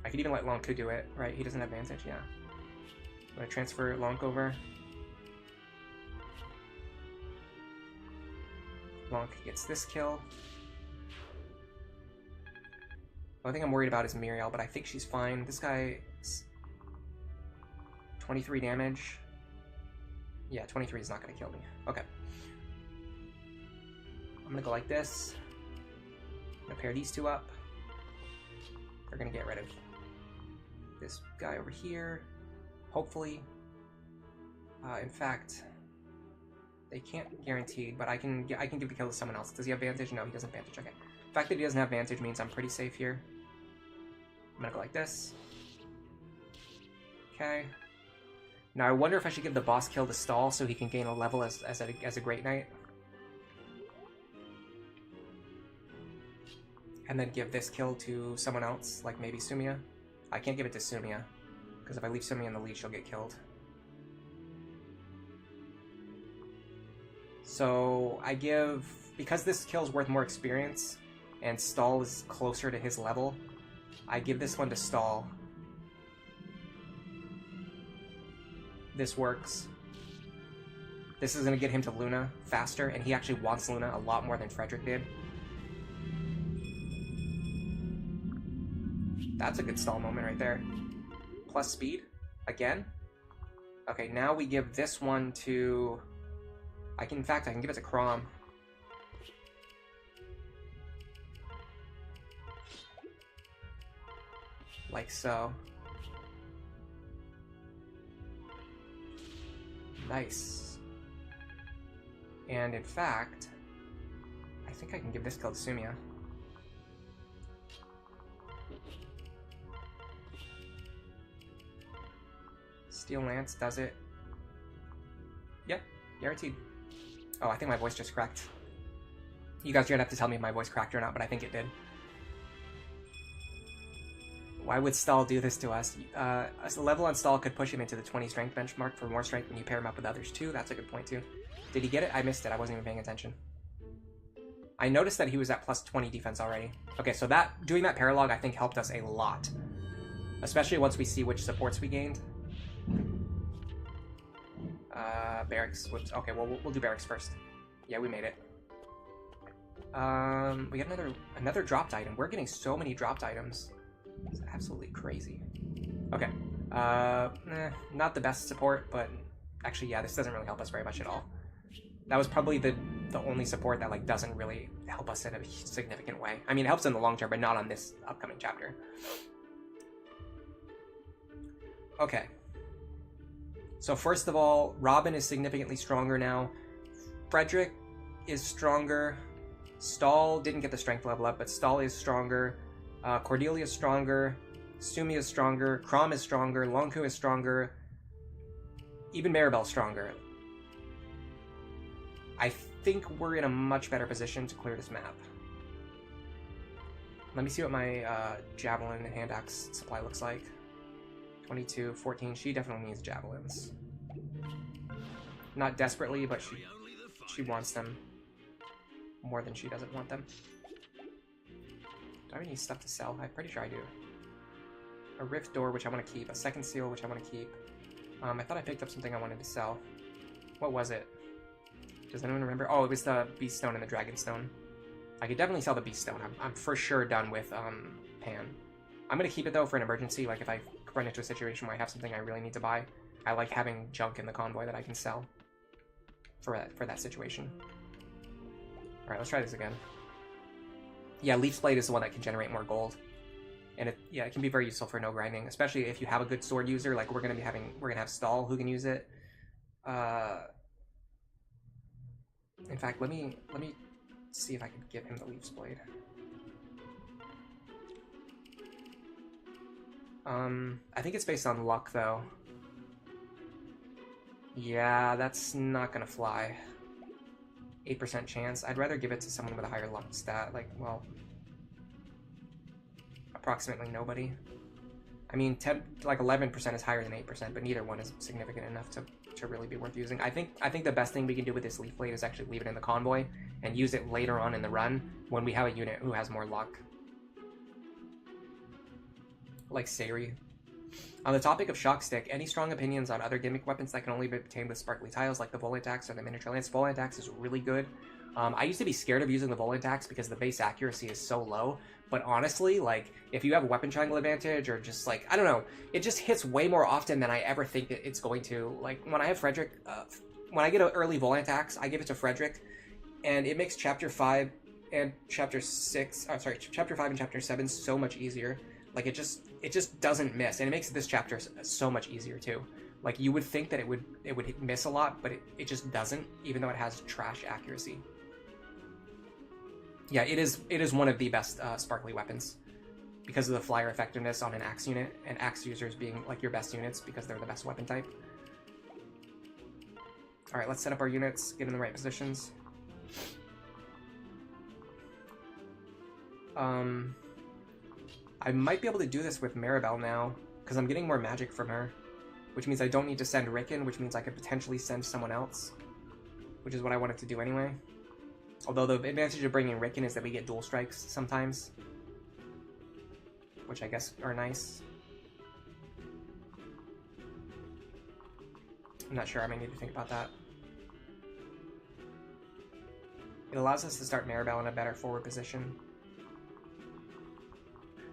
I could even let Lonk do it, right? He doesn't have advantage, yeah. I'm going to transfer Lonk over. Lonk gets this kill. The only thing I'm worried about is Muriel, but I think she's fine. This guy is 23 damage. Yeah, 23 is not going to kill me. Okay. I'm going to go like this. I'm going to pair these 2 up. They're going to get rid of this guy over here. Hopefully. In fact, they can't guarantee, but I can give the kill to someone else. Does he have advantage? No, he doesn't have advantage. Okay. The fact that he doesn't have advantage means I'm pretty safe here. I'm going to go like this. Okay. Now I wonder if I should give the boss kill to Stahl so he can gain a level as a Great Knight. And then give this kill to someone else, like maybe Sumia. I can't give it to Sumia, because if I leave Sumia in the lead, she'll get killed. So I give... Because this kill's worth more experience, and Stahl is closer to his level, I give this one to Stahl. This works. This is going to get him to Luna faster, and he actually wants Luna a lot more than Frederick did. That's a good Stahl moment right there. Plus speed. Again. Okay, now we give this one to... in fact, I can give it to Chrom. Like so. Nice. And in fact, I think I can give this kill to Sumia. Steel Lance does it. Yep, guaranteed. Oh, I think my voice just cracked. You guys are gonna have to tell me if my voice cracked or not, but I think it did. Why would Stahl do this to us? A level on Stahl could push him into the 20 strength benchmark for more strength when you pair him up with others too. That's a good point too. Did he get it? I missed it. I wasn't even paying attention. I noticed that he was at plus 20 defense already. Okay, so doing that paralog I think helped us a lot. Especially once we see which supports we gained. Barracks. Whoops. Okay, well, we'll do barracks first. Yeah, we made it. We got another dropped item. We're getting so many dropped items. It's absolutely crazy. Okay. Not the best support, but actually, yeah, this doesn't really help us very much at all. That was probably the only support that like doesn't really help us in a significant way. I mean, it helps in the long term, but not on this upcoming chapter. Okay. So first of all, Robin is significantly stronger now. Frederick is stronger. Stahl didn't get the strength level up, but Stahl is stronger. Cordelia is stronger. Sumi is stronger. Crom is stronger. Longku is stronger. Even Maribel's stronger. I think we're in a much better position to clear this map. Let me see what my javelin and hand axe supply looks like. 22, 14. She definitely needs javelins. Not desperately, but she wants them more than she doesn't want them. Do I have any stuff to sell? I'm pretty sure I do. A rift door, which I want to keep. A second seal, which I want to keep. I thought I picked up something I wanted to sell. What was it? Does anyone remember? Oh, it was the beast stone and the dragon stone. I could definitely sell the beast stone. I'm for sure done with Pan. I'm going to keep it, though, for an emergency. Like, if I run into a situation where I have something I really need to buy, I like having junk in the convoy that I can sell for that situation. Alright, let's try this again. Yeah, Leaf's Blade is the one that can generate more gold. And it can be very useful for no grinding, especially if you have a good sword user, like we're gonna have Stahl who can use it. In fact, let me see if I can give him the Leaf's Blade. I think it's based on luck though. Yeah, that's not gonna fly. 8% chance. I'd rather give it to someone with a higher luck stat, like, well, approximately nobody. I mean, 11% is higher than 8%, but neither one is significant enough to really be worth using. I think the best thing we can do with this Leaf Blade is actually leave it in the convoy and use it later on in the run when we have a unit who has more luck. Like Sayri. On the topic of Shock Stick, any strong opinions on other gimmick weapons that can only be obtained with sparkly tiles, like the Volant Axe or the Miniature Lance? Volant Axe is really good. I used to be scared of using the Volant Axe because the base accuracy is so low, but honestly, like, if you have a weapon triangle advantage, or just, like, I don't know, it just hits way more often than I ever think that it's going to. Like, when I have Frederick, when I get an early Volant Axe, I give it to Frederick, and it makes Chapter 5 and Chapter 6, Chapter 5 and Chapter 7 so much easier. Like, it just doesn't miss, and it makes this chapter so much easier too. Like, you would think that it would miss a lot, but it just doesn't, even though it has trash accuracy. Yeah, it is one of the best sparkly weapons because of the flyer effectiveness on an axe unit, and axe users being like your best units because they're the best weapon type. All right, let's set up our units, get in the right positions. I might be able to do this with Maribel now, because I'm getting more magic from her, which means I don't need to send Rickon, which means I could potentially send someone else, which is what I wanted to do anyway. Although the advantage of bringing Rickon is that we get dual strikes sometimes, which I guess are nice. I'm not sure, I might need to think about that. It allows us to start Maribel in a better forward position.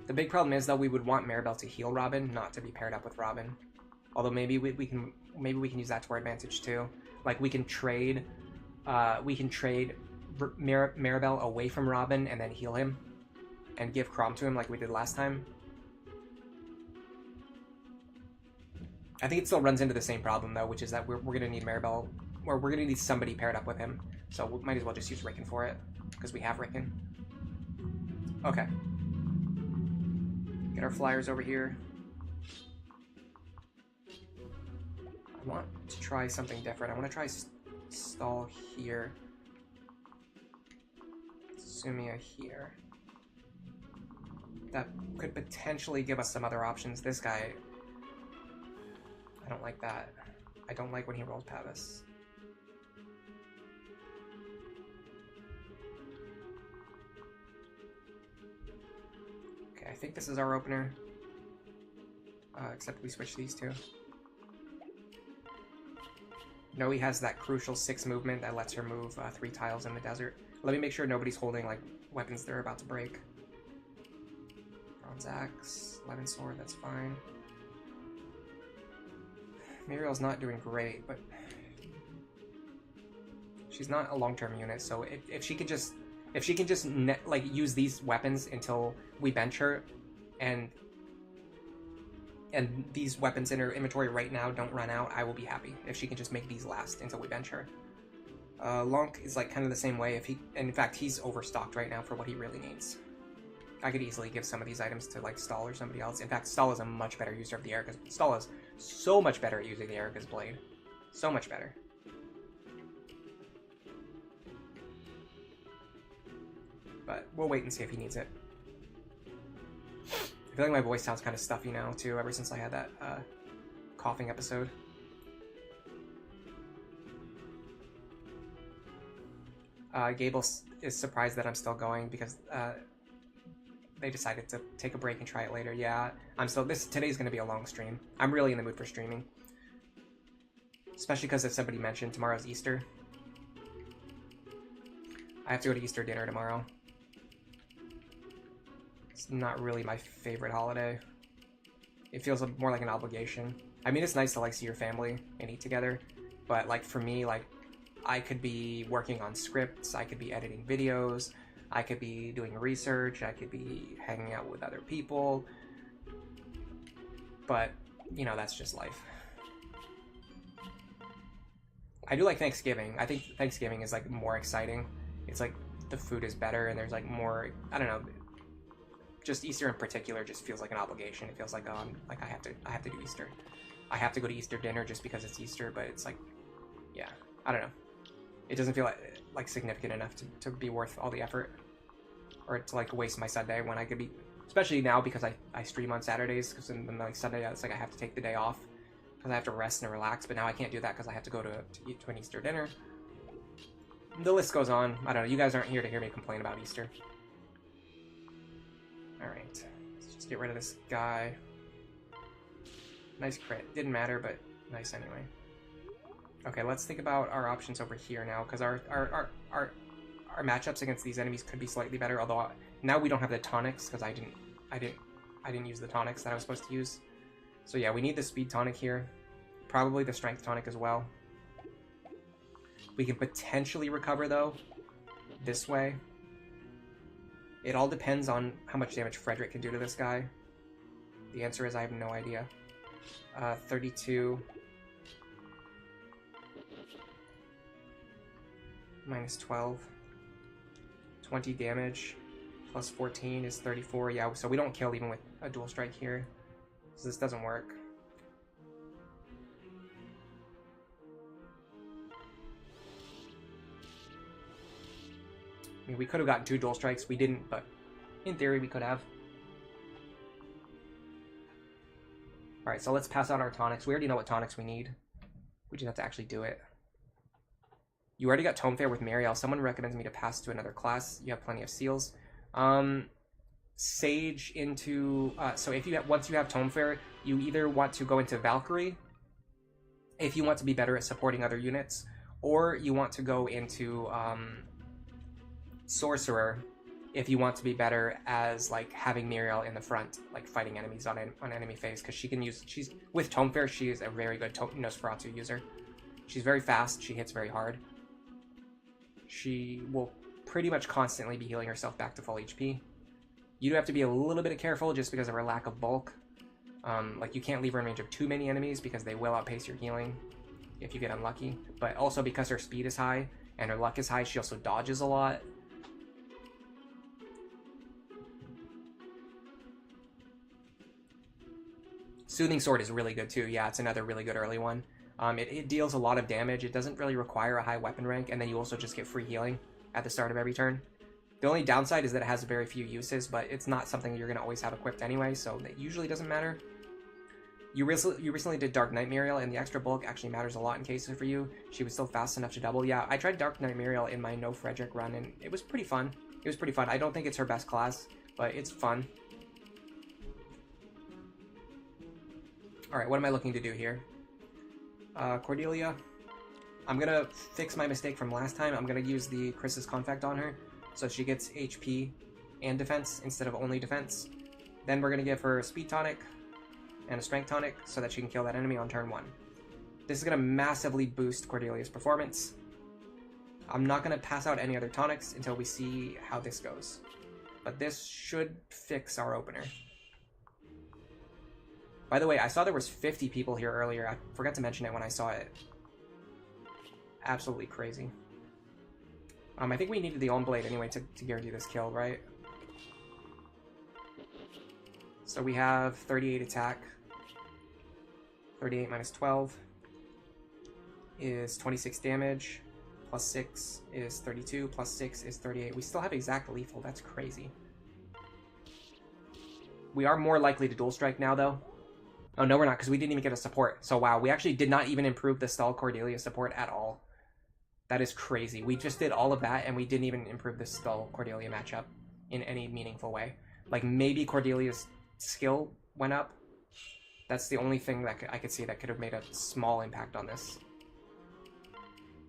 The big problem is, though, we would want Maribel to heal Robin, not to be paired up with Robin. Although maybe we can use that to our advantage too. Like, we can trade Maribel away from Robin and then heal him, and give Crom to him like we did last time. I think it still runs into the same problem though, which is that we're gonna need Maribel, or we're gonna need somebody paired up with him. So we might as well just use Rickon for it, because we have Rickon. Okay. Get our flyers over here. I want to try something different. I want to try Stahl here. Sumia here. That could potentially give us some other options. This guy, I don't like that. I don't like when he rolls Pavis. Okay, I think this is our opener. Except we switch these two. No, he has that crucial 6 movement that lets her move 3 tiles in the desert. Let me make sure nobody's holding like weapons they're about to break. Bronze Axe, 11 Sword, that's fine. Muriel's not doing great, but she's not a long-term unit. So if she can just like use these weapons until we bench her, and these weapons in her inventory right now don't run out, I will be happy if she can just make these last until we bench her. Lonk is like kind of the same way. And in fact, he's overstocked right now for what he really needs. I could easily give some of these items to like Stahl or somebody else. In fact, Stahl is a much better user of the Erica's. Stahl is so much better at using the Erica's blade. So much better. But we'll wait and see if he needs it. I feel like my voice sounds kind of stuffy now too, ever since I had that coughing episode. Gable is surprised that I'm still going because they decided to take a break and try it later. Yeah, today's going to be a long stream. I'm really in the mood for streaming. Especially because, as somebody mentioned, tomorrow's Easter. I have to go to Easter dinner tomorrow. It's not really my favorite holiday. It feels more like an obligation. I mean, it's nice to like see your family and eat together, but like for me, like I could be working on scripts, I could be editing videos, I could be doing research, I could be hanging out with other people, but you know, that's just life. I do like Thanksgiving. I think Thanksgiving is like more exciting. It's like the food is better and there's like more, I don't know, just Easter in particular just feels like an obligation. It feels like like I have to do Easter. I have to go to Easter dinner just because it's Easter, but it's like, yeah, I don't know. It doesn't feel like significant enough to be worth all the effort, or to like waste my Sunday when I could be, especially now because I stream on Saturdays, because then like Sunday it's like I have to take the day off because I have to rest and relax, but now I can't do that because I have to go to an Easter dinner. The list goes on. I don't know. You guys aren't here to hear me complain about Easter. Alright, let's just get rid of this guy. Nice crit. Didn't matter, but nice anyway. Okay, let's think about our options over here now, because our matchups against these enemies could be slightly better, although now we don't have the tonics, because I didn't use the tonics that I was supposed to use. So yeah, we need the speed tonic here. Probably the strength tonic as well. We can potentially recover, though, this way. It all depends on how much damage Frederick can do to this guy. The answer is I have no idea. 32. Minus 12. 20 damage. Plus 14 is 34. Yeah, so we don't kill even with a dual strike here. So this doesn't work. I mean, we could have gotten 2 dual strikes. We didn't, but in theory we could have. Alright, so let's pass out our tonics. We already know what tonics we need. We just have to actually do it. You already got Tome Fair with Mariel. Someone recommends me to pass to another class. You have plenty of seals. Sage into... so if once you have Tome Fair, you either want to go into Valkyrie, if you want to be better at supporting other units, or you want to go into... Sorcerer, if you want to be better as like having Muriel in the front, like fighting enemies on enemy phase, because she's with Tome Fair, she is a very good Nosferatu user. She's very fast, she hits very hard. She will pretty much constantly be healing herself back to full HP. You do have to be a little bit careful just because of her lack of bulk. Like you can't leave her in range of too many enemies because they will outpace your healing if you get unlucky. But also because her speed is high and her luck is high, she also dodges a lot. Soothing Sword is really good too. Yeah, it's another really good early one. It deals a lot of damage. It doesn't really require a high weapon rank, and then you also just get free healing at the start of every turn. The only downside is that it has very few uses, but it's not something you're going to always have equipped anyway, so that usually doesn't matter. You recently did Dark Knight Muriel, and the extra bulk actually matters a lot in cases for you. She was still fast enough to double. Yeah, I tried Dark Knight Muriel in my No Frederick run, and it was pretty fun. It was pretty fun. I don't think it's her best class, but it's fun. Alright, what am I looking to do here? Cordelia. I'm gonna fix my mistake from last time. I'm gonna use the Chris's Confect on her, so she gets HP and defense instead of only defense. Then we're gonna give her a Speed Tonic and a Strength Tonic so that she can kill that enemy on turn 1. This is gonna massively boost Cordelia's performance. I'm not gonna pass out any other tonics until we see how this goes. But this should fix our opener. By the way, I saw there was 50 people here earlier. I forgot to mention it when I saw it. Absolutely crazy. I think we needed the On Blade anyway to guarantee this kill, right? So we have 38 attack. 38 minus 12 is 26 damage. Plus 6 is 32. Plus 6 is 38. We still have exact lethal. That's crazy. We are more likely to dual strike now, though. Oh, no, we're not, because we didn't even get a support. So, wow, we actually did not even improve the Stahl Cordelia support at all. That is crazy. We just did all of that, and we didn't even improve the Stahl Cordelia matchup in any meaningful way. Like, maybe Cordelia's skill went up. That's the only thing that I could see that could have made a small impact on this.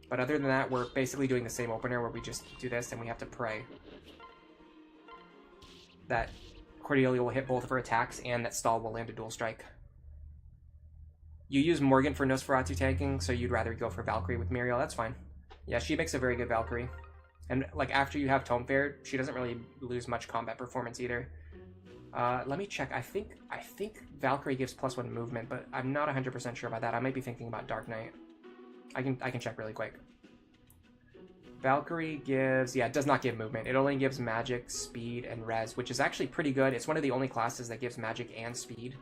But other than that, we're basically doing the same opener where we just do this and we have to pray that Cordelia will hit both of her attacks and that Stahl will land a dual strike. You use Morgan for Nosferatu tanking, so you'd rather go for Valkyrie with Muriel. That's fine. Yeah, she makes a very good Valkyrie. And like after you have Tome Fair, she doesn't really lose much combat performance either. Let me check. I think Valkyrie gives +1 movement, but I'm not 100% sure about that. I might be thinking about Dark Knight. I can check really quick. Valkyrie gives... yeah, it does not give movement. It only gives magic, speed, and res, which is actually pretty good. It's one of the only classes that gives magic and speed.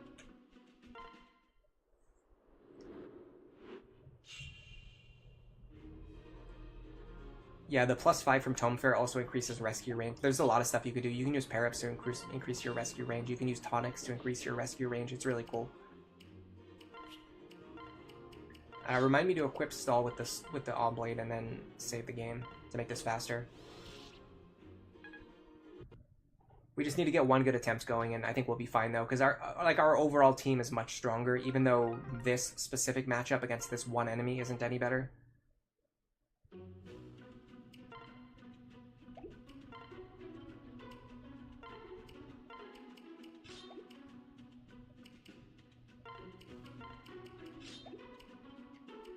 Yeah, the +5 from Tome Fair also increases rescue range. There's a lot of stuff you could do. You can use pair-ups to increase your rescue range. You can use tonics to increase your rescue range. It's really cool. Remind me to equip Stahl with the On Blade and then save the game to make this faster. We just need to get one good attempt going, and I think we'll be fine though, because our overall team is much stronger, even though this specific matchup against this one enemy isn't any better.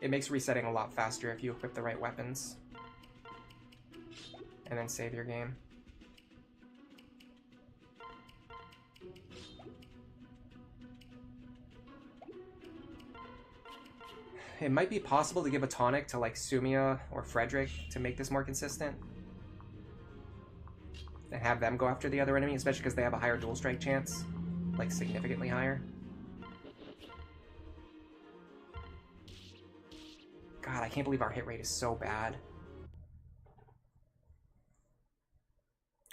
It makes resetting a lot faster if you equip the right weapons. And then save your game. It might be possible to give a tonic to like Sumia or Frederick to make this more consistent. And have them go after the other enemy, especially because they have a higher dual strike chance. Like significantly higher. God, I can't believe our hit rate is so bad.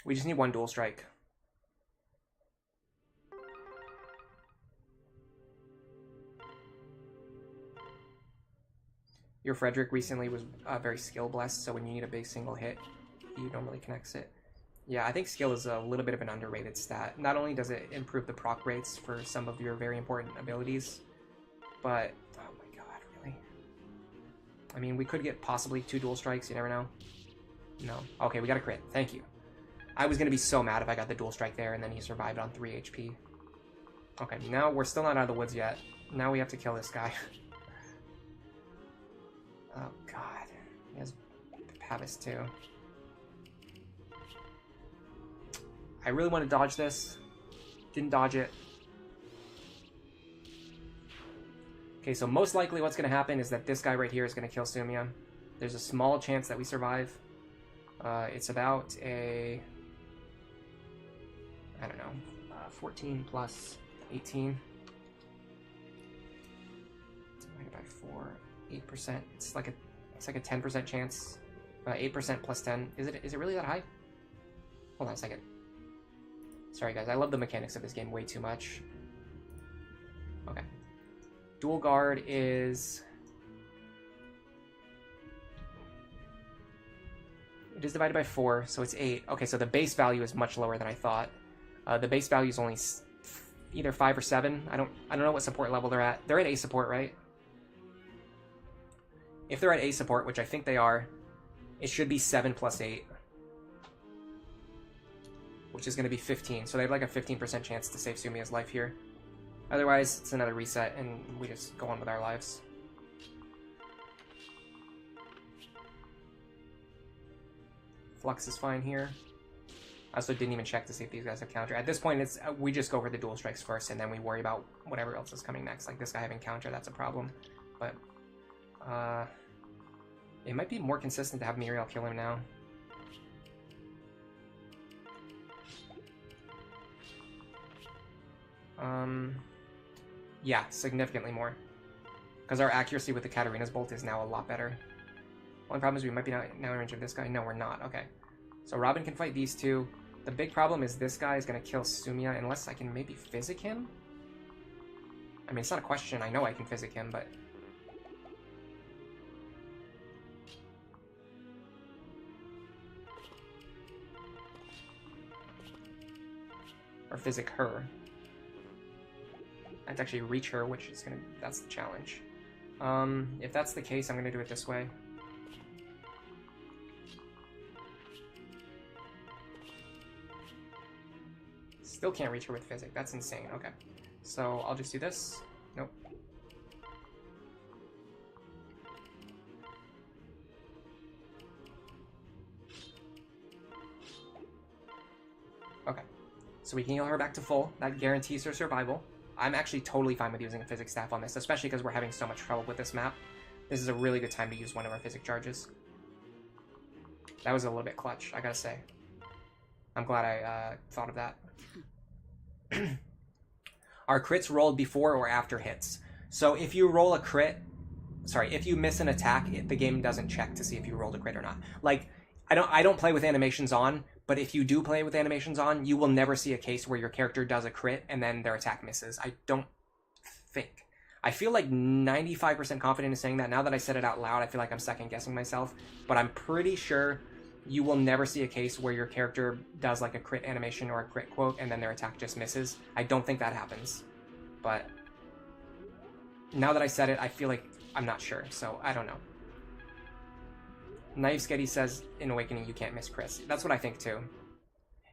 We just need one dual strike. Your Frederick recently was very skill blessed, so when you need a big single hit, he normally connects it. Yeah, I think skill is a little bit of an underrated stat. Not only does it improve the proc rates for some of your very important abilities, but... oh my god, really? I mean, we could get possibly 2 dual strikes, you never know. No. Okay, we got a crit. Thank you. I was going to be so mad if I got the dual strike there and then he survived on 3 HP. Okay, now we're still not out of the woods yet. Now we have to kill this guy. Oh god. He has Pavis too. I really want to dodge this. Didn't dodge it. Okay, so most likely what's going to happen is that this guy right here is going to kill Sumia. There's a small chance that we survive. It's about a... I don't know. 14 plus 18. Divided by 4. 8%. It's like a 10% chance. 8% plus 10. Is it really that high? Hold on a second. Sorry guys, I love the mechanics of this game way too much. Okay. Dual guard is... It is divided by 4, so it's 8. Okay, so the base value is much lower than I thought. The base value is only either 5 or 7. I don't know what support level they're at. They're at A support, right? If they're at A support, which I think they are, it should be 7 plus 8. Which is going to be 15. So they have like a 15% chance to save Sumia's life here. Otherwise, it's another reset and we just go on with our lives. Flux is fine here. I also didn't even check to see if these guys have counter. At this point, it's we just go for the dual strikes first, and then we worry about whatever else is coming next. Like this guy having counter, that's a problem. But it might be more consistent to have Muriel kill him now. Yeah, significantly more. Because our accuracy with the Katarina's bolt is now a lot better. Only problem is we might be now in range of this guy. No, we're not. Okay. So Robin can fight these two. The big problem is this guy is going to kill Sumia unless I can maybe physic him. I mean, it's not a question. I know I can physic him, but... Or physic her. I have to actually reach her, which is that's the challenge. If that's the case, I'm gonna do it this way. Still can't reach her with physic. That's insane. Okay. So I'll just do this. Nope. Okay. So we can heal her back to full. That guarantees her survival. I'm actually totally fine with using a physic staff on this, especially because we're having so much trouble with this map. This is a really good time to use one of our physic charges. That was a little bit clutch, I gotta say. I'm glad I thought of that. Are crits rolled before or after hits? So if you roll a crit, sorry, if you miss an attack, the game doesn't check to see if you rolled a crit or not. Like, I don't play with animations on, but if you do play with animations on, you will never see a case where your character does a crit and then their attack misses. I don't think. I feel like 95% confident in saying that. Now that I said it out loud, I feel like I'm second guessing myself, but I'm pretty sure you will never see a case where your character does like a crit animation or a crit quote and then their attack just misses. I don't think that happens, but now that I said it, I feel like I'm not sure, so I don't know. Naive Sketty says in Awakening you can't miss crits. That's what I think too.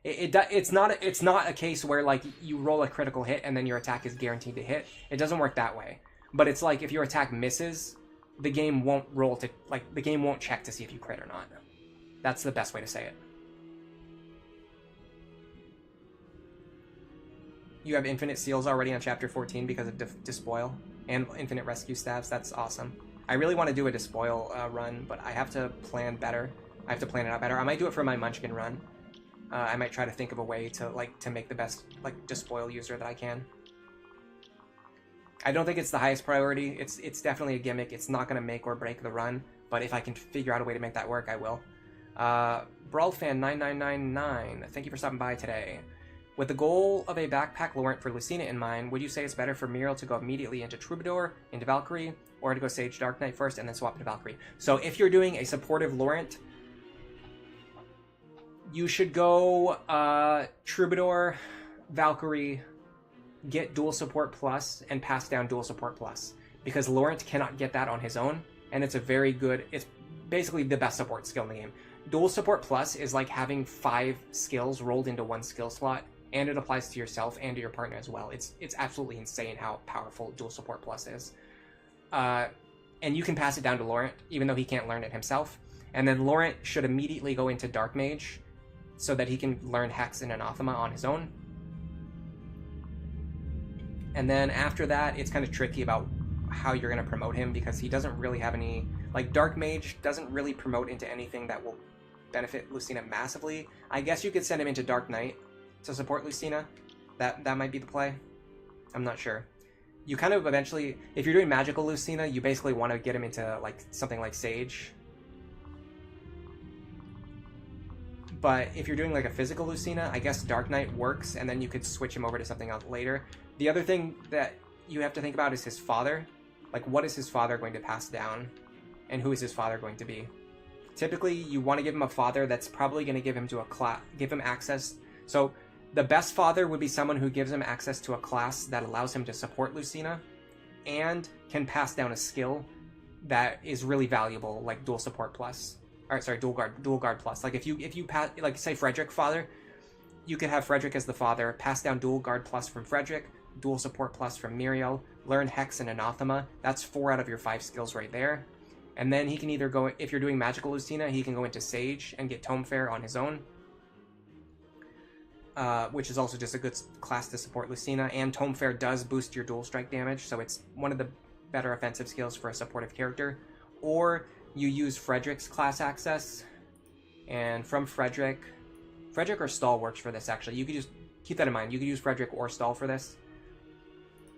It's not a case where like you roll a critical hit and then your attack is guaranteed to hit. It doesn't work that way. But it's like if your attack misses, the game won't roll to like the game won't check to see if you crit or not. That's the best way to say it. You have infinite seals already on chapter 14 because of Despoil and infinite rescue staffs. That's awesome. I really want to do a Despoil run, but I have to plan better. I have to plan it out better. I might do it for my Munchkin run. I might try to think of a way to make the best Despoil user that I can. I don't think it's the highest priority. It's definitely a gimmick. It's not going to make or break the run, but if I can figure out a way to make that work, I will. Brawlfan9999, thank you for stopping by today. With the goal of a backpack Laurent for Lucina in mind, would you say it's better for Muriel to go immediately into Troubadour, into Valkyrie, or to go Sage Dark Knight first and then swap into Valkyrie? So if you're doing a supportive Laurent, you should go Troubadour, Valkyrie, get dual support plus, and pass down dual support plus. Because Laurent cannot get that on his own, and it's a very good, it's basically the best support skill in the game. Dual support plus is like having 5 skills rolled into one skill slot, and it applies to yourself and to your partner as well. It's absolutely insane how powerful dual support plus is. And you can pass it down to Laurent, even though he can't learn it himself. And then Laurent should immediately go into Dark Mage, so that he can learn Hex and Anathema on his own. And then after that, it's kind of tricky about how you're going to promote him, because he doesn't really have any... Like, Dark Mage doesn't really promote into anything that will benefit Lucina massively. I guess you could send him into Dark Knight to support Lucina. That might be the play. I'm not sure. you kind of eventually, if you're doing magical Lucina, you basically want to get him into like something like Sage. But if you're doing like a physical Lucina, I guess Dark Knight works, and then you could switch him over to something else later. The other thing that you have to think about is his father. Like, what is his father going to pass down, and who is his father going to be? Typically, you want to give him a father that's probably going to give him to a class, give him access. So the best father would be someone who gives him access to a class that allows him to support Lucina, and can pass down a skill that is really valuable, like Dual Support Plus. Or sorry, Dual Guard Plus. Like if you pass, like say Frederick father, you could have Frederick as the father, pass down Dual Guard Plus from Frederick, Dual Support Plus from Muriel, learn Hex and Anathema. That's 4 out of your 5 skills right there. And then he can either go, if you're doing Magical Lucina, he can go into Sage and get Tome Fair on his own. Which is also just a good class to support Lucina. And Tome Fair does boost your dual strike damage, so it's one of the better offensive skills for a supportive character. Or you use Frederick's class access, and from Frederick or Stahl works for this actually. You could just keep that in mind. You could use Frederick or Stahl for this.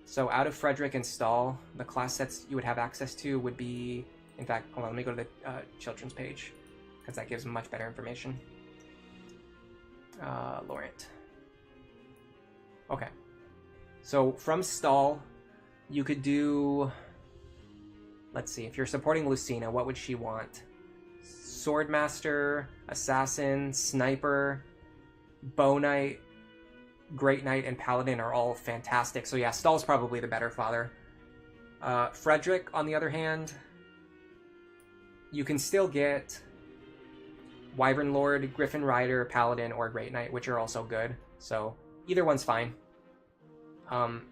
So out of Frederick and Stahl, the class sets you would have access to would be, in fact, hold on, let me go to the children's page, because that gives much better information. Laurent. Okay. So from Stahl, you could do, let's see, if you're supporting Lucina, what would she want? Swordmaster, Assassin, Sniper, Bow Knight, Great Knight, and Paladin are all fantastic. So yeah, Stahl's probably the better father. Frederick, on the other hand, you can still get Wyvern Lord, Griffin Rider, Paladin, or Great Knight, which are also good. So either one's fine.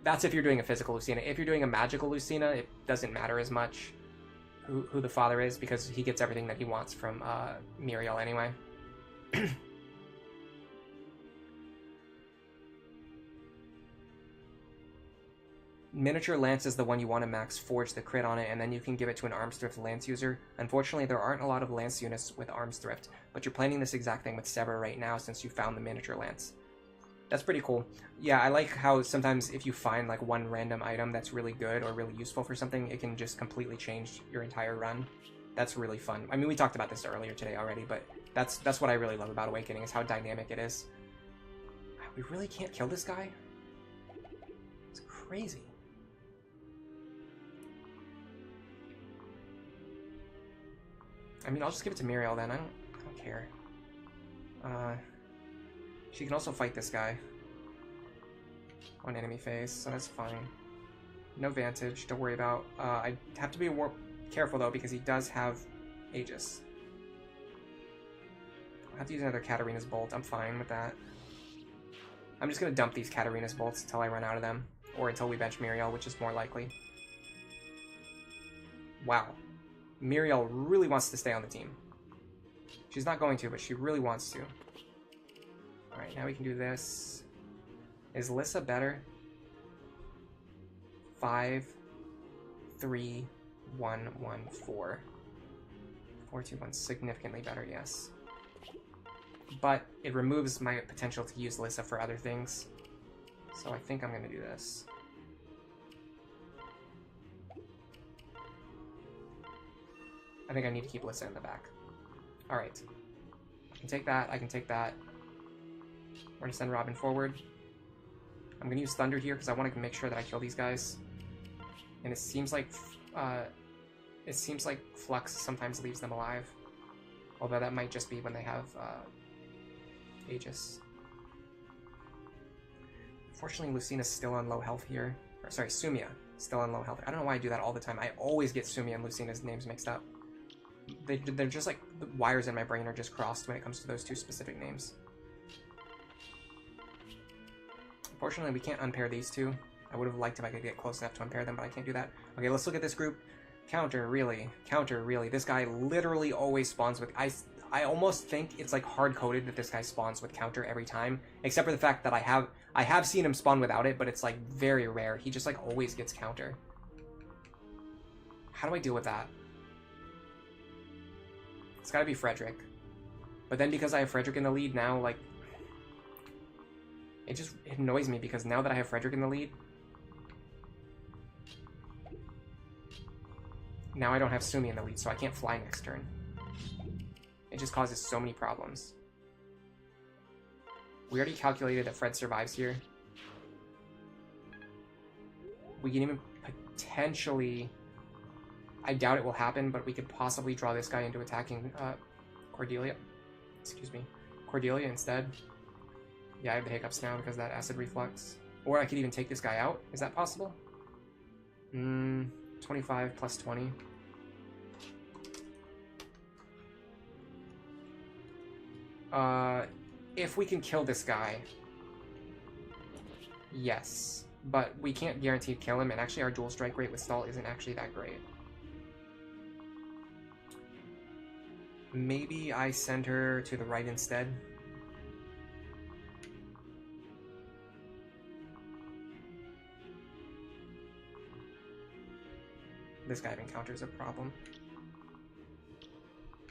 That's if you're doing a physical Lucina. If you're doing a magical Lucina, it doesn't matter as much who the father is, because he gets everything that he wants from Muriel anyway. Miniature Lance is the one you want to max Forge the crit on it, and then you can give it to an Arms Thrift Lance user. Unfortunately, there aren't a lot of Lance units with Arms Thrift, but you're planning this exact thing with Sever right now since you found the Miniature Lance. That's pretty cool. Yeah, I like how sometimes if you find like one random item that's really good or really useful for something, it can just completely change your entire run. That's really fun. I mean, we talked about this earlier today already, but that's what I really love about Awakening, is how dynamic it is. We really can't kill this guy? It's crazy. I mean, I'll just give it to Muriel then. I don't care. She can also fight this guy on enemy phase, so that's fine. No Vantage to worry about. I have to be careful though, because he does have Aegis. I'll have to use another Katarina's Bolt. I'm fine with that. I'm just gonna dump these Katarina's Bolts until I run out of them, or until we bench Muriel, which is more likely. Wow. Muriel really wants to stay on the team. She's not going to, but she really wants to. Alright, now we can do this. Is Lissa better? 5, 3, 1, 1, 4. 4, 2, 1. Significantly better, yes. But it removes my potential to use Lissa for other things. So I think I'm going to do this. I think I need to keep Lissa in the back. Alright. I can take that, I can take that. We're going to send Robin forward. I'm going to use Thunder here because I want to make sure that I kill these guys. And it seems like Flux sometimes leaves them alive. Although that might just be when they have Aegis. Unfortunately, Lucina's still on low health here. Or, sorry, Sumia still on low health. I don't know why I do that all the time. I always get Sumia and Lucina's names mixed up. They're just like, the wires in my brain are just crossed when it comes to those two specific names. Unfortunately, we can't unpair these two. I would have liked if I could get close enough to unpair them, but I can't do that. Okay, let's look at this group. Counter, really. Counter, really. This guy literally always spawns with... I almost think it's like hard-coded that this guy spawns with counter every time, except for the fact that I have seen him spawn without it, but it's like very rare. He just like always gets counter. How do I deal with that? It's gotta be Frederick. But then because I have Frederick in the lead now, like... It annoys me because now that I have Frederick in the lead, Now I don't have Sumi in the lead, so I can't fly next turn. It just causes so many problems. We already calculated that Fred survives here. We can even potentially... I doubt it will happen, but we could possibly draw this guy into attacking Cordelia. Excuse me. Cordelia instead. Yeah, I have the hiccups now because of that acid reflux. Or I could even take this guy out. Is that possible? 25 plus 20. If we can kill this guy, yes. But we can't guarantee to kill him, and actually our dual strike rate with Stahl isn't actually that great. Maybe I send her to the right instead. This guy encounters a problem.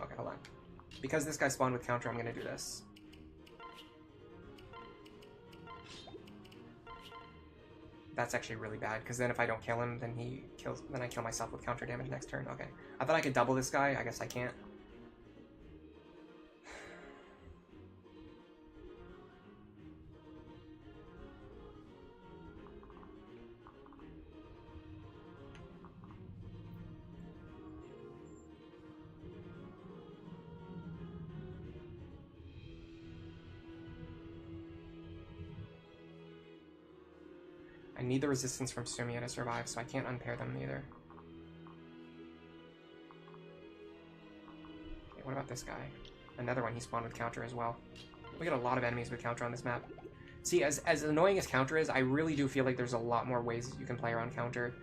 Okay, hold on. Because this guy spawned with counter, I'm gonna do this. That's actually really bad, because then if I don't kill him, then then I kill myself with counter damage next turn. Okay. I thought I could double this guy. I guess I can't. I need the resistance from Sumia to survive, so I can't unpair them either. Okay, what about this guy? Another one he spawned with counter as well. We got a lot of enemies with counter on this map. See, as annoying as counter is, I really do feel like there's a lot more ways you can play around counter.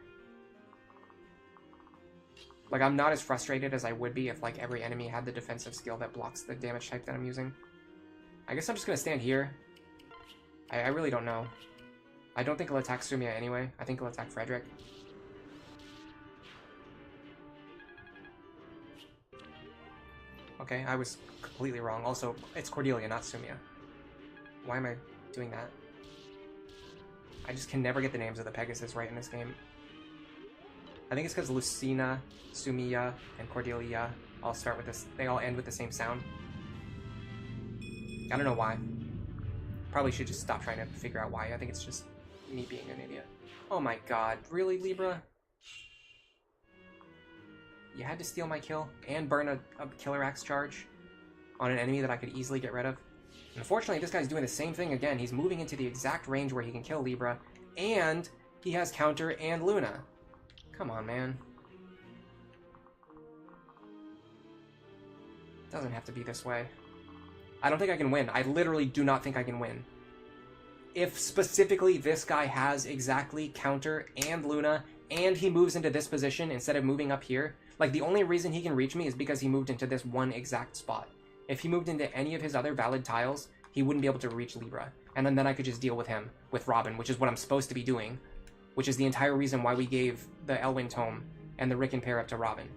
Like, I'm not as frustrated as I would be if, like, every enemy had the defensive skill that blocks the damage type that I'm using. I guess I'm just gonna stand here. I really don't know. I don't think he'll attack Sumia anyway. I think he'll attack Frederick. Okay, I was completely wrong. Also, it's Cordelia, not Sumia. Why am I doing that? I just can never get the names of the Pegasus right in this game. I think it's because Lucina, Sumia, and Cordelia all start with this. They all end with the same sound. I don't know why. Probably should just stop trying to figure out why. I think it's just me being an idiot. Oh my god, really, Libra? You had to steal my kill and burn a Killer Axe charge on an enemy that I could easily get rid of. Unfortunately, this guy's doing the same thing again. He's moving into the exact range where he can kill Libra, and he has counter and Luna. Come on, man. Doesn't have to be this way. I don't think I can win. I literally do not think I can win. If specifically this guy has exactly counter and Luna, and he moves into this position instead of moving up here, like, the only reason he can reach me is because he moved into this one exact spot. If he moved into any of his other valid tiles, he wouldn't be able to reach Libra. And then I could just deal with him, with Robin, which is what I'm supposed to be doing. Which is the entire reason why we gave the Elwyn Tome and the Rick and pair up to Robin.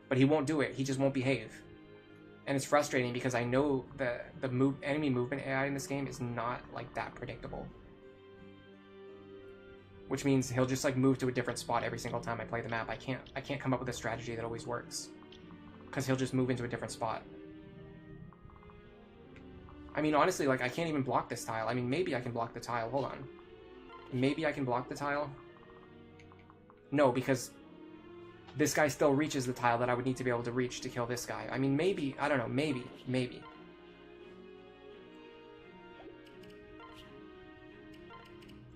But he won't do it. He just won't behave. And it's frustrating because I know the enemy movement AI in this game is not, like, that predictable. Which means he'll just, like, move to a different spot every single time I play the map. I can't come up with a strategy that always works. Because he'll just move into a different spot. I mean, honestly, like, I can't even block this tile. I mean, maybe I can block the tile. Hold on. Maybe I can block the tile? No, because this guy still reaches the tile that I would need to be able to reach to kill this guy. I mean, maybe. I don't know. Maybe. Maybe.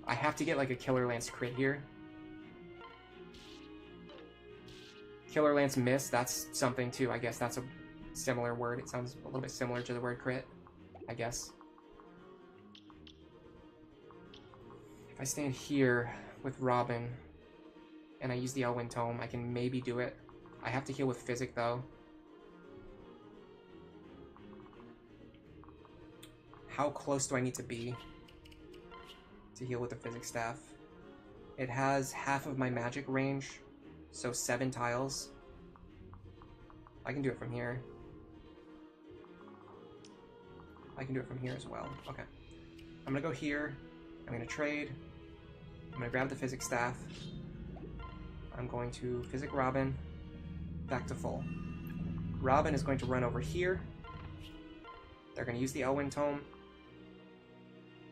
I have to get, like, a Killer Lance crit here. Killer Lance miss, that's something too. I guess that's a similar word. It sounds a little bit similar to the word crit, I guess. If I stand here with Robin and I use the Elwyn Tome, I can maybe do it. I have to heal with Physic, though. How close do I need to be to heal with the Physic Staff? It has half of my magic range, so 7 tiles. I can do it from here. I can do it from here as well. Okay. I'm gonna go here. I'm gonna trade. I'm gonna grab the Physic Staff. I'm going to Physic Robin back to full. Robin is going to run over here. They're going to use the Elwyn Tome.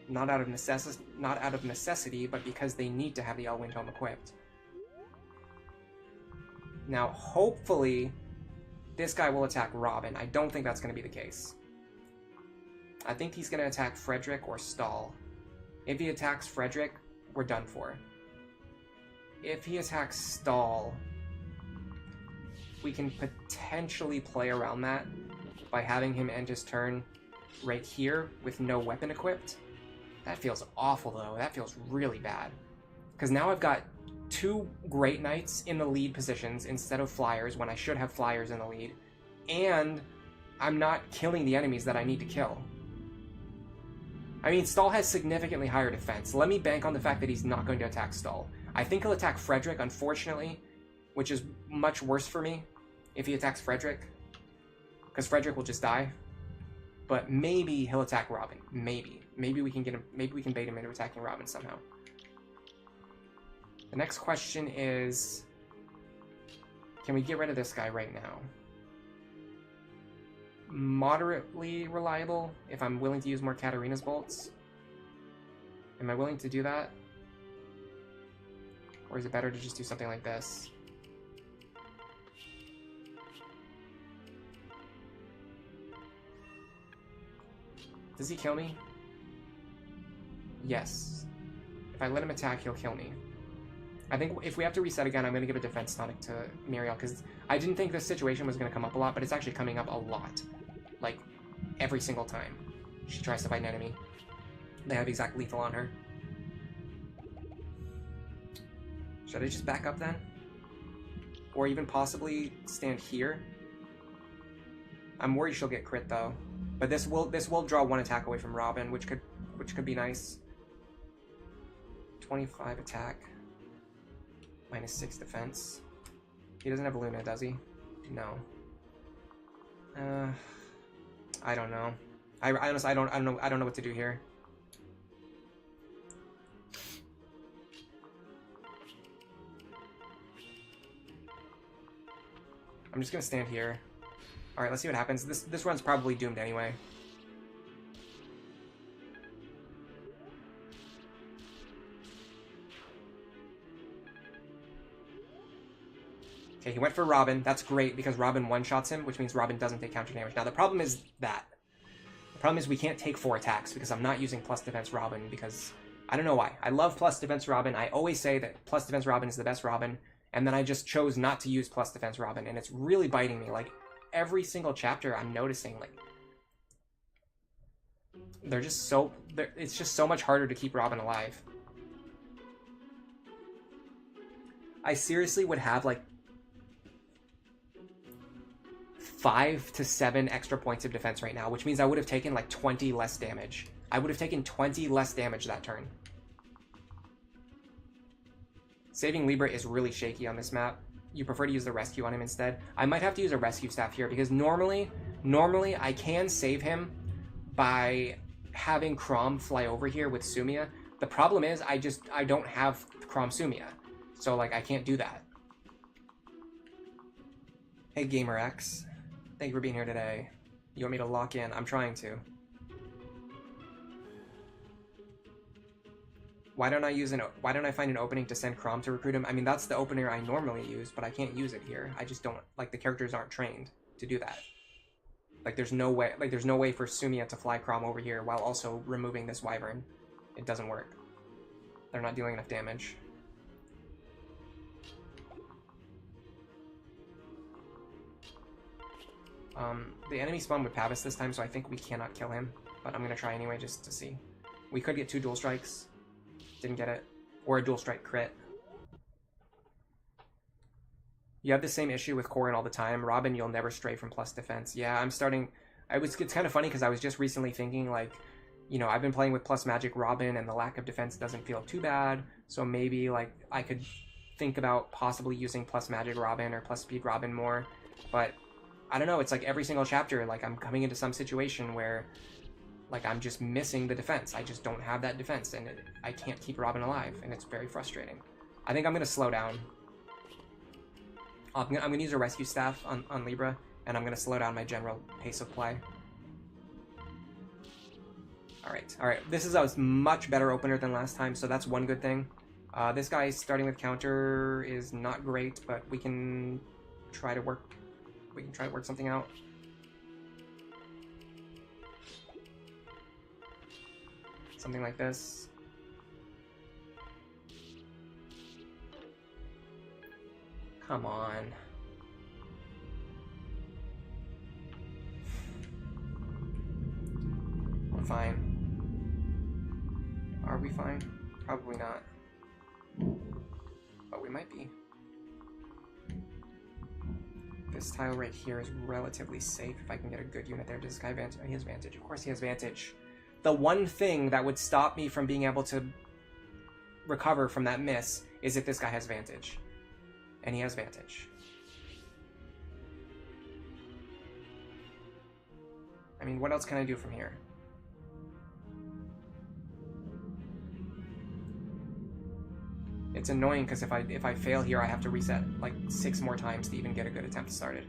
Not out of necessity, but because they need to have the Elwyn Tome equipped. Now, hopefully, this guy will attack Robin. I don't think that's going to be the case. I think he's going to attack Frederick or Stahl. If he attacks Frederick, we're done for. If he attacks Stahl, we can potentially play around that by having him end his turn right here with no weapon equipped. That feels awful, though. That feels really bad. Because now I've got 2 Great Knights in the lead positions instead of Flyers when I should have Flyers in the lead. And I'm not killing the enemies that I need to kill. I mean, Stahl has significantly higher defense. Let me bank on the fact that he's not going to attack Stahl. I think he'll attack Frederick, unfortunately, which is much worse for me if he attacks Frederick. Because Frederick will just die. But maybe he'll attack Robin. Maybe. Maybe we can get him. Maybe we can bait him into attacking Robin somehow. The next question is, can we get rid of this guy right now? Moderately reliable, if I'm willing to use more Katarina's bolts. Am I willing to do that? Or is it better to just do something like this? Does he kill me? Yes. If I let him attack, he'll kill me. I think if we have to reset again, I'm going to give a defense tonic to Muriel, because I didn't think this situation was going to come up a lot, but it's actually coming up a lot. Like, every single time she tries to fight an enemy. They have exact lethal on her. Should I just back up then? Or even possibly stand here? I'm worried she'll get crit though. But this will draw 1 attack away from Robin, which could be nice. 25 attack. -6 defense. He doesn't have Luna, does he? No. I don't know. I honestly I don't know what to do here. I'm just gonna stand here. Alright, let's see what happens. This run's probably doomed anyway. Okay, he went for Robin. That's great, because Robin one-shots him, which means Robin doesn't take counter damage. Now, the problem is that. The problem is we can't take 4 attacks, because I'm not using plus defense Robin, because I don't know why. I love plus defense Robin. I always say that plus defense Robin is the best Robin, and then I just chose not to use plus defense Robin, and it's really biting me. Like, every single chapter I'm noticing, like, it's just so much harder to keep Robin alive. I seriously would have, like, 5 to 7 extra points of defense right now, which means I would have taken like 20 less damage. I would have taken 20 less damage that turn. Saving Libra is really shaky on this map. You prefer to use the rescue on him instead. I might have to use a rescue staff here, because normally I can save him by having Crom fly over here with Sumia. The problem is I don't have Crom Sumia, so like I can't do that. Hey GamerX. Thank you for being here today. You want me to lock in? I'm trying to. Why don't I find an opening to send Crom to recruit him? I mean, that's the opener I normally use, but I can't use it here. I just don't, like, the characters aren't trained to do that. Like, there's no way for Sumia to fly Crom over here while also removing this Wyvern. It doesn't work. They're not dealing enough damage. The enemy spawned with Pavis this time, so I think we cannot kill him, but I'm gonna try anyway just to see. We could get 2 dual strikes. Didn't get it. Or a dual strike crit. You have the same issue with Corrin all the time. Robin, you'll never stray from plus defense. Yeah, I'm starting... It's kind of funny because I was just recently thinking, like, you know, I've been playing with plus magic Robin and the lack of defense doesn't feel too bad, so maybe, like, I could think about possibly using plus magic Robin or plus speed Robin more, but I don't know, it's like every single chapter, like, I'm coming into some situation where, like, I'm just missing the defense. I just don't have that defense, and I can't keep Robin alive, and it's very frustrating. I think I'm going to slow down. I'm gonna use a rescue staff on Libra, and I'm gonna slow down my general pace of play. Alright. This is a much better opener than last time, so that's one good thing. This guy starting with counter is not great, but we can try to work something out. Something like this. Come on. We're fine. Are we fine? Probably not. But we might be. This tile right here is relatively safe if I can get a good unit there. Does this guy have vantage? He has vantage. Of course he has vantage. The one thing that would stop me from being able to recover from that miss is if this guy has vantage. And he has vantage. I mean, what else can I do from here? It's annoying because if I fail here, I have to reset like 6 more times to even get a good attempt started.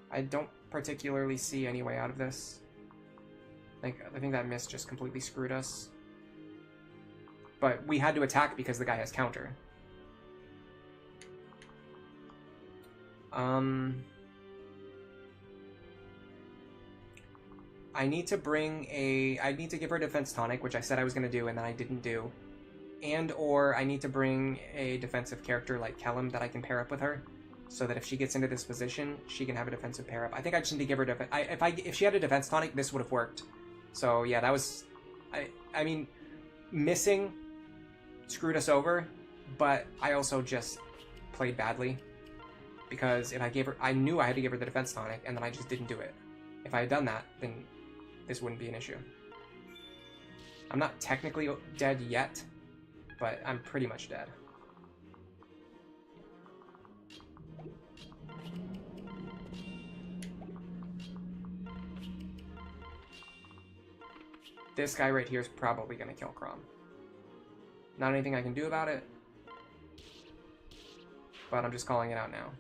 I don't particularly see any way out of this. I think that miss just completely screwed us. But we had to attack because the guy has counter. I need to give her a defense tonic, which I said I was going to do and then I didn't do. And or I need to bring a defensive character like Kellum that I can pair up with her, so that if she gets into this position, she can have a defensive pair up. I think I just need to give her if she had a defense tonic, this would have worked. So yeah, that was, I mean, missing screwed us over, but I also just played badly because if I knew I had to give her the defense tonic and then I just didn't do it. If I had done that, then this wouldn't be an issue. I'm not technically dead yet, but I'm pretty much dead. This guy right here is probably going to kill Crom. Not anything I can do about it, but I'm just calling it out now.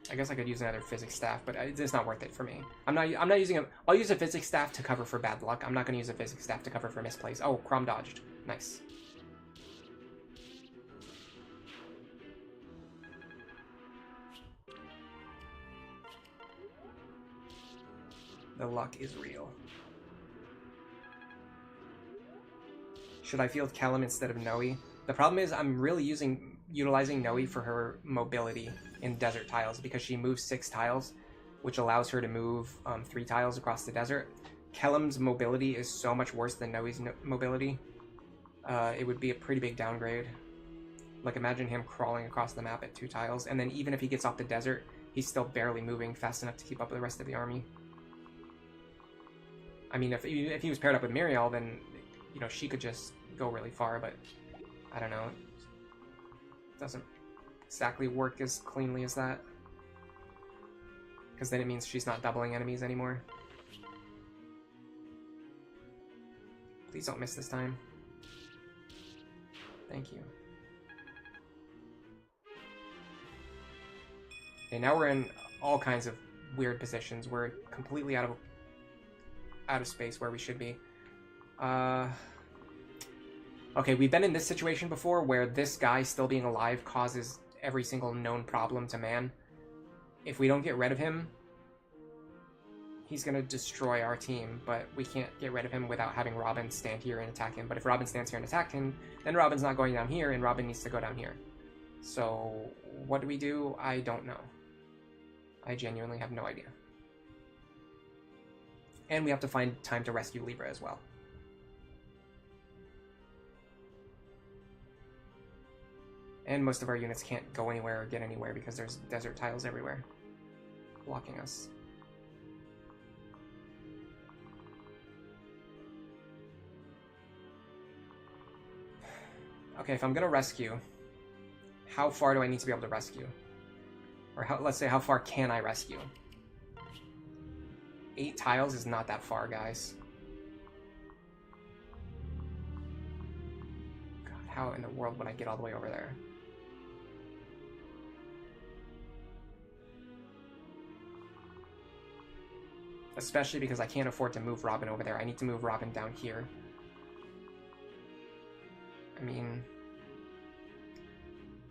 I guess I could use another physics staff, but it's not worth it for me. I'm not using a. I'll use a physics staff to cover for bad luck. I'm not going to use a physics staff to cover for misplays. Oh, Crom dodged. Nice. The luck is real. Should I field Kellum instead of Noe? The problem is I'm really utilizing Noe for her mobility in desert tiles because she moves 6 tiles, which allows her to move 3 tiles across the desert. Kellum's mobility is so much worse than Noe's mobility. It would be a pretty big downgrade. Like imagine him crawling across the map at 2 tiles, and then even if he gets off the desert, he's still barely moving fast enough to keep up with the rest of the army. I mean, if he was paired up with Muriel, then, you know, she could just go really far, but I don't know. It doesn't exactly work as cleanly as that. Because then it means she's not doubling enemies anymore. Please don't miss this time. Thank you. Okay, now we're in all kinds of weird positions. We're completely out of space where we should be. Okay, we've been in this situation before where this guy still being alive causes every single known problem to man. If we don't get rid of him, he's going to destroy our team, but we can't get rid of him without having Robin stand here and attack him. But if Robin stands here and attacks him, then Robin's not going down here, and Robin needs to go down here. So, what do we do? I don't know. I genuinely have no idea. And we have to find time to rescue Libra as well. And most of our units can't go anywhere or get anywhere because there's desert tiles everywhere blocking us. Okay, if I'm gonna rescue, how far do I need to be able to rescue? Or let's say, how far can I rescue? 8 tiles is not that far, guys. God, how in the world would I get all the way over there? Especially because I can't afford to move Robin over there. I need to move Robin down here. I mean...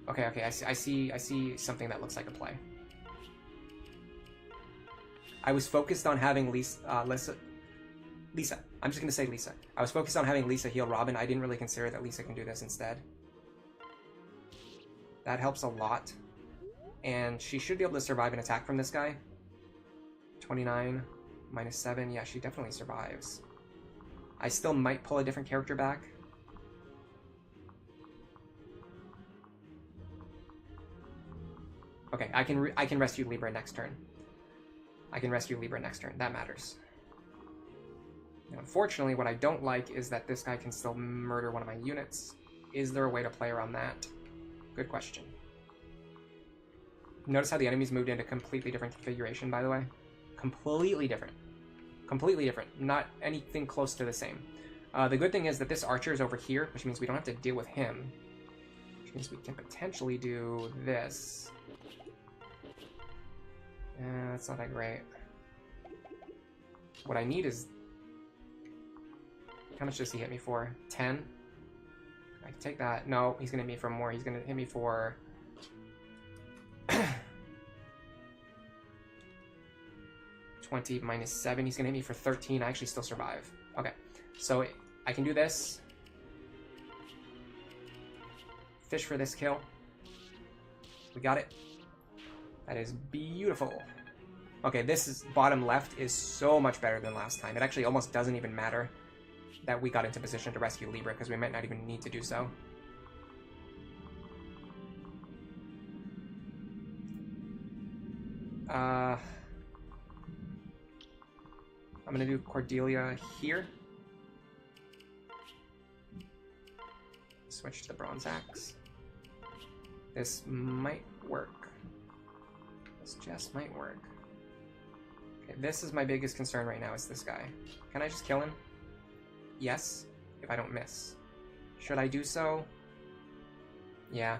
Okay, I see something that looks like a play. I was focused on having Lisa. I'm just gonna say Lisa. I was focused on having Lisa heal Robin. I didn't really consider that Lisa can do this instead. That helps a lot. And she should be able to survive an attack from this guy. 29 minus 7. Yeah, she definitely survives. I still might pull a different character back. Okay, I can rescue Libra next turn. I can rescue Libra next turn. That matters. Now, unfortunately, what I don't like is that this guy can still murder one of my units. Is there a way to play around that? Good question. Notice how the enemies moved into completely different configuration, by the way? Completely different. Completely different. Not anything close to the same. The good thing is that this archer is over here, which means we don't have to deal with him. Which means we can potentially do this. That's not that great. What I need is... How much does he hit me for? 10? I can take that. No, he's gonna hit me for more. He's gonna hit me for... 20 minus 7. He's gonna hit me for 13. I actually still survive. Okay, so I can do this. Fish for this kill. We got it. That is beautiful. Okay, this is bottom left is so much better than last time. It actually almost doesn't even matter that we got into position to rescue Libra, because we might not even need to do so. I'm gonna do Cordelia here. Switch to the Bronze Axe. This might work. This just might work. Okay, this is my biggest concern right now, is this guy. Can I just kill him? Yes, if I don't miss. Should I do so? Yeah.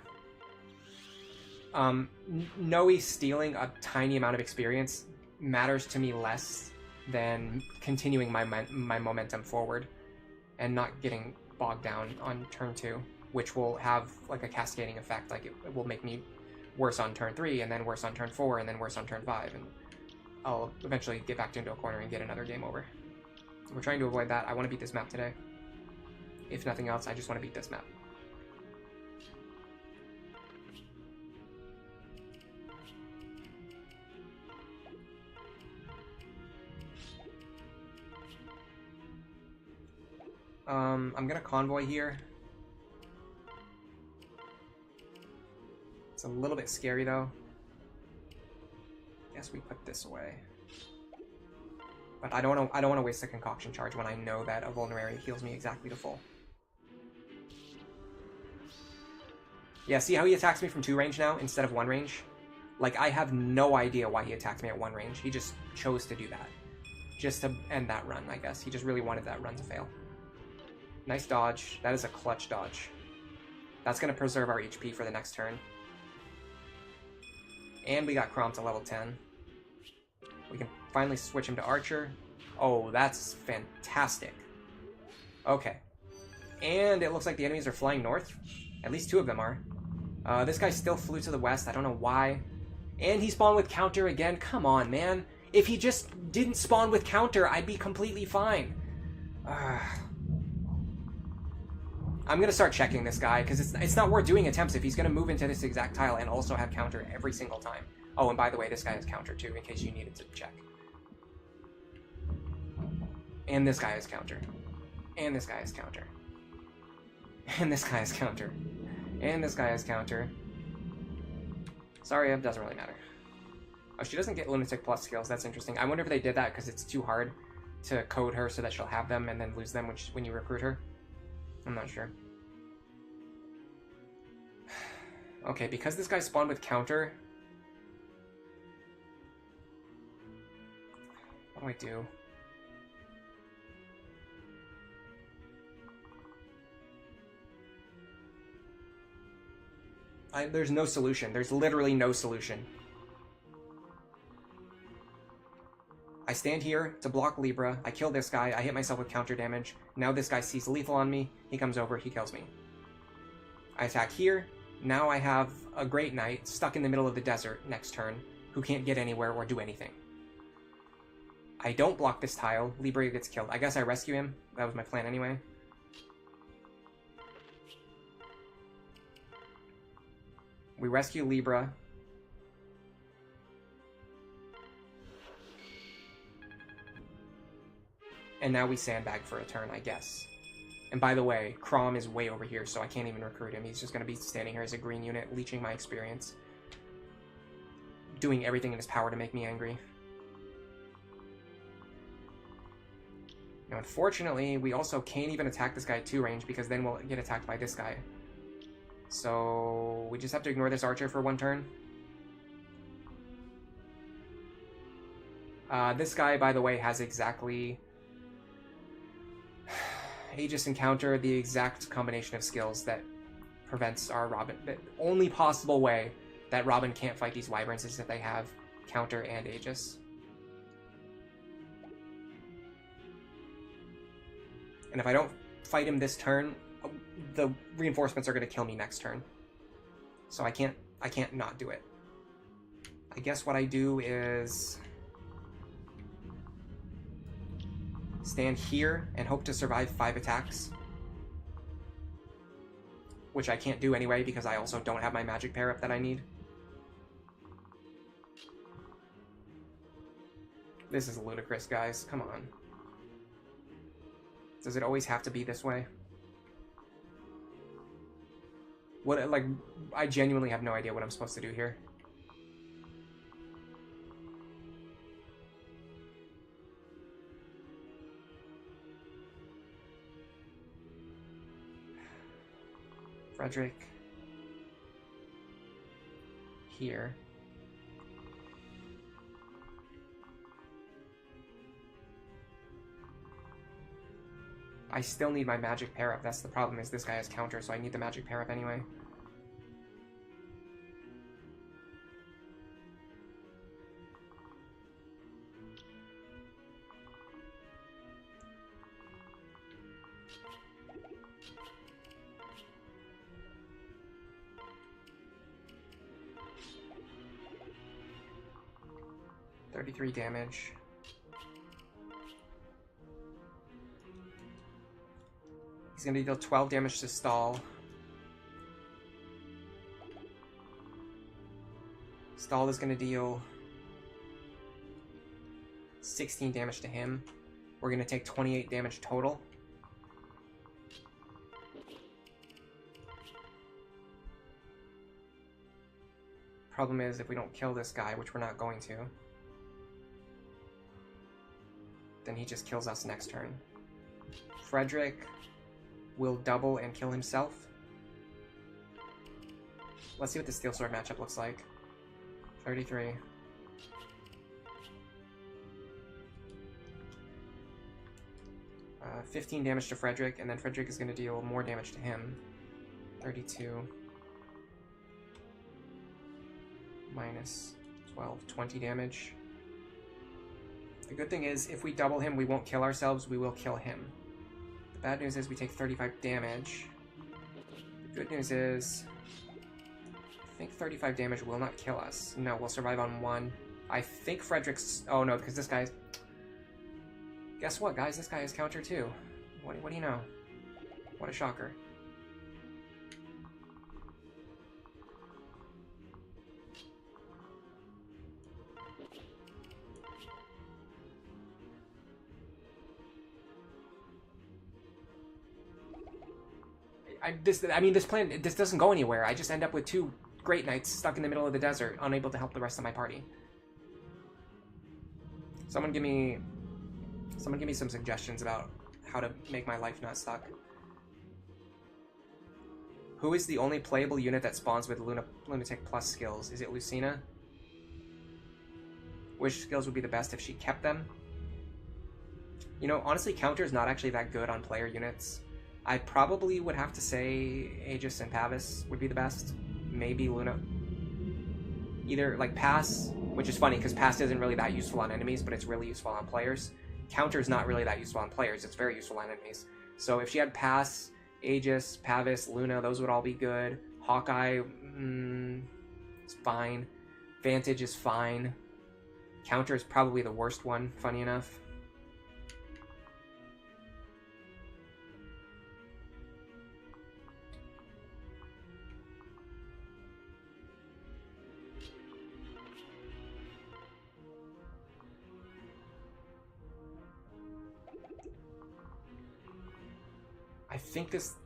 Noe stealing a tiny amount of experience matters to me less than continuing my momentum forward and not getting bogged down on turn 2, which will have like a cascading effect. Like it will make me worse on turn 3, and then worse on turn 4, and then worse on turn 5, and I'll eventually get backed into a corner and get another game over. We're trying to avoid that. I want to beat this map today. If nothing else, I just want to beat this map. I'm gonna convoy here. It's a little bit scary though. Guess we put this away. But I don't want to waste a concoction charge when I know that a vulnerary heals me exactly to full. Yeah, see how he attacks me from 2 range now instead of 1 range? Like, I have no idea why he attacked me at 1 range. He just chose to do that. Just to end that run, I guess. He just really wanted that run to fail. Nice dodge. That is a clutch dodge. That's going to preserve our HP for the next turn. And we got Crom to level 10. We can finally switch him to Archer. Oh, that's fantastic. Okay. And it looks like the enemies are flying north. At least 2 of them are. This guy still flew to the west. I don't know why. And he spawned with counter again. Come on, man. If he just didn't spawn with counter, I'd be completely fine. I'm going to start checking this guy, because it's not worth doing attempts if he's going to move into this exact tile and also have counter every single time. Oh, and by the way, this guy has counter too, in case you needed to check. And this guy has counter. And this guy has counter. And this guy has counter. And this guy has counter. Sorry, it doesn't really matter. Oh, she doesn't get Lunatic Plus skills. That's interesting. I wonder if they did that because it's too hard to code her so that she'll have them and then lose them when you recruit her. I'm not sure. Okay, because this guy spawned with counter... What do I do? There's no solution. There's literally no solution. I stand here to block Libra. I kill this guy. I hit myself with counter damage. Now this guy sees lethal on me. He comes over. He kills me. I attack here. Now I have a Great Knight stuck in the middle of the desert next turn who can't get anywhere or do anything. I don't block this tile. Libra gets killed. I guess I rescue him. That was my plan anyway. We rescue Libra. And now we sandbag for a turn, I guess. And by the way, Crom is way over here, so I can't even recruit him. He's just going to be standing here as a green unit, leeching my experience. Doing everything in his power to make me angry. Now, unfortunately, we also can't even attack this guy at 2 range, because then we'll get attacked by this guy. So we just have to ignore this archer for 1 turn. This guy, by the way, has exactly... Aegis Encounter, the exact combination of skills that prevents our Robin... The only possible way that Robin can't fight these Wyverns is if they have Counter and Aegis. And if I don't fight him this turn, the reinforcements are going to kill me next turn. So I can't not do it. I guess what I do is stand here and hope to survive 5 attacks. Which I can't do anyway because I also don't have my magic pair up that I need. This is ludicrous, guys. Come on. Does it always have to be this way? What, like, I genuinely have no idea what I'm supposed to do here. Frederick. Here. I still need my magic pair up. That's the problem, is this guy has counter, so I need the magic pair up anyway. .33 damage. He's going to deal 12 damage to Stahl. Stahl is going to deal 16 damage to him. We're going to take 28 damage total. Problem is, if we don't kill this guy, which we're not going to, then he just kills us next turn. Frederick will double and kill himself. Let's see what the Steel Sword matchup looks like. 33. Uh, 15 damage to Frederick, and then Frederick is going to deal more damage to him. 32. Minus 12, 20 damage. The good thing is, if we double him, we won't kill ourselves, we will kill him. The bad news is we take 35 damage. The good news is, I think 35 damage will not kill us. No, we'll survive on 1. I think Frederick's... Oh no, because this guy's... Guess what, guys? This guy has counter too. What do you know? What a shocker. This plan, this doesn't go anywhere. I just end up with 2 Great Knights stuck in the middle of the desert, unable to help the rest of my party. Someone give me some suggestions about how to make my life not suck. Who is the only playable unit that spawns with Lunatic plus skills? Is it Lucina? Which skills would be the best if she kept them? You know, honestly, Counter is not actually that good on player units. I probably would have to say Aegis and Pavis would be the best. Maybe Luna. Either, like, Pass, which is funny, because Pass isn't really that useful on enemies, but it's really useful on players. Counter is not really that useful on players, it's very useful on enemies. So if she had Pass, Aegis, Pavis, Luna, those would all be good. Hawkeye, it's fine. Vantage is fine. Counter is probably the worst one, funny enough.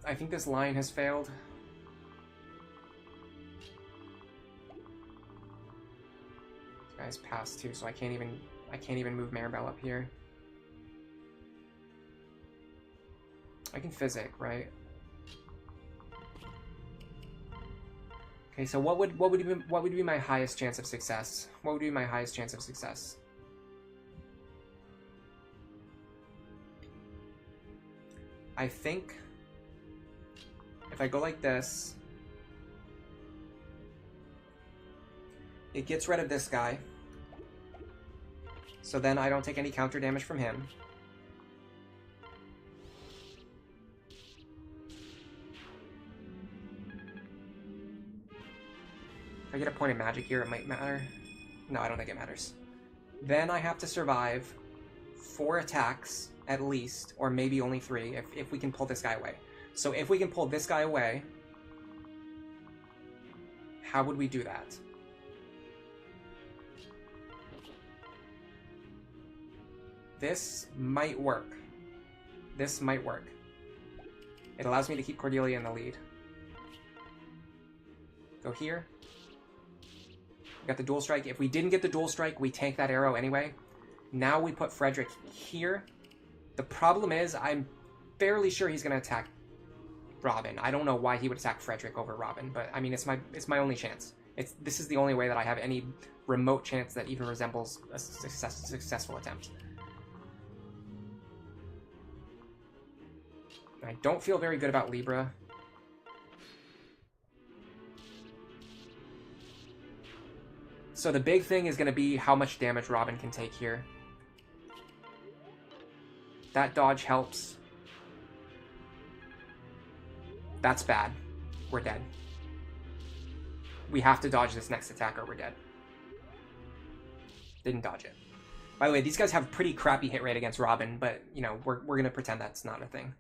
I think this line has failed. This guy's passed too, so I can't even move Maribel up here. I can physic, right? Okay, so what would be my highest chance of success? What would be my highest chance of success? I think if I go like this, it gets rid of this guy. So then I don't take any counter damage from him. If I get a point of magic here, it might matter. No, I don't think it matters. Then I have to survive 4 attacks at least, or maybe only 3, if we can pull this guy away. So if we can pull this guy away, how would we do that? This might work. This might work. It allows me to keep Cordelia in the lead. Go here. We got the dual strike. If we didn't get the dual strike, we tank that arrow anyway. Now we put Frederick here. The problem is, I'm fairly sure he's going to attack Robin. I don't know why he would attack Frederick over Robin, but I mean, it's my only chance. This is the only way that I have any remote chance that even resembles a successful attempt. I don't feel very good about Libra. So the big thing is going to be how much damage Robin can take here. That dodge helps. That's bad. We're dead. We have to dodge this next attack or we're dead. Didn't dodge it. By the way, these guys have pretty crappy hit rate against Robin, but, you know, we're going to pretend that's not a thing.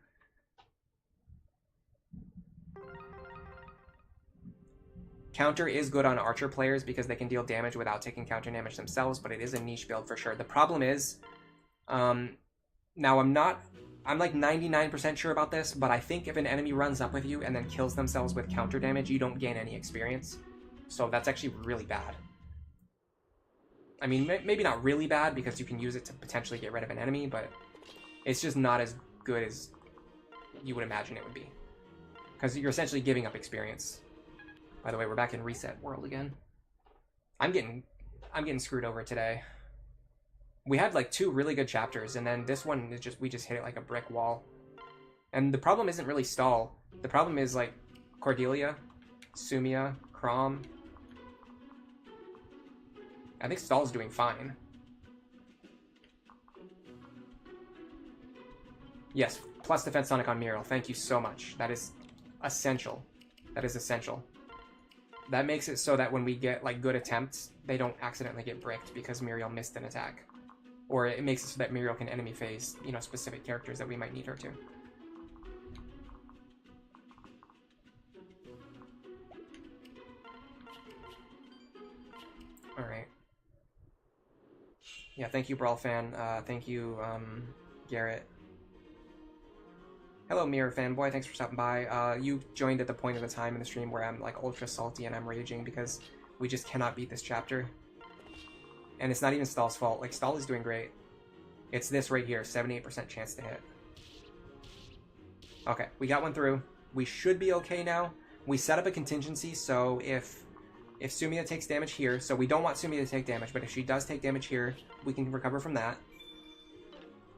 Counter is good on archer players because they can deal damage without taking counter damage themselves, but it is a niche build for sure. The problem is, now I'm like 99% sure about this, but I think if an enemy runs up with you and then kills themselves with counter damage, you don't gain any experience. So that's actually really bad. I mean, maybe not really bad because you can use it to potentially get rid of an enemy, but it's just not as good as you would imagine it would be. Because you're essentially giving up experience. By the way, we're back in Reset World again. I'm getting screwed over today. We had like 2 really good chapters, and then this one is we just hit it like a brick wall. And the problem isn't really Stahl. The problem is like Cordelia, Sumia, Crom. I think Stahl's doing fine. Yes, plus defense Sonic on Muriel. Thank you so much. That is essential. That is essential. That makes it so that when we get like good attempts, they don't accidentally get bricked because Muriel missed an attack. Or it makes it so that Muriel can enemy phase, you know, specific characters that we might need her to. Alright. Yeah, thank you, Brawl Fan. Thank you, Garrett. Hello, Mirror Fanboy. Thanks for stopping by. You joined at the point of the time in the stream where I'm like ultra salty and I'm raging because we just cannot beat this chapter. And it's not even Stahl's fault. Like, Stahl is doing great. It's this right here, 78% chance to hit. Okay, we got one through. We should be okay now. We set up a contingency, so if Sumia takes damage here, so we don't want Sumia to take damage, but if she does take damage here, we can recover from that.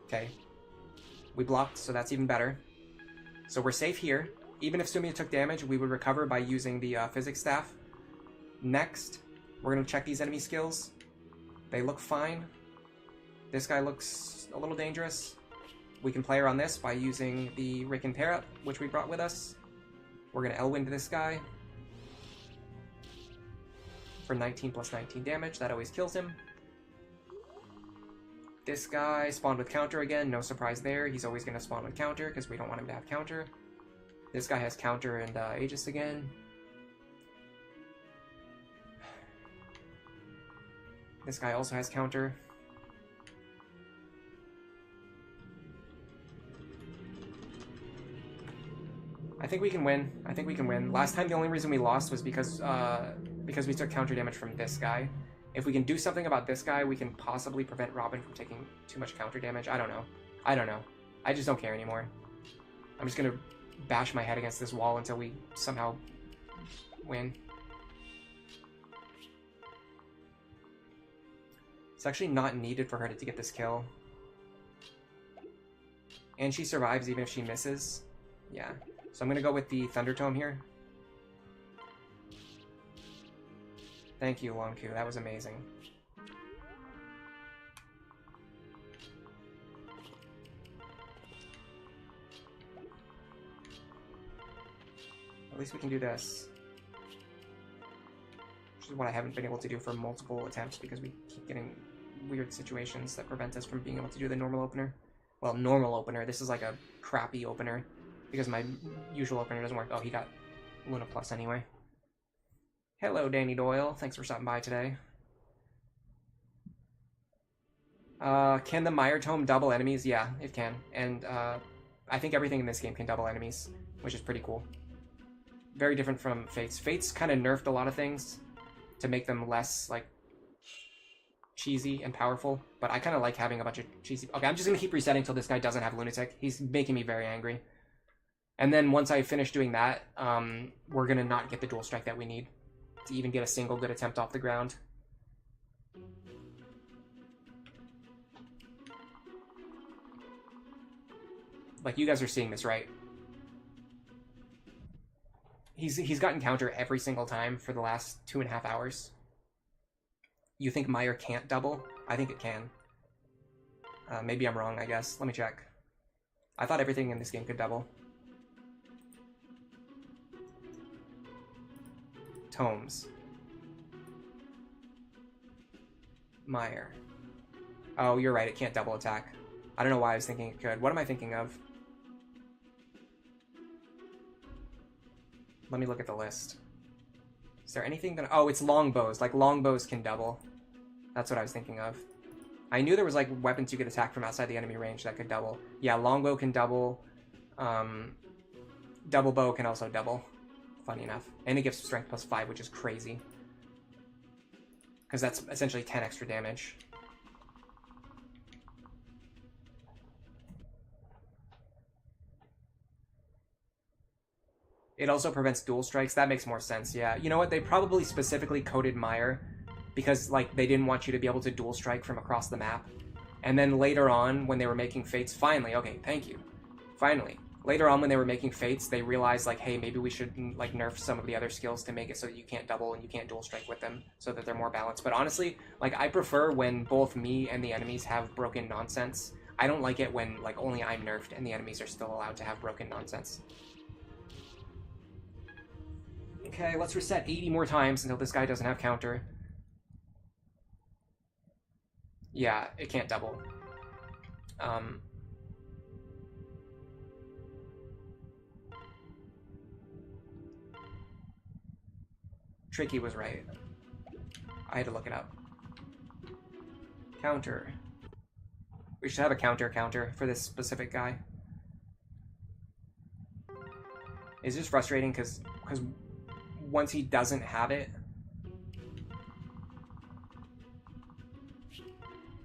Okay. We blocked, so that's even better. So we're safe here. Even if Sumia took damage, we would recover by using the physics staff. Next, we're going to check these enemy skills. They look fine. This guy looks a little dangerous. We can play her on this by using the Riken Parrot, which we brought with us. We're going to Elwind this guy for 19 plus 19 damage. That always kills him. This guy spawned with counter again. No surprise there. He's always going to spawn with counter because we don't want him to have counter. This guy has counter and Aegis again. This guy also has counter. I think we can win. I think we can win. Last time the only reason we lost was because we took counter damage from this guy. If we can do something about this guy, we can possibly prevent Robin from taking too much counter damage. I don't know. I don't know. I just don't care anymore. I'm just gonna bash my head against this wall until we somehow win. It's actually not needed for her to get this kill. And she survives even if she misses. Yeah. So I'm going to go with the Thunder Tome here. Thank you, Lonku. That was amazing. At least we can do this. Which is what I haven't been able to do for multiple attempts because we keep getting weird situations that prevent us from being able to do the normal opener. Well, normal opener. This is like a crappy opener because my usual opener doesn't work. Oh, he got Luna Plus anyway. Hello, Danny Doyle. Thanks for stopping by today. Can the Meyer Tome double enemies? Yeah, it can. And I think everything in this game can double enemies, which is pretty cool. Very different from Fates. Fates kind of nerfed a lot of things to make them less, like, cheesy and powerful, but I kind of like having a bunch of cheesy... Okay, I'm just going to keep resetting until this guy doesn't have Lunatic. He's making me very angry. And then once I finish doing that, we're going to not get the dual strike that we need to even get a single good attempt off the ground. Like, you guys are seeing this, right? He's gotten counter every single time for the last 2.5 hours. You think Meyer can't double? I think it can. Maybe I'm wrong, I guess. Let me check. I thought everything in this game could double. Tomes. Meyer. Oh, you're right, it can't double attack. I don't know why I was thinking it could. What am I thinking of? Let me look at the list. Is there anything that... Oh, it's longbows. Like, longbows can double. That's what I was thinking of. I knew there was, like, weapons you could attack from outside the enemy range that could double. Yeah, longbow can double. Double bow can also double. Funny enough. And it gives strength plus 5, which is crazy. Because that's essentially 10 extra damage. It also prevents dual strikes. That makes more sense, yeah. You know what? They probably specifically coded Meyer because, like, they didn't want you to be able to dual strike from across the map. And then later on, when they were making Fates, finally, okay, thank you. Finally. Later on, when they were making Fates, they realized, like, hey, maybe we should, like, nerf some of the other skills to make it so that you can't double and you can't dual strike with them so that they're more balanced. But honestly, like, I prefer when both me and the enemies have broken nonsense. I don't like it when, like, only I'm nerfed and the enemies are still allowed to have broken nonsense. Okay, let's reset 80 more times until this guy doesn't have counter. Yeah, it can't double. Tricky was right. I had to look it up. Counter. We should have a counter for this specific guy. It's just frustrating because once he doesn't have it,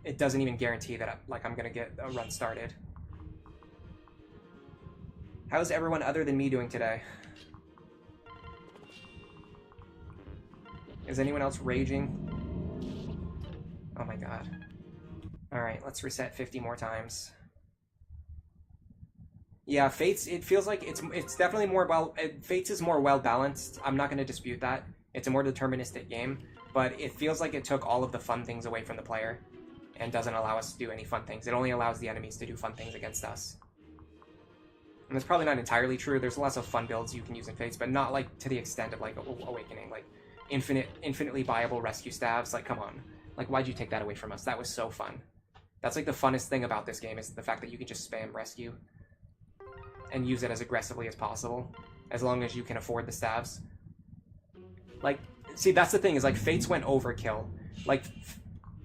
it doesn't even guarantee that I'm gonna get a run started. How's everyone other than me doing today? Is anyone else raging? Oh my god. Alright, let's reset 50 more times. Yeah, Fates, it feels like it's definitely more Fates is more well balanced. I'm not going to dispute that. It's a more deterministic game, but it feels like it took all of the fun things away from the player and doesn't allow us to do any fun things. It only allows the enemies to do fun things against us. And that's probably not entirely true. There's lots of fun builds you can use in Fates, but not like to the extent of like Awakening, like infinitely viable rescue stabs. Like, come on. Like, why'd you take that away from us? That was so fun. That's like the funnest thing about this game is the fact that you can just spam rescue and use it as aggressively as possible, as long as you can afford the stabs. Like, see, that's the thing, is like Fates went overkill. Like,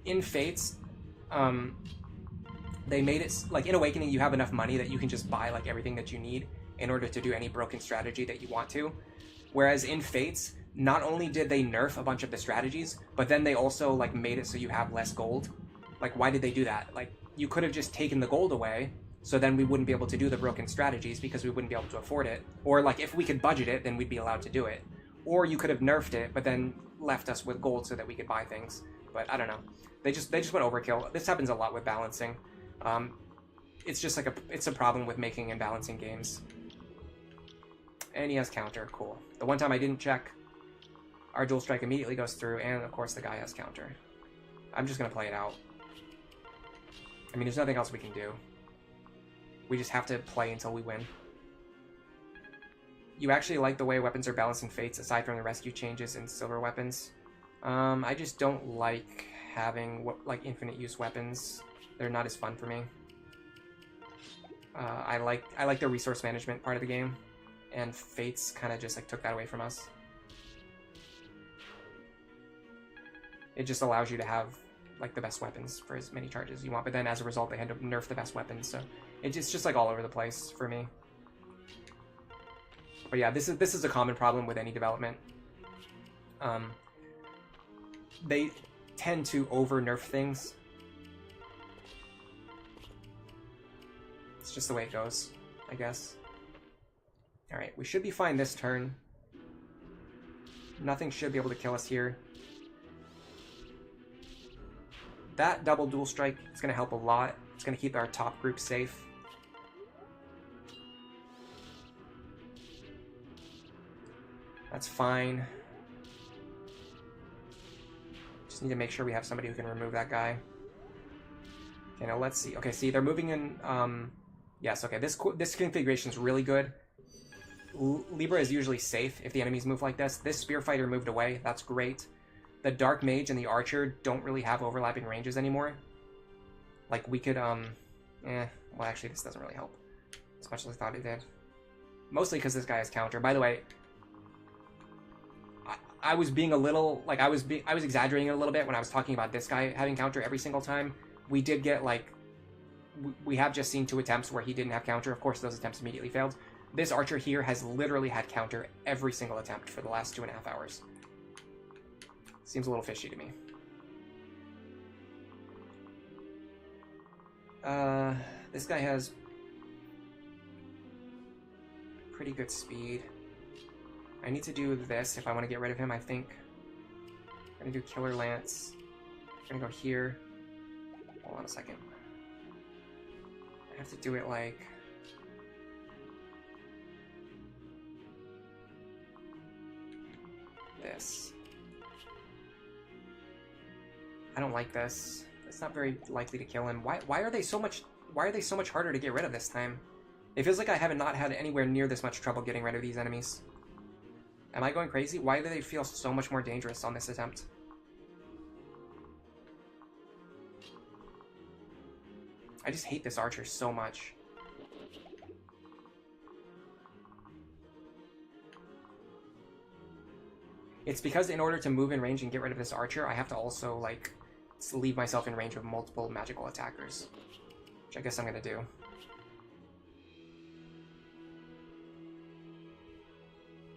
in Fates, they made it, like in Awakening you have enough money that you can just buy like everything that you need in order to do any broken strategy that you want to. Whereas in Fates, not only did they nerf a bunch of the strategies, but then they also like made it so you have less gold. Like, why did they do that? Like, you could have just taken the gold away, so then we wouldn't be able to do the broken strategies because we wouldn't be able to afford it. Or like if we could budget it, then we'd be allowed to do it. Or you could have nerfed it, but then left us with gold so that we could buy things. But I don't know. They just went overkill. This happens a lot with balancing. It's just like it's a problem with making and balancing games. And he has counter, cool. The one time I didn't check, our dual strike immediately goes through, and of course the guy has counter. I'm just gonna play it out. I mean, there's nothing else we can do. We just have to play until we win. You actually like the way weapons are balanced in Fates, aside from the rescue changes in silver weapons. I just don't like having like infinite use weapons. They're not as fun for me. I like the resource management part of the game, and Fates kind of just like took that away from us. It just allows you to have like the best weapons for as many charges as you want, but then as a result they had to nerf the best weapons, so it's just like all over the place for me. But yeah, this is a common problem with any development. They tend to over nerf things. It's just the way it goes, I guess. Alright, we should be fine this turn. Nothing should be able to kill us here. That double dual strike is going to help a lot. It's going to keep our top group safe. That's fine. Just need to make sure we have somebody who can remove that guy. Okay, now let's see. Okay, see, they're moving in... yes, okay, this configuration is really good. Libra is usually safe if the enemies move like this. This Spear Fighter moved away. That's great. The Dark Mage and the Archer don't really have overlapping ranges anymore. Like, we could, well, actually, this doesn't really help as much as I thought it did. Mostly because this guy has counter. By the way, I was being a little, like, I was exaggerating a little bit when I was talking about this guy having counter every single time. We did get, like, we have just seen 2 attempts where he didn't have counter. Of course, those attempts immediately failed. This Archer here has literally had counter every single attempt for the last 2.5 hours. Seems a little fishy to me. This guy has pretty good speed. I need to do this if I want to get rid of him, I think. I'm gonna do Killer Lance. I'm gonna go here. Hold on a second. I have to do it like... this. I don't like this. It's not very likely to kill him. Why are they so much harder to get rid of this time? It feels like I have not had anywhere near this much trouble getting rid of these enemies. Am I going crazy? Why do they feel so much more dangerous on this attempt? I just hate this Archer so much. It's because in order to move in range and get rid of this Archer, I have to also, like, leave myself in range of multiple magical attackers. Which I guess I'm gonna do.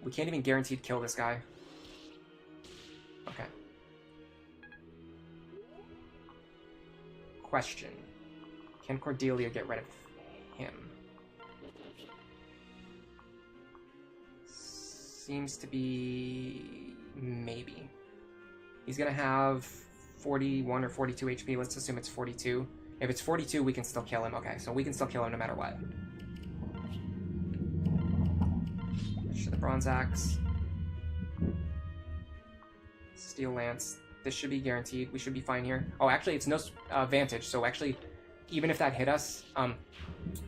We can't even guarantee to kill this guy. Okay. Question. Can Cordelia get rid of him? Seems to be... maybe. He's gonna have 41 or 42 HP. Let's assume it's 42. If it's 42, we can still kill him. Okay, so we can still kill him no matter what. Switch to the Bronze Axe. Steel Lance. This should be guaranteed. We should be fine here. Oh, actually, it's no Vantage, so actually, even if that hit us,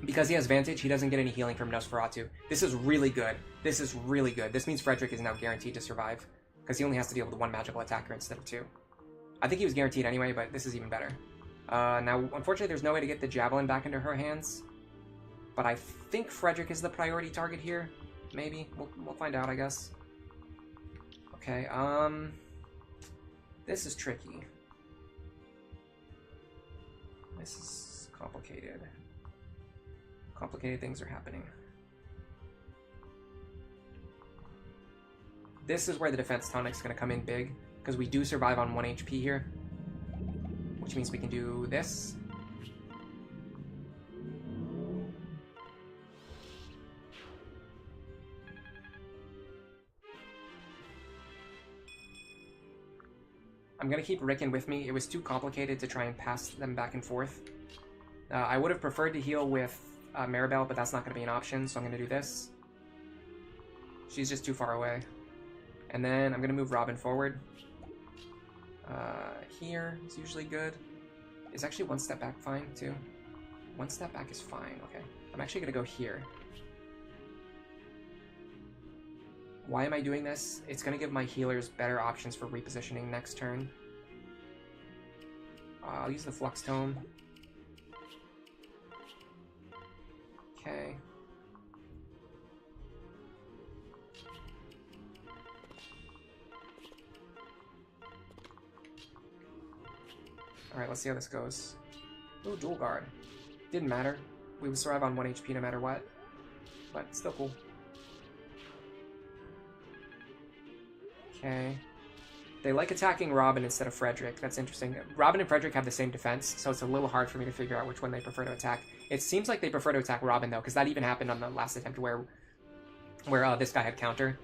because he has Vantage, he doesn't get any healing from Nosferatu. This is really good. This is really good. This means Frederick is now guaranteed to survive, because he only has to deal with one magical attacker instead of two. I think he was guaranteed anyway, but this is even better. Now, unfortunately, there's no way to get the Javelin back into her hands, but I think Frederick is the priority target here. Maybe. We'll find out, I guess. Okay, this is tricky. This is complicated. Complicated things are happening. This is where the defense tonic's going to come in big, because we do survive on 1 HP here, which means we can do this. I'm going to keep Rickon with me. It was too complicated to try and pass them back and forth. I would have preferred to heal with Maribel, but that's not going to be an option, so I'm going to do this. She's just too far away. And then I'm going to move Robin forward. Here is usually good. Is actually one step back fine, too? One step back is fine, okay. I'm actually going to go here. Why am I doing this? It's going to give my healers better options for repositioning next turn. I'll use the Flux Tome. Okay. Alright, let's see how this goes. Ooh, Dual Guard. Didn't matter. We would survive on 1 HP no matter what. But still cool. Okay. They like attacking Robin instead of Frederick. That's interesting. Robin and Frederick have the same defense, so it's a little hard for me to figure out which one they prefer to attack. It seems like they prefer to attack Robin, though, because that even happened on the last attempt where this guy had counter.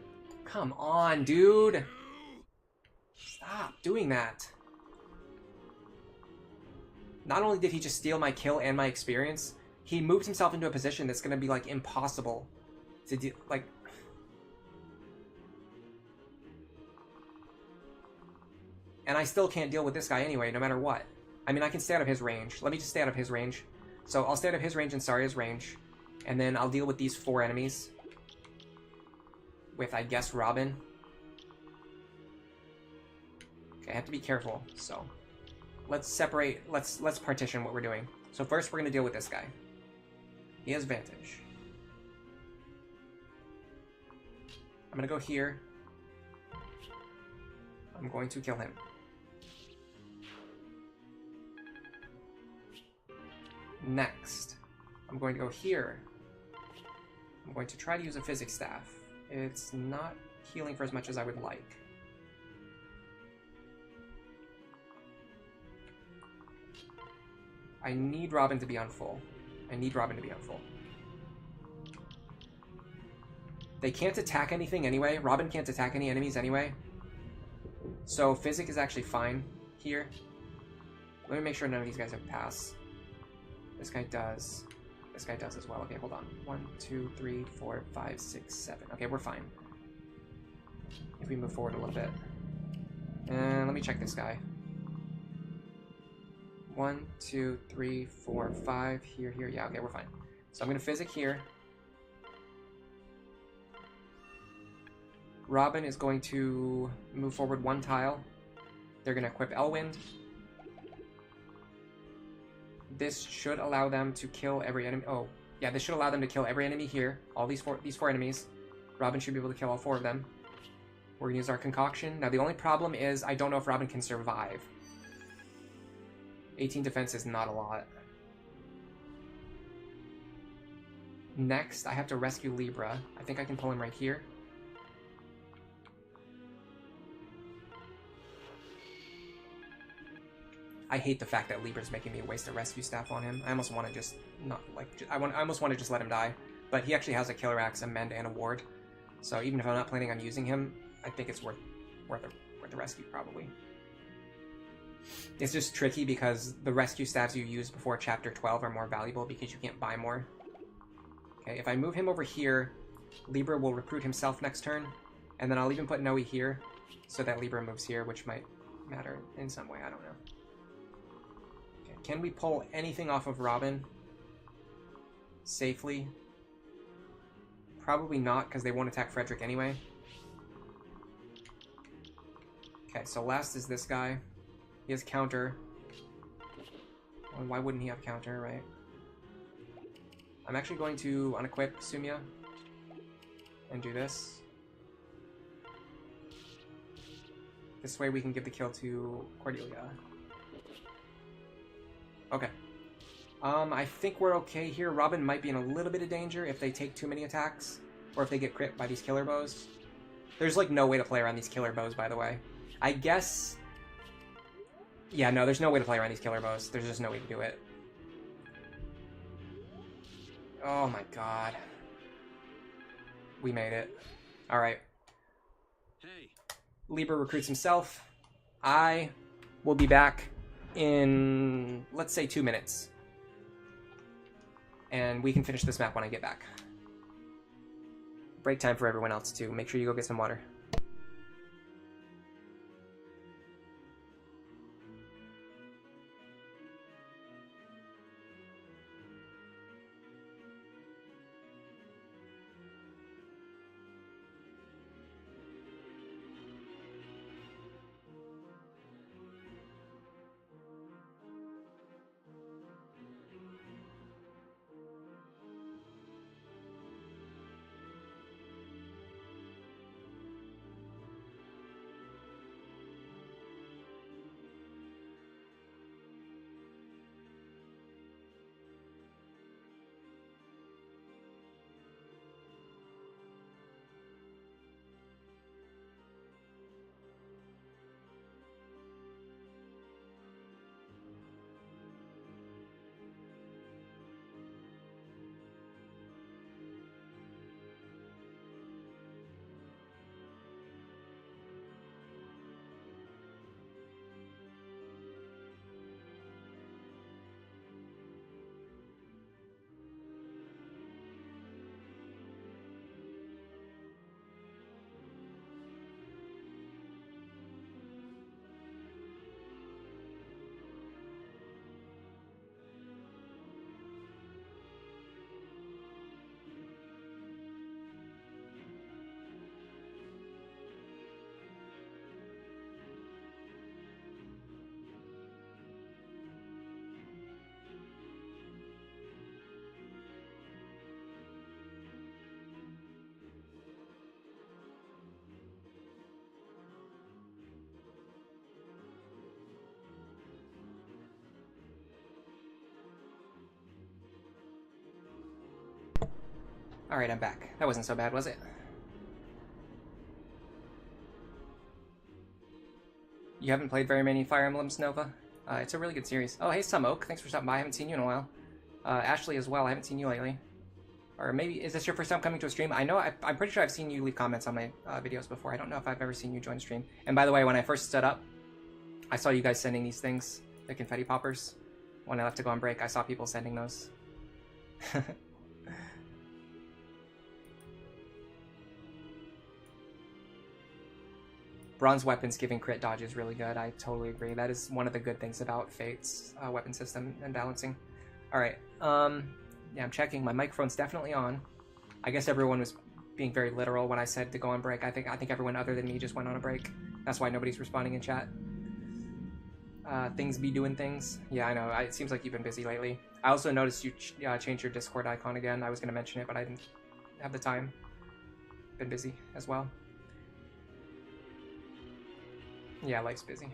Come on, dude! Stop doing that. Not only did he just steal my kill and my experience, he moved himself into a position that's going to be, like, impossible to do. Like... And I still can't deal with this guy anyway, no matter what. I mean, I can stay out of his range. Let me just stay out of his range. So I'll stay out of his range and Saria's range. And then I'll deal with these 4 enemies. With, I guess, Robin. Okay, I have to be careful, so... Let's separate, let's partition what we're doing. So first we're going to deal with this guy. He has Vantage. I'm going to go here. I'm going to kill him. Next, I'm going to go here. I'm going to try to use a Physics Staff. It's not healing for as much as I would like. I need Robin to be on full. I need Robin to be on full. They can't attack anything anyway. Robin can't attack any enemies anyway. So Physic is actually fine here. Let me make sure none of these guys have pass. This guy does. This guy does as well. Okay, hold on. 1, 2, 3, 4, 5, 6, 7. Okay, we're fine. If we move forward a little bit. And let me check this guy. 1, 2, 3, 4, 5. Here, here. Yeah, okay, we're fine. So I'm going to Physic here. Robin is going to move forward 1 tile. They're going to equip Elwind. This should allow them to kill every enemy. Oh, yeah, this should allow them to kill every enemy here. All these four enemies. Robin should be able to kill all 4 of them. We're going to use our concoction. Now, the only problem is I don't know if Robin can survive. 18 defense is not a lot. Next, I have to rescue Libra. I think I can pull him right here. I hate the fact that Libra's making me waste a rescue staff on him. I almost want to just not like. I almost want to just let him die. But he actually has a Killer Axe, a Mend, and a Ward. So even if I'm not planning on using him, I think it's worth the rescue probably. It's just tricky because the rescue staves you use before chapter 12 are more valuable because you can't buy more. Okay, if I move him over here, Libra will recruit himself next turn, and then I'll even put Noe here so that Libra moves here, which might matter in some way, I don't know. Okay, can we pull anything off of Robin safely? Probably not, because they won't attack Frederick anyway. Okay, so last is this guy. He has counter. Well, why wouldn't he have counter, right? I'm actually going to unequip Sumia and do this. This way we can give the kill to Cordelia. Okay. I think we're okay here. Robin might be in a little bit of danger if they take too many attacks, or if they get crit by these killer bows. There's like no way to play around these killer bows, by the way. I guess... Yeah, no, there's no way to play around these killer bows. There's just no way to do it. Oh my god. We made it. Alright. Hey. Libra recruits himself. I will be back in, let's say, 2 minutes. And we can finish this map when I get back. Break time for everyone else, too. Make sure you go get some water. Alright, I'm back. That wasn't so bad, was it? You haven't played very many Fire Emblems, Nova? It's a really good series. Oh, hey, Some Oak. Thanks for stopping by. I haven't seen you in a while. Ashley as well. I haven't seen you lately. Or maybe, is this your first time coming to a stream? I know, I'm pretty sure I've seen you leave comments on my videos before. I don't know if I've ever seen you join a stream. And by the way, when I first stood up, I saw you guys sending these things, the confetti poppers. When I left to go on break, I saw people sending those. Bronze weapons giving crit dodge is really good. I totally agree. That is one of the good things about Fate's weapon system and balancing. Alright, yeah, I'm checking. My microphone's definitely on. I guess everyone was being very literal when I said to go on break. I think everyone other than me just went on a break. That's why nobody's responding in chat. Things be doing things. Yeah, I know. It seems like you've been busy lately. I also noticed you changed your Discord icon again. I was going to mention it, but I didn't have the time. Been busy as well. Yeah, life's busy.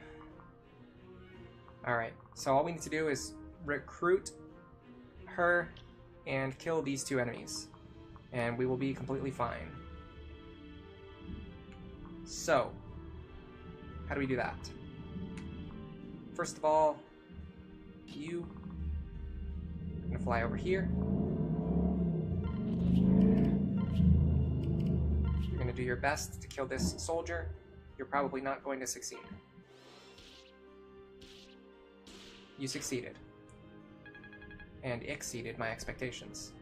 Alright, so all we need to do is recruit her and kill these two enemies. And we will be completely fine. So, how do we do that? First of all, you... I'm gonna fly over here. You're gonna do your best to kill this soldier. You're probably not going to succeed. You succeeded. And exceeded my expectations.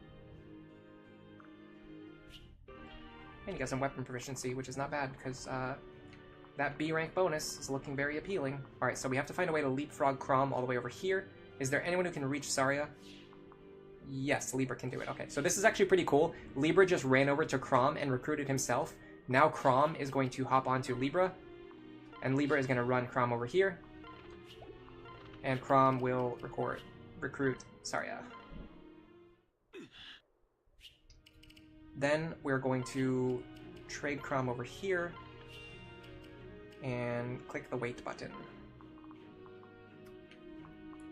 And you got some weapon proficiency, which is not bad, because that B rank bonus is looking very appealing. Alright, so we have to find a way to leapfrog Crom all the way over here. Is there anyone who can reach Saria? Yes, Libra can do it. Okay, so this is actually pretty cool. Libra just ran over to Crom and recruited himself. Now Crom is going to hop onto Libra, and Libra is going to run Crom over here. And Crom will recruit Saria. Then we're going to trade Crom over here and click the wait button.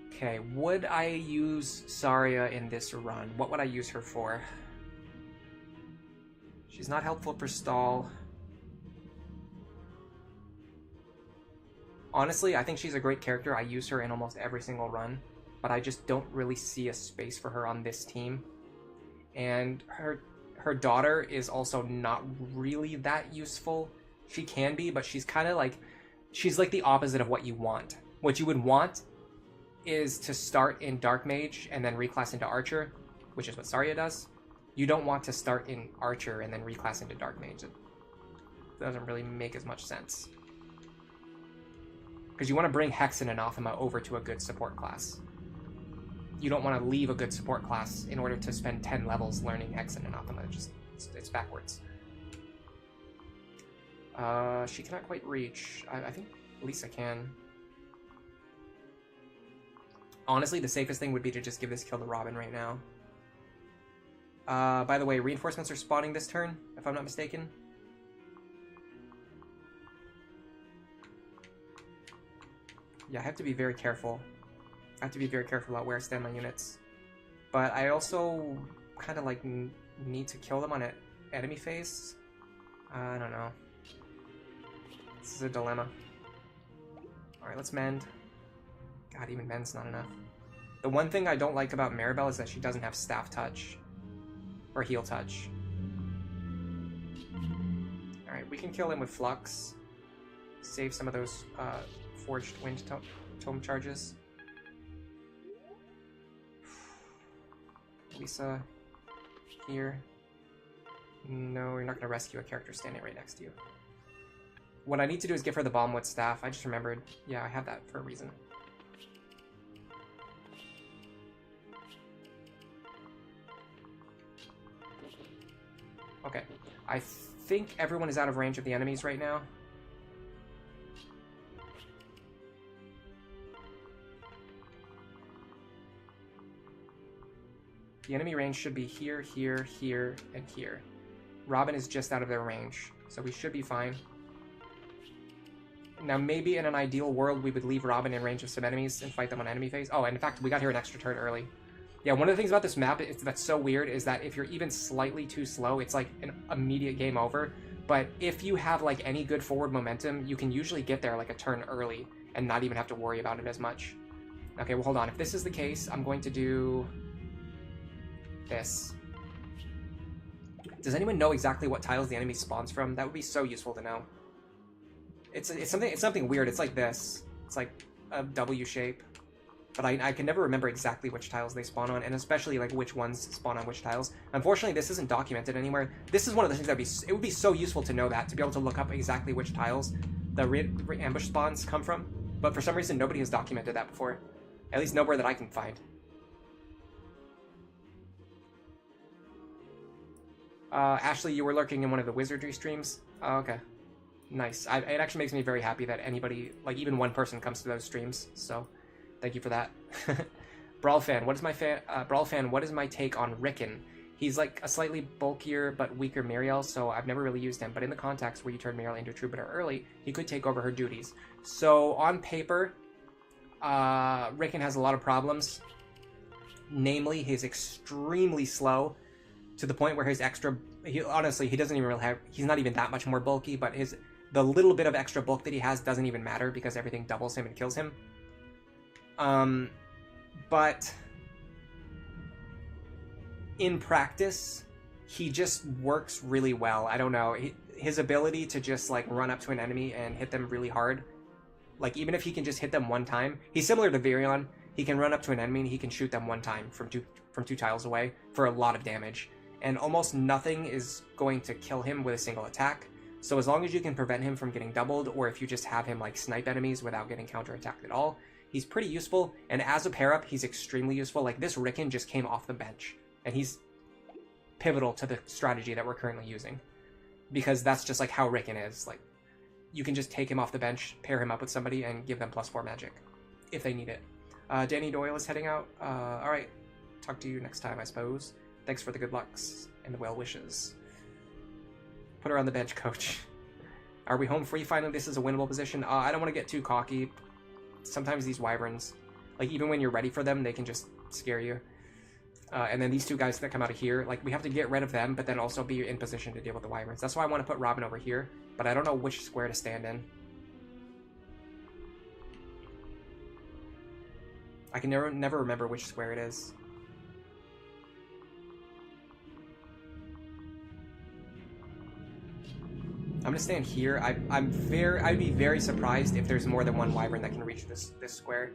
Okay, would I use Saria in this run? What would I use her for? She's not helpful for Stahl. Honestly, I think she's a great character. I use her in almost every single run, but I just don't really see a space for her on this team. And her daughter is also not really that useful. She can be, but she's kind of like, she's like the opposite of what you want. What you would want is to start in Dark Mage and then reclass into Archer, which is what Saria does. You don't want to start in Archer and then reclass into Dark Mage. It doesn't really make as much sense. Because you want to bring Hex and Anathema over to a good support class. You don't want to leave a good support class in order to spend 10 levels learning Hex and Anathema. It's backwards. She cannot quite reach. I think Lisa can. Honestly, the safest thing would be to just give this kill to Robin right now. By the way, reinforcements are spawning this turn, if I'm not mistaken. Yeah, I have to be very careful. I have to be very careful about where I stand my units. But I also kind of like need to kill them on an enemy phase. I don't know. This is a dilemma. Alright, let's mend. God, even mend's not enough. The one thing I don't like about Maribel is that she doesn't have staff touch. Or heal touch. Alright, we can kill him with Flux. Save some of those Forged Wind Tome charges. Lisa, here. No, you're not going to rescue a character standing right next to you. What I need to do is give her the Bombwood Staff. I just remembered. Yeah, I have that for a reason. Okay. I think everyone is out of range of the enemies right now. The enemy range should be here, here, here, and here. Robin is just out of their range, so we should be fine. Now, maybe in an ideal world, we would leave Robin in range of some enemies and fight them on enemy phase. Oh, and in fact, we got here an extra turn early. Yeah, one of the things about this map that's so weird is that if you're even slightly too slow, it's like an immediate game over. But if you have like any good forward momentum, you can usually get there like a turn early and not even have to worry about it as much. Okay, well, hold on. If this is the case, I'm going to do this. Does anyone know exactly what tiles the enemy spawns from? That would be so useful to know. It's something weird. It's like this. It's like a W shape. But I can never remember exactly which tiles they spawn on, and especially like which ones spawn on which tiles. Unfortunately, this isn't documented anywhere. This is one of the things it would be so useful to know that, to be able to look up exactly which tiles the ambush spawns come from. But for some reason, nobody has documented that before. At least nowhere that I can find. Ashley, you were lurking in one of the wizardry streams? Oh, okay. Nice. It actually makes me very happy that anybody, like even one person, comes to those streams, so thank you for that. Brawlfan, what is my take on Rickon? He's like a slightly bulkier but weaker Muriel, so I've never really used him, but in the context where you turn Muriel into a Troubadour early, he could take over her duties. So on paper, Rickon has a lot of problems. Namely, he's extremely slow, to the point where his honestly, he doesn't even really have, he's not even that much more bulky, but the little bit of extra bulk that he has doesn't even matter because everything doubles him and kills him. But in practice, he just works really well. I don't know, his ability to just like run up to an enemy and hit them really hard Like, even if he can just hit them one time, he's similar to Virion. He can run up to an enemy and he can shoot them one time from two tiles away for a lot of damage. And almost nothing is going to kill him with a single attack. So as long as you can prevent him from getting doubled, or if you just have him like snipe enemies without getting counterattacked at all, he's pretty useful. And as a pair-up, he's extremely useful. Like, this Rickon just came off the bench, and he's pivotal to the strategy that we're currently using. Because that's just like how Rickon is. Like, you can just take him off the bench, pair him up with somebody, and give them +4 magic if they need it. Danny Doyle is heading out. Alright, talk to you next time, I suppose. Thanks for the good lucks and the well wishes. Put her on the bench, coach. Are we home free finally? This is a winnable position. I don't want to get too cocky. Sometimes these wyverns, like, even when you're ready for them, they can just scare you. And then these two guys that come out of here, like, we have to get rid of them, but then also be in position to deal with the wyverns. That's why I want to put Robin over here, but I don't know which square to stand in. I can never remember which square it is. I'm gonna stand here. I'd be very surprised if there's more than one wyvern that can reach this square.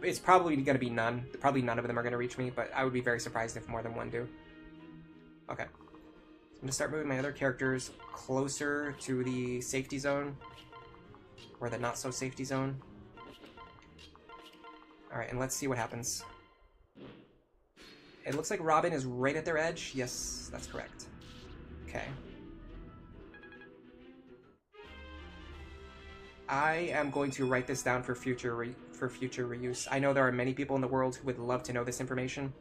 It's probably gonna be none. Probably none of them are gonna reach me, but I would be very surprised if more than one do. Okay. I'm gonna start moving my other characters closer to the safety zone, or the not so safety zone. Alright, and let's see what happens. It looks like Robin is right at their edge. Yes, that's correct. Okay. I am going to write this down for future reuse. I know there are many people in the world who would love to know this information.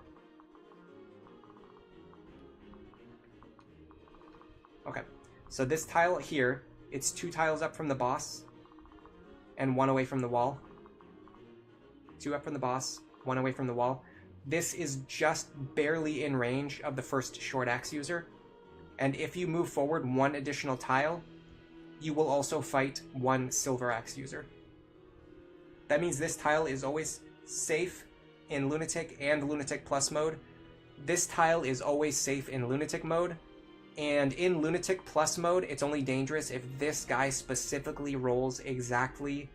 Okay, so this tile here, it's 2 tiles up from the boss and 1 away from the wall. 2 up from the boss, 1 away from the wall. This is just barely in range of the first short axe user. And if you move forward 1 additional tile, you will also fight 1 silver axe user. That means this tile is always safe in Lunatic and Lunatic Plus mode. This tile is always safe in Lunatic mode. And in Lunatic Plus mode, it's only dangerous if this guy specifically rolls exactly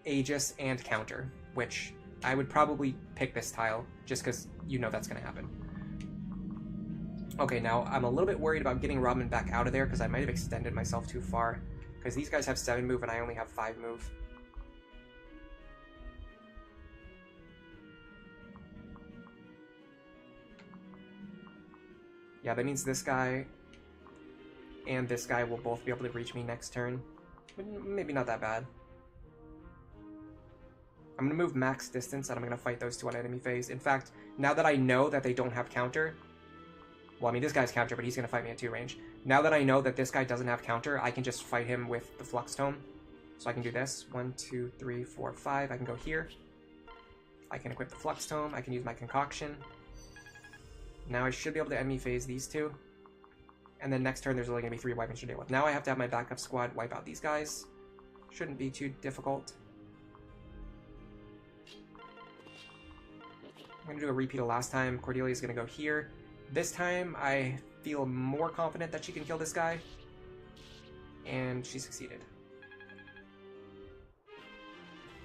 Aegis and counter, which I would probably pick this tile just because you know that's going to happen. Okay, now I'm a little bit worried about getting Robin back out of there because I might have extended myself too far. Because these guys have 7 move and I only have 5 move. Yeah, that means this guy and this guy will both be able to reach me next turn. Maybe not that bad. I'm going to move max distance and I'm going to fight those 2 on enemy phase. In fact, now that I know that they don't have counter... Well, I mean, this guy's counter, but he's going to fight me at 2 range. Now that I know that this guy doesn't have counter, I can just fight him with the Flux Tome. So I can do this. 1, 2, 3, 4, 5. I can go here. I can equip the Flux Tome. I can use my Concoction. Now I should be able to enemy phase these 2. And then next turn, there's only going to be 3 wyverns to deal with. Now I have to have my backup squad wipe out these guys. Shouldn't be too difficult. I'm going to do a repeat of last time. Cordelia's going to go here. This time, I feel more confident that she can kill this guy. And she succeeded.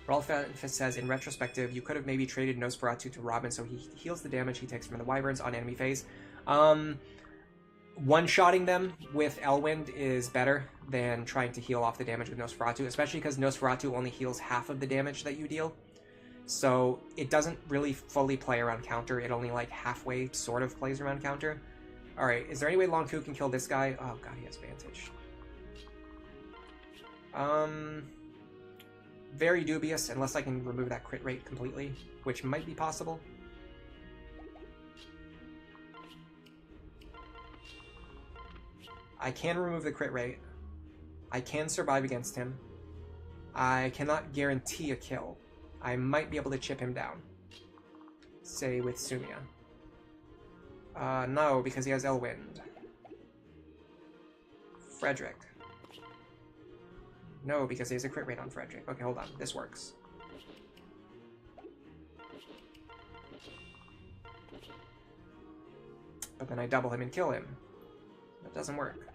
Rolf says, in retrospective, you could have maybe traded Nosferatu to Robin so he heals the damage he takes from the wyverns on enemy phase. One-shotting them with Elwind is better than trying to heal off the damage with Nosferatu, especially because Nosferatu only heals half of the damage that you deal. So it doesn't really fully play around counter. It only like halfway sort of plays around counter. Alright, is there any way Long Ku can kill this guy? Oh god, he has Vantage. Very dubious, unless I can remove that crit rate completely, which might be possible. I can remove the crit rate. I can survive against him. I cannot guarantee a kill. I might be able to chip him down. Say with Sumia. No, because he has Elwind. Frederick. No, because he has a crit rate on Frederick. Okay, hold on. This works. But then I double him and kill him. That doesn't work.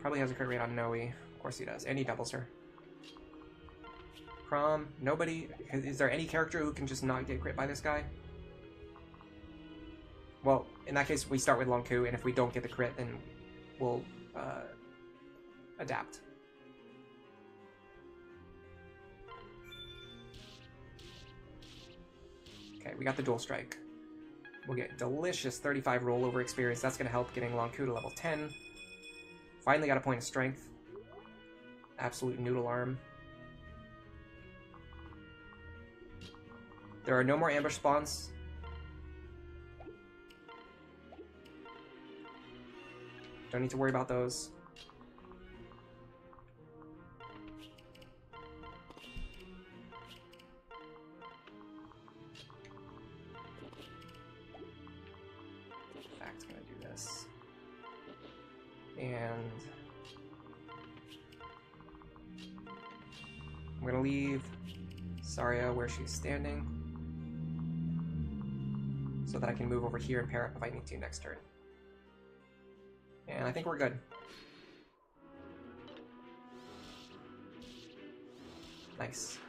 Probably has a crit rate on Noe. Of course he does. And he doubles her. Crom, nobody. Is there any character who can just not get crit by this guy? Well, in that case, we start with Lonku, and if we don't get the crit, then we'll adapt. Okay, we got the dual strike. We'll get delicious 35 rollover experience. That's going to help getting Lonku to level 10. Finally got a point of strength. Absolute noodle arm. There are no more ambush spawns. Don't need to worry about those. Fact's gonna do this. And I'm gonna leave Saria where she's standing so that I can move over here and pair up if I need to next turn. And I think we're good. Nice.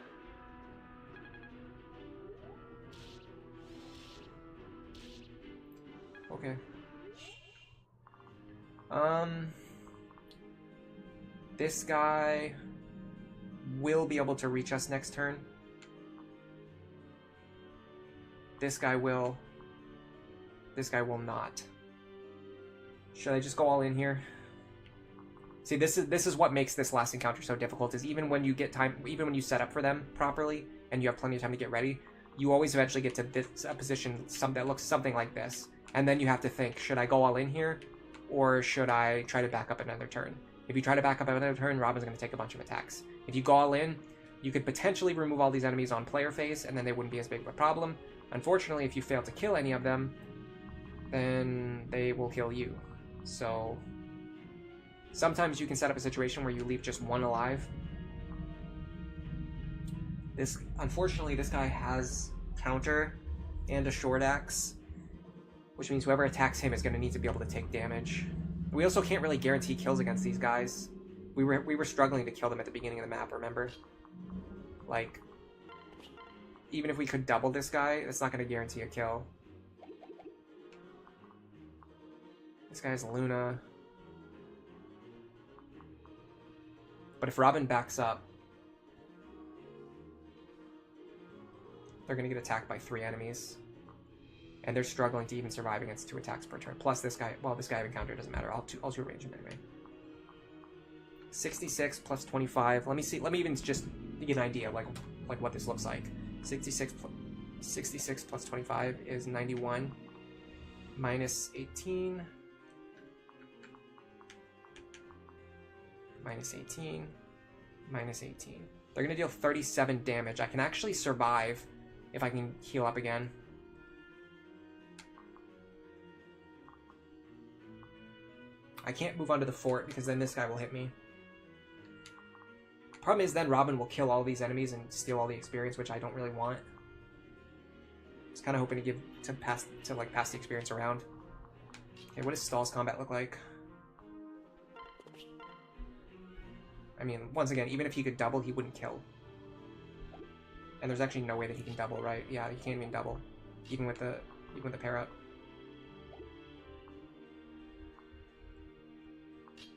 Okay. This guy will be able to reach us next turn. This guy will. This guy will not. Should I just go all in here? See, this is what makes this last encounter so difficult, is even when you get time, even when you set up for them properly and you have plenty of time to get ready, you always eventually get to this a position that looks something like this. And then you have to think, should I go all in here? Or should I try to back up another turn? If you try to back up another turn, Robin's going to take a bunch of attacks. If you go all in, you could potentially remove all these enemies on player phase, and then they wouldn't be as big of a problem. Unfortunately, if you fail to kill any of them, then they will kill you. So sometimes you can set up a situation where you leave just one alive. Unfortunately, this guy has counter and a short axe, which means whoever attacks him is going to need to be able to take damage. We also can't really guarantee kills against these guys. We were struggling to kill them at the beginning of the map, remember? Like, even if we could double this guy, that's not going to guarantee a kill. This guy's Luna. But if Robin backs up, they're going to get attacked by 3 enemies. And they're struggling to even survive against 2 attacks per turn. Plus this guy, well, this guy I've encountered doesn't matter. I'll two range him anyway. 66 plus 25. Let me see. Let me even just get an idea like what this looks like. 66 plus 25 is 91. Minus 18. Minus 18. Minus 18. They're going to deal 37 damage. I can actually survive if I can heal up again. I can't move onto the fort because then this guy will hit me. Problem is then Robin will kill all these enemies and steal all the experience, which I don't really want. Just kind of hoping to pass the experience around. Okay, what does Stahl's combat look like? I mean, once again, even if he could double, he wouldn't kill. And there's actually no way that he can double, right? Yeah, he can't even double, even with the pair up.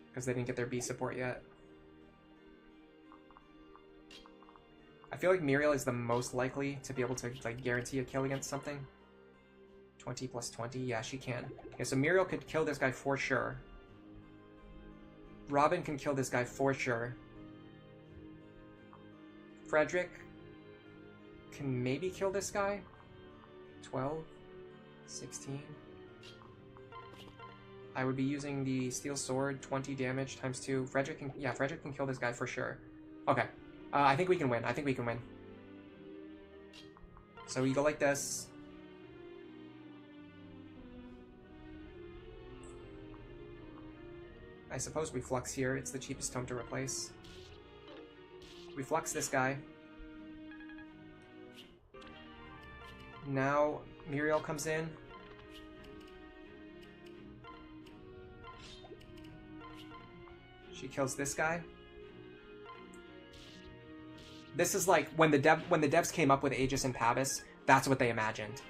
Because they didn't get their B support yet. I feel like Muriel is the most likely to be able to like guarantee a kill against something. 20 plus 20, yeah, she can. Okay, so Muriel could kill this guy for sure. Robin can kill this guy for sure. Frederick can maybe kill this guy. 12, 16. I would be using the steel sword, 20 damage times 2. Frederick can kill this guy for sure. Okay, I think we can win. I think we can win. So we go like this. I suppose we flux here. It's the cheapest tome to replace. We flux this guy. Now Muriel comes in. She kills this guy. This is like when the devs came up with Aegis and Pavis, that's what they imagined.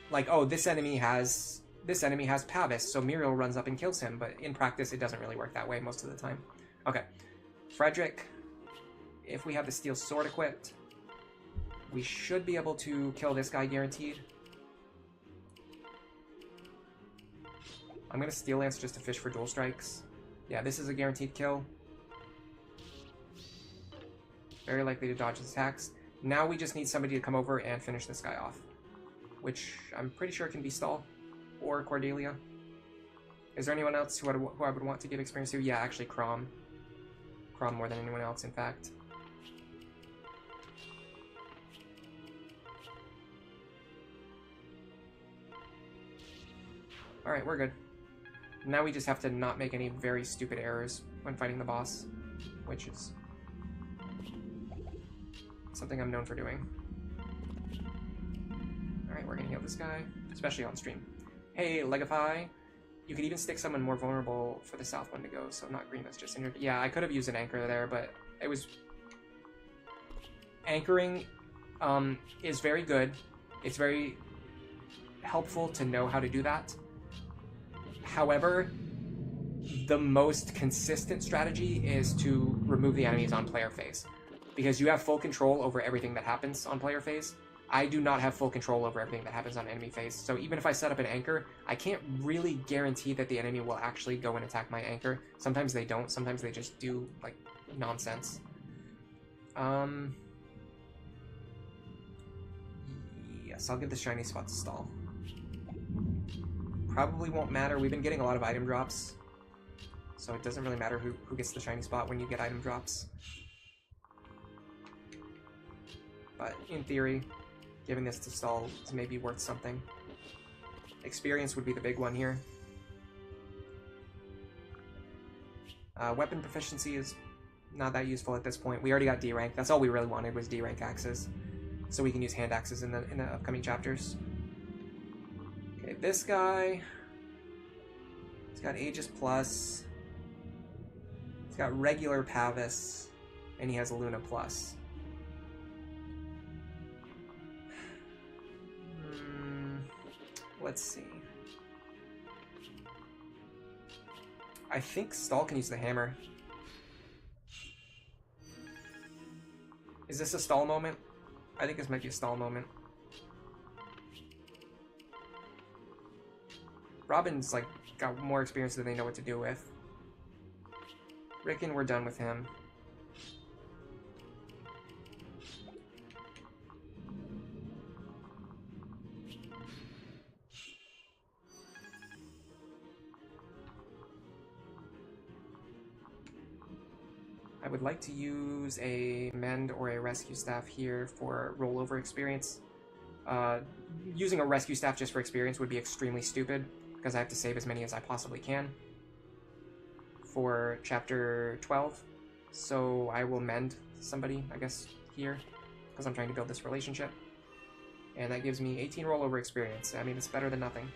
Like, oh, this enemy has Pavis, so Muriel runs up and kills him, but in practice it doesn't really work that way most of the time. Okay. Frederick, if we have the steel sword equipped, we should be able to kill this guy guaranteed. I'm gonna Steel Lance just to fish for dual strikes. Yeah, this is a guaranteed kill. Very likely to dodge his attacks. Now we just need somebody to come over and finish this guy off. Which I'm pretty sure can be Stahl or Cordelia. Is there anyone else who I would want to give experience to? Yeah, actually Crom. Crom more than anyone else, in fact. Alright, we're good. Now we just have to not make any very stupid errors when fighting the boss, which is something I'm known for doing. Alright, we're gonna heal this guy, especially on stream. Hey, Legify, you could even stick someone more vulnerable for the south one to go, so not green that's just injured. Yeah, I could have used an anchor there, but it was... Anchoring is very good. It's very helpful to know how to do that. However, the most consistent strategy is to remove the enemies on player phase, because you have full control over everything that happens on player phase. I do not have full control over everything that happens on enemy phase, so even if I set up an anchor, I can't really guarantee that the enemy will actually go and attack my anchor. Sometimes they don't, sometimes they just do, like, nonsense. Yes, I'll give the shiny spot to Stahl. Probably won't matter. We've been getting a lot of item drops, so it doesn't really matter who gets the shiny spot when you get item drops. But in theory, giving this to Stahl is maybe worth something. Experience would be the big one here. Weapon proficiency is not that useful at this point. We already got D rank. That's all we really wanted was D rank axes, so we can use hand axes in the upcoming chapters. Okay, this guy, he's got Aegis Plus, he's got regular Pavis, and he has a Luna Plus. Let's see. I think Stahl can use the hammer. Is this a Stahl moment? I think this might be a Stahl moment. Robin's like got more experience than they know what to do with. Rickon, we're done with him. I would like to use a mend or a rescue staff here for rollover experience. Using a rescue staff just for experience would be extremely stupid, because I have to save as many as I possibly can for chapter 12. So I will mend somebody, I guess, here, because I'm trying to build this relationship. And that gives me 18 rollover experience. I mean, it's better than nothing.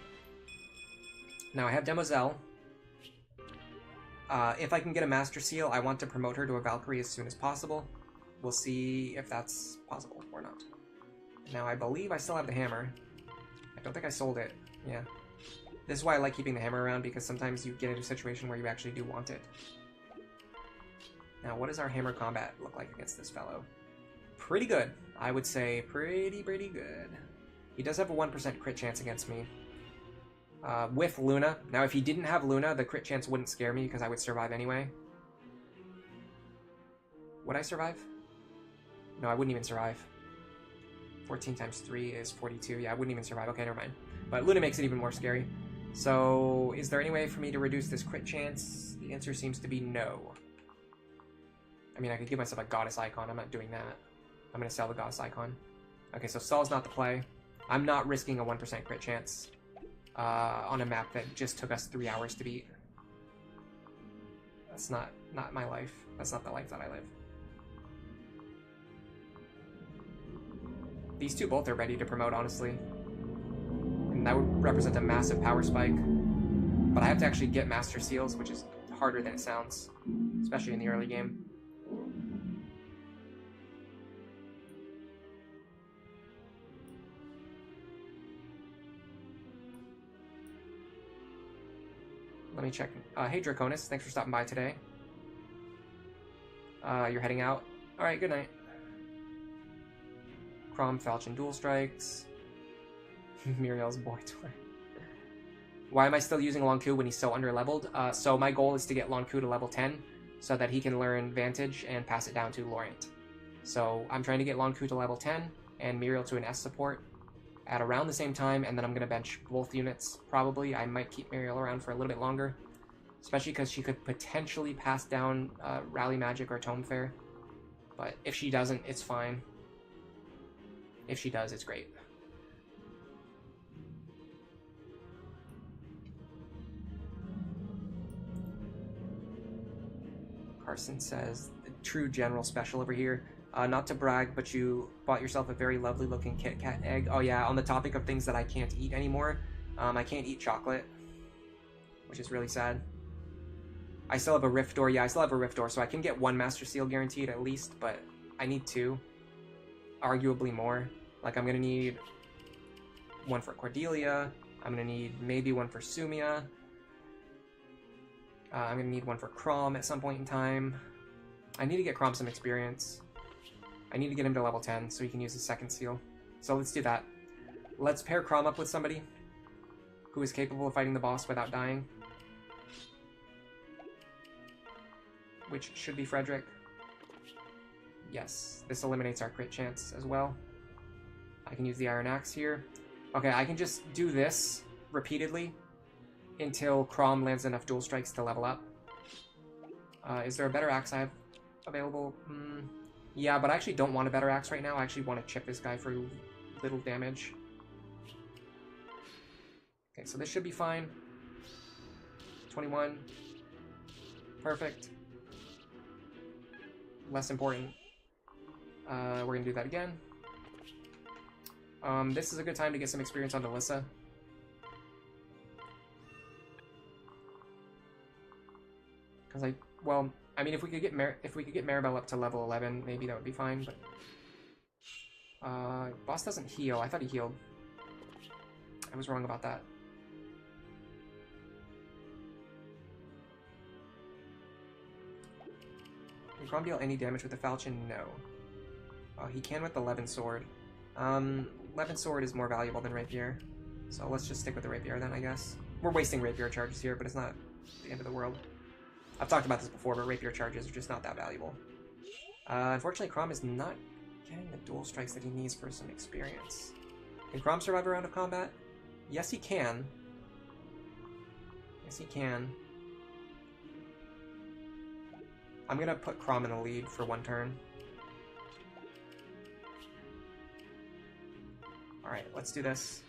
Now I have Demoiselle. If I can get a Master Seal, I want to promote her to a Valkyrie as soon as possible. We'll see if that's possible or not. Now, I believe I still have the hammer. I don't think I sold it. Yeah. This is why I like keeping the hammer around, because sometimes you get into a situation where you actually do want it. Now, what does our hammer combat look like against this fellow? Pretty good. I would say pretty good. He does have a 1% crit chance against me. With Luna. Now, if he didn't have Luna, the crit chance wouldn't scare me because I would survive anyway. Would I survive? No, I wouldn't even survive. 14 times 3 is 42. Yeah, I wouldn't even survive. Okay, never mind. But Luna makes it even more scary. So, is there any way for me to reduce this crit chance? The answer seems to be no. I mean, I could give myself a Goddess icon. I'm not doing that. I'm going to sell the Goddess icon. Okay, so Stahl's not the play. I'm not risking a 1% crit chance. On a map that just took us 3 hours to beat. That's not my life. That's not the life that I live. These two both are ready to promote, honestly. And that would represent a massive power spike. But I have to actually get Master Seals, which is harder than it sounds, especially in the early game. Let me check. Hey Draconis, thanks for stopping by today. You're heading out? Alright, good night. Crom, Falchion, Dual Strikes. Muriel's boy toy. Why am I still using Lonku when he's so under-leveled? So my goal is to get Lonku to level 10 so that he can learn Vantage and pass it down to Lorient. So I'm trying to get Lonku to level 10 and Muriel to an S support at around the same time, and then I'm going to bench both units, probably. I might keep Muriel around for a little bit longer, especially because she could potentially pass down Rally Magic or Tome Fair. But if she doesn't, it's fine. If she does, it's great. Carson says, the true general special over here. Not to brag, but you bought yourself a very lovely looking Kit Kat egg. Oh yeah, on the topic of things that I can't eat anymore, I can't eat chocolate, which is really sad. I still have a Rift Door. Yeah, I still have a Rift Door, so I can get one Master Seal guaranteed at least, but I need two. Arguably more. Like, I'm going to need one for Cordelia. I'm going to need maybe one for Sumia. I'm going to need one for Crom at some point in time. I need to get Crom some experience. I need to get him to level 10 so he can use his second seal. So let's do that. Let's pair Crom up with somebody who is capable of fighting the boss without dying. Which should be Frederick. Yes, this eliminates our crit chance as well. I can use the Iron Axe here. Okay, I can just do this repeatedly until Crom lands enough dual strikes to level up. Is there a better axe I have available? Yeah, but I actually don't want a better axe right now. I actually want to chip this guy for little damage. Okay, so this should be fine. 21. Perfect. Less important. We're going to do that again. This is a good time to get some experience on Alyssa. Because I mean, if we could get Maribel up to level 11, maybe that would be fine. But boss doesn't heal. I thought he healed. I was wrong about that. Can Crom deal any damage with the Falchion? No. He can with the Levin Sword. Levin Sword is more valuable than Rapier, so let's just stick with the Rapier then, I guess. We're wasting Rapier charges here, but it's not the end of the world. I've talked about this before, but Rapier charges are just not that valuable. Unfortunately, Crom is not getting the dual strikes that he needs for some experience. Can Crom survive a round of combat? Yes, he can. Yes, he can. I'm gonna put Crom in the lead for one turn. Alright, let's do this.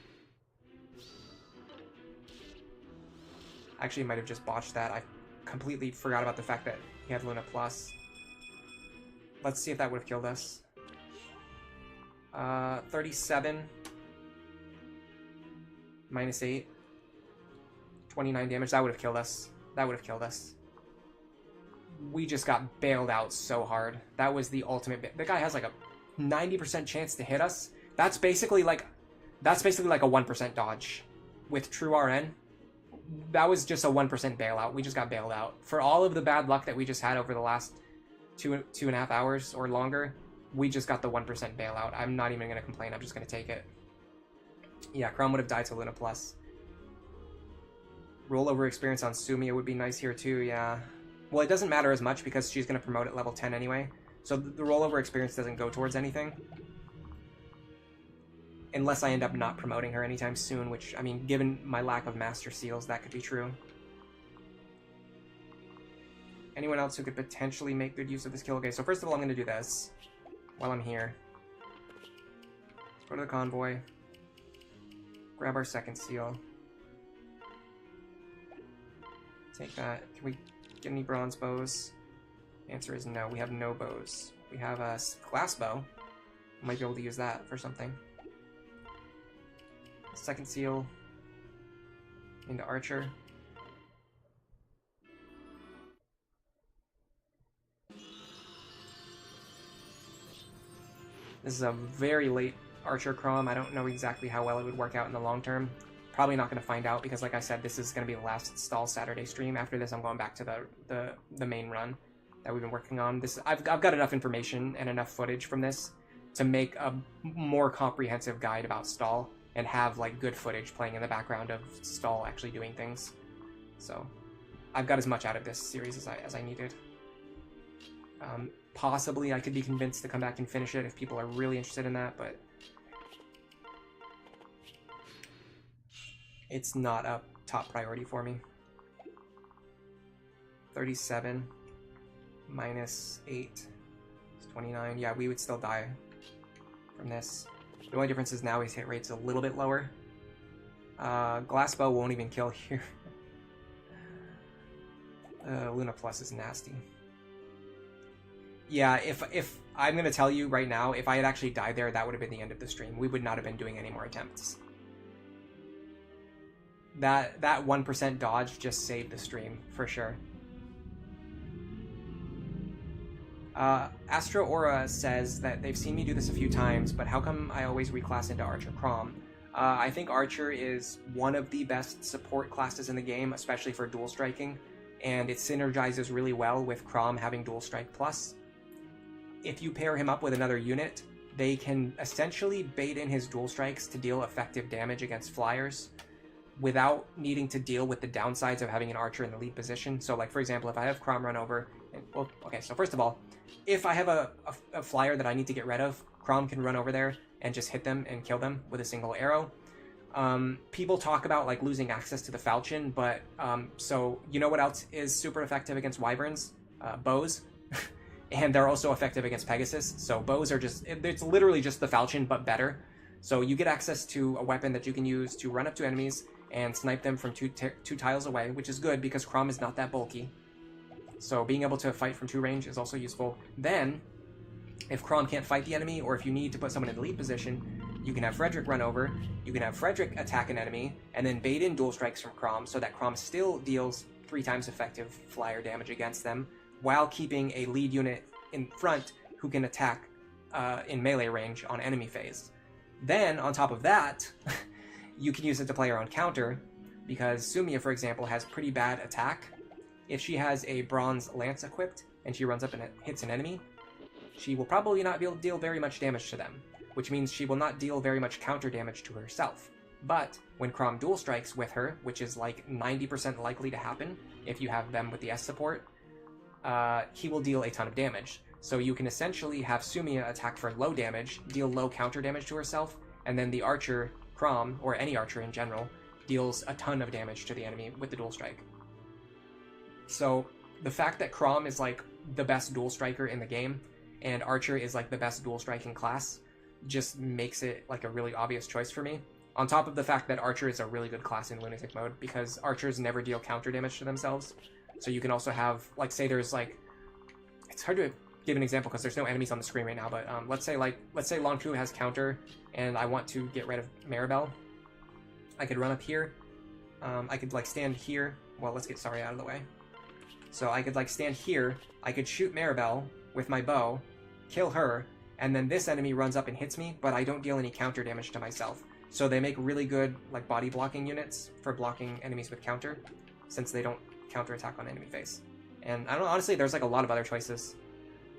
Actually, might have just botched that. I completely forgot about the fact that he had Luna Plus. Let's see if that would have killed us. 37. Minus 8. 29 damage. That would have killed us. That would have killed us. We just got bailed out so hard. That was the ultimate. The guy has like a 90% chance to hit us. That's basically like a 1% dodge with true RN. That was just a 1% bailout. We just got bailed out. For all of the bad luck that we just had over the last two and a half hours or longer, we just got the 1% bailout. I'm not even going to complain. I'm just going to take it. Yeah, Crom would have died to Luna Plus. Rollover experience on Sumia would be nice here too, yeah. Well, it doesn't matter as much because she's going to promote at level 10 anyway. So the rollover experience doesn't go towards anything. Unless I end up not promoting her anytime soon, which, I mean, given my lack of Master Seals, that could be true. Anyone else who could potentially make good use of this kill? Okay, so first of all, I'm going to do this while I'm here. Let's go to the convoy. Grab our second seal. Take that. Can we get any bronze bows? The answer is no. We have no bows. We have a glass bow. Might be able to use that for something. Second seal into Archer. This is a very late Archer Crom. I don't know exactly how well it would work out in the long term. Probably not going to find out because, like I said, this is going to be the last Stahl Saturday stream. After this, I'm going back to the main run that we've been working on. This I've got enough information and enough footage from this to make a more comprehensive guide about Stahl and have like good footage playing in the background of Stahl actually doing things. So I've got as much out of this series as I needed. Possibly I could be convinced to come back and finish it if people are really interested in that, but it's not a top priority for me. 37 minus 8 is 29. Yeah, we would still die from this. The only difference is now his hit rate's a little bit lower. Glass Bow won't even kill here. Luna Plus is nasty. Yeah, if I'm going to tell you right now, if I had actually died there, that would have been the end of the stream. We would not have been doing any more attempts. That 1% dodge just saved the stream, for sure. Astro Aura says that they've seen me do this a few times, but how come I always reclass into Archer Crom? I think Archer is one of the best support classes in the game, especially for dual striking, and it synergizes really well with Crom having dual strike plus. If you pair him up with another unit, they can essentially bait in his dual strikes to deal effective damage against flyers without needing to deal with the downsides of having an archer in the lead position. So like, for example, if I have Crom run over, and, well, okay, so first of all, if I have a flyer that I need to get rid of, Crom can run over there and just hit them and kill them with a single arrow. People talk about like losing access to the falchion, but so you know what else is super effective against wyverns? Bows. And they're also effective against Pegasus. So bows are just, it's literally just the falchion, but better. So you get access to a weapon that you can use to run up to enemies and snipe them from two tiles away, which is good because Crom is not that bulky. So being able to fight from 2 range is also useful. Then, if Crom can't fight the enemy, or if you need to put someone in the lead position, you can have Frederick run over, you can have Frederick attack an enemy, and then bait in dual strikes from Crom so that Crom still deals 3 times effective flyer damage against them, while keeping a lead unit in front who can attack in melee range on enemy phase. Then, on top of that, you can use it to play your own counter, because Sumia, for example, has pretty bad attack. If she has a bronze lance equipped, and she runs up and hits an enemy, she will probably not be able to deal very much damage to them, which means she will not deal very much counter damage to herself. But when Crom dual strikes with her, which is like 90% likely to happen if you have them with the S support, he will deal a ton of damage. So you can essentially have Sumia attack for low damage, deal low counter damage to herself, and then the archer, Crom, or any archer in general, deals a ton of damage to the enemy with the dual strike. So the fact that Crom is like the best dual striker in the game, and Archer is like the best dual striking class, just makes it like a really obvious choice for me. On top of the fact that Archer is a really good class in Lunatic mode, because Archers never deal counter damage to themselves. So you can also have, like, say there's like, it's hard to give an example because there's no enemies on the screen right now, but let's say Lonku has counter and I want to get rid of Maribel. I could run up here. I could like stand here. Well, let's get Sari out of the way. So I could like stand here. I could shoot Maribel with my bow, kill her, and then this enemy runs up and hits me, but I don't deal any counter damage to myself. So they make really good like body blocking units for blocking enemies with counter, since they don't counter attack on enemy face. And I don't know, honestly, there's like a lot of other choices.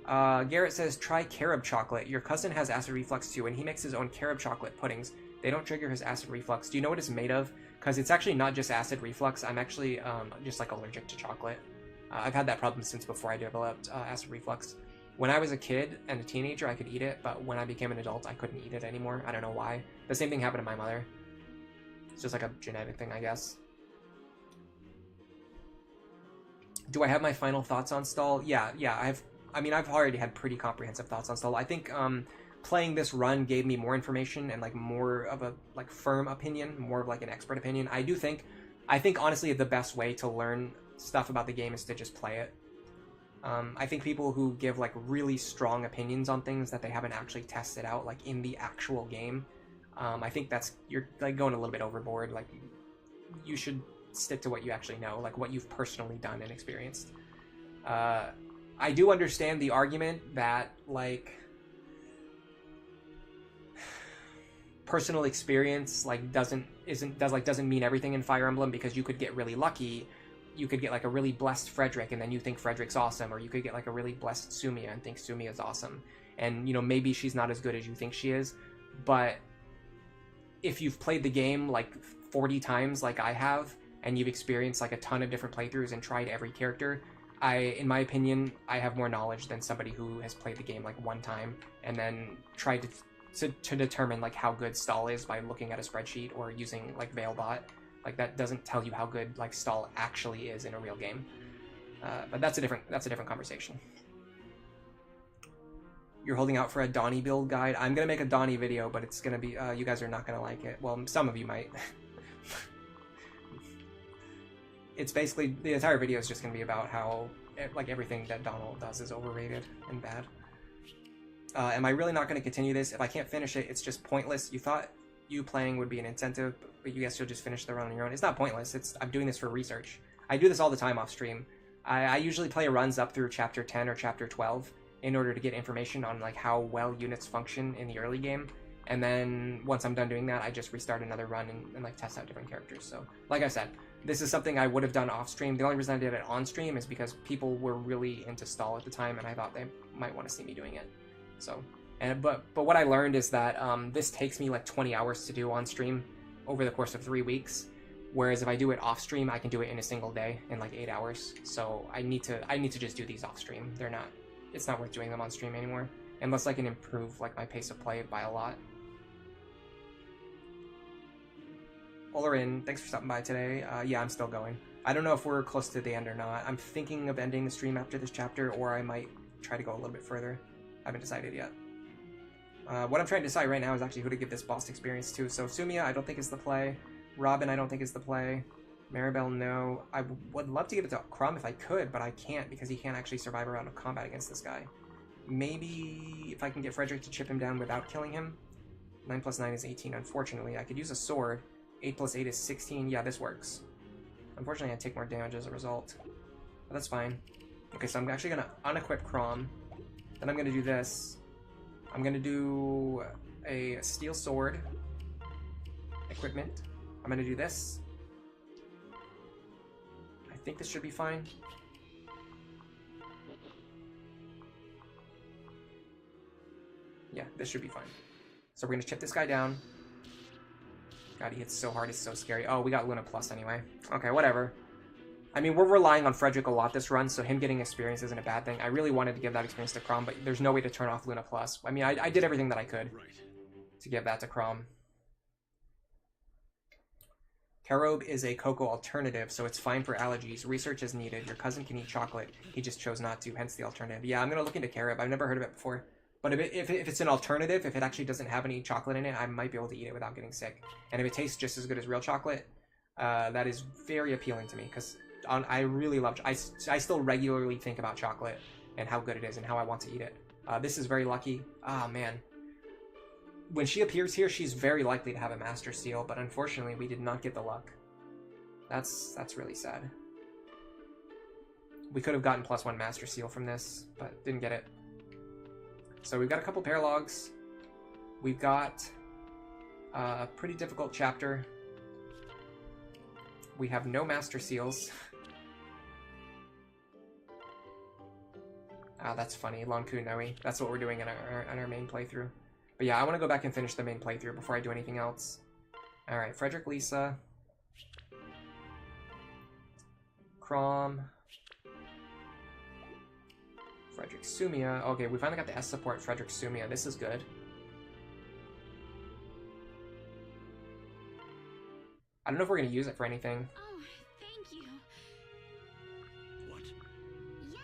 Garrett says, try carob chocolate. Your cousin has acid reflux too, and he makes his own carob chocolate puddings. They don't trigger his acid reflux. Do you know what it's made of? Because it's actually not just acid reflux. I'm actually just like allergic to chocolate. I've had that problem since before I developed acid reflux. When I was a kid and a teenager, I could eat it, but when I became an adult, I couldn't eat it anymore. I don't know why. The same thing happened to my mother. It's just like a genetic thing, I guess. Do I have my final thoughts on Stahl? Yeah, I've already had pretty comprehensive thoughts on Stahl. I think playing this run gave me more information and like more of a like firm opinion, more of like an expert opinion. I think honestly the best way to learn stuff about the game is to just play it. I think people who give like really strong opinions on things that they haven't actually tested out like in the actual game, I think you're like going a little bit overboard. Like you should stick to what you actually know, like what you've personally done and experienced. I do understand the argument that like personal experience like doesn't mean everything in Fire Emblem, because you could get really lucky. You could get like a really blessed Frederick and then you think Frederick's awesome, or you could get like a really blessed Sumia and think Sumia's awesome. And you know, maybe she's not as good as you think she is, but if you've played the game like 40 times like I have, and you've experienced like a ton of different playthroughs and tried every character, in my opinion, I have more knowledge than somebody who has played the game like one time and then tried to determine like how good Stahl is by looking at a spreadsheet or using like Veilbot. Like that doesn't tell you how good like Stahl actually is in a real game. But that's a different conversation. You're holding out for a Donnie build guide. I'm gonna make a Donnie video, but it's gonna be you guys are not gonna like it. Well, some of you might. It's basically, the entire video is just gonna be about how like everything that Donald does is overrated and bad. Am I really not gonna continue this? If I can't finish it, it's just pointless. You thought you playing would be an incentive, but you guess you'll just finish the run on your own. It's not pointless. I'm doing this for research. I do this all the time off stream. I usually play runs up through chapter 10 or chapter 12 in order to get information on like how well units function in the early game. And then once I'm done doing that, I just restart another run and like test out different characters. So like I said, this is something I would have done off stream. The only reason I did it on stream is because people were really into Stahl at the time, and I thought they might want to see me doing it. So, but what I learned is that this takes me like 20 hours to do on stream over the course of 3 weeks. Whereas if I do it off stream, I can do it in a single day in like 8 hours. So I need to just do these off stream. It's not worth doing them on stream anymore, unless I can improve like my pace of play by a lot. Olerin, thanks for stopping by today. Yeah, I'm still going. I don't know if we're close to the end or not. I'm thinking of ending the stream after this chapter, or I might try to go a little bit further. I haven't decided yet. What I'm trying to decide right now is actually who to give this boss experience to. So Sumia, I don't think is the play. Robin, I don't think is the play. Maribel, no. I would love to give it to Crumb if I could, but I can't because he can't actually survive a round of combat against this guy. Maybe if I can get Frederick to chip him down without killing him. 9 plus 9 is 18, unfortunately. I could use a sword. 8 plus 8 is 16. Yeah, this works. Unfortunately, I take more damage as a result. But that's fine. Okay, so I'm actually going to unequip Crom. Then I'm going to do this. I'm going to do a steel sword equipment. I'm going to do this. I think this should be fine. Yeah, this should be fine. So we're going to chip this guy down. God, he hits so hard, it's so scary. Oh, we got Luna Plus anyway. Okay, whatever. I mean, we're relying on Frederick a lot this run, so him getting experience isn't a bad thing. I really wanted to give that experience to Crom, but there's no way to turn off Luna Plus. I mean, I did everything that I could to give that to Crom. Carob is a cocoa alternative, so it's fine for allergies. Research is needed. Your cousin can eat chocolate. He just chose not to, hence the alternative. Yeah, I'm going to look into Carob. I've never heard of it before. But if it's an alternative, if it actually doesn't have any chocolate in it, I might be able to eat it without getting sick. And if it tastes just as good as real chocolate, that is very appealing to me, because I really love... I still regularly think about chocolate and how good it is and how I want to eat it. This is very lucky. Ah, man. When she appears here, she's very likely to have a Master Seal, but unfortunately, we did not get the luck. That's really sad. We could have gotten +1 Master Seal from this, but didn't get it. So we've got a couple paralogs. We've got a pretty difficult chapter. We have no Master Seals. Ah, that's funny. Lonku Noe. That's what we're doing in our main playthrough. But yeah, I want to go back and finish the main playthrough before I do anything else. Alright, Frederick Lisa. Crom. Frederick Sumia. Okay, we finally got the S support Frederick Sumia. This is good. I don't know if we're going to use it for anything. Oh, thank you. What? Yes.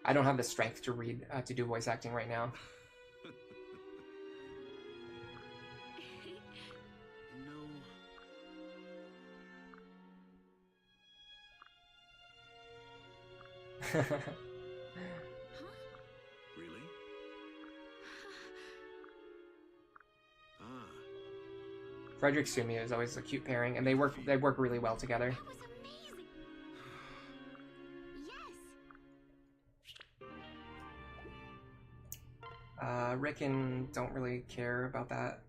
I don't have the strength to read, to do voice acting right now. No. Really? Ah. Frederick Sumia is always a cute pairing, and they work really well together. That was amazing. Rickon, don't really care about that.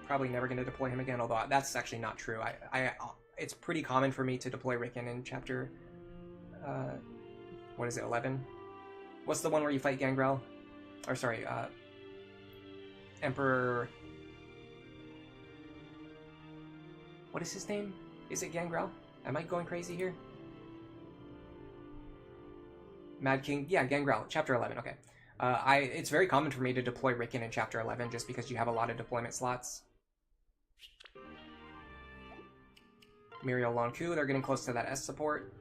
Probably never going to deploy him again, although that's actually not true. It's pretty common for me to deploy Rickon in chapter... what is it, 11? What's the one where you fight Gangrel? Or sorry, Emperor... What is his name? Is it Gangrel? Am I going crazy here? Mad King? Yeah, Gangrel. Chapter 11, okay. It's very common for me to deploy Rickon in Chapter 11 just because you have a lot of deployment slots. Muriel Lonku, they're getting close to that S support.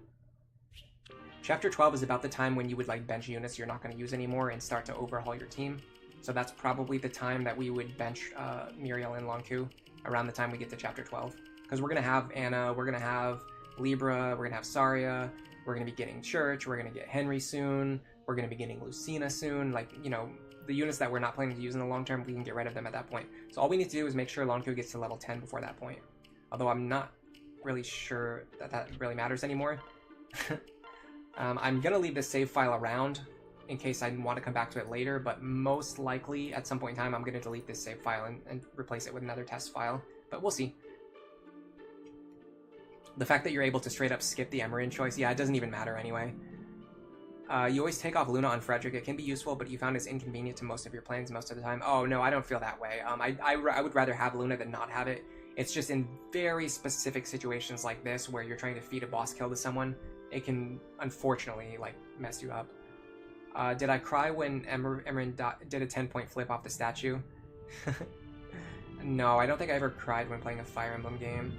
Chapter 12 is about the time when you would like bench units you're not going to use anymore and start to overhaul your team. So that's probably the time that we would bench Muriel and Lonku, around the time we get to Chapter 12. Because we're going to have Anna, we're going to have Libra, we're going to have Saria, we're going to be getting Church, we're going to get Henry soon, we're going to be getting Lucina soon. Like, you know, the units that we're not planning to use in the long term, we can get rid of them at that point. So all we need to do is make sure Lonku gets to level 10 before that point. Although I'm not really sure that that really matters anymore. I'm going to leave this save file around in case I want to come back to it later, but most likely at some point in time I'm going to delete this save file and replace it with another test file, but we'll see. The fact that you're able to straight up skip the Emerin choice, yeah, it doesn't even matter anyway. You always take off Luna on Frederick. It can be useful, but you found it's inconvenient to most of your plans most of the time. Oh, no, I don't feel that way. I would rather have Luna than not have it. It's just in very specific situations like this where you're trying to feed a boss kill to someone, it can, unfortunately, like, mess you up. Did I cry when Emerin did a 10-point flip off the statue? No, I don't think I ever cried when playing a Fire Emblem game.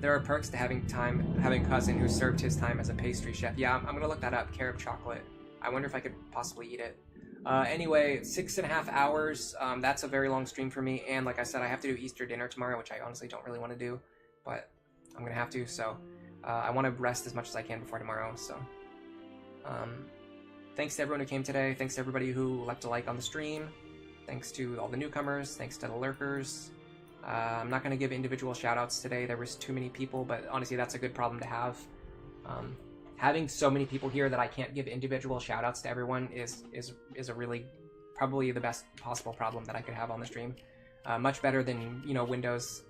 There are perks to having a cousin who served his time as a pastry chef. Yeah, I'm gonna look that up. Carob chocolate. I wonder if I could possibly eat it. Anyway, 6.5 hours. That's a very long stream for me. And like I said, I have to do Easter dinner tomorrow, which I honestly don't really want to do, but I'm gonna have to. So I want to rest as much as I can before tomorrow. So thanks to everyone who came today. Thanks to everybody who left a like on the stream. Thanks to all the newcomers. Thanks to the lurkers. I'm not going to give individual shoutouts today. There was too many people, but honestly, that's a good problem to have. Having so many people here that I can't give individual shoutouts to everyone is a really, probably the best possible problem that I could have on the stream. Much better than, you know, Windows,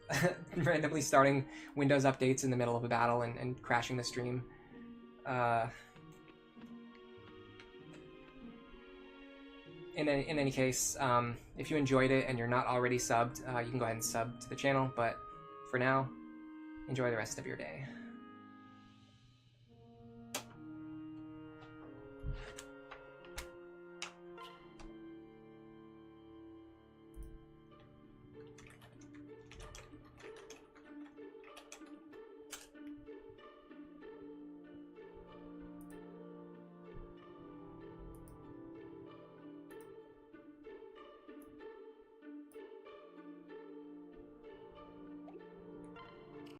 randomly starting Windows updates in the middle of a battle and crashing the stream. In any case, if you enjoyed it and you're not already subbed, you can go ahead and sub to the channel, but for now, enjoy the rest of your day.